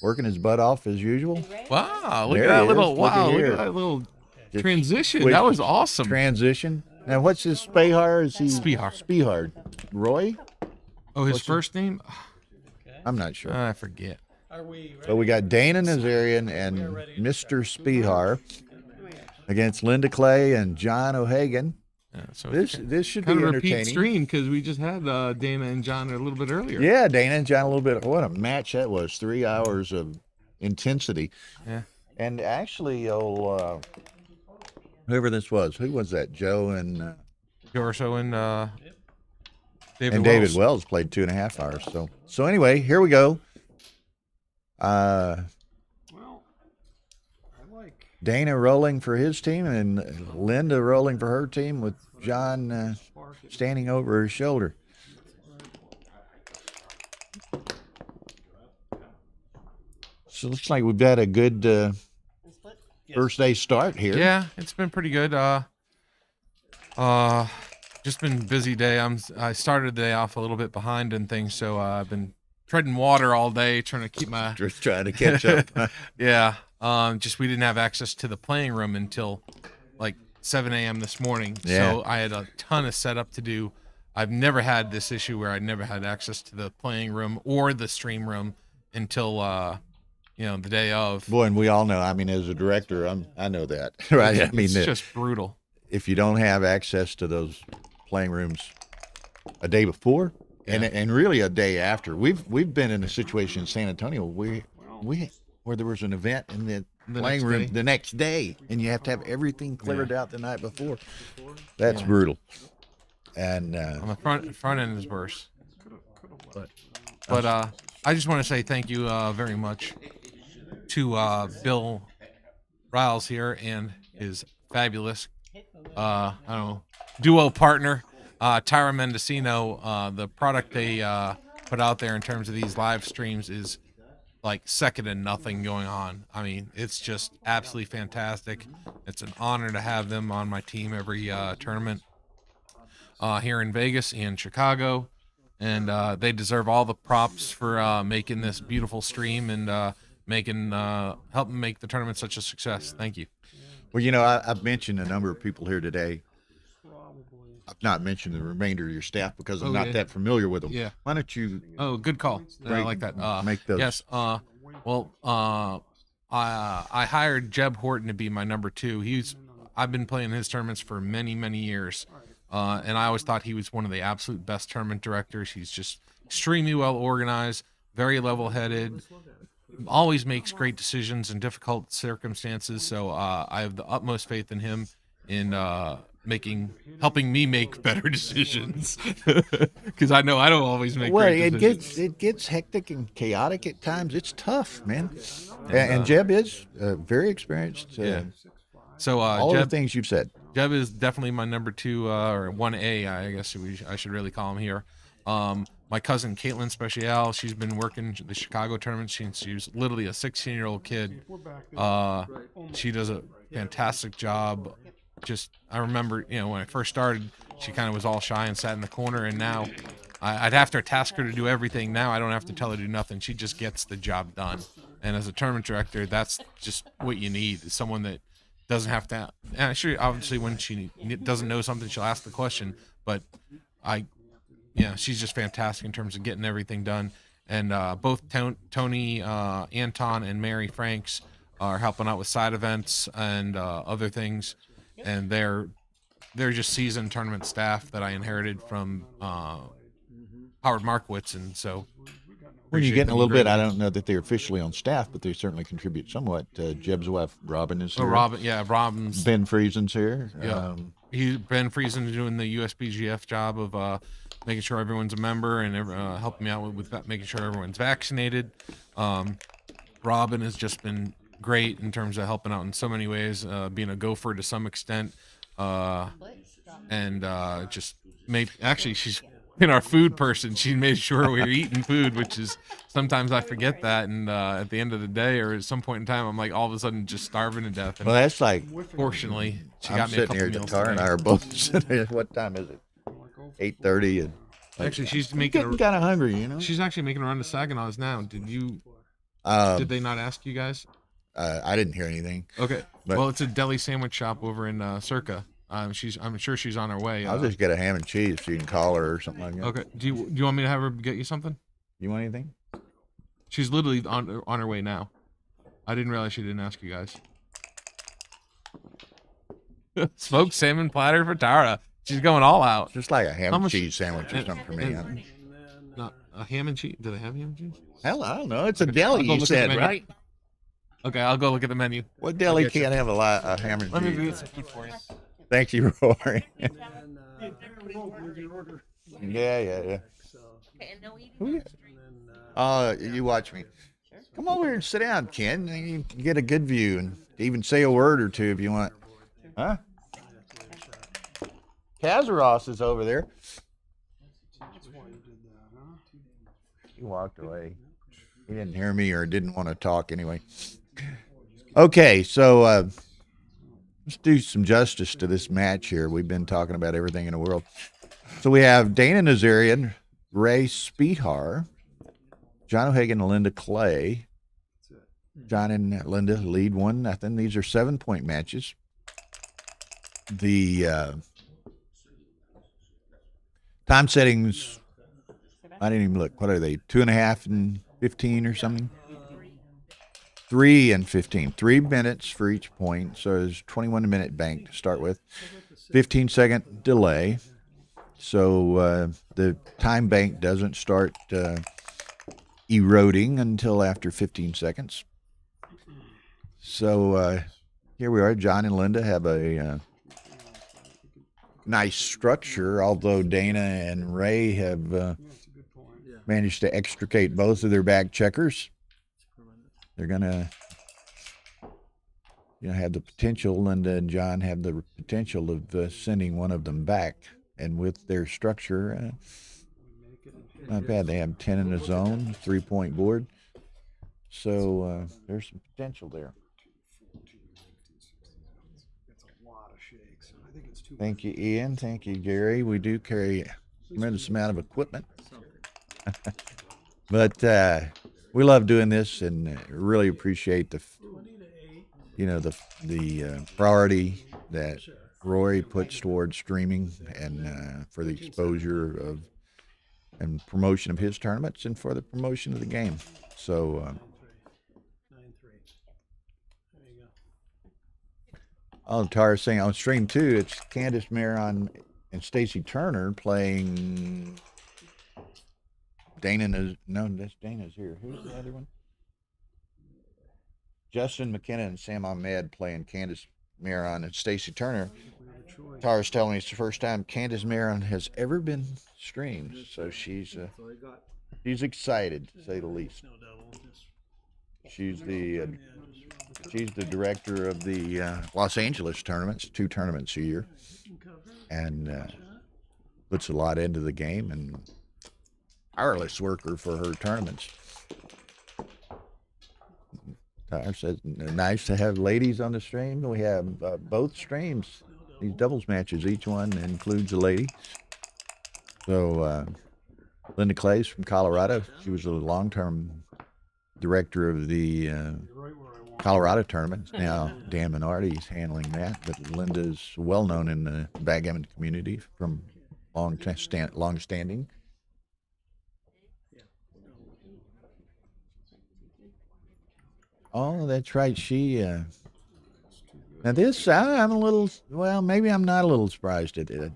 working his butt off as usual. Wow, look There at that he little is. Looky look here. at that little Just transition. quick That was awesome. Transition. Now, what's his Spahar? Is he Spihar. Spihar. Roy? Oh, his What's first name? I'm not sure. I forget. So we got Dana Nazarian and Mr. Spihar against Linda Clay and John O'Hagan. Yeah, so this should be kind of entertaining. repeat stream because we just had Dana and John a little bit earlier. Yeah, Dana and John a little bit. What a match that was. 3 hours of intensity. Yeah. And actually, whoever this was, who was that? Joe and Urso and David and Wells. David Wells played 2.5 hours. So anyway, here we go. Dana rolling for his team and Linda rolling for her team with John standing over her shoulder. So it looks like we've got a good first day start here. Yeah, it's been pretty good. Just been a busy day. I started the day off a little bit behind and things, so I've been treading water all day, trying to keep my just trying to catch up. Yeah. Just we didn't have access to the playing room until like 7 a.m. this morning. Yeah. So I had a ton of setup to do. I've never had this issue where I never had access to the playing room or the stream room until the day of. Boy, and we all know. I mean, as a director, I know that, right? I mean, it's just brutal. If you don't have access to those playing rooms a day before, and really a day after, we've been in a situation in San Antonio where there was an event in the playing room the next day, and you have to have everything cleared out the night before. That's brutal. And on the front end is worse. But I just want to say thank you very much to Bill Riles here and his fabulous, I don't know, duo partner, Tyra Mendocino. The product they put out there in terms of these live streams is like second to nothing going on. I mean, it's just absolutely fantastic. It's an honor to have them on my team every tournament here in Vegas and Chicago. And they deserve all the props for making this beautiful stream and helping make the tournament such a success. Thank you. Well, you know, I've mentioned a number of people here today. I've not mentioned the remainder of your staff because I'm not that familiar with them. Yeah. Why don't you? Oh, good call. I like that. Make those. Yes. I hired Jeb Horton to be my number 2. I've been playing his tournaments for many, many years. And I always thought he was one of the absolute best tournament directors. He's just extremely well organized, very level-headed, always makes great decisions in difficult circumstances. So I have the utmost faith in him in helping me make better decisions, because I know I don't always make great decisions. It gets hectic and chaotic at times. It's tough, man. And Jeb is very experienced. So all Jeb, the things you've said. Jeb is definitely my number 2 or 1A, I guess I should really call him here. My cousin Caitlin Special, she's been working the Chicago tournament since she was literally a 16-year-old kid. She does a fantastic job. I remember, when I first started, she kind of was all shy and sat in the corner, and now I'd have to task her to do everything. Now I don't have to tell her to do nothing. She just gets the job done. And as a tournament director, that's just what you need, is someone that doesn't have to. And sure, obviously, when she doesn't know something, she'll ask the question. But she's just fantastic in terms of getting everything done. And both Tony, Anton, and Mary Franks are helping out with side events and other things. And they're just seasoned tournament staff that I inherited from Howard Markowitz, and so. When you're getting a little bit, I don't know that they're officially on staff, but they certainly contribute somewhat. Jeb's wife, Robin, is here. Robin's. Ben Friesen's here. Yeah. Ben Friesen doing the USBGF job of making sure everyone's a member and helping me out with making sure everyone's vaccinated. Robin has just been great in terms of helping out in so many ways, being a gopher to some extent, and she's been our food person. She made sure we were eating food, which is sometimes I forget that, and at the end of the day or at some point in time, I'm like all of a sudden just starving to death. And well, that's like, fortunately, she I'm got me a sitting couple here at the meals car, today. and I are both sitting here. What time is it? 8:30, and actually, she's getting kind of hungry, She's actually making a run to Saginaw's now. Did they not ask you guys? I didn't hear anything. Okay. But, well, it's a deli sandwich shop over in Circa. I'm sure she's on her way. I'll just get a ham and cheese so you can call her or something like that. Okay. Do you want me to have her get you something? You want anything? She's literally on her way now. I didn't realize she didn't ask you guys. Smoked salmon platter for Tara. She's going all out. Just like a ham and cheese sandwich or something for me. Not a ham and cheese. Do they have ham and cheese? Hell, I don't know. It's a deli, you said, right? Okay, I'll go look at the menu. What deli can't have a ham and cheese? Let me get some food for you. Thank you, Rory. Yeah. You watch me. Come over here and sit down, Ken. You can get a good view and even say a word or two if you want. Huh? Kazaros is over there. He walked away. He didn't hear me or didn't want to talk anyway. Okay, so let's do some justice to this match here. We've been talking about everything in the world. So we have Dana Desarian, Ray Spihar, John O'Hagan, and Linda Clay. John and Linda lead 1-0. These are 7-point matches. The time settings, I didn't even look. What are they? 2.5 and 15 or something? 3 and 15. 3 minutes for each point. So there's 21-minute bank to start with. 15-second delay. So the time bank doesn't start eroding until after 15 seconds. So here we are. John and Linda have a nice structure, although Dana and Ray have managed to extricate both of their back checkers. They're going to have the potential. Linda and John have the potential of sending one of them back, and with their structure, not bad. They have 10 in the zone, 3-point board, so there's some potential there. Thank you, Ian. Thank you, Gary. We do carry a tremendous amount of equipment. But we love doing this and really appreciate the priority that Rory puts towards streaming and for the exposure of and promotion of his tournaments and for the promotion of the game. So, 9-3. There you go. Tara's saying on stream 2, it's Candace Maron and Stacy Turner playing. That's Dana's here. Who's the other one? Justin McKenna and Sam Ahmed playing Candace Maron and Stacy Turner. Tara's telling me it's the first time Candace Maron has ever been streamed, so she's excited, to say the least. She's the director of the Los Angeles tournaments, 2 tournaments a year, and puts a lot into the game and tireless worker for her tournaments. Tyler says, nice to have ladies on the stream. We have both streams, these doubles matches, each one includes a lady. So Linda Clays from Colorado, she was a long-term director of the Colorado tournament. Now Dan Minardi's handling that, but Linda's well-known in the backgammon community from long-standing. Oh, that's right. She, now this, I'm a little, well, maybe I'm not a little surprised at it.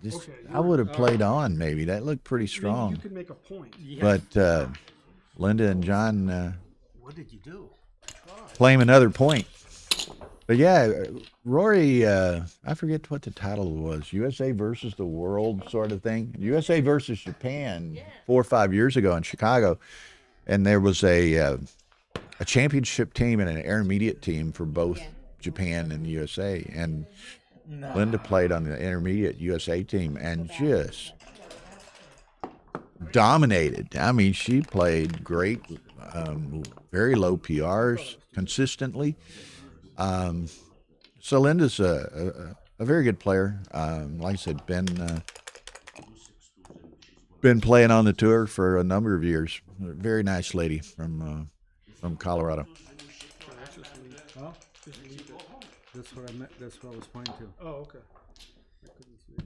I would have played on, maybe. That looked pretty strong. You could make a point. But Linda and John What did you do? claim another point. But yeah, Rory, I forget what the title was, USA versus the world sort of thing. USA versus Japan 4 or 5 years ago in Chicago. And there was a championship team and an intermediate team for both Japan and the USA. And Linda played on the intermediate USA team and just dominated. I mean, she played great, very low PRs consistently. So Linda's a very good player. Like I said, been playing on the tour for a number of years. Very nice lady from Colorado. Huh? That's what I meant. That's what I was pointing to. Oh, okay. I couldn't see.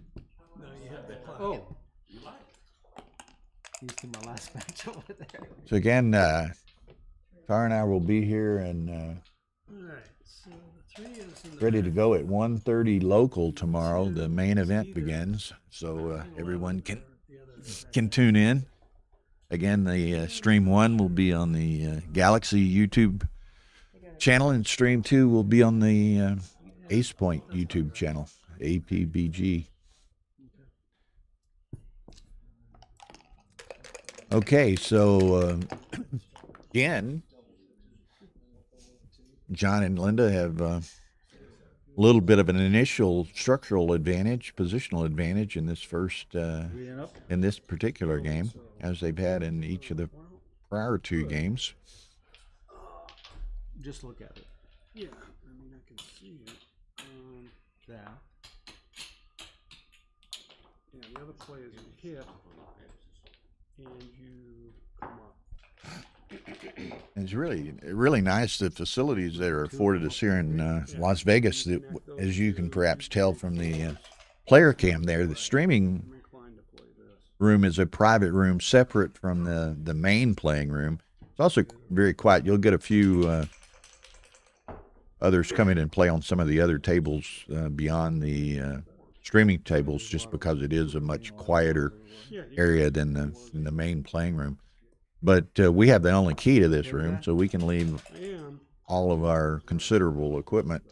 No, you have that clock. Oh. He's in my last match over there. So again, Tara and I will be here and All right. So the 3 is in the ready to go at 1:30 local tomorrow. The main event begins, so everyone can tune in. Again, the stream 1 will be on the Galaxy YouTube channel, and stream 2 will be on the Ace Point YouTube channel, APBG. Okay, so again, John and Linda have a little bit of an initial structural advantage, positional advantage in this first, in this particular game, as they've had in each of the prior 2 games. Just look at it. Yeah, I mean, I can see it. Yeah. Yeah, the other player is a hit, and you come up. And it's really nice, the facilities that are afforded us here in Las Vegas, that, as you can perhaps tell from the player cam there, the streaming room is a private room separate from the main playing room. It's also very quiet. You'll get a few others come in and play on some of the other tables beyond the streaming tables, just because it is a much quieter area than the main playing room. But we have the only key to this room, so we can leave all of our considerable equipment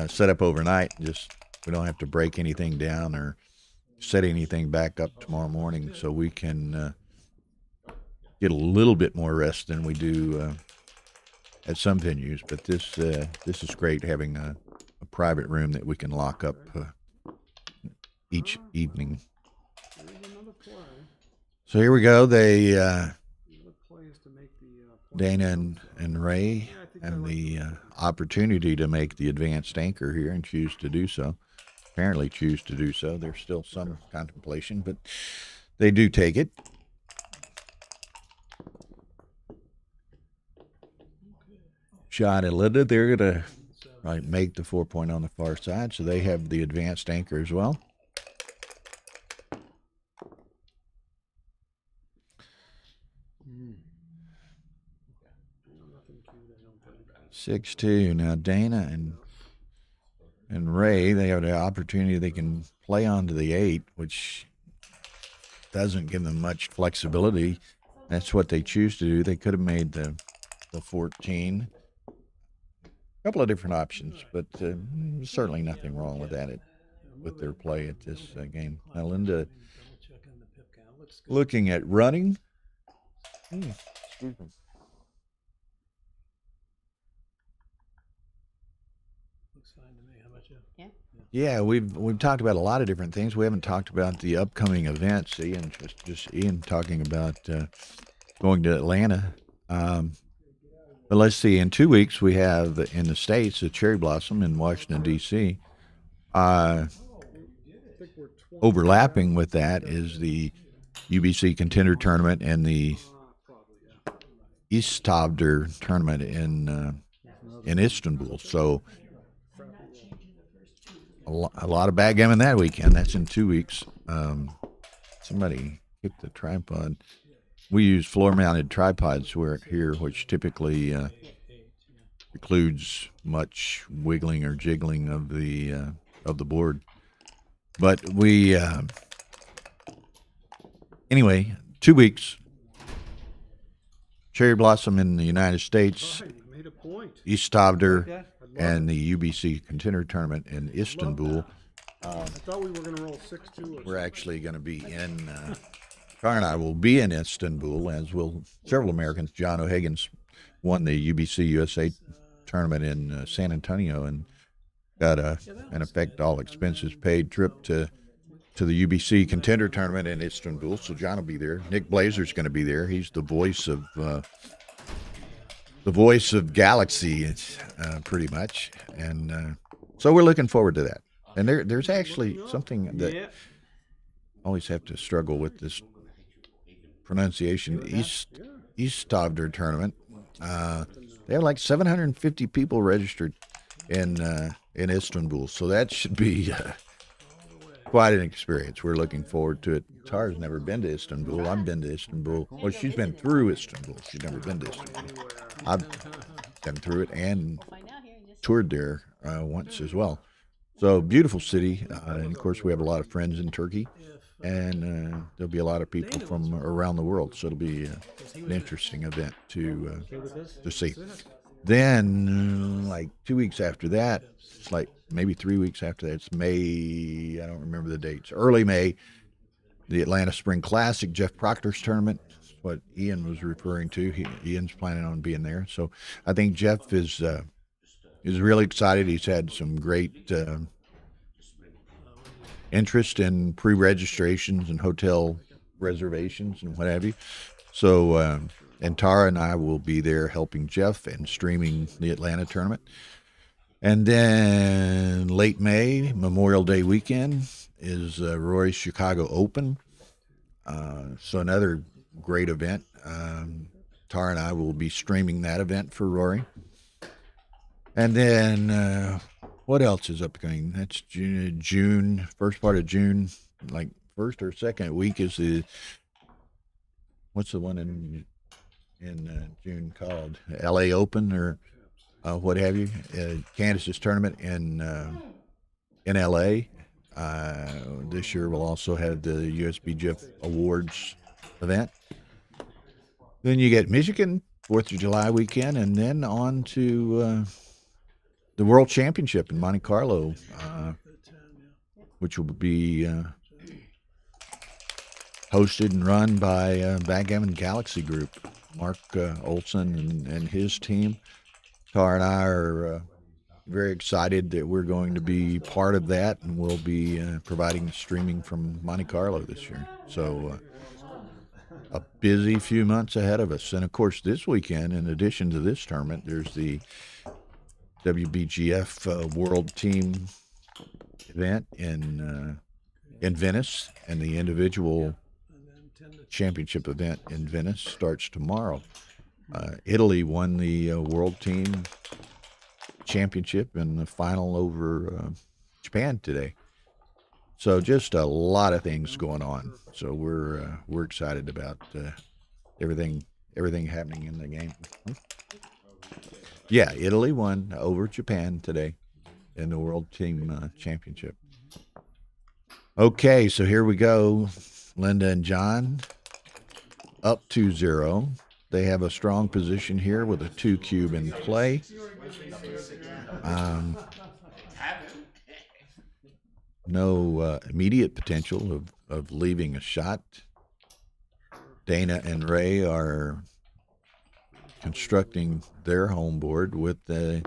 set up overnight. Just we don't have to break anything down or set anything back up tomorrow morning, so we can get a little bit more rest than we do at some venues, but this is great having a private room that we can lock up each evening. So here we go. They Dana and Ray have the opportunity to make the advanced anchor here and choose to do so. Apparently choose to do so. There's still some contemplation, but they do take it. Shot and Linda, they're going to make the 4-point on the far side, so they have the advanced anchor as well. 6-2. Now Dana and Ray, they have the opportunity. They can play onto the 8, which doesn't give them much flexibility. That's what they choose to do. They could have made the 14. A couple of different options, but certainly nothing wrong with that with their play at this game. Now Linda looking at running. Excuse me. Yeah, we've talked about a lot of different things. We haven't talked about the upcoming events. Ian talking about going to Atlanta. But let's see. In 2 weeks, we have in the States the Cherry Blossom in Washington D.C. Overlapping with that is the UBC Contender Tournament and the Istavder Tournament in Istanbul. So a lot of backgammon that weekend. That's in 2 weeks. Somebody kicked the tripod. We use floor-mounted tripods here, which typically precludes much wiggling or jiggling of the board. But we anyway, 2 weeks. Cherry Blossom in the United States, Istavder, and the UBC Contender Tournament in Istanbul. I thought we were going to roll 6-2. We're actually going to be in. Car and I will be in Istanbul, as will several Americans. John O'Hagan's won the UBC USA tournament in San Antonio and got an effect all expenses paid trip to the UBC Contender Tournament in Istanbul. So John will be there. Nick Blazer's going to be there. He's the voice of Galaxy, pretty much, and so we're looking forward to that. And there's actually something that I always have to struggle with this pronunciation. Istavder tournament. They have like 750 people registered in Istanbul, so that should be quite an experience. We're looking forward to it. Tara's never been to Istanbul. I've been to Istanbul. Well, she's been through Istanbul. She's never been to Istanbul. I've been through it and toured there once as well. So beautiful city, and of course we have a lot of friends in Turkey, and there'll be a lot of people from around the world. So it'll be an interesting event to see. Then, like 2 weeks after that, it's like maybe 3 weeks after that, it's May. I don't remember the dates. Early May, the Atlanta Spring Classic, Jeff Proctor's tournament. What Ian was referring to. Ian's planning on being there. So I think Jeff is really excited. He's had some great interest in pre-registrations and hotel reservations and what have you. So, and Tara and I will be there helping Jeff and streaming the Atlanta tournament. And then late May, Memorial Day weekend, is Rory's Chicago Open. So another great event. Tara and I will be streaming that event for Rory. And then what else is upcoming? That's June, first part of June, like first or second week is what's the one in June called? LA Open or what have you? Candace's tournament in LA. This year we'll also have the USB Jeff Awards event. Then you get Michigan, 4th of July weekend, and then on to the World Championship in Monte Carlo, which will be hosted and run by Backgammon Galaxy Group. Mark Olson and his team Tar and I are very excited that we're going to be part of that, and we'll be providing streaming from Monte Carlo this year. So a busy few months ahead of us. And of course, this weekend, in addition to this tournament, there's the WBGF World Team event in Venice, and the individual championship event in Venice starts tomorrow. Italy won the World Team Championship in the final over Japan today. So just a lot of things going on. So we're excited about everything happening in the game. Yeah, Italy won over Japan today in the World Team Championship. Okay, so here we go. Linda and John up 2-0. They have a strong position here with a 2 cube in play. No immediate potential of leaving a shot. Dana and Ray are constructing their home board with the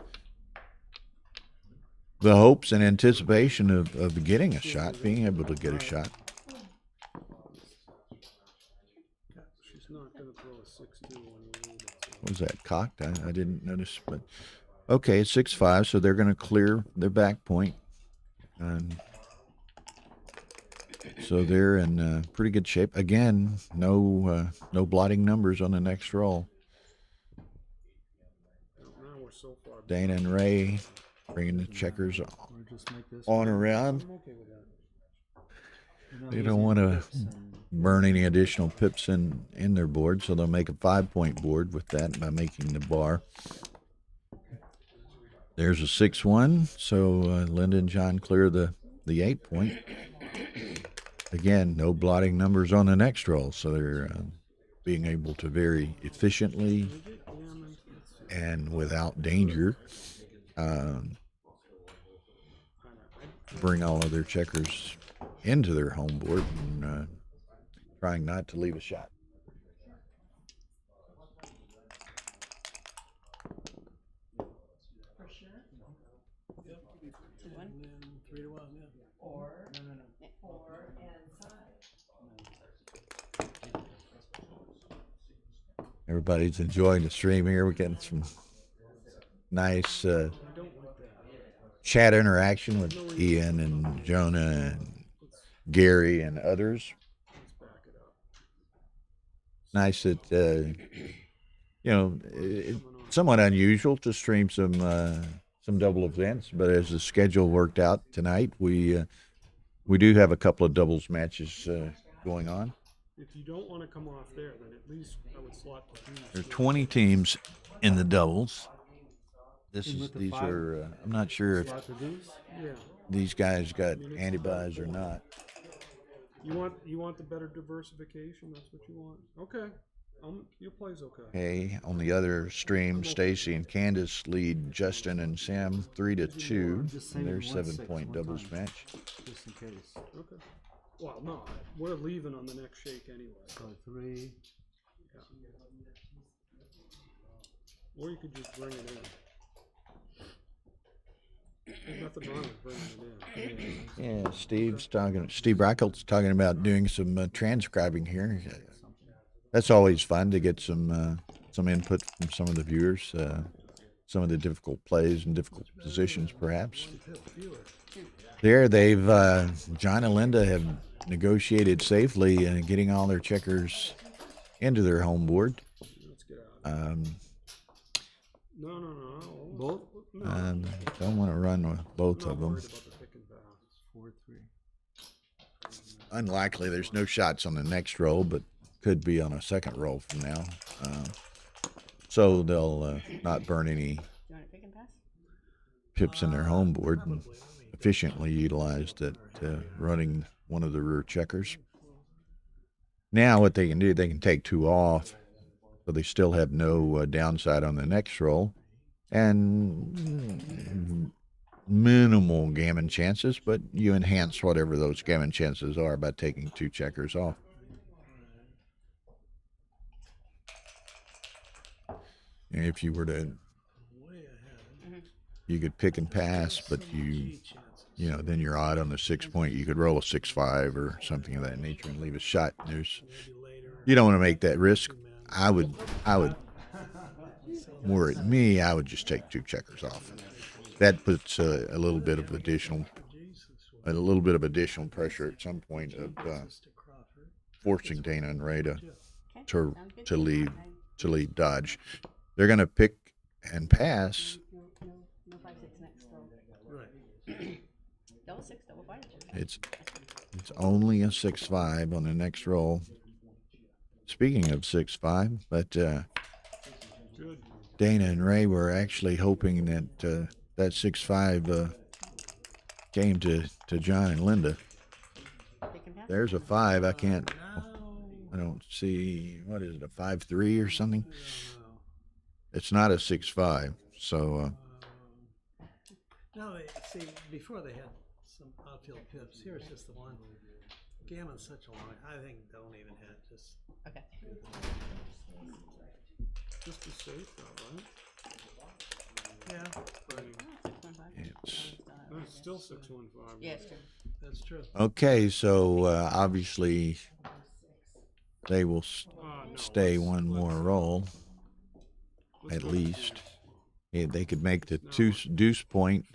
hopes and anticipation of getting a shot, being able to get a shot. She's not going to throw a 6-2 when we need it. What was that, cocked? I didn't notice, but okay, it's 6-5, so they're going to clear their back point. And so they're in pretty good shape. Again, no blotting numbers on the next roll. Now we're so far back. Dana and Ray bringing the checkers on around. I'm okay with that. They don't want to burn any additional pips in their board, so they'll make a 5-point board with that by making the bar. There's a 6-1, so Linda and John clear the 8-point. Again, no blotting numbers on the next roll, so they're being able to very efficiently and without danger bring all of their checkers into their home board and trying not to leave a shot. For sure. 2-1. 3-1, yeah. Or 4 and 5. Everybody's enjoying the stream here. We're getting some nice chat interaction with Ian and Jonah and Gary and others. Nice that it's somewhat unusual to stream some double events, but as the schedule worked out tonight, we do have a couple of doubles matches going on. If you don't want to come off there, then at least I would slot the twos. There are 20 teams in the doubles. These are I'm not sure if these guys got antibodies or not. You want the better diversification? That's what you want. Okay, your play's okay. Okay, on the other stream, Stacy and Candace lead Justin and Sam 3-2 in their 7-point doubles match. Just in case. Okay. Well, no, we're leaving on the next shake anyway. So 3. Yeah. Or you could just bring it in. There's nothing wrong with bringing it in. Yeah, Steve Reichelt's talking about doing some transcribing here. That's always fun to get some input from some of the viewers, some of the difficult plays and difficult positions, perhaps. There, they've John and Linda have negotiated safely and getting all their checkers into their home board. Let's get out. No. Both? Don't want to run with both of them. 4-3. Unlikely. There's no shots on the next roll, but could be on a second roll from now. So they'll not burn any pips in their home board and efficiently utilize that running one of the rear checkers. Now what they can do, they can take 2 off, so they still have no downside on the next roll. And minimal gammon chances, but you enhance whatever those gammon chances are by taking 2 checkers off. And if you were to you could pick and pass, but you know, then you're odd on the 6 point. You could roll a 6-5 or something of that nature and leave a shot. You don't want to make that risk. I would, were it me, I would just take 2 checkers off. That puts a little bit of additional pressure at some point of forcing Dana and Ray to lead Dodge. They're going to pick and pass. No 5-6 next roll. Right. Double 6, double 5. It's only a 6-5 on the next roll. Speaking of 6-5, but Dana and Ray were actually hoping that that 6-5 came to John and Linda. There's a 5. I don't see, what is it, a 5-3 or something? It's not a 6-5, so. No, see, before they had some outfield pips. Here's just the one. Gammon's such a long. I think don't even hit. Just okay. Just be safe, though, right? Yeah. It's still 6-1-5. Yeah, it's true. That's true. Okay, so obviously they will stay one more roll, at least. Yeah, they could make the deuce point.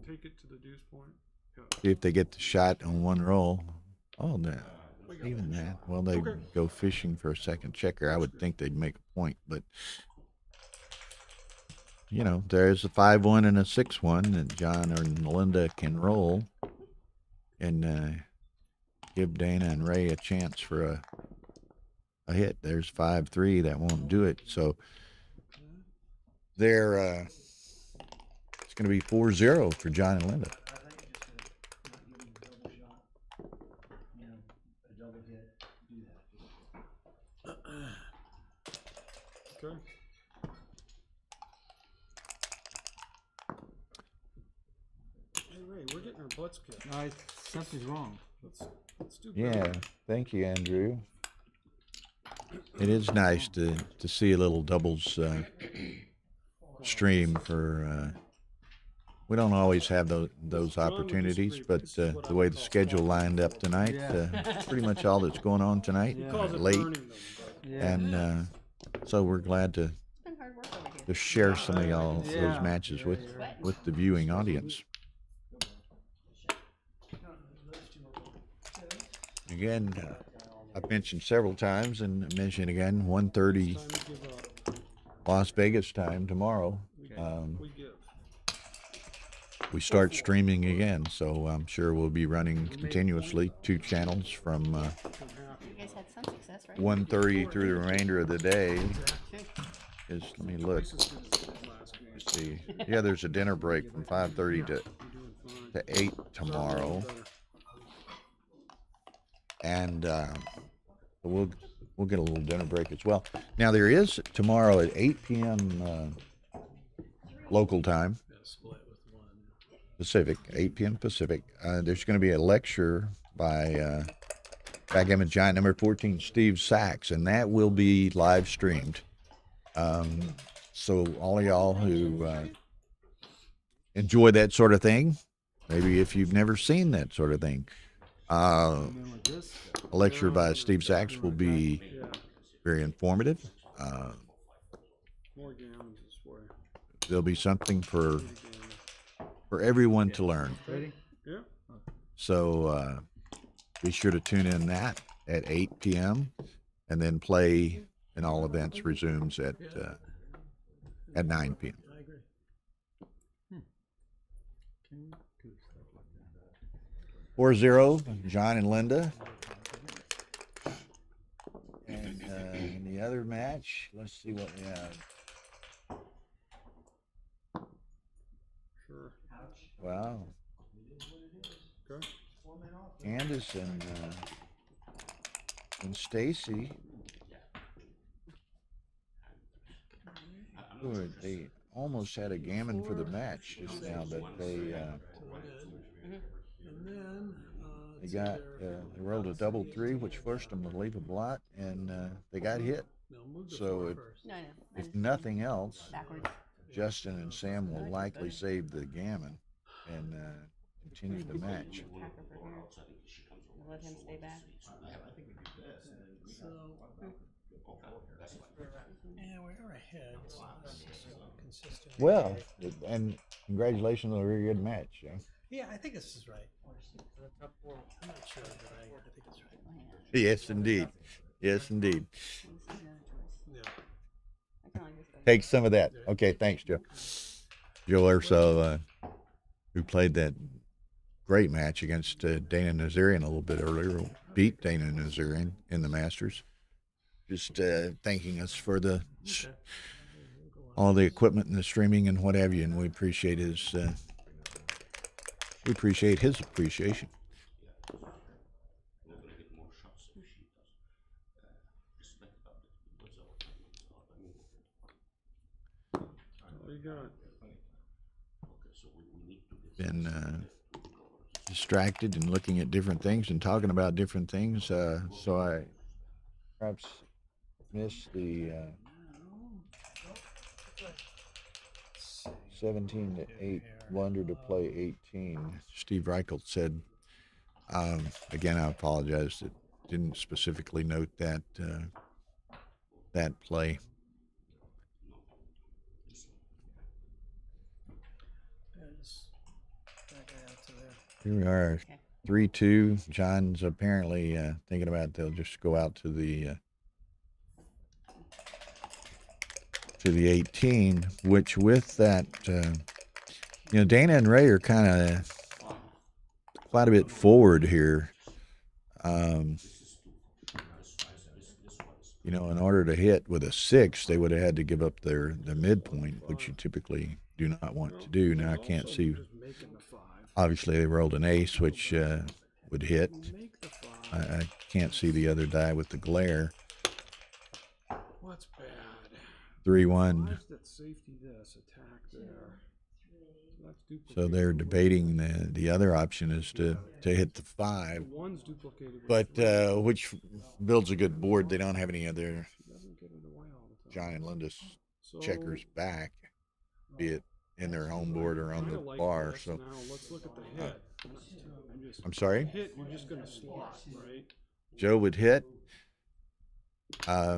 Take it to the deuce point. See if they get the shot on one roll. Oh, no. Even that. Well, they go fishing for a second checker. I would think they'd make a point, but you know, there's a 5-1 and a 6-1 that John or Melinda can roll and give Dana and Ray a chance for a hit. There's 5-3 that won't do it. So they're it's going to be 4-0 for John and Linda. Okay. Hey Ray, we're getting our butts kicked. Something's wrong. Let's do Yeah, better. thank you, Andrew. It is nice to see a little doubles stream for. We don't always have those opportunities, but the way the schedule lined up tonight, pretty much all that's going on tonight, late, and so we're glad to share some of those matches with the viewing audience. Again, I've mentioned several times and mention again, 1:30 Las Vegas time tomorrow. We start streaming again, so I'm sure we'll be running continuously 2 channels from 1:30 through the remainder of the day. Let me look. Let's see. Yeah, there's a dinner break from 5:30 to 8 tomorrow. And we'll get a little dinner break as well. Now there is tomorrow at 8 p.m. Local time, Pacific, 8 p.m. Pacific. There's going to be a lecture by Backgammon Giant number 14, Steve Sachs, and that will be live streamed. So all of y'all who enjoy that sort of thing, maybe if you've never seen that sort of thing, a lecture by Steve Sachs will be very informative. There'll be something for everyone to learn. So be sure to tune in that at 8 p.m. and then play and all events resumes at 9 p.m. 4-0, John and Linda. And in the other match, let's see what we have. Sure. Wow. Okay. Candace and Stacy. Good. They almost had a gammon for the match just now, but they got they rolled a double 3, which forced them to leave a blot, and they got hit. So if nothing else, Justin and Sam will likely save the Gammon and continue the match. Attack her for here. Let him stay back. So, yeah, we are ahead. So this is consistent. Well, and congratulations on a very good match. Yeah, Yeah, I think this is right. I'm not sure, but I think it's right. yes, indeed. Yes, indeed. Yeah. Take some of that. Okay, thanks, Joe. Joe Urso, who played that great match against Dana Desarian a little bit earlier, beat Dana Desarian in the Masters. Just thanking us for the all the equipment and the streaming and what have you, and we appreciate his appreciation. What you got? Been distracted and looking at different things and talking about different things, so I perhaps missed the 17-8 blunder to play 18. Steve Reichelt said, again, I apologize that didn't specifically note that that play. Here we are, 3-2. John's apparently thinking about they'll just go out to the 18, which with that, Dana and Ray are kind of quite a bit forward here. In order to hit with a 6, they would have had to give up their midpoint, which you typically do not want to do. Now I can't see. Obviously, they rolled an ace, which would hit. I can't see the other die with the glare. What's bad? 3-1. That safety this attack there. So they're debating the other option is to hit the 5, but which builds a good board. They don't have any other John and Linda's checkers back, be it in their home board or on the bar. So now let's look at the hit. I'm sorry? Hit, you're just going to slot, right? Joe would hit. You're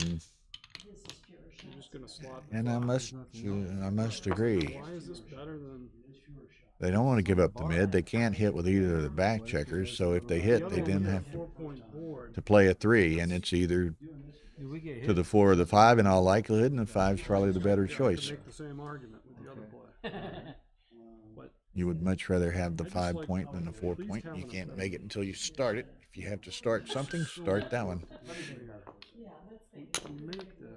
just going to slot. And I must agree. Why is this better than? They don't want to give up the mid. They can't hit with either of the back checkers. So if they hit, they then have to play a 3, and it's either to the 4 or the 5 in all likelihood, and the 5 is probably the better choice. Make the same argument with the other play. You would much rather have the 5 point than the 4 point. You can't make it until you start it. If you have to start something, start that one. You make this.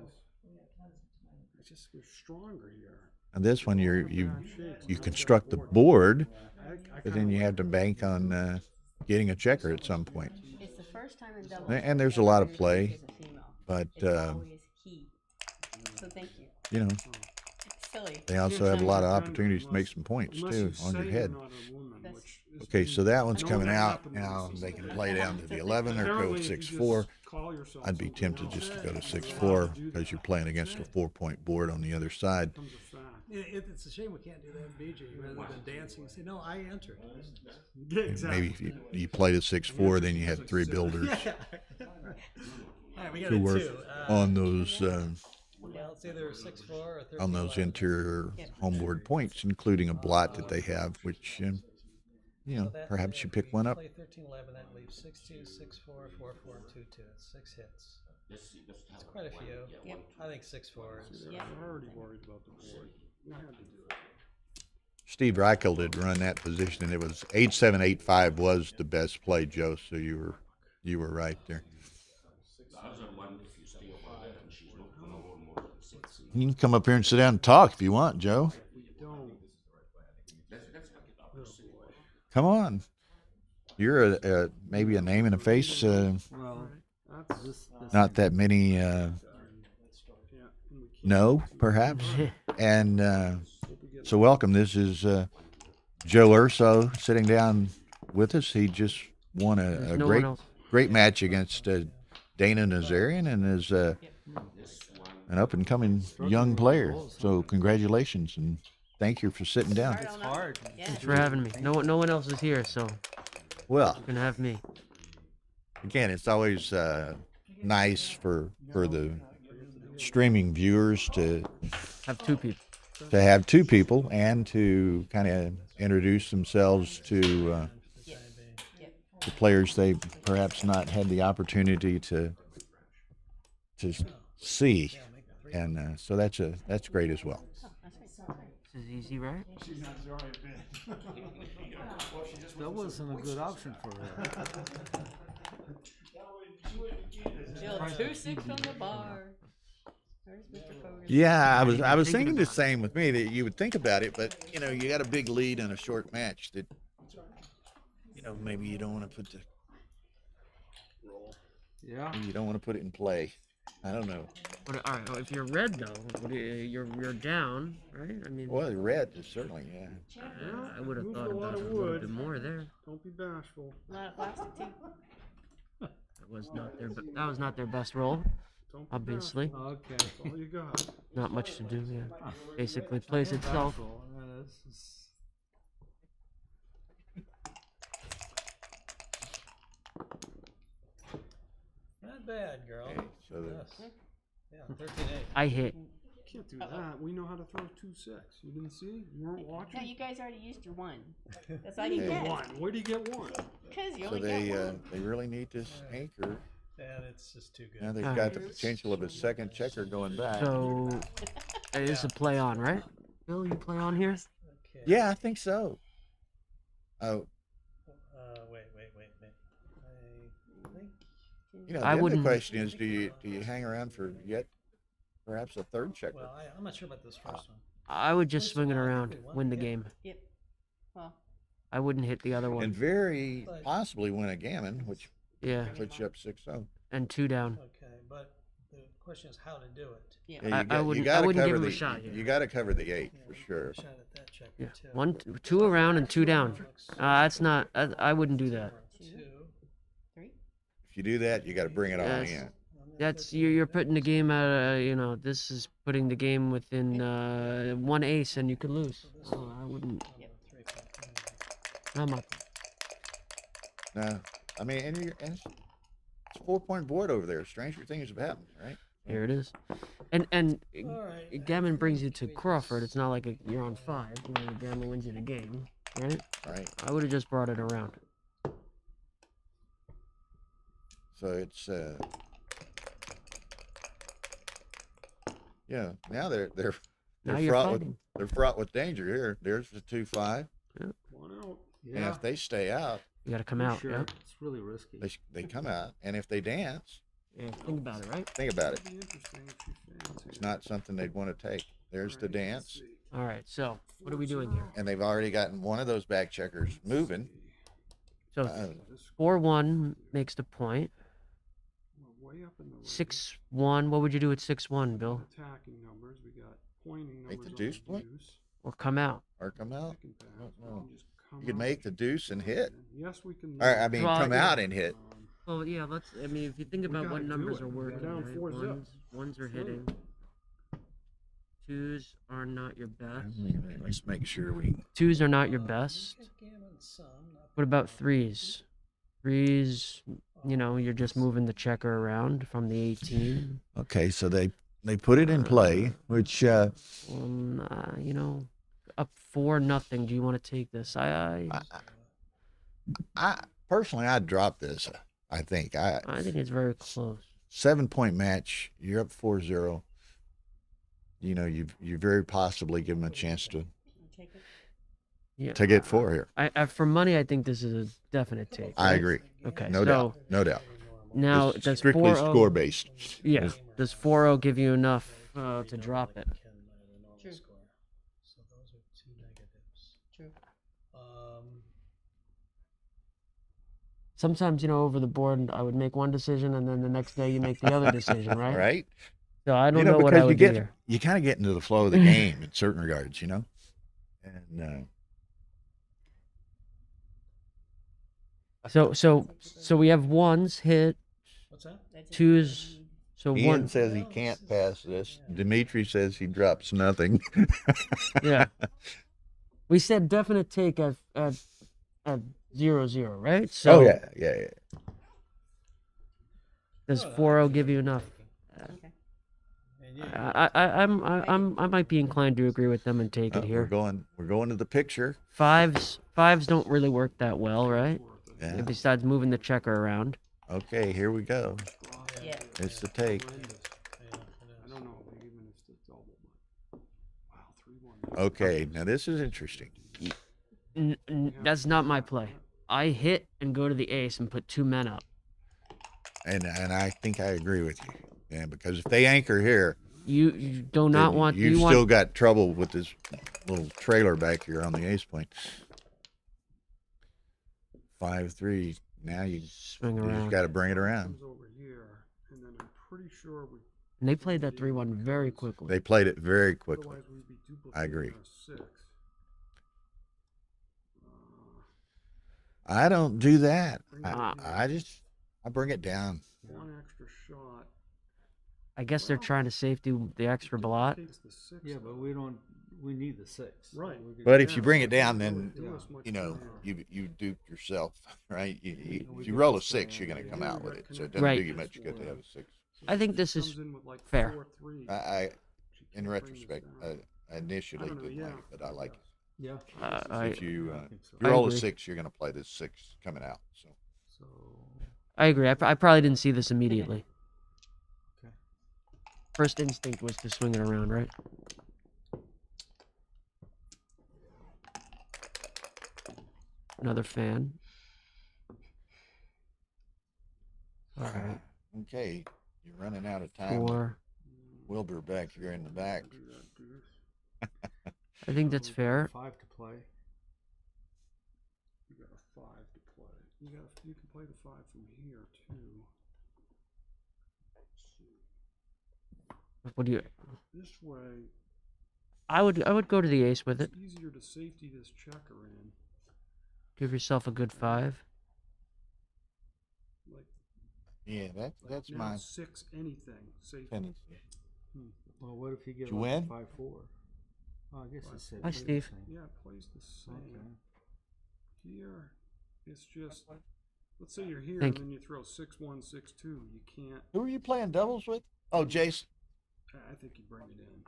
It's just we're stronger here. And this one, you construct the board, but then you have to bank on getting a checker at some point. It's the first time in double. And there's a lot of play, but So thank you. Silly. They also have a lot of opportunities to make some points too on your head. Okay, so that one's coming out now. They can play down to the 11 or go 6-4. I'd be tempted just to go to 6-4 because you're playing against a 4-point board on the other side. It's a shame we can't do that in BJ. Rather than dancing and say, no, I entered. Maybe if you played a 6-4, then you had 3 builders who work on those it's either 6-4 or 13. on those interior homeboard points, including a blot that they have, which perhaps you pick one up. Play 13-11, that leaves 6-2, 6-4, 4-4, 2-2. It's 6 hits. It's quite a few. Yep. I think 6-4 is. I'm already worried about the board. We had to do it. Steve Reichel did run that position, and it was 8-7, 8-5 was the best play, Joe. So you were right there. You can come up here and sit down and talk if you want, Joe. Come on. You're maybe a name and a face. Not that many know, perhaps. And so welcome. This is Joe Urso sitting down with us. He just won a great match against Dana Desarian and is an up and coming young player. So congratulations and thank you for sitting down. It's hard. Yeah. Thanks for having me. No one else is here, so Well, you can have me. again, it's always nice for the streaming viewers to Have two people. have two people and to kind of introduce themselves to the players they perhaps not had the opportunity to see, and so that's great as well. This is easy, right? That wasn't a good option for her. Jill, 2-6 from the bar. Where's Mr. Conger? Yeah, I was thinking the same with me, that you would think about it, but you know, you got a big lead in a short match that, you know, maybe you don't want to put the Yeah. maybe you don't want to put it in play. I don't know. But all right, well, if you're red though, you're down, right? I mean, Well, red is certainly, yeah. yeah, I would have Moved thought a lot about it of a little wood. bit more there. Don't be bashful. A lot of plastic too. That was not their best roll. Don't be Obviously, bashful. Okay. That's all you got. not much to do. Yeah, basically plays itself. Not bad, girl. Okay, so the- Yes. Yeah, 13-8. I hit. Can't do that. We know how to throw 2-6. You didn't see? You weren't watching? No, you guys already used your one. That's all You you get get. one. Where do you get one? Because you So only they get one. they really need this anchor. And it's just too good. Now they've All got the potential of a second checker going back. So it is a play on, right? Bill, you play on here? Okay. Yeah, I think so. Oh, Wait. I think. you know, I the other wouldn't- question is, do you hang around for yet perhaps a third checker? Well, I'm not sure about this first one. I would just swing it around, win the game. Yep. Well, I wouldn't hit the other And one. very possibly win a Gammon, which Yeah, puts you up 6-0. and 2 down. Okay, but the question is how to do it. yeah. Yeah, I wouldn't give cover him a the, shot here. You got to cover the 8 for Yeah, sure. Shot at that checker Yeah, too. 2 around and 2 down. That's not. I wouldn't do that. 2. 3. If you do that, you got to bring it all Yes. in. That's you're putting the game at this is putting the game within 1 ace and you could lose. So I wouldn't. I'm up. No, I mean, and it's a 4-point board over there. Stranger things have happened, right? Here it is, and Alright. Gammon brings you to Crawford. It's not like you're on 5. Gammon wins you the game, right? Right. I would have just brought it around. So it's yeah. Now they're Now you're fraught with fighting. they're fraught with danger here. There's the 2-5, One out. and if they stay out, You got to come out. Sure. Yeah. It's really risky. they come out, and if they dance, Yeah. Think about it, right? think about it. It'd be interesting if she fancies It's not something they'd want to take. There's the dance, All right. So what are we doing here? and they've already gotten one of those back checkers moving. So Uh, 4-1 makes the point. We're way up in the 6-1. What would you do at 6-1, Bill? attacking numbers. We got pointing numbers. Make the on deuce point? deuce. Or come out? or come out. Second pass, I don't we know. can just come You could out. make the deuce and hit. Yes, we can. Or, I mean, Well, come yeah. out and hit. Well, yeah. Let's. I mean, if you think We about what gotta do numbers it. are We're working, down right? 4-0. Ones are Through. hitting. 2s are not your best. Let's make sure we. 2s are not your best. What about 3s? 3s, you're just moving the checker around from the 18. Okay, so they put it in play, which Up 4-0. Do you want to take this? I personally I'd drop this. I think I think it's very close. 7-point match. You're up 4-0. You very possibly give them a chance to Yeah. get 4 here. I for money, I think this is a definite take. I right? agree. Okay. No so doubt. No doubt. Now It's does strictly 4-0 score based. Yeah. Does 4-0 give you enough to drop it? True. So those are 2 negatives. True. Sometimes, over the board, I would make one decision, and then the next day you make the other decision, right? Right. So I don't know what because I would you do get here. you kind of get into the flow of the game in certain regards, And So we have 1s hit, What's that? That's it. 2s So Ian one. says he can't pass this. Dimitri says he drops nothing. Yeah. We said definite take at 0-0, right? So Oh yeah. does 4-0 give you enough? I might be inclined to agree with them and take it We're here. going to the picture. Fives don't really work that well, right? Yeah. Besides moving the checker around. Okay, here we go. Yeah. It's the take. I don't know even if it's double, but wow, 3-1. Okay, now this is interesting. That's not my play. I hit and go to the ace and put 2 men up. And I think I agree with you. Yeah, because if they anchor here, You do not then want. you've still got trouble with this little trailer back here on the ace point. 5-3. Now you swing just around. got to bring it around. Over here, and then I'm pretty sure we. And they played that 3-1 very quickly. They played it very quickly. Otherwise we'd be I agree. duplicating our 6. I don't do that. I bring it down. One extra shot. I guess they're trying to safety the extra blot. Yeah, but we need the 6. Right. But if you bring it down, then you dupe yourself, right? If you roll a 6, you're going to come out with it. So it doesn't do you much good to have a 6. I think this is fair. I in retrospect, initially didn't like it, but I like it. Yeah. If you I roll a agree. 6, you're going to play this 6 coming out. So I agree. I probably didn't see this immediately. Okay. First instinct was to swing it around, right? Another fan. All right. Okay, you're running out of time. 4. Wilbur back here in the back. I think that's fair. 5 to play. You got a 5 to play. You can play the 5 from here too. What do you? This way. I would go to the ace with it. It's easier to safety this checker in. Give yourself a good 5. Like. Yeah, that's now my 6 anything safety. tendency. Well, what if you get Did you like win? 5-4? Oh, I guess it's Hi, Steve. Yeah, it plays the same. Okay. Here, it's just. Let's say you're here Thank and then you throw 6-1, 6-2. You can't. Who are you playing doubles with? Oh, Jason. I think you bring it in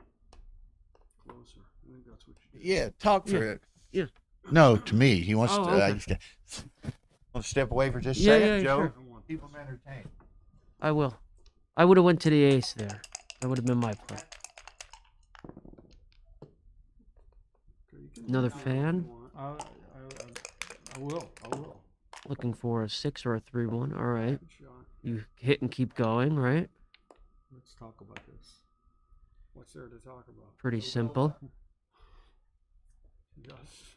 closer. I think that's what you do. Yeah, talk for it. Yeah. No, to me, he wants Oh, to. okay. Want to step away for just a Yeah, second, yeah, Joe? sure. Keep them entertained. I will. I would have went to the ace there. That would have been my play. Another fan. I will. Looking for a 6 or a 3-1. All right. You hit and keep going, right? Let's talk about this. What's there to talk about? Pretty simple. Yes.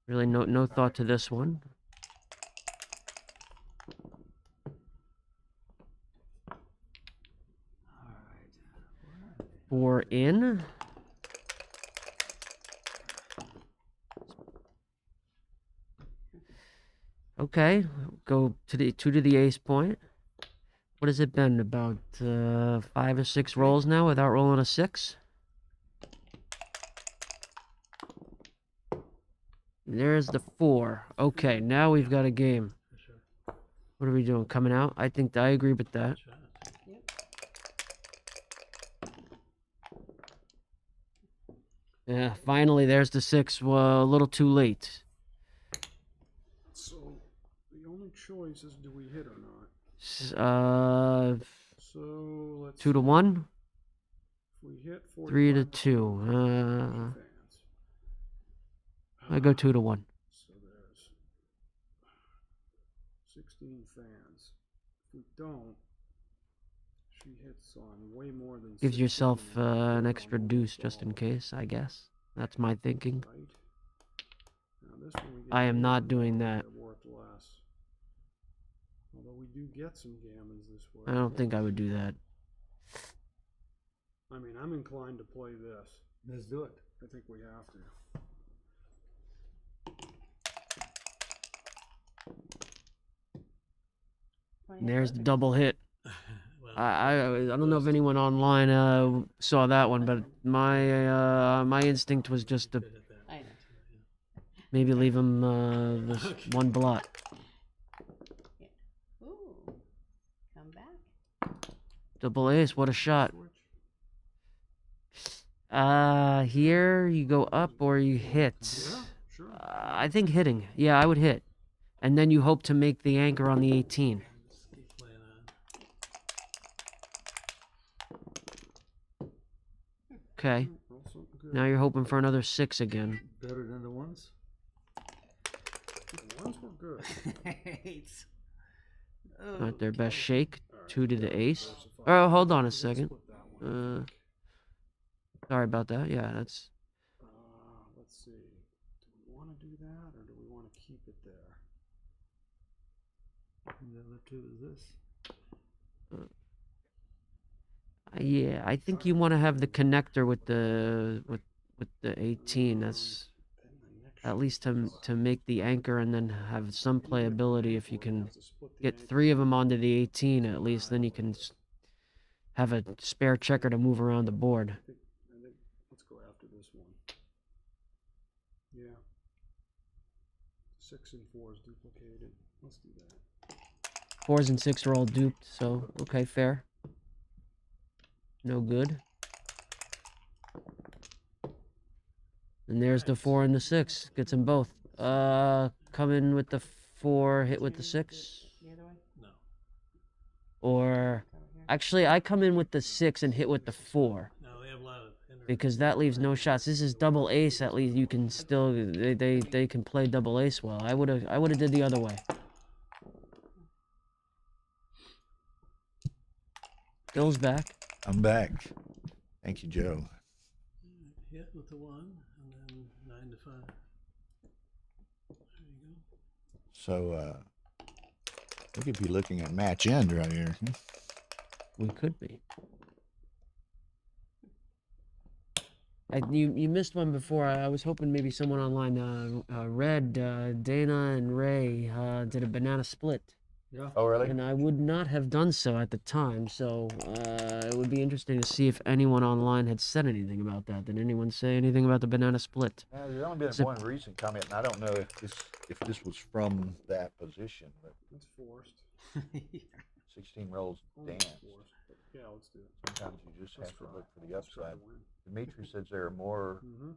Really no thought to this one. Alright. 4 in. Okay, go to the 2 to the ace point. What has it been? About 5 or 6 rolls now without rolling a 6? There's the 4. Okay, now we've got a game. What are we doing? Coming out? I think I agree with that. Yeah, finally, there's the 6. Well, a little too late. So the only choice is do we hit or not? So let's 2 to 1, If we hit 3 to 45 2. fans. I go 2 to 1. So there's 16 fans. If we don't, she hits on way more than. Gives 16, yourself and an we're extra on deuce the just in ball, case, I guess. That's my thinking. right? Now this one we get I am hit not on, doing they're that. worth less. Although we do get some gammons this way. I don't think I would do that. I mean, I'm inclined to play this. Let's do it. I think we have to. And there's the double hit. I don't know if anyone online saw that one, but my instinct was just to I know. maybe leave him this one blot. Ooh. Come back. Double ace, what a shot. Here you go up or you hit. Yeah, sure. I think hitting. Yeah, I would hit. And then you hope to make the anchor on the 18. Just keep playing on. Okay. Also good. Now you're hoping for another 6 again. Better than the ones? The ones were good. Eights. Not their best shake. 2 to the ace. Oh, hold on a second. Sorry about that. Yeah, that's... Let's see. Do we want to do that, or do we want to keep it there? The other two is this. Yeah, I think you want to have the connector with the 18. That's at least to make the anchor and then have some playability. If you can get 3 of them onto the 18, at least then you can have a spare checker to move around the board. I think let's go after this one. Yeah. 6 and 4 is duplicated. Let's do that. 4s and 6 are all duped, so okay, fair. No good. And there's the 4 and the 6. Gets them both. Come in with the 4, hit with the 6. The other way? No. Or actually, I come in with the 6 and hit with the 4. No, they have a lot of Because that leaves no shots. This is double ace. At least you can still they can play double ace well. I would have did the other way. Bill's back. I'm back. Thank you, Joe. hit with the 1 and then 9 to 5. There you go. So, we could be looking at match end right here. We could be. You missed one before. I was hoping maybe someone online, Red, Dana, and Ray did a banana split. Yeah. Oh, really? And I would not have done so at the time, so it would be interesting to see if anyone online had said anything about that. Did anyone say anything about the banana split? There's only been one recent comment, and I don't know if this was from that position, but It's forced. 16 rolls Only dance. forced, but yeah, let's do it. Sometimes you just Let's have to try. look for the Let's try upside. to win. Dimitri says there are more. Mm-hmm.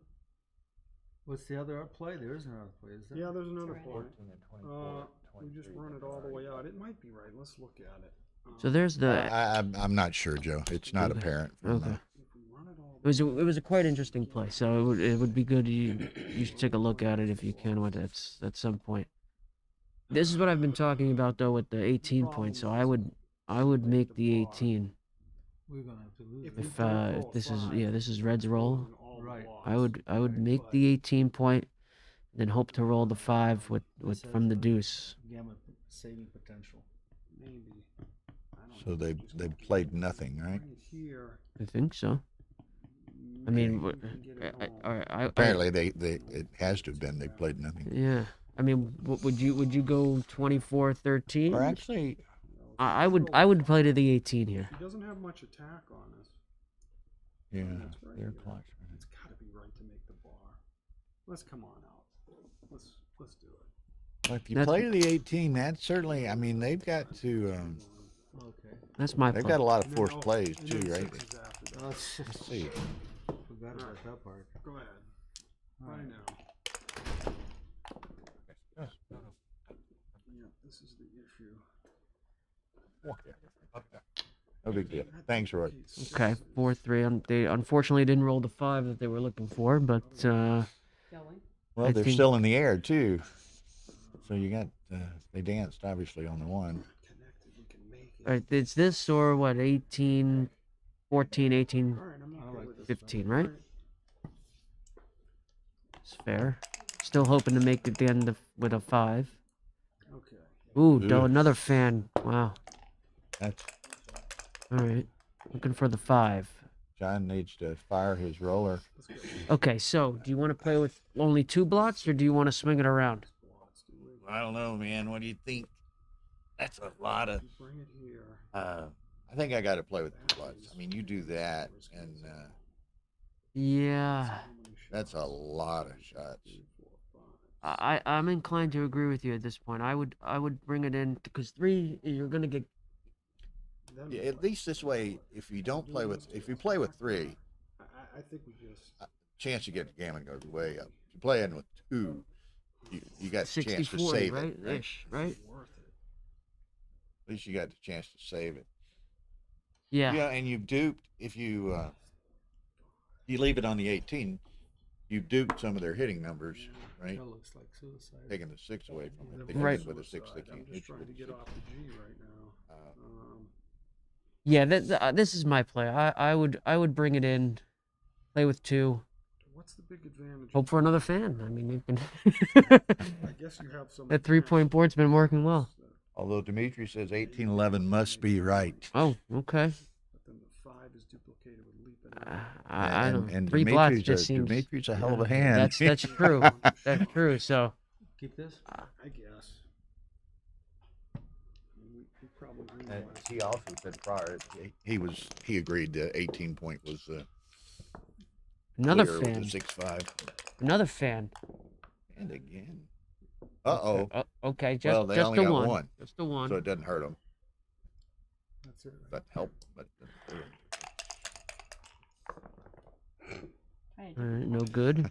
What's the other play? There is another play, is there? Yeah, there's another Right. play. 14 and 24. We just run it all the way out. It might be right. Let's look at it. So there's the. I'm not sure, Joe. It's not Okay. apparent. From Okay. If we run it all It was a quite interesting play, so it would be good you should take a look at it if you can at some point. This is what I've been talking about though with the 18 points. So I would make the 18 We're gonna have to lose. if this is Red's roll. Right. I would make the 18 point, then hope to roll the 5 with from the deuce. Gammon saving potential. maybe. I don't So know. they played nothing, right? Right here. I think so. I mean, maybe we can get it home. Apparently, they it has to have been they played nothing. Yeah. I mean, would you go 24-13? Or actually, I would play to the 18 here. He doesn't have much attack on us. yeah, That's right they're here. close. It's got to be right to make the bar. Let's come on out. Let's do it. Well, if you That's- play to the 18, that's certainly. I mean, they've got to. Okay. That's my They've play. got a lot of And then- forced oh, plays and too, then right? 6 is after that. Let's see. Forgot about that part. Go ahead. Right Alright. now. Yeah, this is the issue. No big deal. Thanks, Roy. Okay, 4-3. They unfortunately didn't roll the 5 that they were looking for, but Going. Well, I they're think- still in the air too. So you got they danced obviously on the 1. Connected, we can make it. all right, it's this or what? 18, 14, 18, All right, I'm okay with this. 15, right? It's fair. Still hoping to make it the end with a 5. Okay. Ooh, Ooh. another fan. Wow. That's All right, looking for the 5. John needs to fire his roller. Let's go. Okay, so do you want to play with only 2 blots or do you want to swing it around? I don't know, man. What do you think? That's a lot of. Bring it here. I think I got to play with the bloods. I mean, you do that, and Yeah. that's a lot of shots. I'm inclined to agree with you at this point. I would bring it in because 3 you're gonna get. Yeah, at least this way, if you play with 3, I think we just. chance you get Gammon goes way up. If you play in with 2, you got the chance to 60-40, save right? it. Right? Ish, right? At least you got the chance to save it. Yeah. Yeah, and you've duped if you leave it on the 18. You've duped some of their hitting numbers, right? That looks like suicide. Taking the 6 away from it. They Right. come in with a 6 they I'm can't just hit you trying with to a get 6. off the G right now. Yeah, this is my play. I would bring it in, play with 2. What's the big advantage? Hope for another fan. I mean, you can. I guess you have some. That 3-point board's been working well. Although Dimitri says 1811 must be right. Oh, okay. But then the 5 is duplicated with leap. I don't. And 3 blots Dimitri's just seems. Dimitri's a hell of a hand. That's true. That's true. So. Keep this? I guess. We probably And realized. he also said prior he agreed that 18 point was Another clear fan. with the 6-5. Another fan. And again. Uh-oh. Okay, just Well, they just only the got one. Just the one. So it doesn't hurt them. That's it. That help, but All right, no good.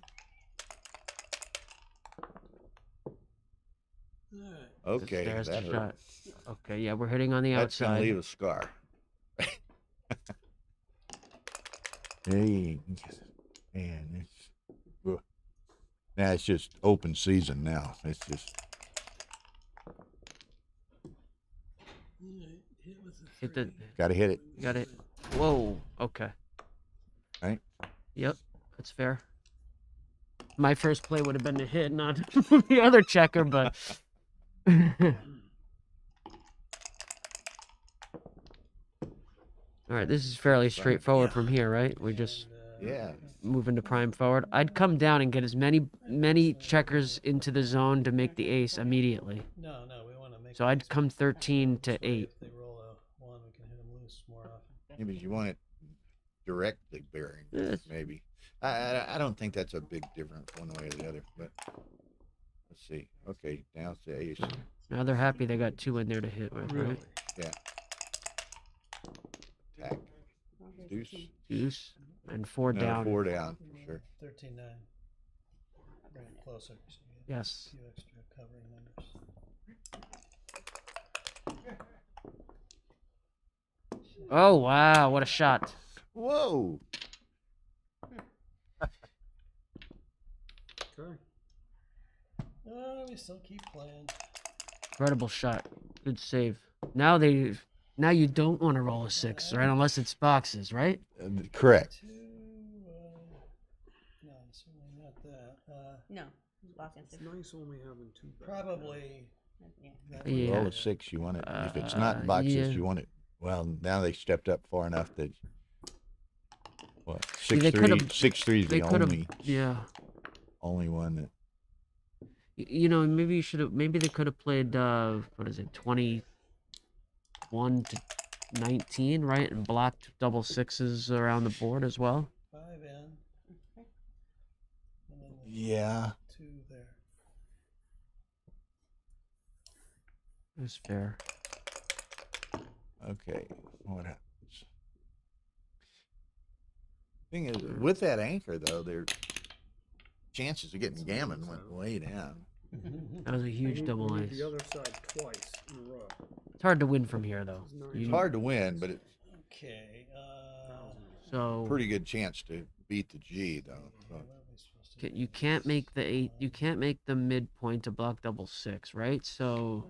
okay, There's that the hurt. shot. Okay, yeah, we're hitting on the That's gonna outside. leave a scar. Hey, man, now it's just open season now. It's just Hit the. got to hit it. Got it. Whoa. Okay. Right? Yep, that's fair. My first play would have been to hit, not the other checker, but. All right, this is fairly straightforward from here, right? We're just moving to prime forward. I'd come down and get as many checkers into the zone to make the ace immediately. No, we want to make. So I'd come 13 to 8. If they roll a 1, we can hit them loose more often. Maybe you want it directly bearing. Yes. Maybe. I don't think that's a big difference one way or the other. But let's see. Okay, now it's the ace. Now they're happy they got 2 in there to hit with, right? Yeah. Attack. Deuce. And 4 No, down. 4 down for sure. 13-9. Bring it closer. So you get Yes. A few extra covering numbers. Oh, wow. What a shot. Whoa. Okay. We still keep playing. Incredible shot. Good save. Now you don't want to roll a 6, right? Unless it's boxes, right? Correct. No, certainly not that. No, lost It's nice only having 2. Probably. Yeah. Roll a 6. You want it. If it's not boxes, yeah. you want it. Well, now they stepped up far enough that. What? See, they 6-3. could've- 6-3 is They the could have. only Yeah. one that. You know, maybe you should have. Maybe they could have played. What is it? 21 to 19, right? And blocked double 6s around the board as well. 5 in. And then Yeah. 2 there. That's fair. Okay. What happens? Thing is, with that anchor though, their chances of getting Gammon went way down. That was a huge double We need ace. the other side twice in a row. It's hard to win from here, though. It's hard to win, but it's Okay. So pretty good chance to beat the G though. So. You can't make the 8. You can't make the midpoint to block double 6, right? So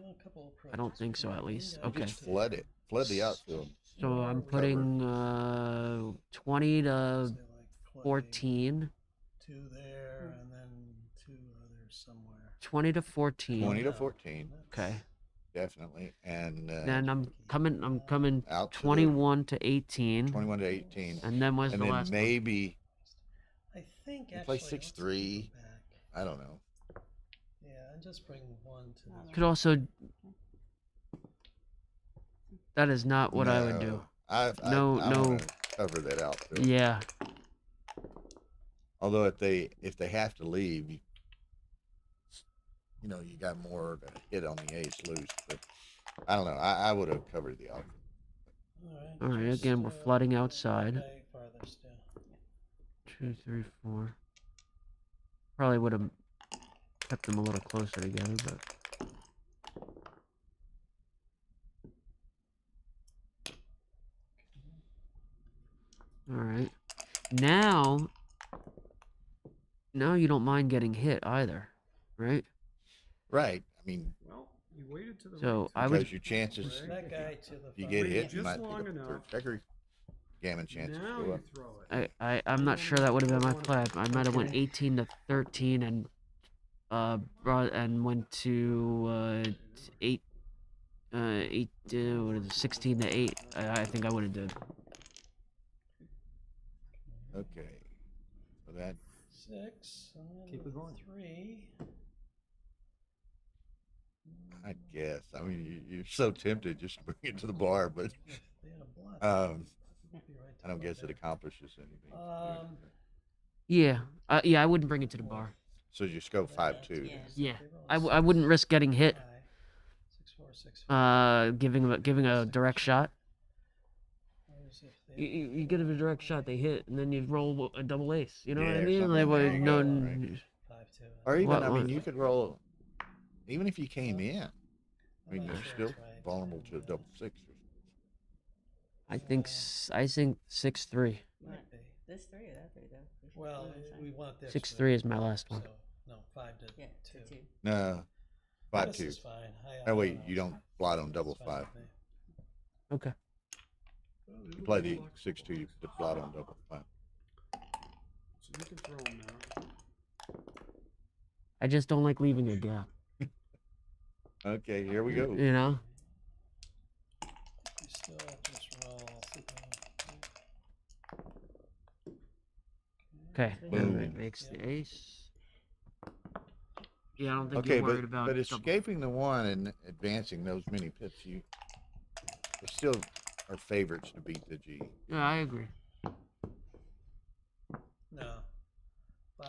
I don't think so. At least okay. Just flood it. Flood the outfield. So I'm putting 20 to 14. 2 there, and then 2 others somewhere. 20 to 14. 20 to 14. Okay. Definitely. And Then I'm coming out to 21 to 18. 21 to 18. And then what's and the then last maybe I think you play actually, 6-3. I don't know. Yeah, and just bring 1 to the. Could also. That is not what I would do. I No, wanna cover that out. Bill. Yeah. Although if they have to leave, you got more to hit on the ace loose. But I don't know. I would have covered the out. All right. Again, we're flooding outside. Farthest, yeah. 2, 3, 4. Probably would have kept them a little closer together, but. All right. Now you don't mind getting hit either, right? Right. I mean, Well, you waited to the So right I would. because your chances, That guy to the if you far get right. hit, you Just might long pick up enough. third checker. Gammon chances Now go you up. throw it. I'm not sure that would have been my play. I might have went 18 to 13 and went to 8 what is it, 16 to 8. I think I would have did. Okay. So that 6. And then Keep it going. 3. I guess. I mean, you're so tempted just to bring it to the bar, but They had a bluff. Won't be right I don't to guess it there. accomplishes anything. Yeah. Yeah, I wouldn't bring it to the bar. So just go 5-2. Yeah. I wouldn't risk getting hit. 6, 4, 6, 5. Giving a direct shot. Whereas if they- You give it a direct shot, they hit, and then you roll a double ace. You know what I Yeah, or mean? something Like, like well, that. no, Right. 5-2. Or even, What- I mean, what- you could roll, even if you came in. I mean, I'm not they're sure still it's right. vulnerable to a double 6. I think 6-3. Might be. This 3 or that 3 though? Well, we want this. 6-3 is my last one. So, no, 5 to Yeah, 2. 2. No, This 5-2. is fine. Oh wait, you don't blot on double It's fine 5. with me. Okay. You play the 6-2, you put blot on double 5. So you can throw them now. I just don't like leaving a gap. Okay, here we go. You know? You still just roll. Okay. Boom. That makes the ace. Yeah, I don't think Okay, you're worried about but double. escaping the 1 and advancing those many pips, you still are favorites to beat the G. Yeah, I agree. No. 5.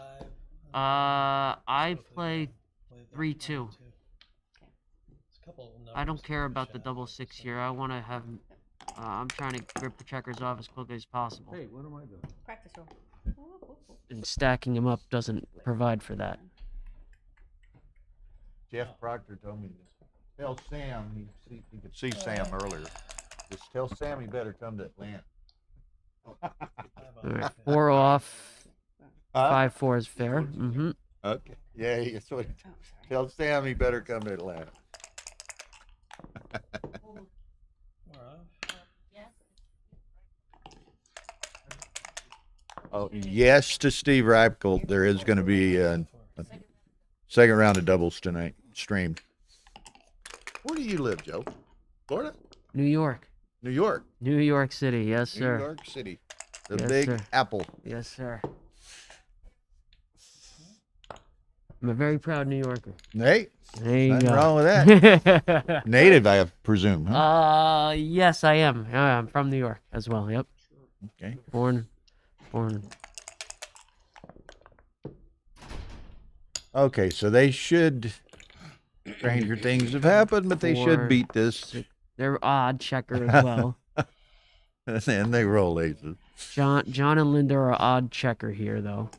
I play Play the 3-2. 1, 2. It's a couple of I don't numbers care to about the shot, double but 6 so- here. I want to have. I'm trying to grip the checkers off as quickly as possible. Hey, what am I doing? Practice roll. And stacking them up doesn't provide for that. Jeff Proctor told me this. Tell Sam, he could see Sam earlier. Just tell Sam he better come to Atlanta. All right, 4 off. Huh? 5-4 is fair. Mm-hmm. Okay. Yeah, that's what. Tell Sam he better come to Atlanta. Oh, yes to Steve Reipkel. There is going to be a second round of doubles tonight, streamed. Where do you live, Joe? Florida? New York. New York. New York City. Yes, sir. New York City. The Yes, Big sir. Apple. Yes, sir. I'm a very proud New Yorker. Hey, There you nothing go. wrong with that. Native, I presume. Huh? Yes, I am. I'm from New York as well. Yep. Okay. Born. Okay, so they should. Stranger things have happened, but they should 4, beat this. 6. They're odd checker as well. And then they roll aces. John and Linda are odd checker here though,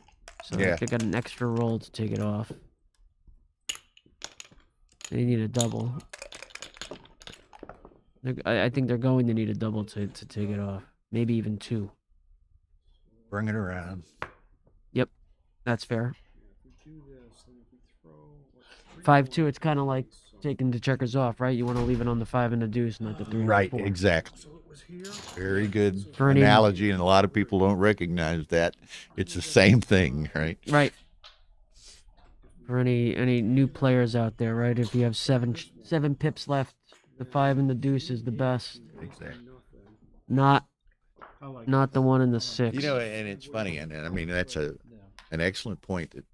so Yeah. they got an extra roll to take it off. They need a double. I think they're going to need a double to take it off. Maybe even 2. Bring it around. Yep, that's fair. If we do this, then if we throw 5-2, it's kind of like taking the checkers off, right? You want to leave it on the 5 and the deuce, not the 3 and the Right, 4. exactly. So it was here. Very good For any- analogy, and a lot of people don't recognize that. It's the same thing, right? Right. For any new players out there, right? If you have 7 pips left, the 5 and the deuce is the best. Exactly. Not the 1 and the 6. You know, and it's funny, and I mean that's an excellent point that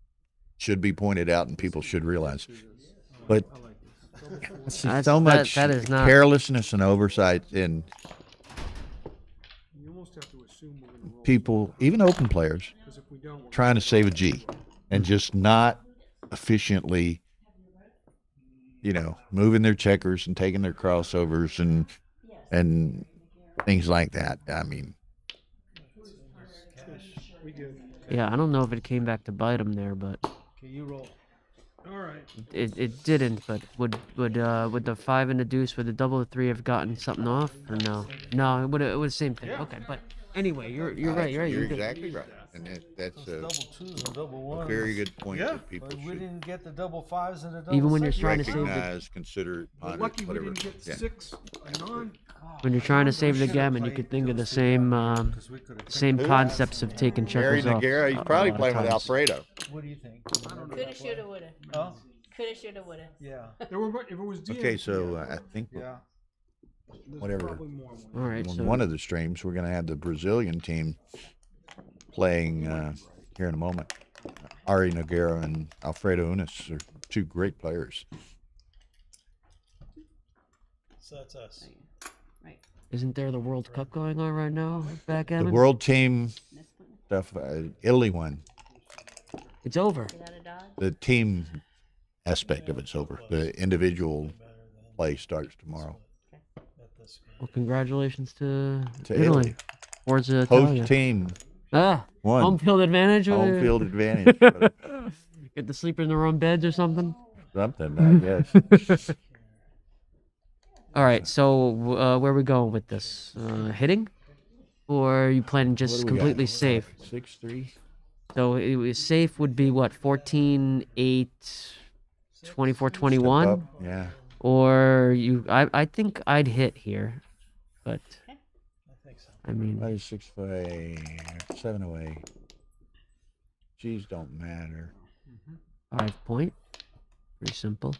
should be pointed out, and people should realize. But That's- so much that is not- carelessness and oversight in people, even open players, trying to save a G and just not efficiently, moving their checkers and taking their crossovers and things like that. I mean, Yeah, I don't know if it came back to bite him there, but Okay, you roll. All right. it didn't. But would the 5 and the deuce, would the double or 3 have gotten something off or no? No, it would the same thing. Okay, but anyway, you're right. You're right. You're you did. exactly right, and that's Double twos and double a ones. very good point Yeah. that people But we should didn't get the double fives and the double Even when you're sixes. trying to save the recognize, consider, ponder, Lucky we whatever. didn't get Yeah. 6 non. when you're trying to save the gammon, you could think of the same concepts of taking Mary checkers off. Nagara, he's a probably lot of playing with times. Alfredo. What do you think? Coulda, shoulda, woulda. Huh? Coulda, shoulda, woulda. Yeah. If it was Okay, so I think Yeah. whatever. All right, On so one of the streams, we're going to have the Brazilian team playing here in a moment. Ari Nogueira and Alfredo Unis are two great players. So that's us. isn't there the World Cup going on right now? The Backgammon. world team stuff, Italy won. It's over. The team aspect of it's over. The individual play starts tomorrow. Well, congratulations to To Italy. Italy. Forza Italia. Host team Won. Home field advantage. Home field advantage. Get to sleep in their own beds or something. Something, I guess. All right, so where are we going with this? Hitting, or are you planning just completely safe? 6-3. So it was safe would be what 14, 8, 24, 21. Yeah. Or you, I think I'd hit here, but I mean, 6 away, 7 away. G's don't matter. 5 point. Pretty simple.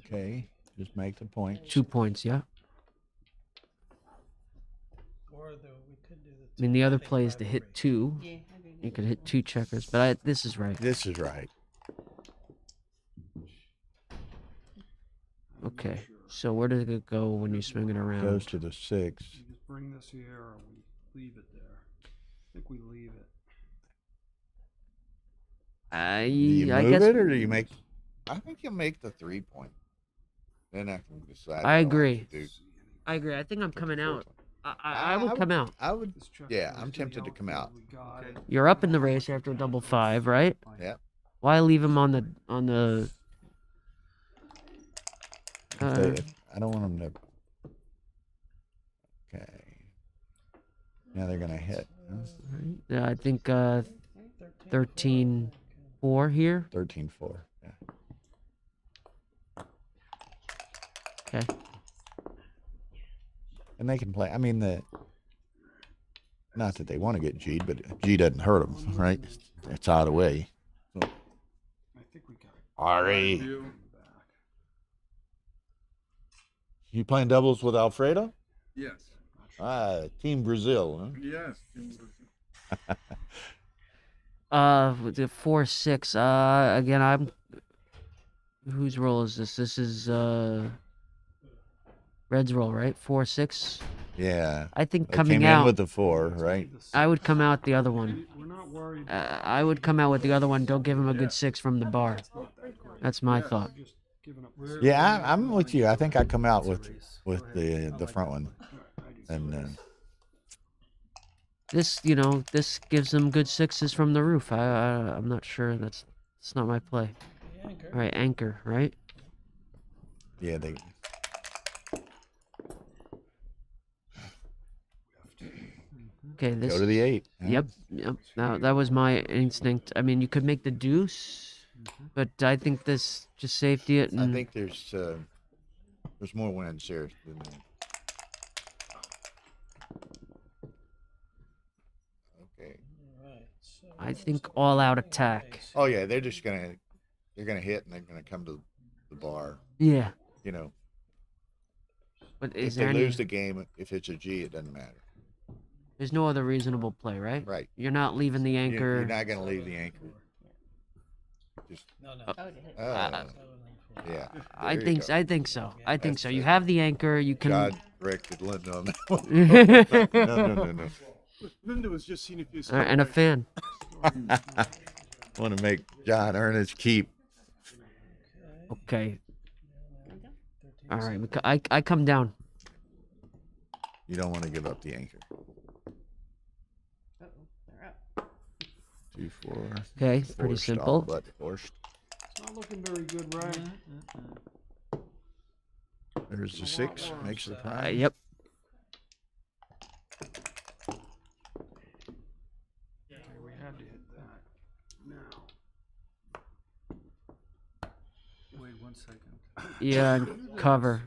Okay, just make the point. 2 points, yeah. I mean, the other play is to hit 2. You could hit 2 checkers, but this is right. This is right. Okay, so where does it go when you swing it around? Goes to the 6. You just bring this here, or we leave it there. I think we leave it. Do you I move guess it or do you make? I think you'll make the 3 point. Then I can decide. I what agree. want to do. I agree. I think I'm coming out. I would come out. I would. Yeah, I'm tempted to come out. You're up in the race after a double 5, right? Yeah. Why leave him on the? I don't want them to. Okay. Now they're gonna hit. Huh? Yeah, I think 13-4 here. 13-4. Yeah. Okay. And they can play. I mean, not that they want to get G'd, but G doesn't hurt them, right? It's out of the way. So. I think we got it. Ari. You playing doubles with Alfredo? Yes. Team Brazil, huh? Yes. With the 4-6. Again, I'm. Whose roll is this? This is Red's roll, right? 4-6. Yeah. I think They coming came out in with the 4, right? I would come out the other one. We're not worried. I would come out with the other one. Don't give him a good 6 from the bar. That's my thought. Yeah, I'm with you. I think I come out with the front one, and This, this gives them good 6s from the roof. I'm not sure. That's not my play. All right, anchor, right? yeah, they. Okay, this. Go to the 8. Yep. That was my instinct. I mean, you could make the deuce, but I think this just safety it. And I think there's more wins here than that. Okay. I think all out attack. Oh yeah, they're gonna hit and they're gonna come to the bar. Yeah. But If is they there lose the game, if it's a G, it doesn't matter. There's no other reasonable play, right? Right. You're not leaving the anchor. You're not gonna leave the anchor. Just. Oh, Yeah. I there you think go. I think so. I think That's so. You it. have the anchor. You can. God corrected Linda on that one. No. Linda was just seeing if you And a fan. Want to make John earn his keep. Okay. All right. I come down. You don't want to give up the anchor. Uh-oh, they're up. 2, 4. Okay, pretty Forced, simple. all but forced. It's not looking very good, right? There's the 6. Makes the prime. Yep. We had to hit that. Now. Wait 1 second. Yeah, and cover.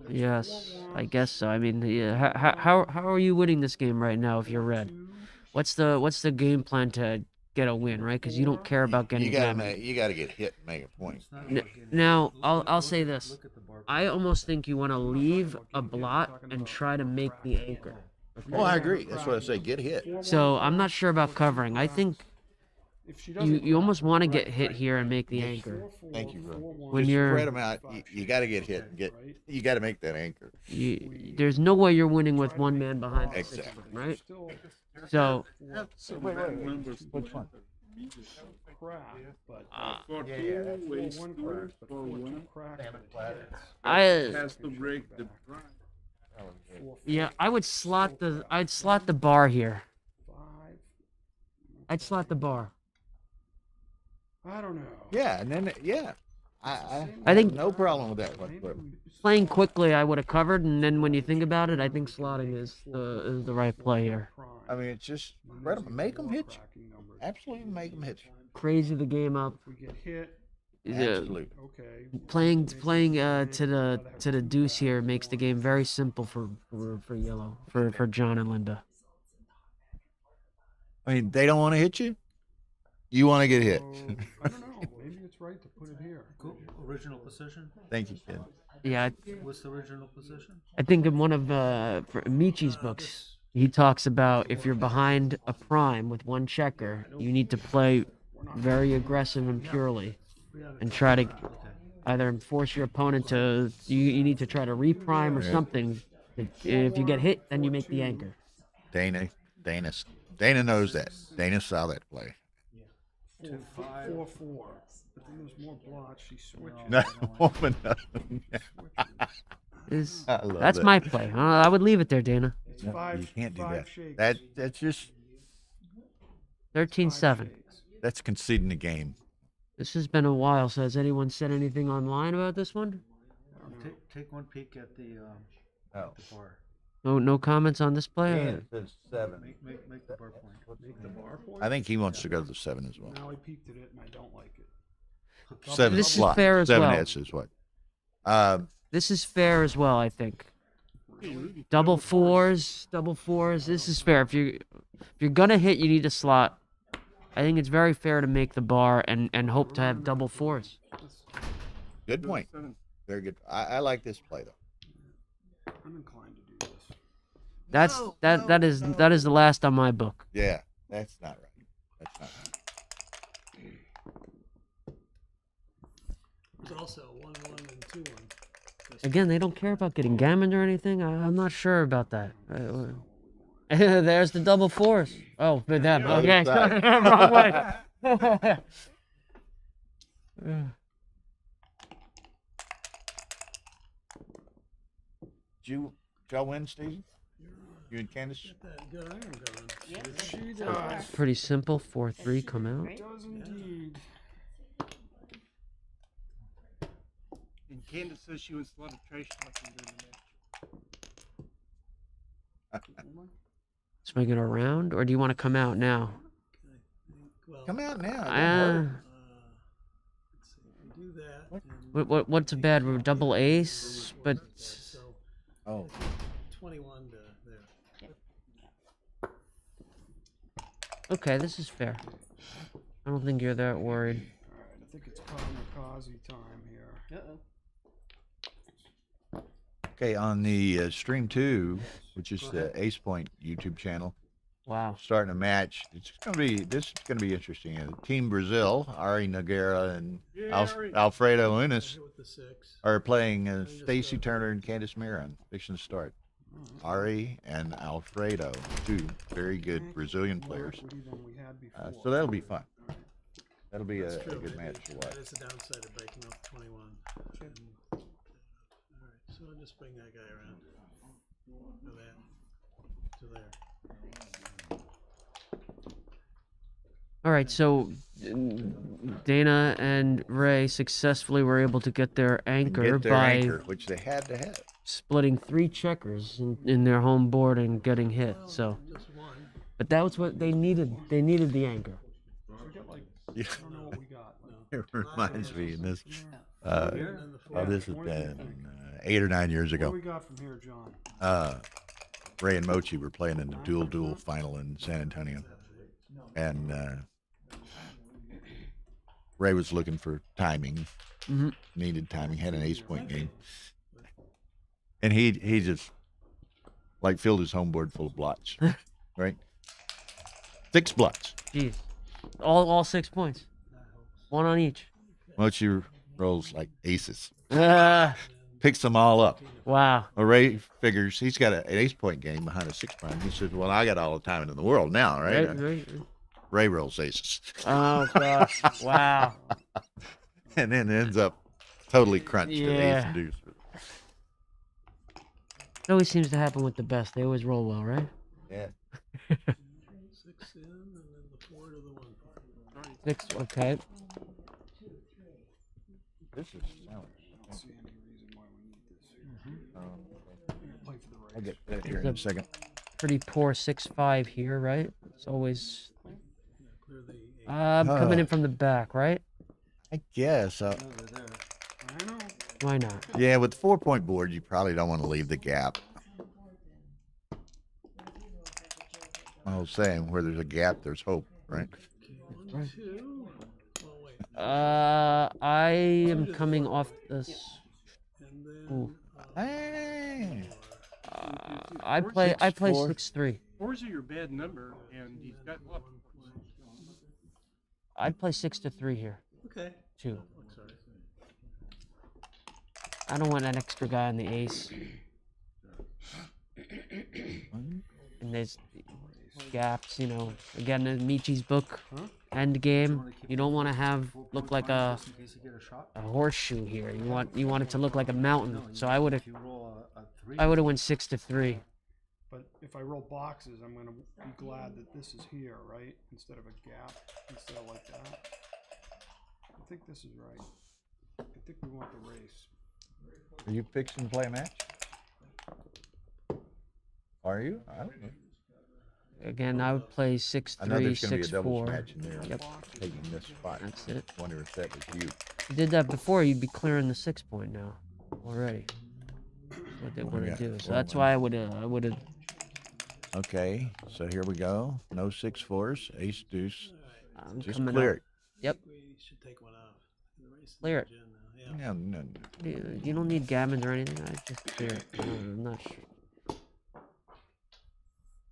Yes, I guess so. I mean, yeah. How are you winning this game right now if you're red? What's the game plan to get a win, right? Because you don't care about getting. You gotta get hit and make a point. Now, I'll say this. I almost think you want to leave a blot and try to make the anchor. Okay? Well, I agree. That's what I say. Get hit. So I'm not sure about covering. I think you almost want to get hit here and make the anchor. Thank you, bro. When Just you're spread them out, you got to get hit. You got to make that anchor. there's no way you're winning with one man behind the Exactly. system, right? So Which one? I'd slot the bar here. I'd slot the bar. I don't know. Yeah, and then I think- have no problem with that whatsoever. Playing quickly, I would have covered, and then when you think about it, I think slotting is the right play here. I mean, it's just spread them, make them hit you. Absolutely, make them hit you. Crazy the game up. If we get hit, Absolutely. okay. Playing to the deuce here makes the game very simple for yellow for John and Linda. I mean, they don't want to hit you. You want to get hit. I don't know. Maybe it's right to put it here. Cool. Original position? Thank you, kid. Yeah, What's the original position? I think in one of Michi's books, he talks about if you're behind a prime with one checker, you need to play very aggressive and purely, and try to either force your opponent to. You need to try to reprime or something. If you get hit, then you make the anchor. Dana knows that. Dana saw that play. 4-4. But then there's more blots. She switches. No, That's my play. I would leave it there, Dana. It's No, five, you can't do five that. shakes. That's just 13-7. that's conceding the game. This has been a while. So has anyone said anything online about this one? Take one peek at the Oh. the bar. No comments on this play. Yeah, it says 7. Make the bar point. Make the bar point. I think he wants to go to the 7 as well. Now I peeked at it and I don't like it. 7 This is slot. fair as 7 well. hits is what. This is fair as well, I think. Double fours. This is fair. If you're gonna hit, you need to slot. I think it's very fair to make the bar and hope to have double fours. Good point. Very good. I like this play though. I'm inclined to do this. That is the last on my book. Yeah, that's not right. That's not right. There's also 1-1 and 2-1. Again, they don't care about getting gammon or anything. I'm not sure about that. There's the double fours. Oh, for them. Okay. Wrong way. Did y'all win, Steve? You and Candace? Get that good iron going. Yes, She so does. far. Pretty simple. 4-3 come out. Right? Does indeed. And Candace says she wants a lot of trash talking during the match. Swing it around, or do you want to come out now? Well, Come out now. Uh, let's see. If we do that, then what's a bad double ace? But so Oh. 21 to there. okay, this is fair. I don't think you're that worried. All right, I think it's kamikaze time here. Okay, on the Stream 2, which is the Ace Point YouTube channel, Wow. starting a match. This is gonna be interesting. Team Brazil, Ari Nogueira and Alfredo Unis With the 6. are playing Stacy Turner and Candice Marin. Fixing to start. Ari and Alfredo, two very good Brazilian players. So that'll be fun. That'll be a good match to watch. That is the downside of breaking off 21. All right, so I'll just bring that guy around. To that. To there. All right, so Dana and Ray successfully were able to get their anchor by which they had to have. splitting 3 checkers in their home board and getting hit. So, Just one. but that was what they needed. They needed the anchor. Yeah. I don't know what we got. It reminds me of this. This has been 8 or 9 years What ago. do we got from here, John? Ray and Mochi were playing in the dual final in San Antonio, and Ray was looking for timing, needed timing, had an ace-point game, and he just like filled his home board full of blots, right? 6 blots. Jeez, all 6 points, 1 on each. Mochi rolls like aces, Ah, picks them all up. wow. Well, Ray figures he's got an ace-point game behind a 6 prime. He says, "Well, I got all the time in the world now, right?" Right. Ray rolls aces. Oh gosh! Wow. And then ends up totally crunched at ace Yeah. and deuce. It always seems to happen with the best. They always roll well, right? Yeah. 6 in, and then the 4 to the 1. 6. Okay. This is I'll get that here in a second. Pretty poor 6-5 here, right? It's always. Coming in from the back, right? I guess. Why not? Yeah, with the 4-point board, you probably don't want to leave the gap. I was saying, where there's a gap, there's hope, right? I am coming off this. Ooh. Hey. I play 6-3. 4's your bad number, and he's got what? I'd play 6-3 here. Okay. 2. I don't want that extra guy on the ace. And there's gaps, Again, in Michi's book, end game. You don't want to have look like a horseshoe here. You want it to look like a mountain. So I would have went 6-3. But if I roll boxes, I'm gonna be glad that this is here, right? Instead of a gap, instead of like that. I think this is right. I think we want the race. Are you fixing to play a match? Are you? I don't know. Again, I would play 6-3, I know there's going to be a doubles 6-4. match in there. Yep. Taking this spot. That's it. Wonder if that was you. If you did that before, you'd be clearing the 6-point now already. That's what they want to do. So that's why I would have. Okay, so here we go. No 6-4s, ace deuce. I'm Just coming clear up. it. Yep. We should take one off. The race is Clear it. legit now. Yeah. No. You don't need gammons or anything. I just clear it. I'm not sure.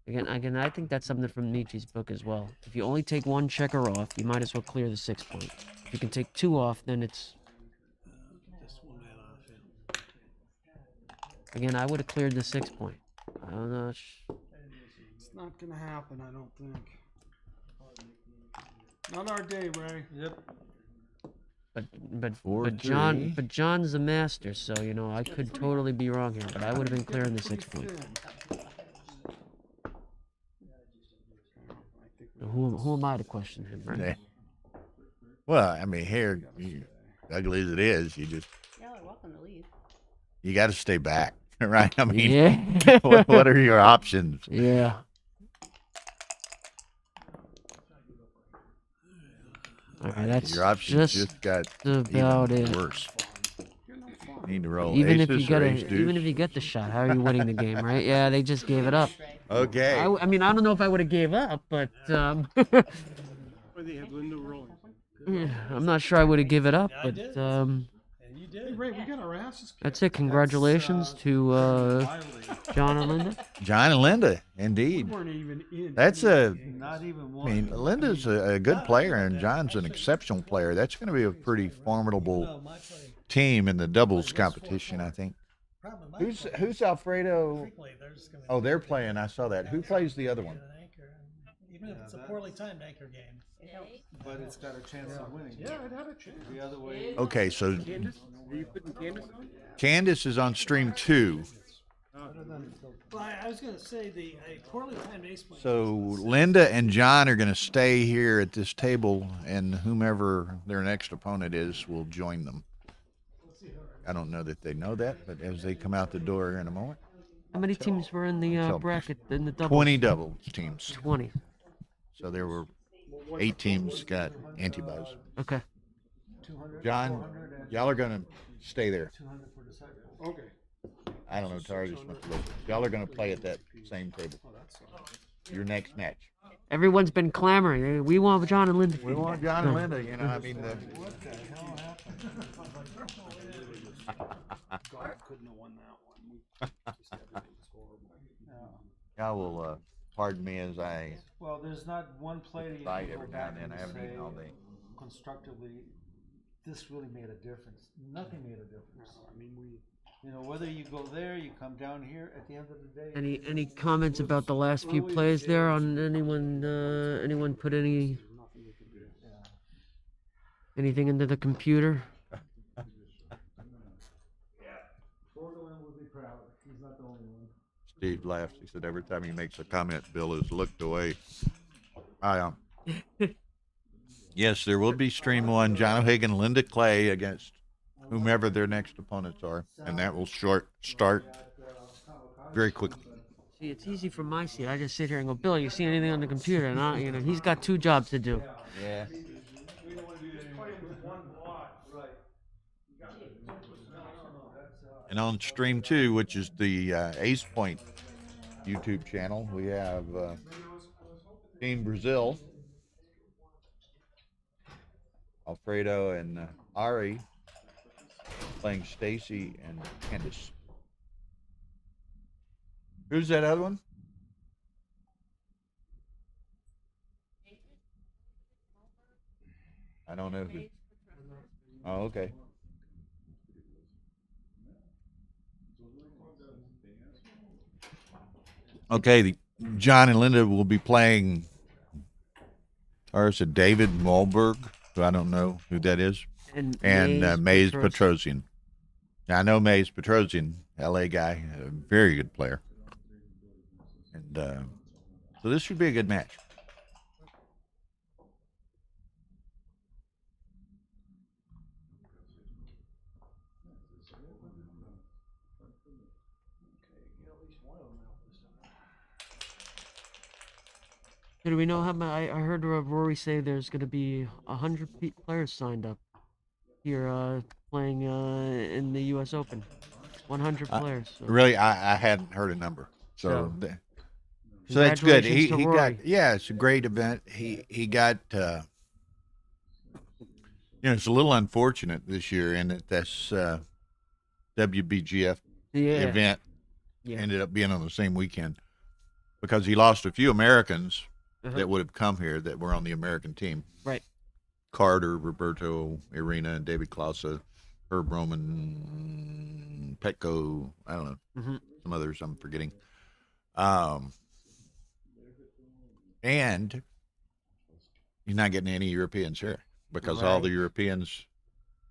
Again, I think that's something from Nietzsche's book as well. If you only take 1 checker off, you might as well clear the 6-point. If you can take 2 off, then it's. Just 1 man off. Yeah. Again, I would have cleared the 6-point. I don't know. It's not gonna happen, I don't think. Not our day, Ray. Yep. But John's the master, so I could totally be wrong here, but I would have been clearing the 6-point. Who am I to question him, right? Yeah. Well, I mean, here, ugly as it is, Y'all are welcome to leave. you got to stay back, right? I mean, Yeah. what are your options? Yeah. All right, that's Your options just got about even it. worse. Need to roll Even if aces you get or ace deuce. even if you get the shot, how are you winning the game, right? Yeah, they just gave it up. Okay. I mean, I don't know if I would have gave up, but Or they have window rolling. I'm not sure I would have give it up. Yeah, I But did. And you Hey, Ray, we got our asses kicked. That's it. Congratulations to John and Linda. John and Linda, indeed. We weren't even in. That's a. Not even I one. mean, Linda's a good player, and John's an exceptional player. That's going to be a pretty formidable team in the doubles competition, I think. Who's Alfredo? Oh, they're playing. I saw that. Who plays the other one? Even if it's a poorly timed anchor game. But it's got a chance of winning. Yeah, it had a chance. The other way. Okay, so Candace? Are you putting Candace? Candace is on stream 2. Well, I was going to say a poorly timed ace point. So Linda and John are going to stay here at this table, and whomever their next opponent is will join them. I don't know that they know that, but as they come out the door in a moment. How many teams were in the So, bracket in the doubles? 20 doubles teams. 20. So there were 8 teams got antibuzz. Okay. John, y'all are going to stay there. Okay. I don't know, Tara just went to look. Y'all are going to play at that same table. Your next match. Everyone's been clamoring. We want John and Linda. We want John and Linda, you know, I mean. What the hell happened? God couldn't have won that one. Just everything was horrible. Y'all will pardon me as I. Well, there's not one play that you Fight can go every now back and then. I haven't say eaten all day. constructively, this really made a difference. Nothing made a difference. I mean, You know, whether you go there, you come down here, at the end of the day. Any comments about the last few plays there on anyone put anything into the computer? Would be proud. He's not the only one. Steve laughed. He said every time he makes a comment, Bill is looked away. Yes, there will be stream 1. John O'Hagan, Linda Clay against whomever their next opponents are, and that will start very quickly. See, it's easy from my seat. I just sit here and go, Bill, you see anything on the computer? And he's got 2 jobs to do. Yeah. And on stream 2, which is the Ace Point YouTube channel, we have Team Brazil, Alfredo and Ari playing Stacy and Candace. Who's that other one? I don't know who. Oh, okay. Okay, John and Linda will be playing, or is it David Malberg, who I don't know who that is, and Mays Petrosian. Now, I know Mays Petrosian, LA guy, a very good player. And so this should be a good match. Do we know how many? I heard Rory say there's going to be 100 players signed up here playing in the U.S. Open. 100 players. So. Really, I hadn't heard a number. So that's good. He got, it's a great event. He got, it's a little unfortunate this year in that this WBGF event ended up being on the same weekend because he lost a few Americans that would have come here that were on the American team. Right. Carter, Roberto, Irina, and David Klausa, Herb Roman, Petco, I don't know, some others I'm forgetting. And he's not getting any Europeans here because all the Europeans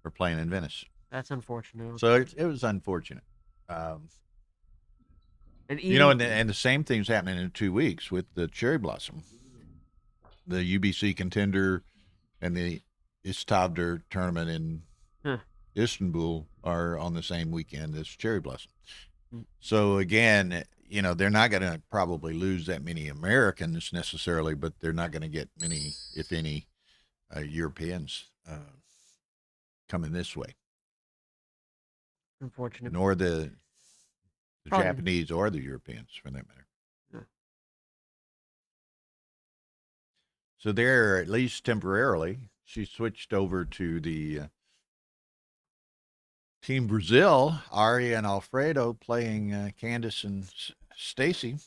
are playing in Venice. That's unfortunate. So it was unfortunate. And the same thing's happening in 2 weeks with the Cherry Blossom. The UBC Contender and the Istavder tournament in Istanbul are on the same weekend as Cherry Blossom. So again, they're not going to probably lose that many Americans necessarily, but they're not going to get many, if any, Europeans coming this way. Unfortunate. Nor the Japanese or the Europeans, for that matter. So there, at least temporarily, she switched over to the Team Brazil, Ari and Alfredo playing Candace and Stacy.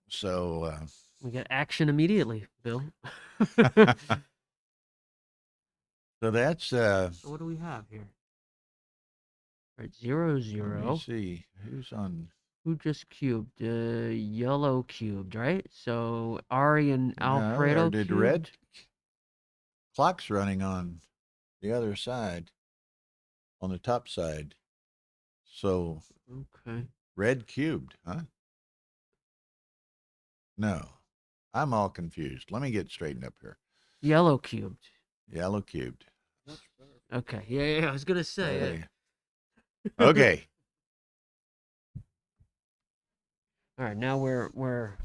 So We get action immediately, Bill. so that's So what do we have here? All right, 0-0. Let me see who's on. Who just cubed? Yellow cubed, right? So Ari and No, Alfredo or did cubed. red? Clock's running on the other side, on the top side. So Okay. red cubed, huh? No, I'm all confused. Let me get straightened up here. Yellow cubed. Yellow cubed. Okay. Yeah. I was gonna say. Hey. Okay. All right. Now we're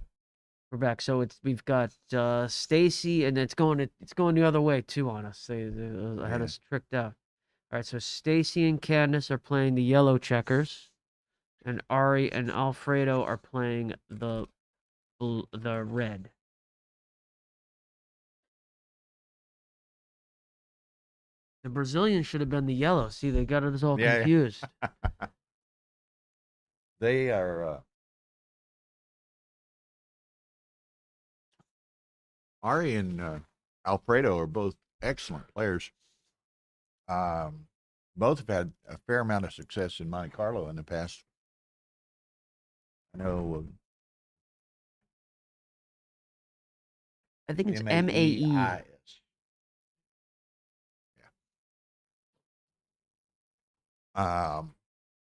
back. So we've got Stacy, and it's going the other way too on us. They had Yeah. us tricked out. All right. So Stacy and Candace are playing the yellow checkers, and Ari and Alfredo are playing the red. The Brazilians should have been the yellow. See, they got us all Yeah. confused. They are. Ari and Alfredo are both excellent players. Both have had a fair amount of success in Monte Carlo in the past. I know. I think it's MAE. Yeah.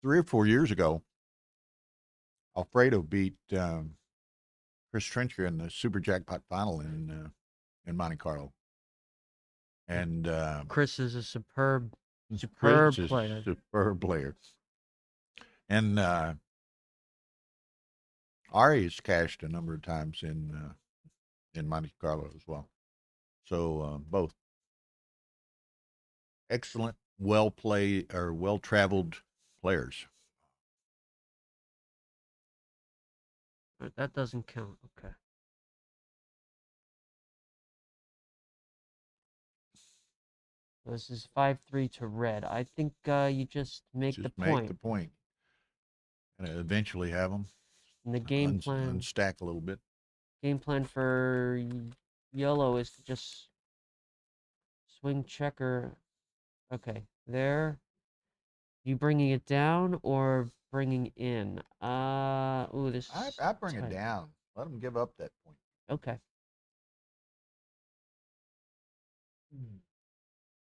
3 or 4 years ago, Alfredo beat Chris Trencher in the Super Jackpot final in Monte Carlo. And Chris is a superb Chris is player. Superb player. And Ari has cashed a number of times in Monte Carlo as well. So both excellent, well-played or well-traveled players. That doesn't count. Okay. This is 5-3 to red. I think you just make the point. Make the point. And eventually have them. And the game plan. Unstack a little bit. Game plan for yellow is to just swing checker. Okay, there. You bringing it down or bringing in? Ooh, this. I bring it down. Let them give up that point. Okay.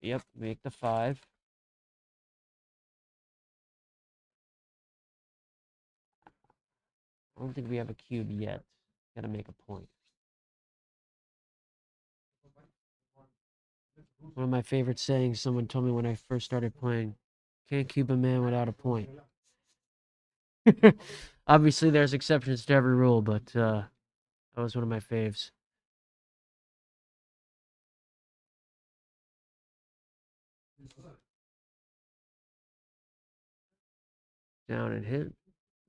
Yep, make the 5. I don't think we have a cube yet. Gotta make a point. One of my favorite sayings someone told me when I first started playing, can't cube a man without a point. Obviously, there's exceptions to every rule, but that was one of my faves. Down and hit.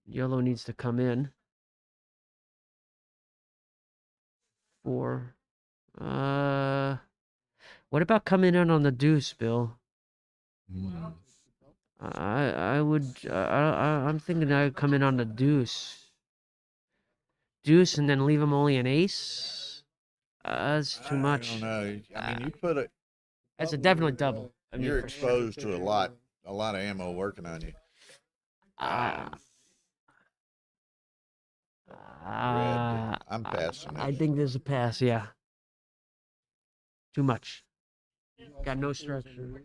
Yellow needs to come in. 4. What about coming in on the deuce, Bill? I would. I'm thinking I'd come in on the deuce. Deuce and then leave him only an ace. That's too much. I don't know. I mean, you put it. That's a definitely double. I mean, You're for exposed to a lot of ammo working on you. Red. I'm passing it. I think there's a pass. Yeah. Too much. Got no structure.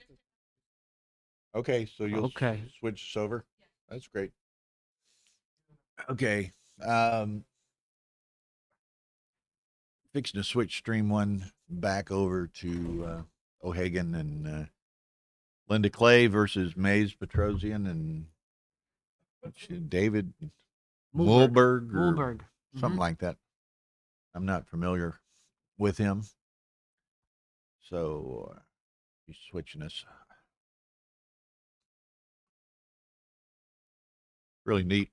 Okay, so you'll Okay. switch us over. That's great. Okay. Fixing to switch stream 1 back over to O'Hagan and Linda Clay versus Maze Petrosian and David Mulberg or something like that. I'm not familiar with him. So he's switching us. Really neat.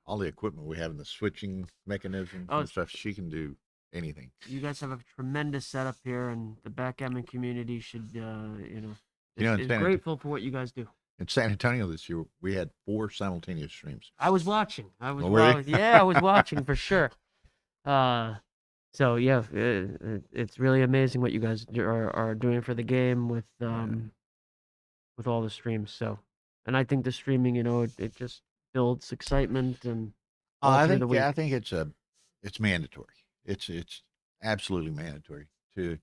All the equipment we have in the switching mechanisms and stuff. She can do anything. You guys have a tremendous setup here, and the backgammon community should, is grateful for what you guys do. In San Antonio this year, we had 4 simultaneous streams. I was watching. I was Oh, were you? yeah, I was watching for sure. So yeah, it's really amazing what you guys are doing for the game with all the streams. So, and I think the streaming, it just builds excitement and all I through think the week. I think it's mandatory. It's absolutely mandatory to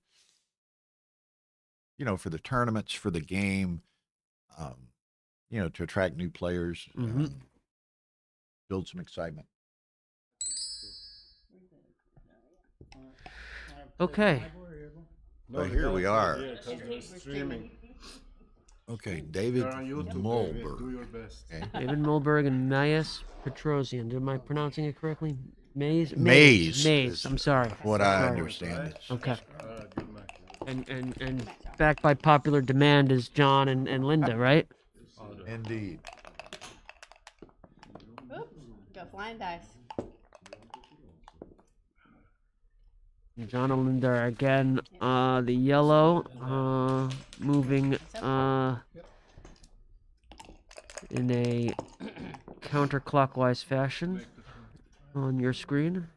for the tournaments, for the game, to attract new players, build some excitement. Okay. So here we are. Streaming. Okay, David You're on YouTube, David. Mulberg. Do your best. Okay. David Mulberg and Mayes Petrosian. Am I pronouncing it correctly? Maze. Maze Maze. I'm sorry. What I'm I sorry. understand is. Okay. Good match. And backed by popular demand is John and Linda, right? Indeed. Oop, go flying dice. John and Linda are again. The yellow moving in a counterclockwise fashion on your screen.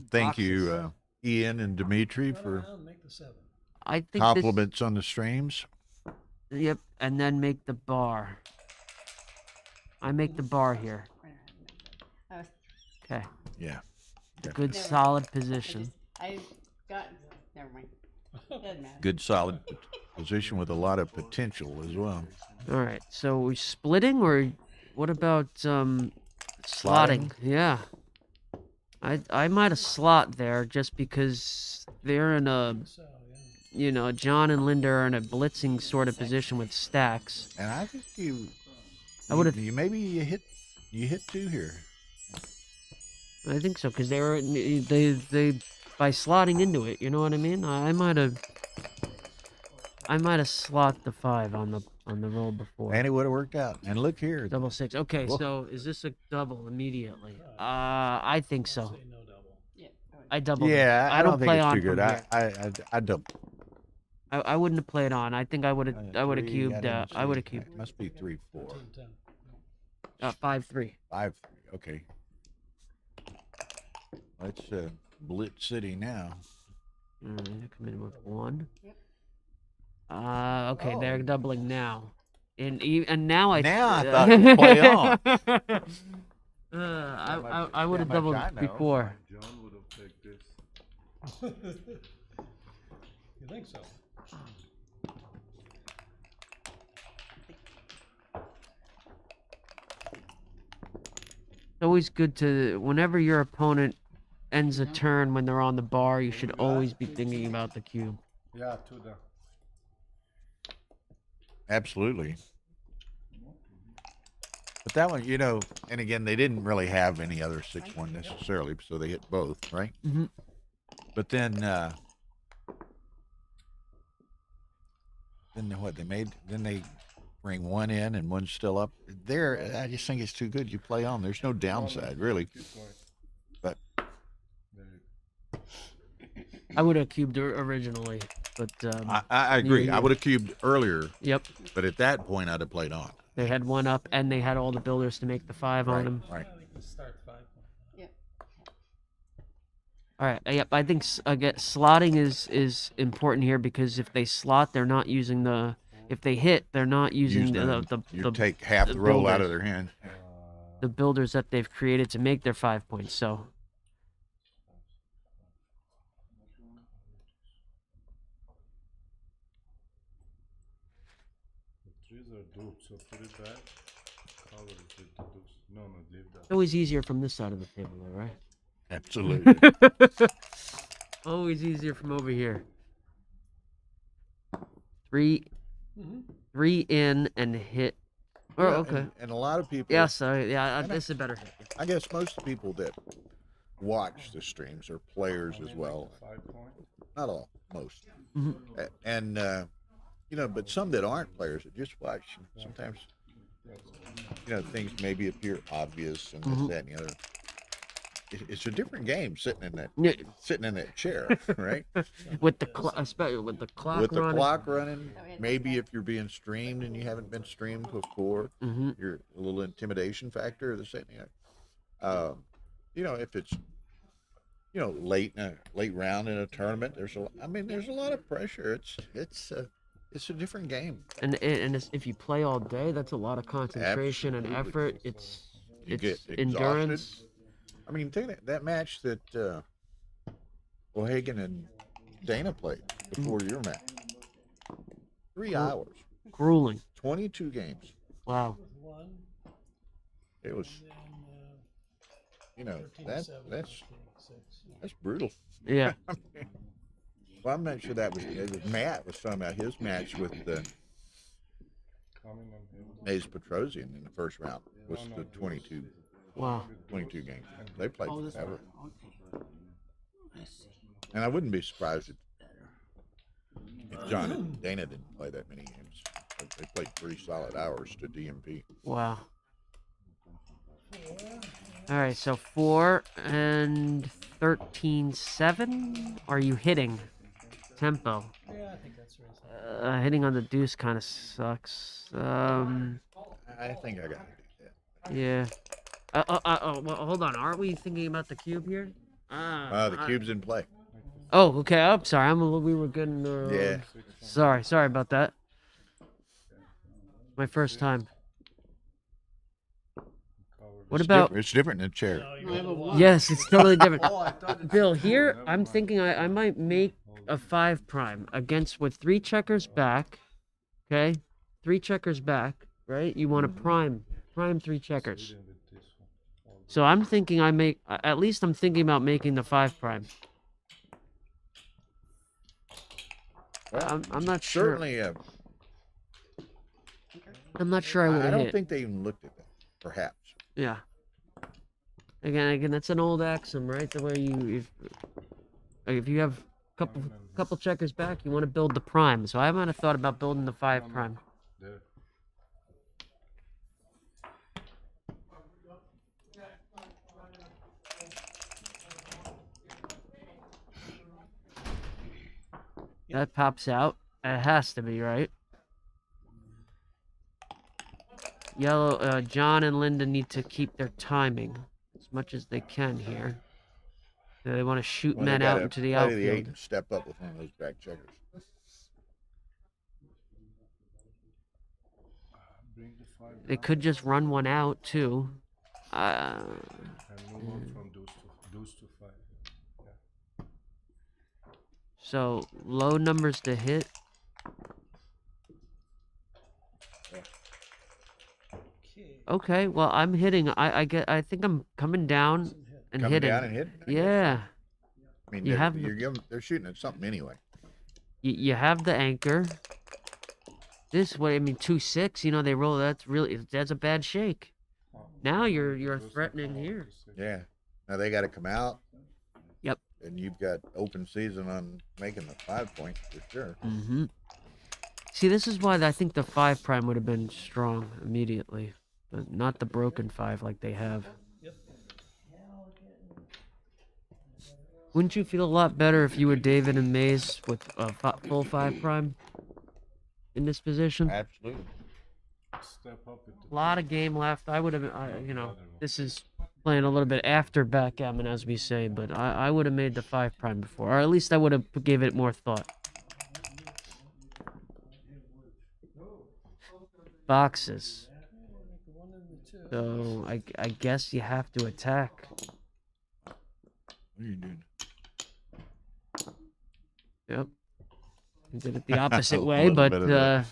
Thank you, Ian and Dimitri, for I think compliments on the streams. Yep, and then make the bar. I make the bar here. Okay. Yeah. A good solid position. I got. Never mind. Doesn't matter. Good solid position with a lot of potential as well. All right. So we splitting, or what about slotting? Yeah. I might have slot there just because they're in a, John and Linda are in a blitzing sort of position with stacks. And I think you maybe you hit 2 here. I think so because they by slotting into it. You know what I mean? I might have slot the 5 on the roll before. And it would have worked out. And look here. Double 6. Okay, Whoa. so is this a double immediately? I think so. I double. Yeah, I don't think play it's on too good. from here. I double. I wouldn't have played on. I think I would have. I would have cubed. I would have cubed. It must be 3-4. 5-3. 5-3. Okay. Let's blitz city now. Come in with 1. Okay, they're doubling now, and now I thought it would play on. I would have doubled before. John would have picked this. You think so? It's always good to, whenever your opponent ends a turn when they're on the bar, you should always be thinking about the cube. Yeah, 2 down. Absolutely. But that one, and again, they didn't really have any other 6-1 necessarily, so they hit both, right? Mm-hmm. But then what they made? Then they bring 1 in and 1's still up. There, I just think it's too good. You play on. There's no downside, really. But I would have cubed originally, but I agree. I would have cubed earlier. Yep. But at that point, I'd have played on. They had 1 up, and they had all the builders to make the 5 on them. Right. Yep. All right. Yep. I think slotting is important here because if they slot, they're not using the. If they hit, they're not using You take half the roll out of their hand. The builders that they've created to make their 5 points. So. Trees are duped, so put it back. Cover it with the dupes. No, leave that. It's always easier from this side of the table, though, right? Absolutely. Always easier from over here. 3 in and hit. Oh, Yeah, okay. And a lot of people. Yeah, sorry. Yeah, this is a better hit. I guess most people that watch the streams are players as well. 5 point. Not all, most. Mhm. And but some that aren't players that just watch. Sometimes, things maybe appear obvious and this, that, and the other. it's a different game sitting in Yeah. that chair, right? With the clock, especially with the clock With the running. clock running, maybe if you're being streamed and you haven't been streamed before, you're a little intimidation factor of the setting. You know, if it's late round in a tournament, there's a lot of pressure. It's a different game. And if you play all day, that's a lot of concentration and Absolutely. effort. It's You get endurance. exhausted. I mean, take that match that O'Hagan and Dana played before your match. 3 hours. Grueling. 22 games. Wow. It was. That's brutal. Yeah. Well, I'm not sure it was Matt was talking about his match with Maze Petrosian in the first round. Was the 22. Wow. 22 games. They played forever. And I wouldn't be surprised if John and Dana didn't play that many games. They played 3 solid hours to DMP. Wow. All right, so 4 and 13-7. Are you hitting tempo? Yeah, I think that's right. Hitting on the deuce kind of sucks. I think I gotta do that. Yeah. Well, hold on. Aren't we thinking about the cube here? The cube's in play. Oh, okay. I'm sorry. We were getting. Yeah. Sorry about that. My first time. What about? It's different in a chair. Yes, it's totally different. Bill, here I'm thinking I might make a 5 prime against with 3 checkers back. Okay, 3 checkers back. Right? You want to prime 3 checkers. So I'm thinking at least I'm thinking about making the 5 prime. Well, I'm not sure. Certainly. I'm not sure I would have I hit. don't think they even looked at that. Perhaps. Yeah. Again, that's an old axiom, right? The way if you have a couple checkers back, you want to build the prime. So I might have thought about building the 5 prime. That pops out. It has to be, right? Yellow, John and Linda need to keep their timing as much as they can here. They want to shoot men out into the outfield. The 8 and step up with one of those back checkers. They could just run one out too. And move on from deuce to 5. Yeah. So low numbers to hit. Okay, well I'm hitting. I think I'm coming down and hitting. Down and hitting. Yeah. I mean, they're shooting at something anyway. You have the anchor. This way, I mean, 2-6. You know they roll. That's a bad shake. Now you're threatening here. Yeah. Now they got to come out. Yep. And you've got open season on making the 5 points for sure. Mm-hmm. See, this is why I think the 5 prime would have been strong immediately, but not the broken 5 like they have. Wouldn't you feel a lot better if you were David and Mays with a full 5 prime in this position? Absolutely. Step up A lot of game left. I would have, this is playing a little bit after backgammon, as we say, but I would have made the 5 prime before, or at least I would have gave it more thought. Boxes. So I guess you have to attack. What are you doing? Yep. You did it the opposite way, but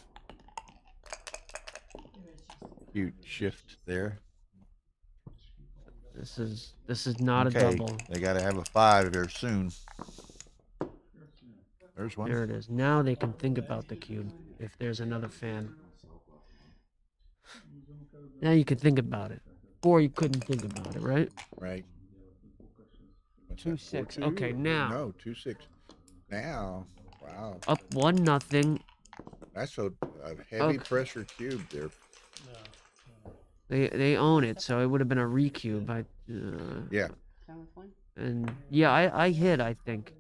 cute shift there. This is not a double. They got to have a 5 there soon. There's one. There it is. Now they can think about the cube if there's another fan. Now you can think about it. Or you couldn't think about it, right? Right. 2-6. Okay, now. No, 2-6. Now, wow. Up 1-0. That's a heavy pressure cube there. They own it, so it would have been a recube. Yeah. And yeah, I hit, I think.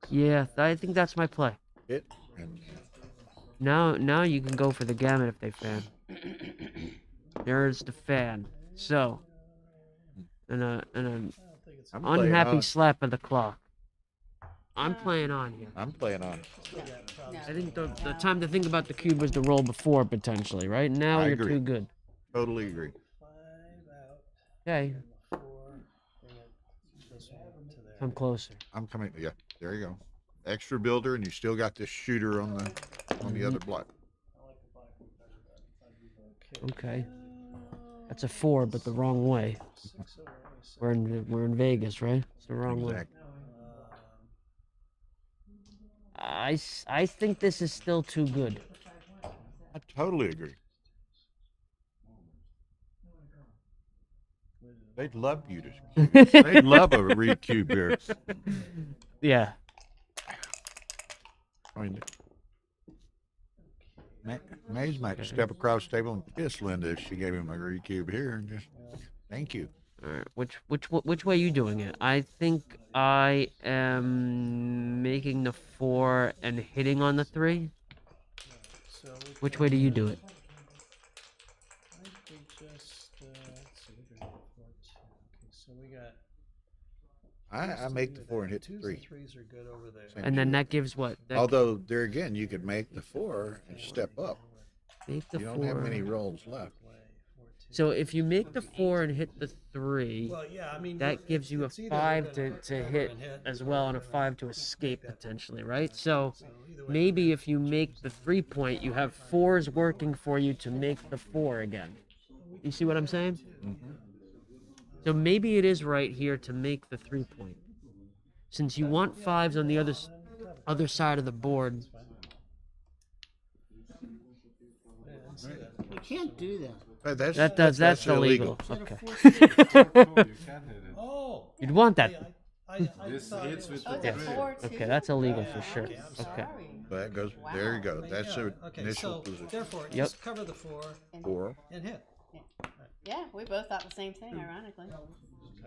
Yeah, I think that's my play. Hit. And Now you can go for the gammon if they fan. There's the fan. So, and an I'm playing unhappy on. slap of the clock. I'm playing on here. I'm playing on. I think the time to think about the cube was the roll before, potentially, right? Now I you're agree. too good. Totally agree. Okay, Bring it this one to there. come closer. I'm coming. Yeah, there you go. Extra builder, and you still got this shooter on the other block. Okay. That's a 4, but the wrong way. We're in Vegas, right? It's the wrong way. Exactly. I think this is still too good. I totally agree. They'd love you to. They'd love a recube here. Yeah. I mean, Maze might step across the table and kiss Linda if she gave him a recube here and just thank you. All right. Which way are you doing it? I think I am making the 4 and hitting on the 3. So we Which can- way do you do it? I think just let's see, we got 4, 2. Okay, so we got. I make the 4 and hit the 2s 3. and 3s are good over there. And then that gives what? That Although there again, you could make the 4 and step up. make the You 4. don't have many rolls left. So if you make the 4 and hit the 3, Well, yeah, I mean, that gives you a it's either 5 we're gonna to hammer hit and hit as or well, we're and a gonna 5 to escape potentially, right? So either way, maybe if you make the 3-point, you have 4s working for you to make the 4 again. You see what I'm saying? So maybe it is right here to make the 3-point. Since you want 5s on the other side of the board. You can't do that. That's illegal. Okay. Oh. You'd want that. This hits with Oh, the it's a three. 4 too. Okay, that's illegal for sure. Okay, I'm Okay. Sorry. That goes. There you go. That's the Okay, initial so position. therefore, Yep. just cover the 4 4. and hit. Yeah, we both thought the same thing, ironically.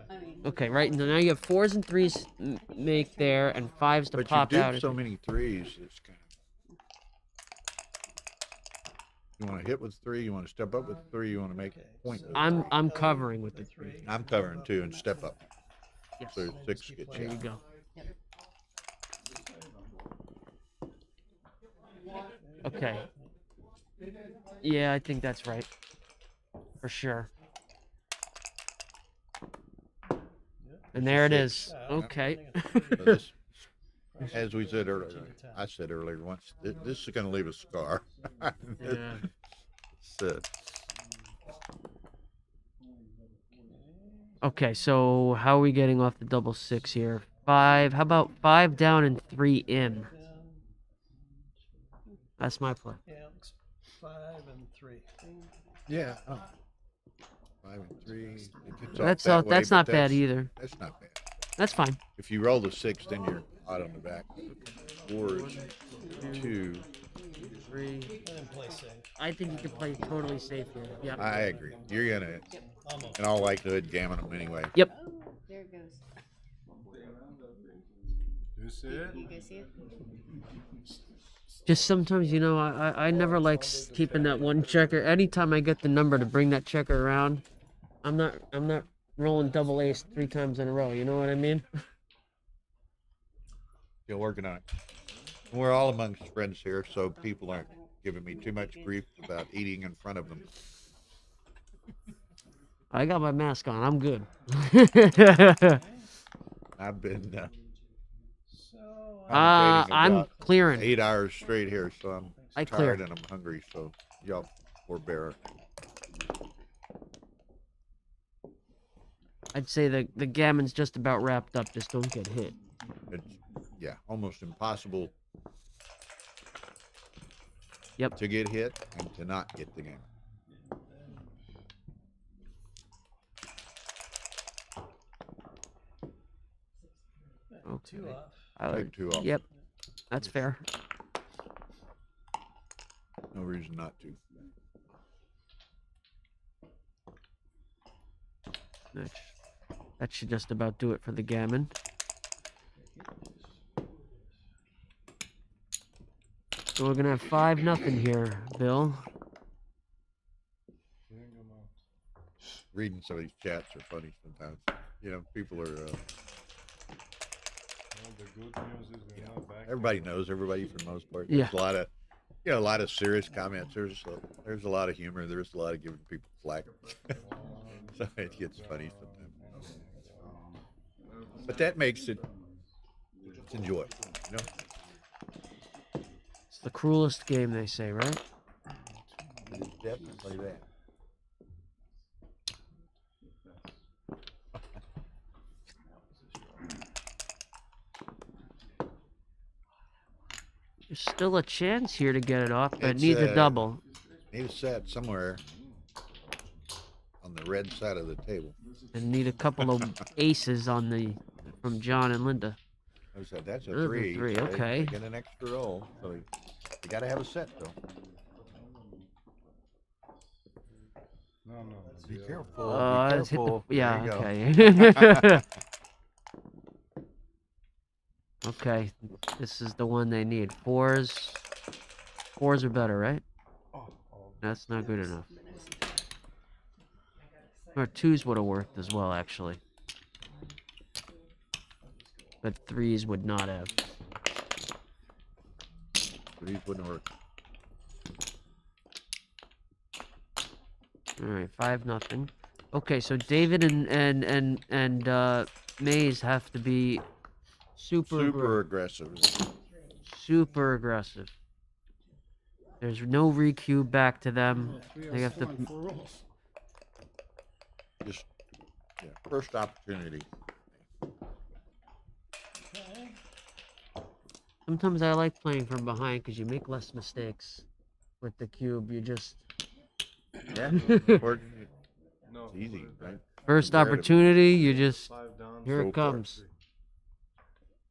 I mean, Okay, right. Now you have 4s and 3s make there, and 5s to But pop you out. did so many 3s. It's kind of. You want to hit with 3. You want to step up with 3. You want to make a point. With I'm covering with the 3. 3. I'm covering 2 and step up. Yes. So 6 gets There you you. go. Okay. Yeah, I think that's right. For sure. And there it is. Okay. So this, as we said earlier, I said earlier once, this is going to leave a scar. Yeah. So, Okay, so how are we getting off the double 6 here? 5. How about 5 down and 3 in? That's my play. Yeah, looks 5 and 3. yeah. 5 and 3. It gets off That's that all. way, That's but not bad either. That's not bad. That's fine. If you roll the 6, then you're out on the back. 4 is 2. 3. I didn't play safe. I think you can play totally safe here. Yep. I agree. You're going to, Almost. in all likelihood, gammon them anyway. Yep. oh, there it goes. You see it? You guys see it? Just sometimes, you know, I never like keeping that one checker. Anytime I get the number to bring that checker around, I'm not rolling double ace 3 times in a row. You know what I mean? Still working on it. We're all amongst friends here, so people aren't giving me too much grief about eating in front of them. I got my mask on. I'm good. I've been I'm about clearing. 8 hours straight here, so I'm I tired clear. and I'm hungry, so y'all forbear. I'd say the gammon's just about wrapped up. Just don't get hit. It's, yeah, almost impossible Yep. to get hit and to not get the game. Okay. 2 off. I would, Take 2 off. Yep. That's fair. No reason not to. That should just about do it for the gammon. So we're gonna have 5-0 here, Bill. Reading some of these chats are funny sometimes. You know, people are. Well, the good news is we're not back. Everybody knows everybody for the most part. Yeah. There's a lot of serious comments. There's a lot of humor. There's a lot of giving people flack. So it gets funny sometimes. But that makes it's enjoyable, you know. It's the cruelest game, they say, right? It is definitely that. There's still a chance here to get it off, but it It's, needs a double. Need a set somewhere on the red side of the table. And need a couple of aces on the from John and Linda. That's a Those are 3. three, So okay. They get an extra roll, so you got to have a set though. No. Be careful. Oh, be let's hit the, careful. yeah, There you go. okay. Okay, this is the one they need. Fours are better, right? That's not good enough. Or 2s would have worked as well, actually. But 3s would not have. 3s wouldn't work. All right, 5-0. Okay, so David and Mays have to be super aggressive. super aggressive. There's no recue back to them. They have to. Just first opportunity. Sometimes I like playing from behind because you make less mistakes with the cube. You just. Yeah. It's easy, right? First opportunity, you just. Here Go it for it. comes.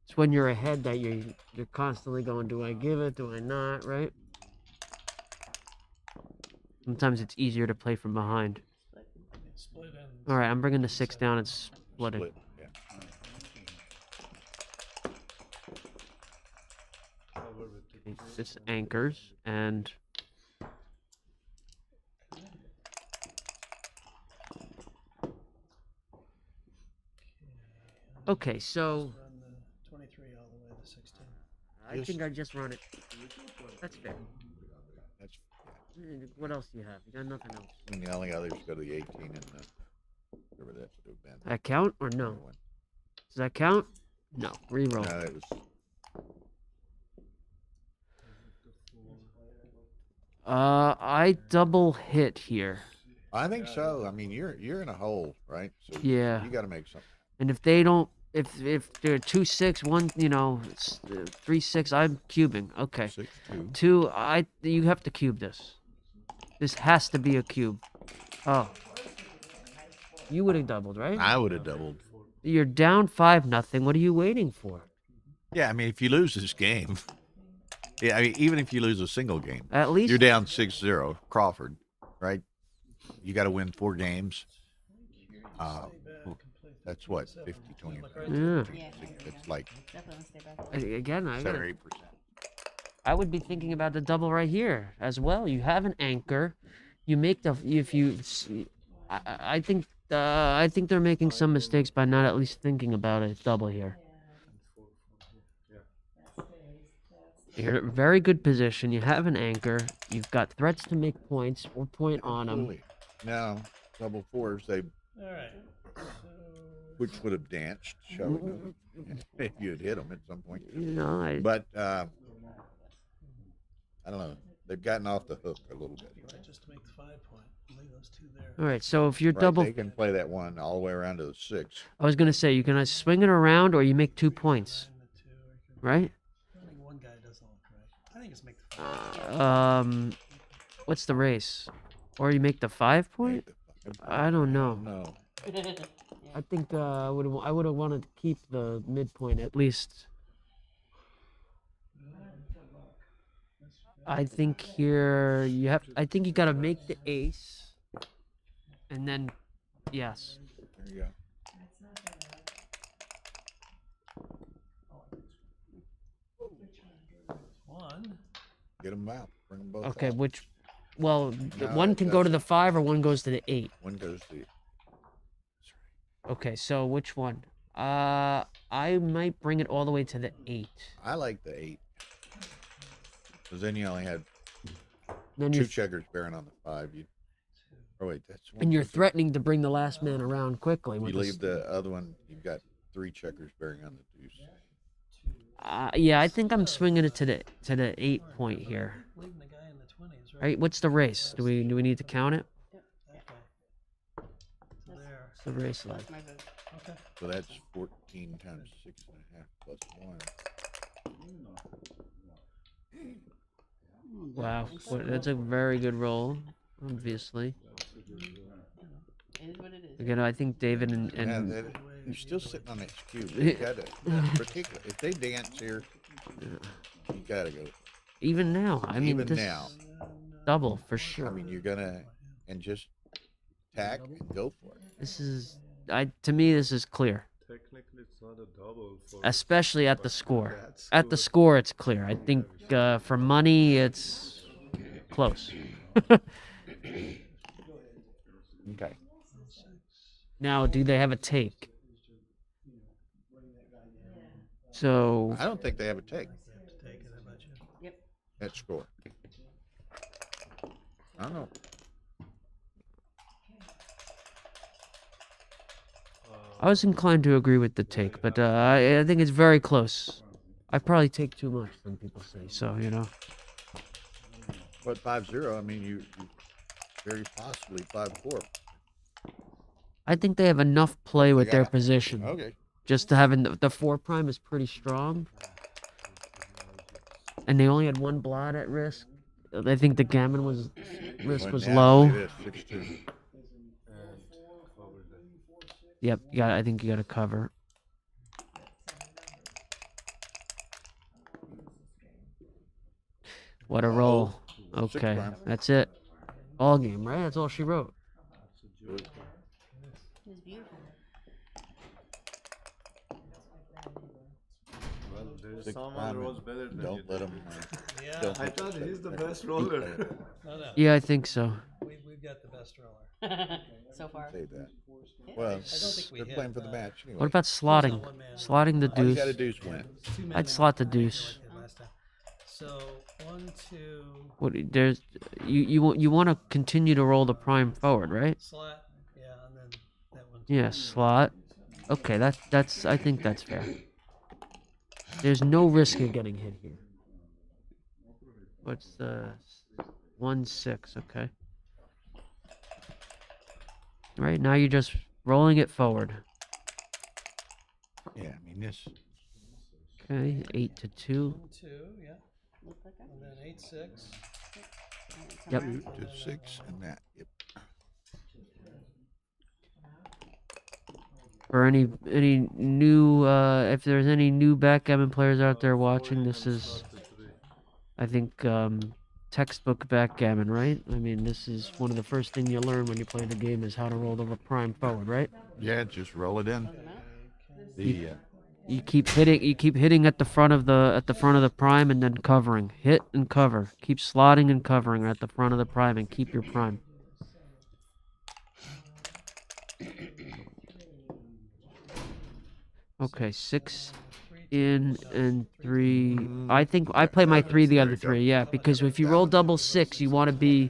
It's when you're ahead that you're constantly going, do I give it? Do I not? Right? Sometimes it's easier to play from behind. All right, I'm bringing the 6 down and splitting. Split, yeah. Okay, this anchors and. Okay, so. Run the 23 all the way to 16. I think I just run it. That's fair. That's. What else do you have? You got nothing else. And the only others go to the 18 and whatever that's to bend. That count or no? Does that count? No. Reroll. No, it was. I double hit here. I think so. I mean, you're in a hole, right? So Yeah. you got to make something. And if they don't, if they're 2-6, 1, 3-6, I'm cubing. Okay. 6-2. 2, you have to cube this. This has to be a cube. Oh. You would have doubled, right? I would have doubled. You're down 5-0. What are you waiting for? Yeah, I mean, if you lose this game, yeah, I mean, even if you lose a single game, at least you're down 6-0. Crawford, right? You got to win 4 games. That's what 50, 20. Yeah. It's like Again, 7 or 8%. I would be thinking about the double right here as well. You have an anchor. You make the if you. I think they're making some mistakes by not at least thinking about a double here. You're in a very good position. You have an anchor. You've got threats to make points or point on them. Absolutely. Now, double 4s, they. All right. Which would have danced, showing if you had hit them at some point. No, But I don't know. They've gotten off the hook a little bit. Just to make the 5 point. Leave those 2 there. All right, so if you're Right, double, they can play that one all the way around to the 6. I was gonna say you can either swing it around or you make 2 points, right? I think one guy doesn't look right. I think it's make the 5. What's the race? Or you make the 5 point? I don't know. No. I think I would have wanted to keep the midpoint at least. I think here you have. I think you got to make the ace, and then, yes. There you go. One. Get them out. Bring them both Okay, out. which, well, No, one it can go to the doesn't. 5 or one goes to the 8. One goes to. Okay, so which one? I might bring it all the way to the 8. I like the 8. Because then you only had Then 2 you're, checkers bearing on the 5. You. Oh wait, that's one. and you're person. threatening to bring the last man around quickly. You With leave the other one. You've got 3 checkers bearing on the deuce. Yeah, I think I'm swinging it to the 8 point here. Leaving the guy in the 20s, right? Right? What's the race? Do we need to count it? Okay. So there. What's the race like? That's my vote. Okay. So that's 14 times 6.5 plus 1. Wow, that's a very good roll, obviously. It is what it is. Again, I think David and Yeah, you're still sitting on that cube. You gotta, particularly if they dance here, you gotta go. even now, I mean, Even this now. double for I sure. mean, you're gonna and just tack and go for it. This is, to me, this is clear. Technically, it's not a double. For Especially at the score. that At the score, it's clear. I think for money, it's close. Okay. Now, do they have a take? So I don't think they have a take. Take it, I bet you. Yep. That score. I don't know. I was inclined to agree with the take, but I think it's very close. I probably take too much, some people say. So, you know. But 5-0, I mean, you very possibly 5-4. I think they have enough play with They their got- position. Okay. Just to having the 4 prime is pretty strong. And they only had 1 blot at risk. I think the Gammon risk Well, was now low. it is 6-2. Yep, I think you got to cover. What a roll. Six Okay, prime. that's it. All game, right? That's all she wrote. It was beautiful. Well, there's Six someone prime who was and better than don't you. let 'em, Yeah. don't I let 'em thought say he's the that. best roller. No, no. Yeah, I think so. We've got the best roller. So far. Say that. Yeah. Well, I don't think we they're hit, playing for the but- match anyway. What about slotting? one man. Slotting the All you gotta deuce. do is win. I'd slot the deuce. So 1, 2. What there's you want to continue to roll the prime forward, right? Slot. Yeah, and then that one. Yeah, slot. Okay, that's I think that's fair. There's no risk of getting hit here. What's the 1-6? Okay. Right now you're just rolling it forward. Yeah, I mean this. Okay, 8-2. 1, 2. Yeah. Looked like And then 8, 6. Yep. 2 to 6 and that. Yep. For any new if there's any new backgammon players out there watching, this is I think textbook backgammon, right? I mean, this is one of the first thing you learn when you play the game is how to roll the prime forward, right? Yeah, just roll it in. The You keep hitting at the front of the prime and then covering. Hit and cover. Keep slotting and covering at the front of the prime and keep your prime. Okay, 6 in and 3. I think I play my 3 the other 3, yeah, because if you roll double 6, you want to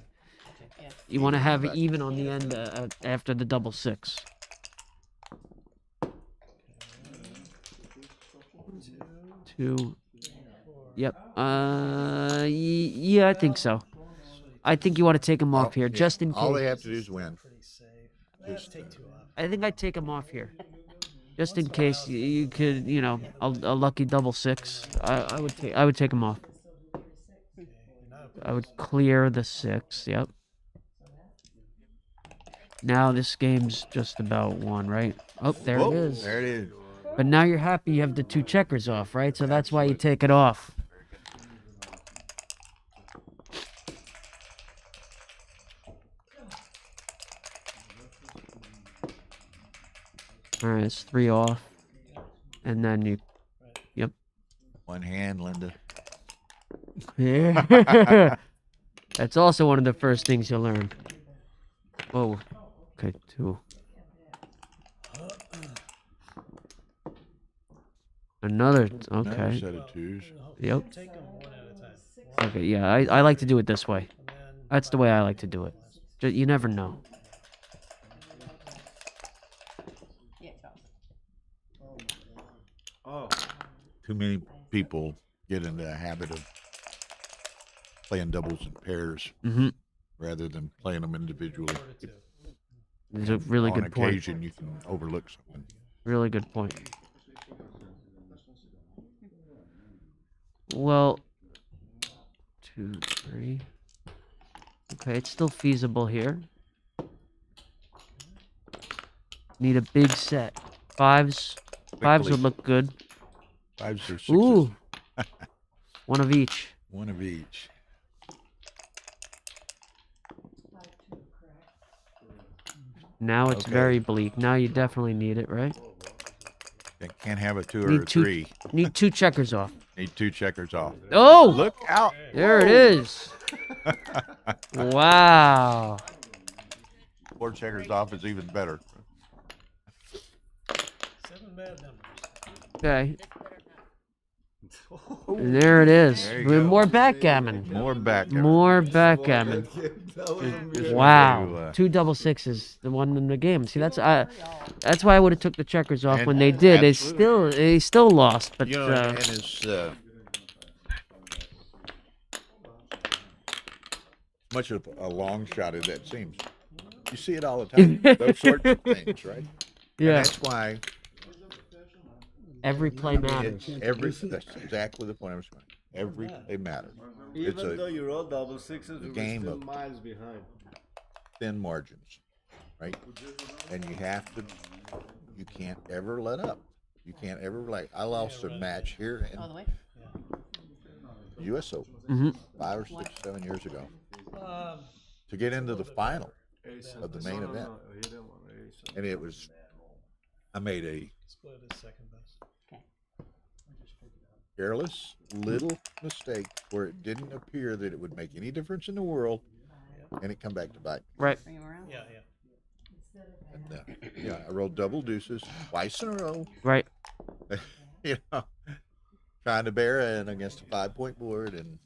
have it even on the end after the double 6. Two. Yep. Yeah, I think so. I think you want to take him off here, just in case. all they have to do is win. Let's take 2 off. I think I'd take him off here, just in case you could, a lucky double 6. I would take him off. I would clear the 6. Yep. Now this game's just about won, right? Oh, there it is. There it is. But now you're happy you have the 2 checkers off, right? So that's why you take it off. All right, it's 3 off, and then you. Yep. One hand, Linda. Yeah. That's also one of the first things you learn. Whoa. Okay, 2. Another. Another Okay. set of 2s. Yep. Take them one at a time. Okay, yeah, I like to do it this way. That's the way I like to do it. You never know. Yeah, Charles. Oh. Too many people get into the habit of playing doubles and pairs rather than playing them individually. It's a really On good point. occasion, you can overlook something. Really good point. Well, 2, 3. Okay, it's still feasible here. Need a big set. 5s. 5s Quickly. would look good. 5s or 6s. Ooh. One of each. One of each. Now it's Okay. very bleak. Now you definitely need it, right? Can't have a 2 or Need a 2. 3. Need 2 checkers off. Need 2 checkers off. Oh! Look out! There it is. Wow. 4 checkers off is even better. 7 bad numbers. Okay. And there it is. There you With go. more backgammon. More backgammon. More backgammon. Just Wow. wanted to, 2 double 6s, the one in the game. See, that's why I would have took the checkers off And- when they did. absolutely. They still lost, but you know, and as much of a long shot as that seems, you see it all the time. Those sorts of things, right? Yeah. And that's why every play matters. That's exactly the point I was making. Every play matters. It's Even though you roll double 6s, a we were game still of miles behind. thin margins, right? And you can't ever let up. You can't ever I lost a match here in All the way? U.S. Open Mhm. 5 or 6, 7 years ago to get into the final of the main event, and it was I made a Split is second best. careless little mistake where it didn't appear that it would make any difference in the world, and it come back to bite. Right. Bring 'em around? Yeah. And, yeah, I rolled double deuces twice in a row. Right. You know, trying to bear in against a 5-point board, and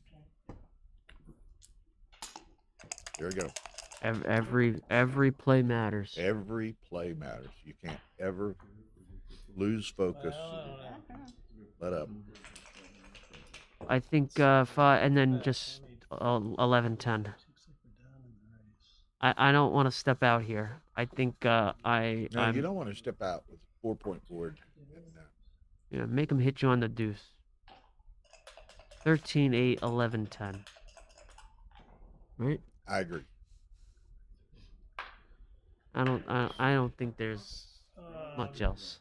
there we go. Every play matters. Every play matters. You can't ever lose focus. Let up. I think 5, and then just 11, 10. I don't want to step out here. I think No, you don't want to step out with a 4-point board. Yeah, make them hit you on the deuce. 13, 8, 11, 10. Right? I agree. I don't think there's much else.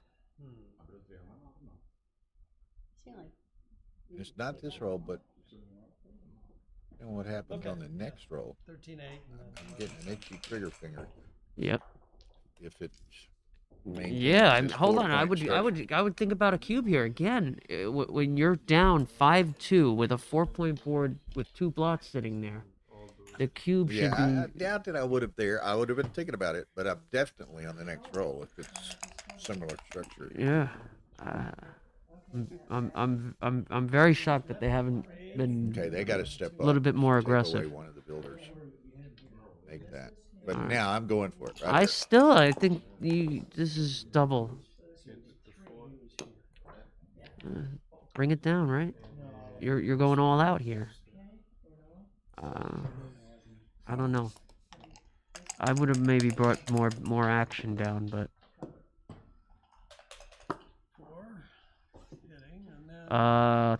It's not this roll, but you know what happens on the next roll. 13-8. I'm getting an itchy trigger finger. Yep. If it's Yeah, hold on. I would think about a cube here again. When you're down 5-2 with a 4-point board with 2 blots sitting there, the cube should Yeah, be. I doubt that I would have there. I would have been thinking about it, but I'm definitely on the next roll if it's similar structure. Yeah. I'm very shocked that they haven't been. Okay, they got to step up. A little bit more take away aggressive. one of the builders. Make that. But now I'm going for it. Right I there. think this is double. Bring it down, right? You're going all out here. I don't know. I would have maybe brought more action down, but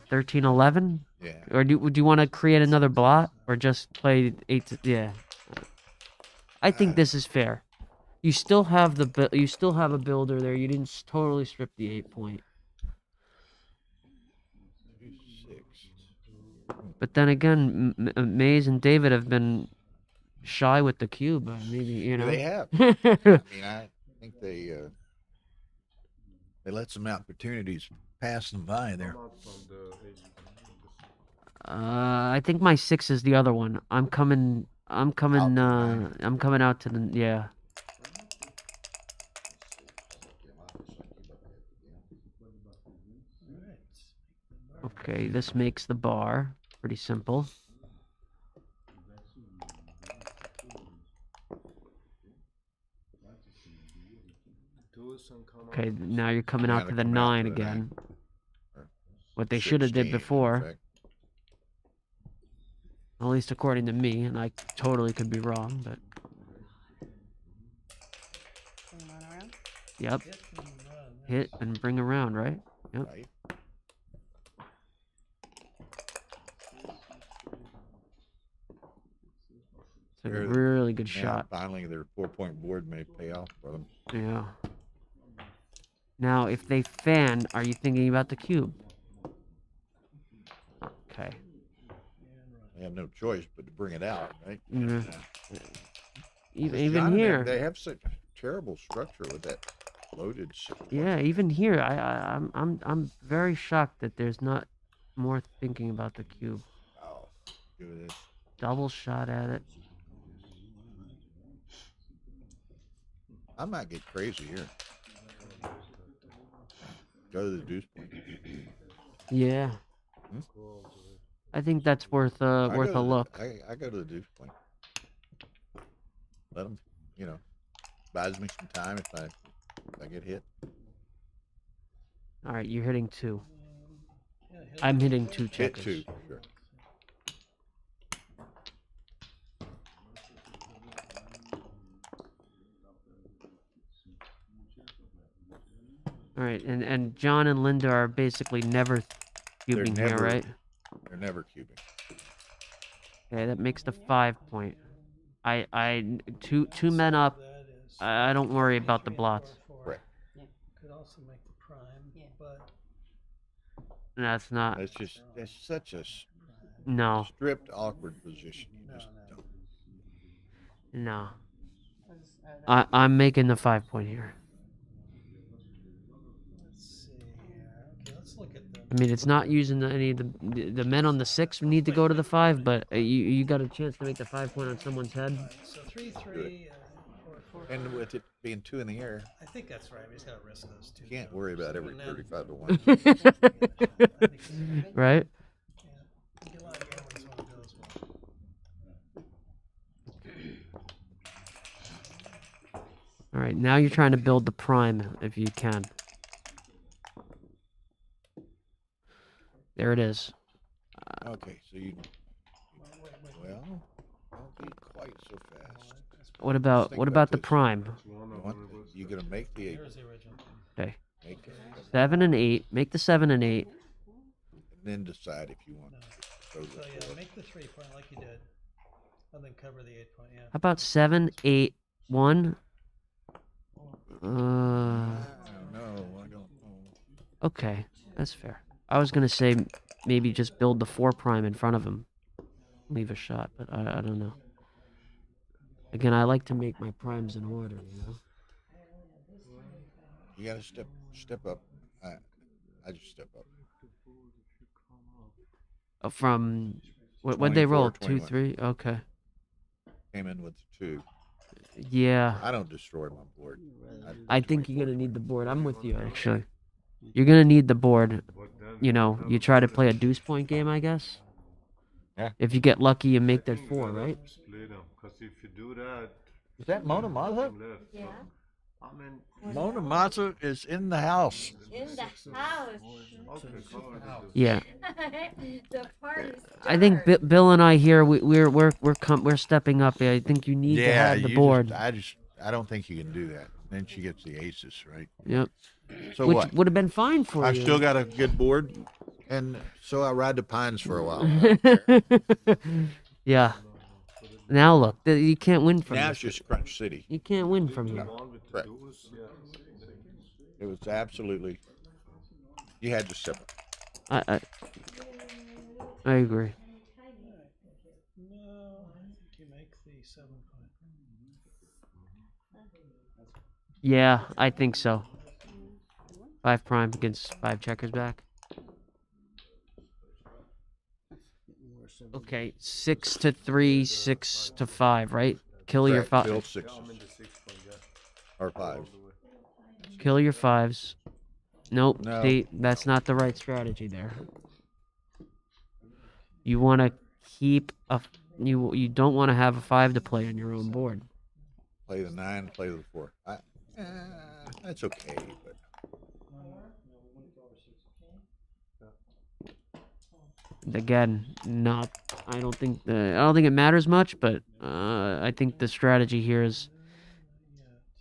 13, 11? Yeah. Or do you want to create another blot or just play 8 to, yeah. I think this is fair. You still have a builder there. You didn't totally strip the 8-point. But then again, Maze and David have been shy with the cube. Maybe, you know. They have. I mean, I think they They let some opportunities pass them by there. I'm out from the edge. I think my 6 is the other one. I'm coming. I'm coming. I'm coming out to the. Yeah. Okay, this makes the bar pretty simple. Okay, now you're coming out to the 9 again. What they should have did 16, in before. fact. At least according to me, and I totally could be wrong, but. Bring one around. Yep. Hit and bring around, right? Yep. Right. It's like a really good Now, shot. Finally, their 4-point board may pay off for them. Yeah. Now, if they fan, are you thinking about the cube? Okay. They have no choice but to bring it out, right? Yeah. This Even John and them, here. they have such terrible structure with that loaded. Yeah, even here, I'm very shocked that there's not more thinking about the cube. Oh, look at this. Double shot at it. I might get crazy here. Go to the deuce point. Yeah. I think that's worth I worth go a to look. I go to the deuce point. Let them, buys me some time if I get hit. All right, you're hitting 2. I'm hitting 2 Hit checkers. 2, sure. All right, and John and Linda are basically never cubing here, right? They're never cubing. Okay, that makes the 5-point. Two men up. I don't worry about the blots. Correct. Could also make the prime, but That's not. That's such a No. stripped, awkward position. You just don't. No. I'm making the 5-point here. let's see here. Okay, let's look at the. I mean, it's not using any of the men on the 6 need to go to the 5, but you got a chance to make the 5-point on someone's head. So 3-3, 4-4. And with it being 2 in the air, I think that's right. We just gotta risk those 2. you can't worry about every And then- 35 to 1. Right? You get a lot of gammons when it goes well. All right, now you're trying to build the prime if you can. There it is. Okay, so you. Well, don't be quite so fast. What about the this. prime? You're gonna make the 8. Okay. Make it, 7 and 8. Make the 7 and 8. and then decide if you want to go So with yeah, 4. make the 3-point like you did, and then cover the 8-point. Yeah. How about 7, 8, 1? No, I don't know. Okay, that's fair. I was gonna say maybe just build the 4 prime in front of him, leave a shot, but I don't know. Again, I like to make my primes in order, you know. You gotta step up. I just step up. From what'd they roll? 2, 24, 3. Okay. Came in with 2. Yeah. I don't destroy my board. I think you're gonna need the board. I'm with you actually. You're gonna need the board. You know, you try to play a deuce point game, I guess. Yeah. If you get lucky, you make that 4, right? Split them, because if you do that, Is that Mona Maza? yeah. I mean, Mona Maza is in the house. In the house. okay, cover the deuce. Yeah. The party's I think Bill and I here, we're stepping up. I think you need to have the board. I don't think you can do that. Then she gets the aces, right? Yep. So Which what? would have been fine for I've you. still got a good board, and so I ride the pines for a while. Yeah. Now look, you can't win from Now this. it's just Crunch City. You can't win from here. Right. It was absolutely. You had to step up. I agree. No, I think you make the 7-point. Yeah, I think so. 5 prime against 5 checkers back. Okay, 6 to 3, 6 to 5, right? Kill your Correct, 5. Bill sixes. Or fives. Kill your 5s. Nope. No. See, that's not the right strategy there. You want to keep a. You don't want to have a 5 to play on your own board. Play the 9, play the 4. That's okay, but Again, not. I don't think it matters much, but I think the strategy here is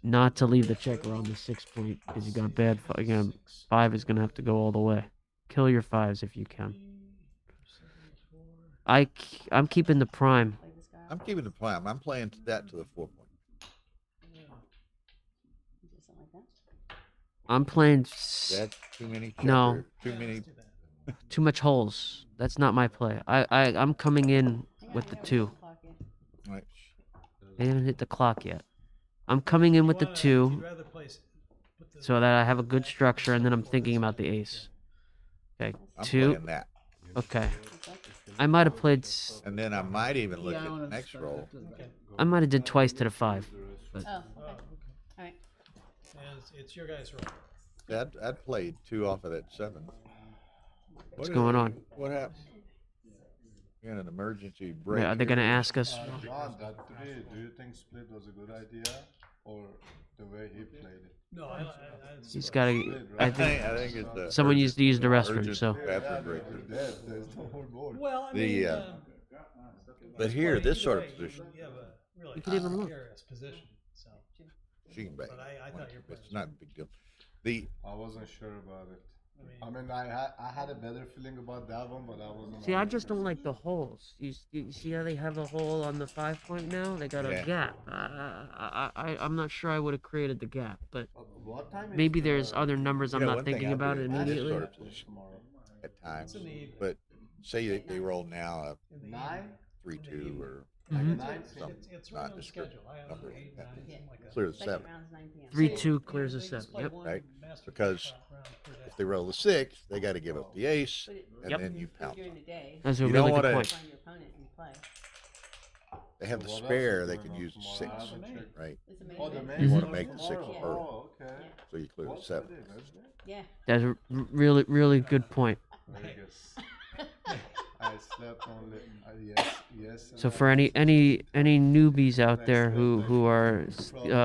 not to leave the checker on the 6 point because you got bad. Again, 5 is gonna have to go all the way. Kill your 5s if you can. I'm keeping the prime. I'm keeping the prime. I'm playing that to the 4 point. I'm playing. That's too many checker. No. Too many. Too much holes. That's not my play. I'm coming in with the 2. Right. I didn't hit the clock yet. I'm coming in with the 2 so that I have a good structure, and then I'm thinking about the ace. Okay, I'm 2. playing that. Okay. I might have played. And then I might even look at the next roll. I might have did twice to the 5. But Oh, okay. Alright. And it's your guys' roll. I'd played 2 off of that 7. What's going on? What happened? We had an emergency break. Yeah, are they gonna ask us? John, that 3, do you think split was a good idea, or the way he played it? No, I He's got to. I think it's the someone used to use the restroom. urgent So bathroom break. There's no more board. Well, I mean, But here, this sort of position, you have a really You could even look. precarious position. So, she can bang. but I thought your It's not a big deal. The I wasn't sure about it. I mean, I had a better feeling about that one, but I wasn't. see, I just don't like the holes. You see how they have a hole on the 5 point now? They got a Yeah. gap. I'm not sure I would have created the gap, but What time is maybe there's other numbers I'm You know, not one thing thinking I about do it in this immediately. sort of position at times, but say that they roll now a 9? 3-2 or Mhm. something, it's not right on the just schedule. I have number 8, like 9, that. something like that. Clear the Second 7, round's 9 p.m. 3-2 clears a They just 7. play Yep. one right? master Because round per day. if they roll the 6, they got to give up the ace, But it- and Yep. then you but pounce. during the day, That's a You really don't good wanna- point. find your opponent and play. They have the What else spare, is they going can on use the tomorrow? 6, I haven't checked. right? It's amazing. Oh, the Mhm. main You wanna is make the 6 tomorrow? early, Oh, okay. Yeah. so you clear the What's 7. today, Wednesday? Yeah. That's a really, really good point. Very good. I slept only. Yes. So for any newbies out there who are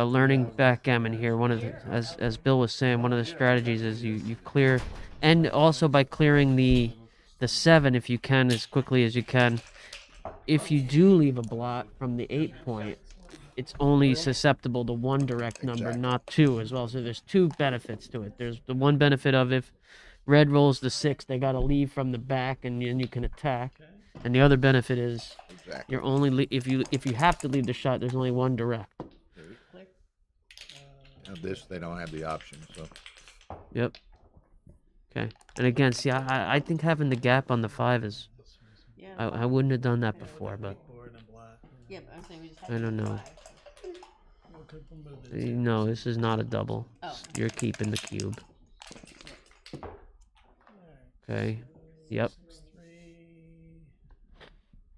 learning backgammon here, one of the, as Bill was saying, one of the strategies is you clear, and also by clearing the 7 if you can as quickly as you can. If you do leave a blot from the 8 point, it's only susceptible to 1 direct number, Exactly. not 2 as well. So there's 2 benefits to it. There's the one benefit of if red rolls the 6, they got to leave from the back, and then you can attack. And the other benefit is Exactly. you're only if you have to leave the shot, there's only 1 direct. Now this, they don't have the option, so. Yep. Okay. And again, see, I think having the gap on the 5 is. Yeah. I wouldn't have done that before, but Board and blot. Yeah, but I'm saying we just had I don't know. We'll move it. No, this is not a double. Oh. You're keeping the cube. Okay. Yep. 6, 3.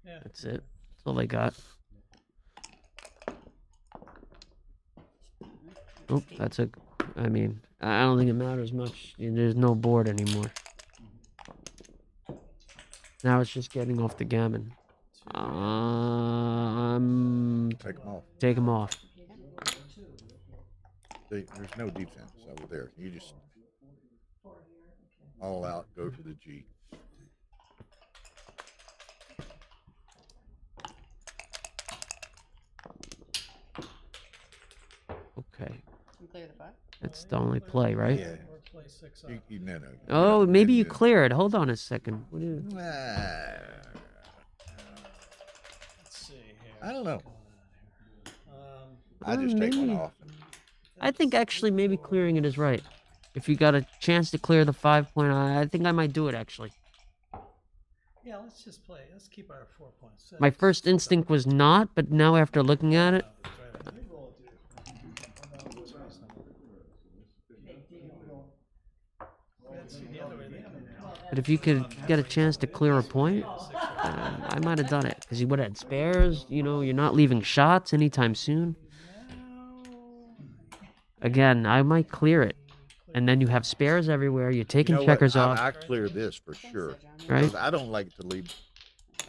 Yeah. That's it. That's all I got. Oh, that's a. I mean, I don't think it matters much. There's no board anymore. Now it's just getting off the gammon. Take them off. Take them off. There's no defense over there. You just all out, go for the G. Okay. You clear the 5? That's the only play, right? Yeah. Or play 6 No. Oh, maybe you clear it. Hold on a second. What do you... Let's see here. I don't know. Um, I just take one maybe. off. I think actually maybe clearing it is right. If you got a chance to clear the 5 point, I think I might do it actually. yeah, let's just play. Let's keep our 4 points. My first instinct was not, but now after looking at it, But if you could get a chance to clear a point, I might have done it because you would have had spares. You know, you're not leaving shots anytime soon. Again, I might clear it, and then you have spares everywhere. You're taking You know checkers what? off. I clear this for sure. Right? Because I don't like to leave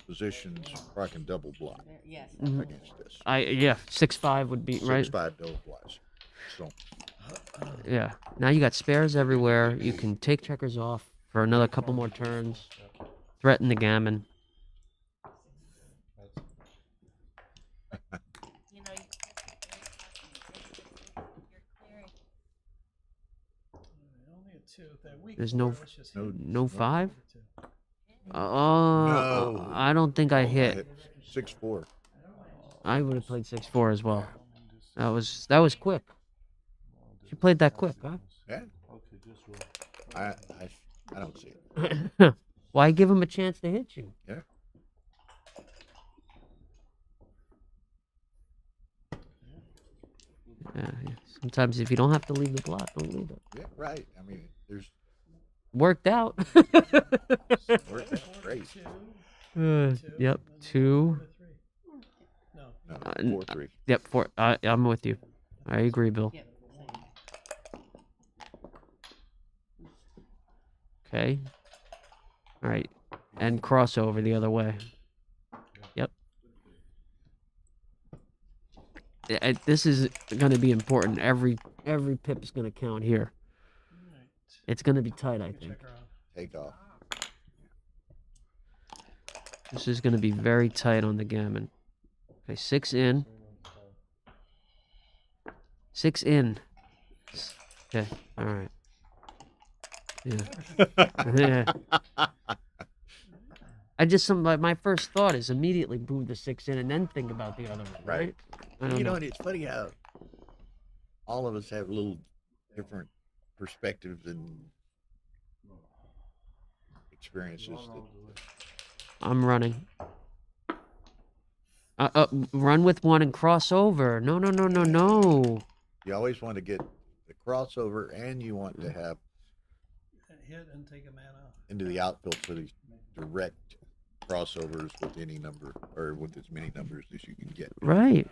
positions where I can double block Mhm. against this. Yeah, 6-5 would be right. 6-5 double blocks. So Yeah. Now you got spares everywhere. You can take checkers off for another couple more turns. Threaten the gammon. There's no 5. No. I don't think I hit. 6-4. I would have played 6-4 as well. That was quick. She played that quick, huh? Yeah. I don't see it. Why give him a chance to hit you? Yeah. Yeah. Sometimes if you don't have to leave the block, don't leave it. Yeah, right. I mean, there's Worked out. worked out great. Yep. 2. No, Uh, 4-3. Yep. 4. I'm with you. I agree, Bill. Okay. All right. And crossover the other way. Yep. This is going to be important. Every pip is going to count here. It's going to be tight, I think. Take off. This is going to be very tight on the gammon. Okay, 6 in. 6 in. Okay, all right. Yeah. Yeah. My first thought is immediately move the 6 in and then think about the other one, right? I don't You know, know. and it's funny how all of us have little different perspectives and experiences. I'm running. Run with 1 and cross over. No. You always want to get the crossover, and you want to have Hit and take a man off. into the outfield for these direct crossovers with any number or with as many numbers as you can get. Right.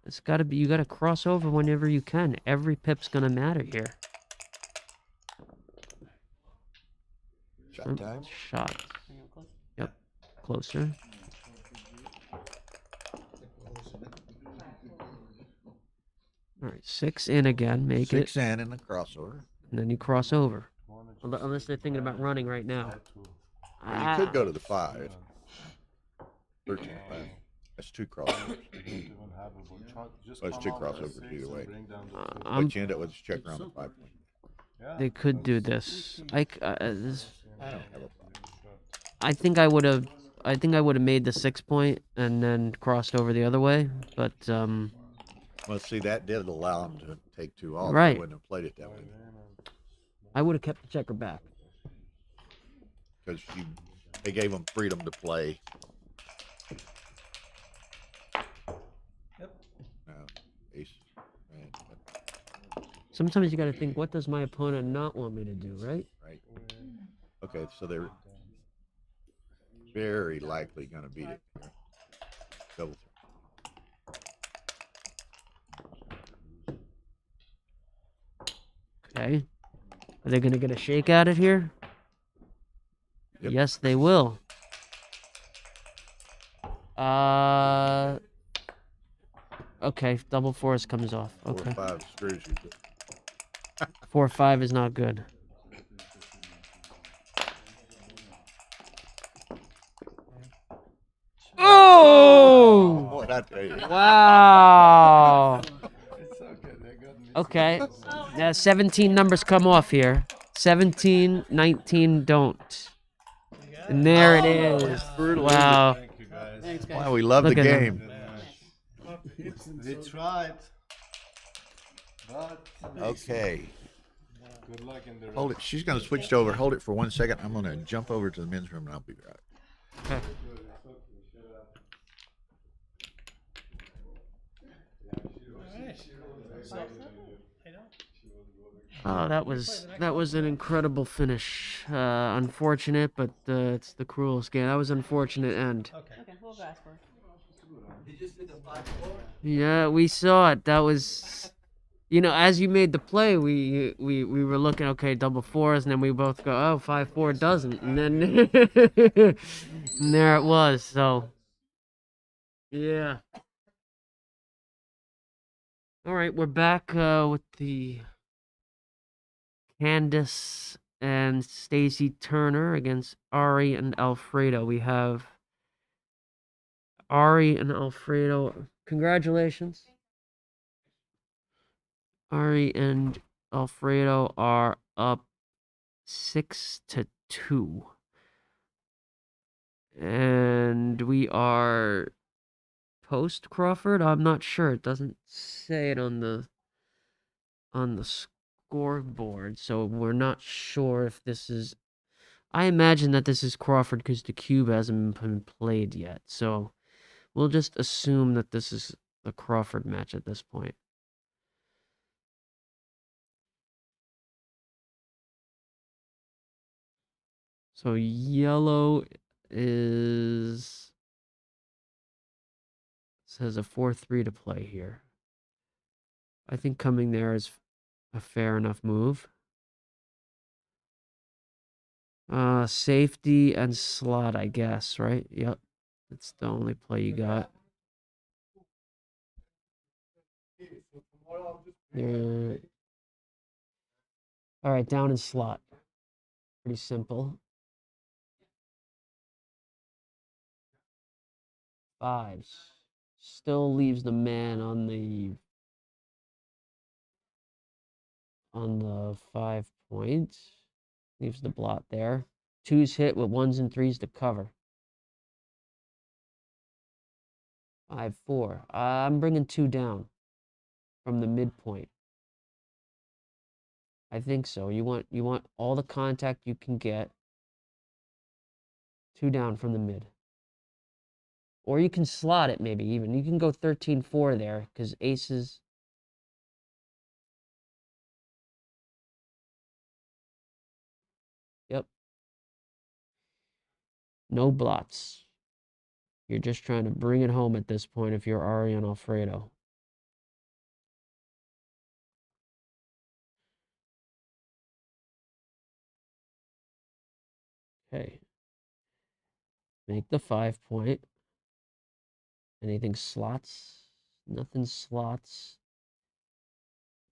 It's got to be. You got to cross over whenever you can. Every pip's gonna matter here. Shot time. Shot. Yep. Closer. All right. 6 in again. Make it. 6 in the crossover. And then you cross over. Unless they're thinking about running right now. Or you could go to the 5. 13-5. That's 2 crossovers. Well, it's 2 crossovers either way. But you end up with a check around the 5 point. They could do this. I don't have a problem. I think I would have made the 6 point and then crossed over the other way, but Well, see, that did allow him to take 2 off. Right. I wouldn't have played it that way. I would have kept the checker back. Because they gave him freedom to play. Yep. No, ace. Right. Sometimes you got to think, what does my opponent not want me to do, right? Right. Okay, so they're very likely going to beat it. Double. Okay. Are they going to get a shake at it here? Yep. Yes, they will. Okay, double 4s comes off. 4 Okay. or 5 screws you. 4 or 5 is not good. Oh! Boy, I tell you. Wow. Okay. Now 17 numbers come off here. 17, 19 don't. And there it is. Wow. Thanks, guys. Wow, we love Look the at game. him. They tried. But Okay. good luck in the Hold it. She's going to switch over. Hold it for 1 second. I'm going to jump over to the men's room and I'll be right. Okay. Oh, that was an incredible finish. Unfortunate, but it's the cruelest game. That was unfortunate end. Okay, we'll go ask for it. Yeah, we saw it. That was, as you made the play, we were looking, okay, double fours, and then we both go, oh, 5-4 doesn't, and then and there it was. So, yeah. All right, we're back with the Candace and Stacy Turner against Ari and Alfredo. We have Ari and Alfredo. Congratulations. Ari and Alfredo are up 6-2. And we are post Crawford. I'm not sure. It doesn't say it on the scoreboard, so we're not sure if this is. I imagine that this is Crawford because the cube hasn't been played yet. So we'll just assume that this is the Crawford match at this point. So yellow says a 4-3 to play here. I think coming there is a fair enough move. Safety and slot, I guess, right? Yep. That's the only play you got. Yeah. All right, down in slot. Pretty simple. 5s. Still leaves the man on the 5 points. Leaves the blot there. 2s hit with 1s and 3s to cover. 5-4. I'm bringing 2 down from the midpoint. I think so. You want all the contact you can get. 2 down from the mid. Or you can slot it maybe even. You can go 13-4 there because aces. Yep. No blots. You're just trying to bring it home at this point if you're Ari and Alfredo. Okay. Make the 5 point. Anything slots? Nothing slots.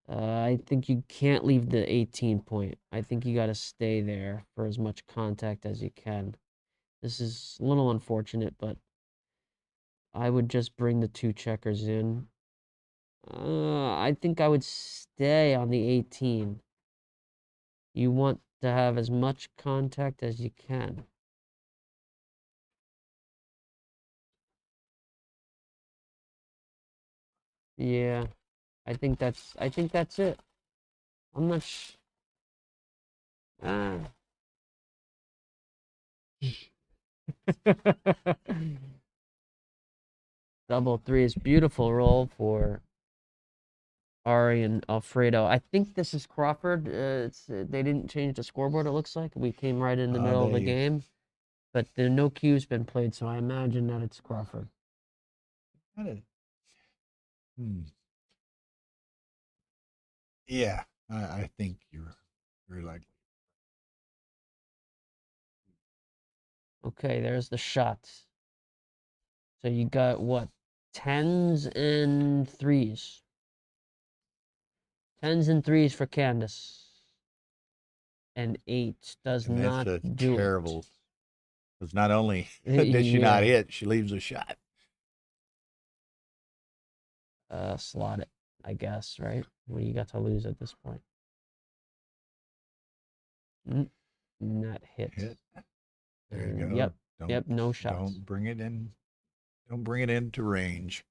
I think you can't leave the 18 point. I think you got to stay there for as much contact as you can. This is a little unfortunate, but I would just bring the 2 checkers in. I think I would stay on the 18. You want to have as much contact as you can. Yeah, I think that's it. I'm not Double 3 is beautiful roll for Ari and Alfredo. I think this is Crawford. They didn't change the scoreboard, it looks like. We came right in the middle of the game. But the no cue's been played, so I imagine that it's Crawford. Yeah, I think you're likely. Okay, there's the shots. So you got what? 10s and 3s. 10s and 3s for Candace. And 8 does And not that's a do terrible. Because not only does she not Yeah. hit, she leaves a shot. Slot it, I guess, right? What do you got to lose at this point? Not hit. There you go. Yep. Don't, Yep. No shots. Don't bring it in. Don't bring it into range.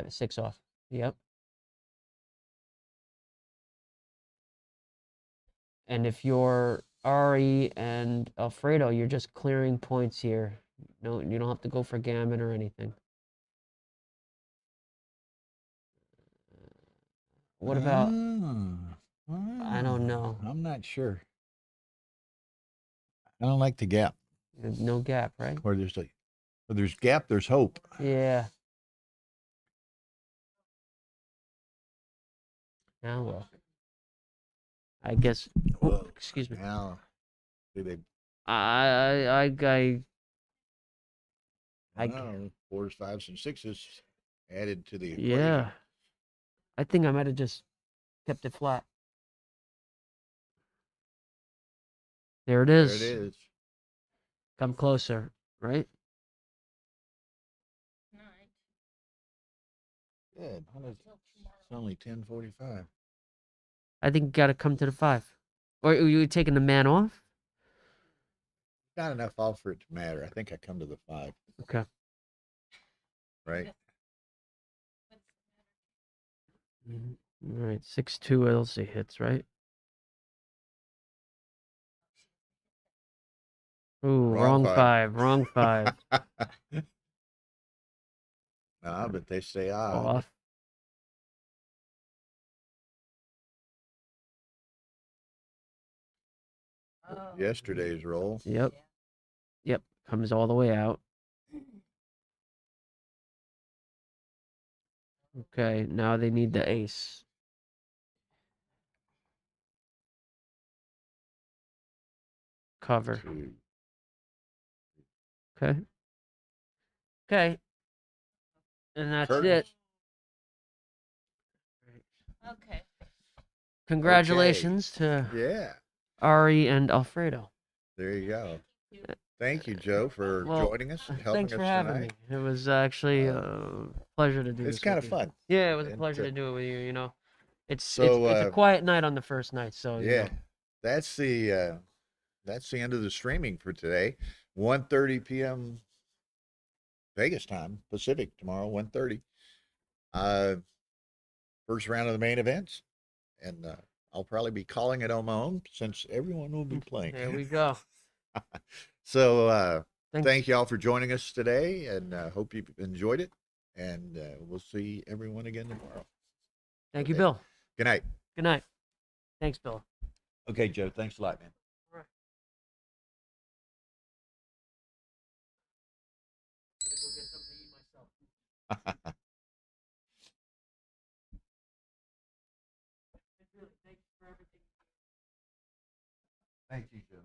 6 off. Yep. And if you're Ari and Alfredo, you're just clearing points here. No, you don't have to go for gammon or anything. What about? I don't know. I'm not sure. I don't like the gap. No gap, right? Where there's gap, there's hope. Yeah. Now look. I guess. Oh, excuse me. Now, see, they I know, 4s, 5s, and 6s added to the equation. yeah. I think I might have just kept it flat. There it There is. it is. Come closer, right? Good. It's only 10:45. I think you got to come to the 5. Or are you taking the man off? Not enough off for it to matter. I think I come to the 5. Okay. Right. All right, 6-2 LC hits, right? Ooh, wrong 5. Wrong 5. Nah, but they say odd. Off. Yesterday's roll. Yep. Yep. Comes all the way out. Okay, now they need the ace. Cover. Okay. Okay. And that's it. Okay. Congratulations to Yeah. Ari and Alfredo. There you go. Thank you, Joe, for Well, joining us and helping thanks us for having tonight. me. It was actually a pleasure to do this. It's kind with of you. fun. Yeah, it was a And, pleasure to do it with you. You know, it's so, it's a quiet night on the first night, so you Yeah, know. that's the end of the streaming for today. 1:30 p.m. Vegas time, Pacific tomorrow, 1:30. First round of the main events, and I'll probably be calling it on my own since everyone will be playing. There we go. So thank you all for joining us today, and hope you enjoyed it. And we'll see everyone again tomorrow. Thank you, Bill. Good night. Good night. Thanks, Bill. Okay, Joe. Thanks a lot, man. All right. Thank you, Joe.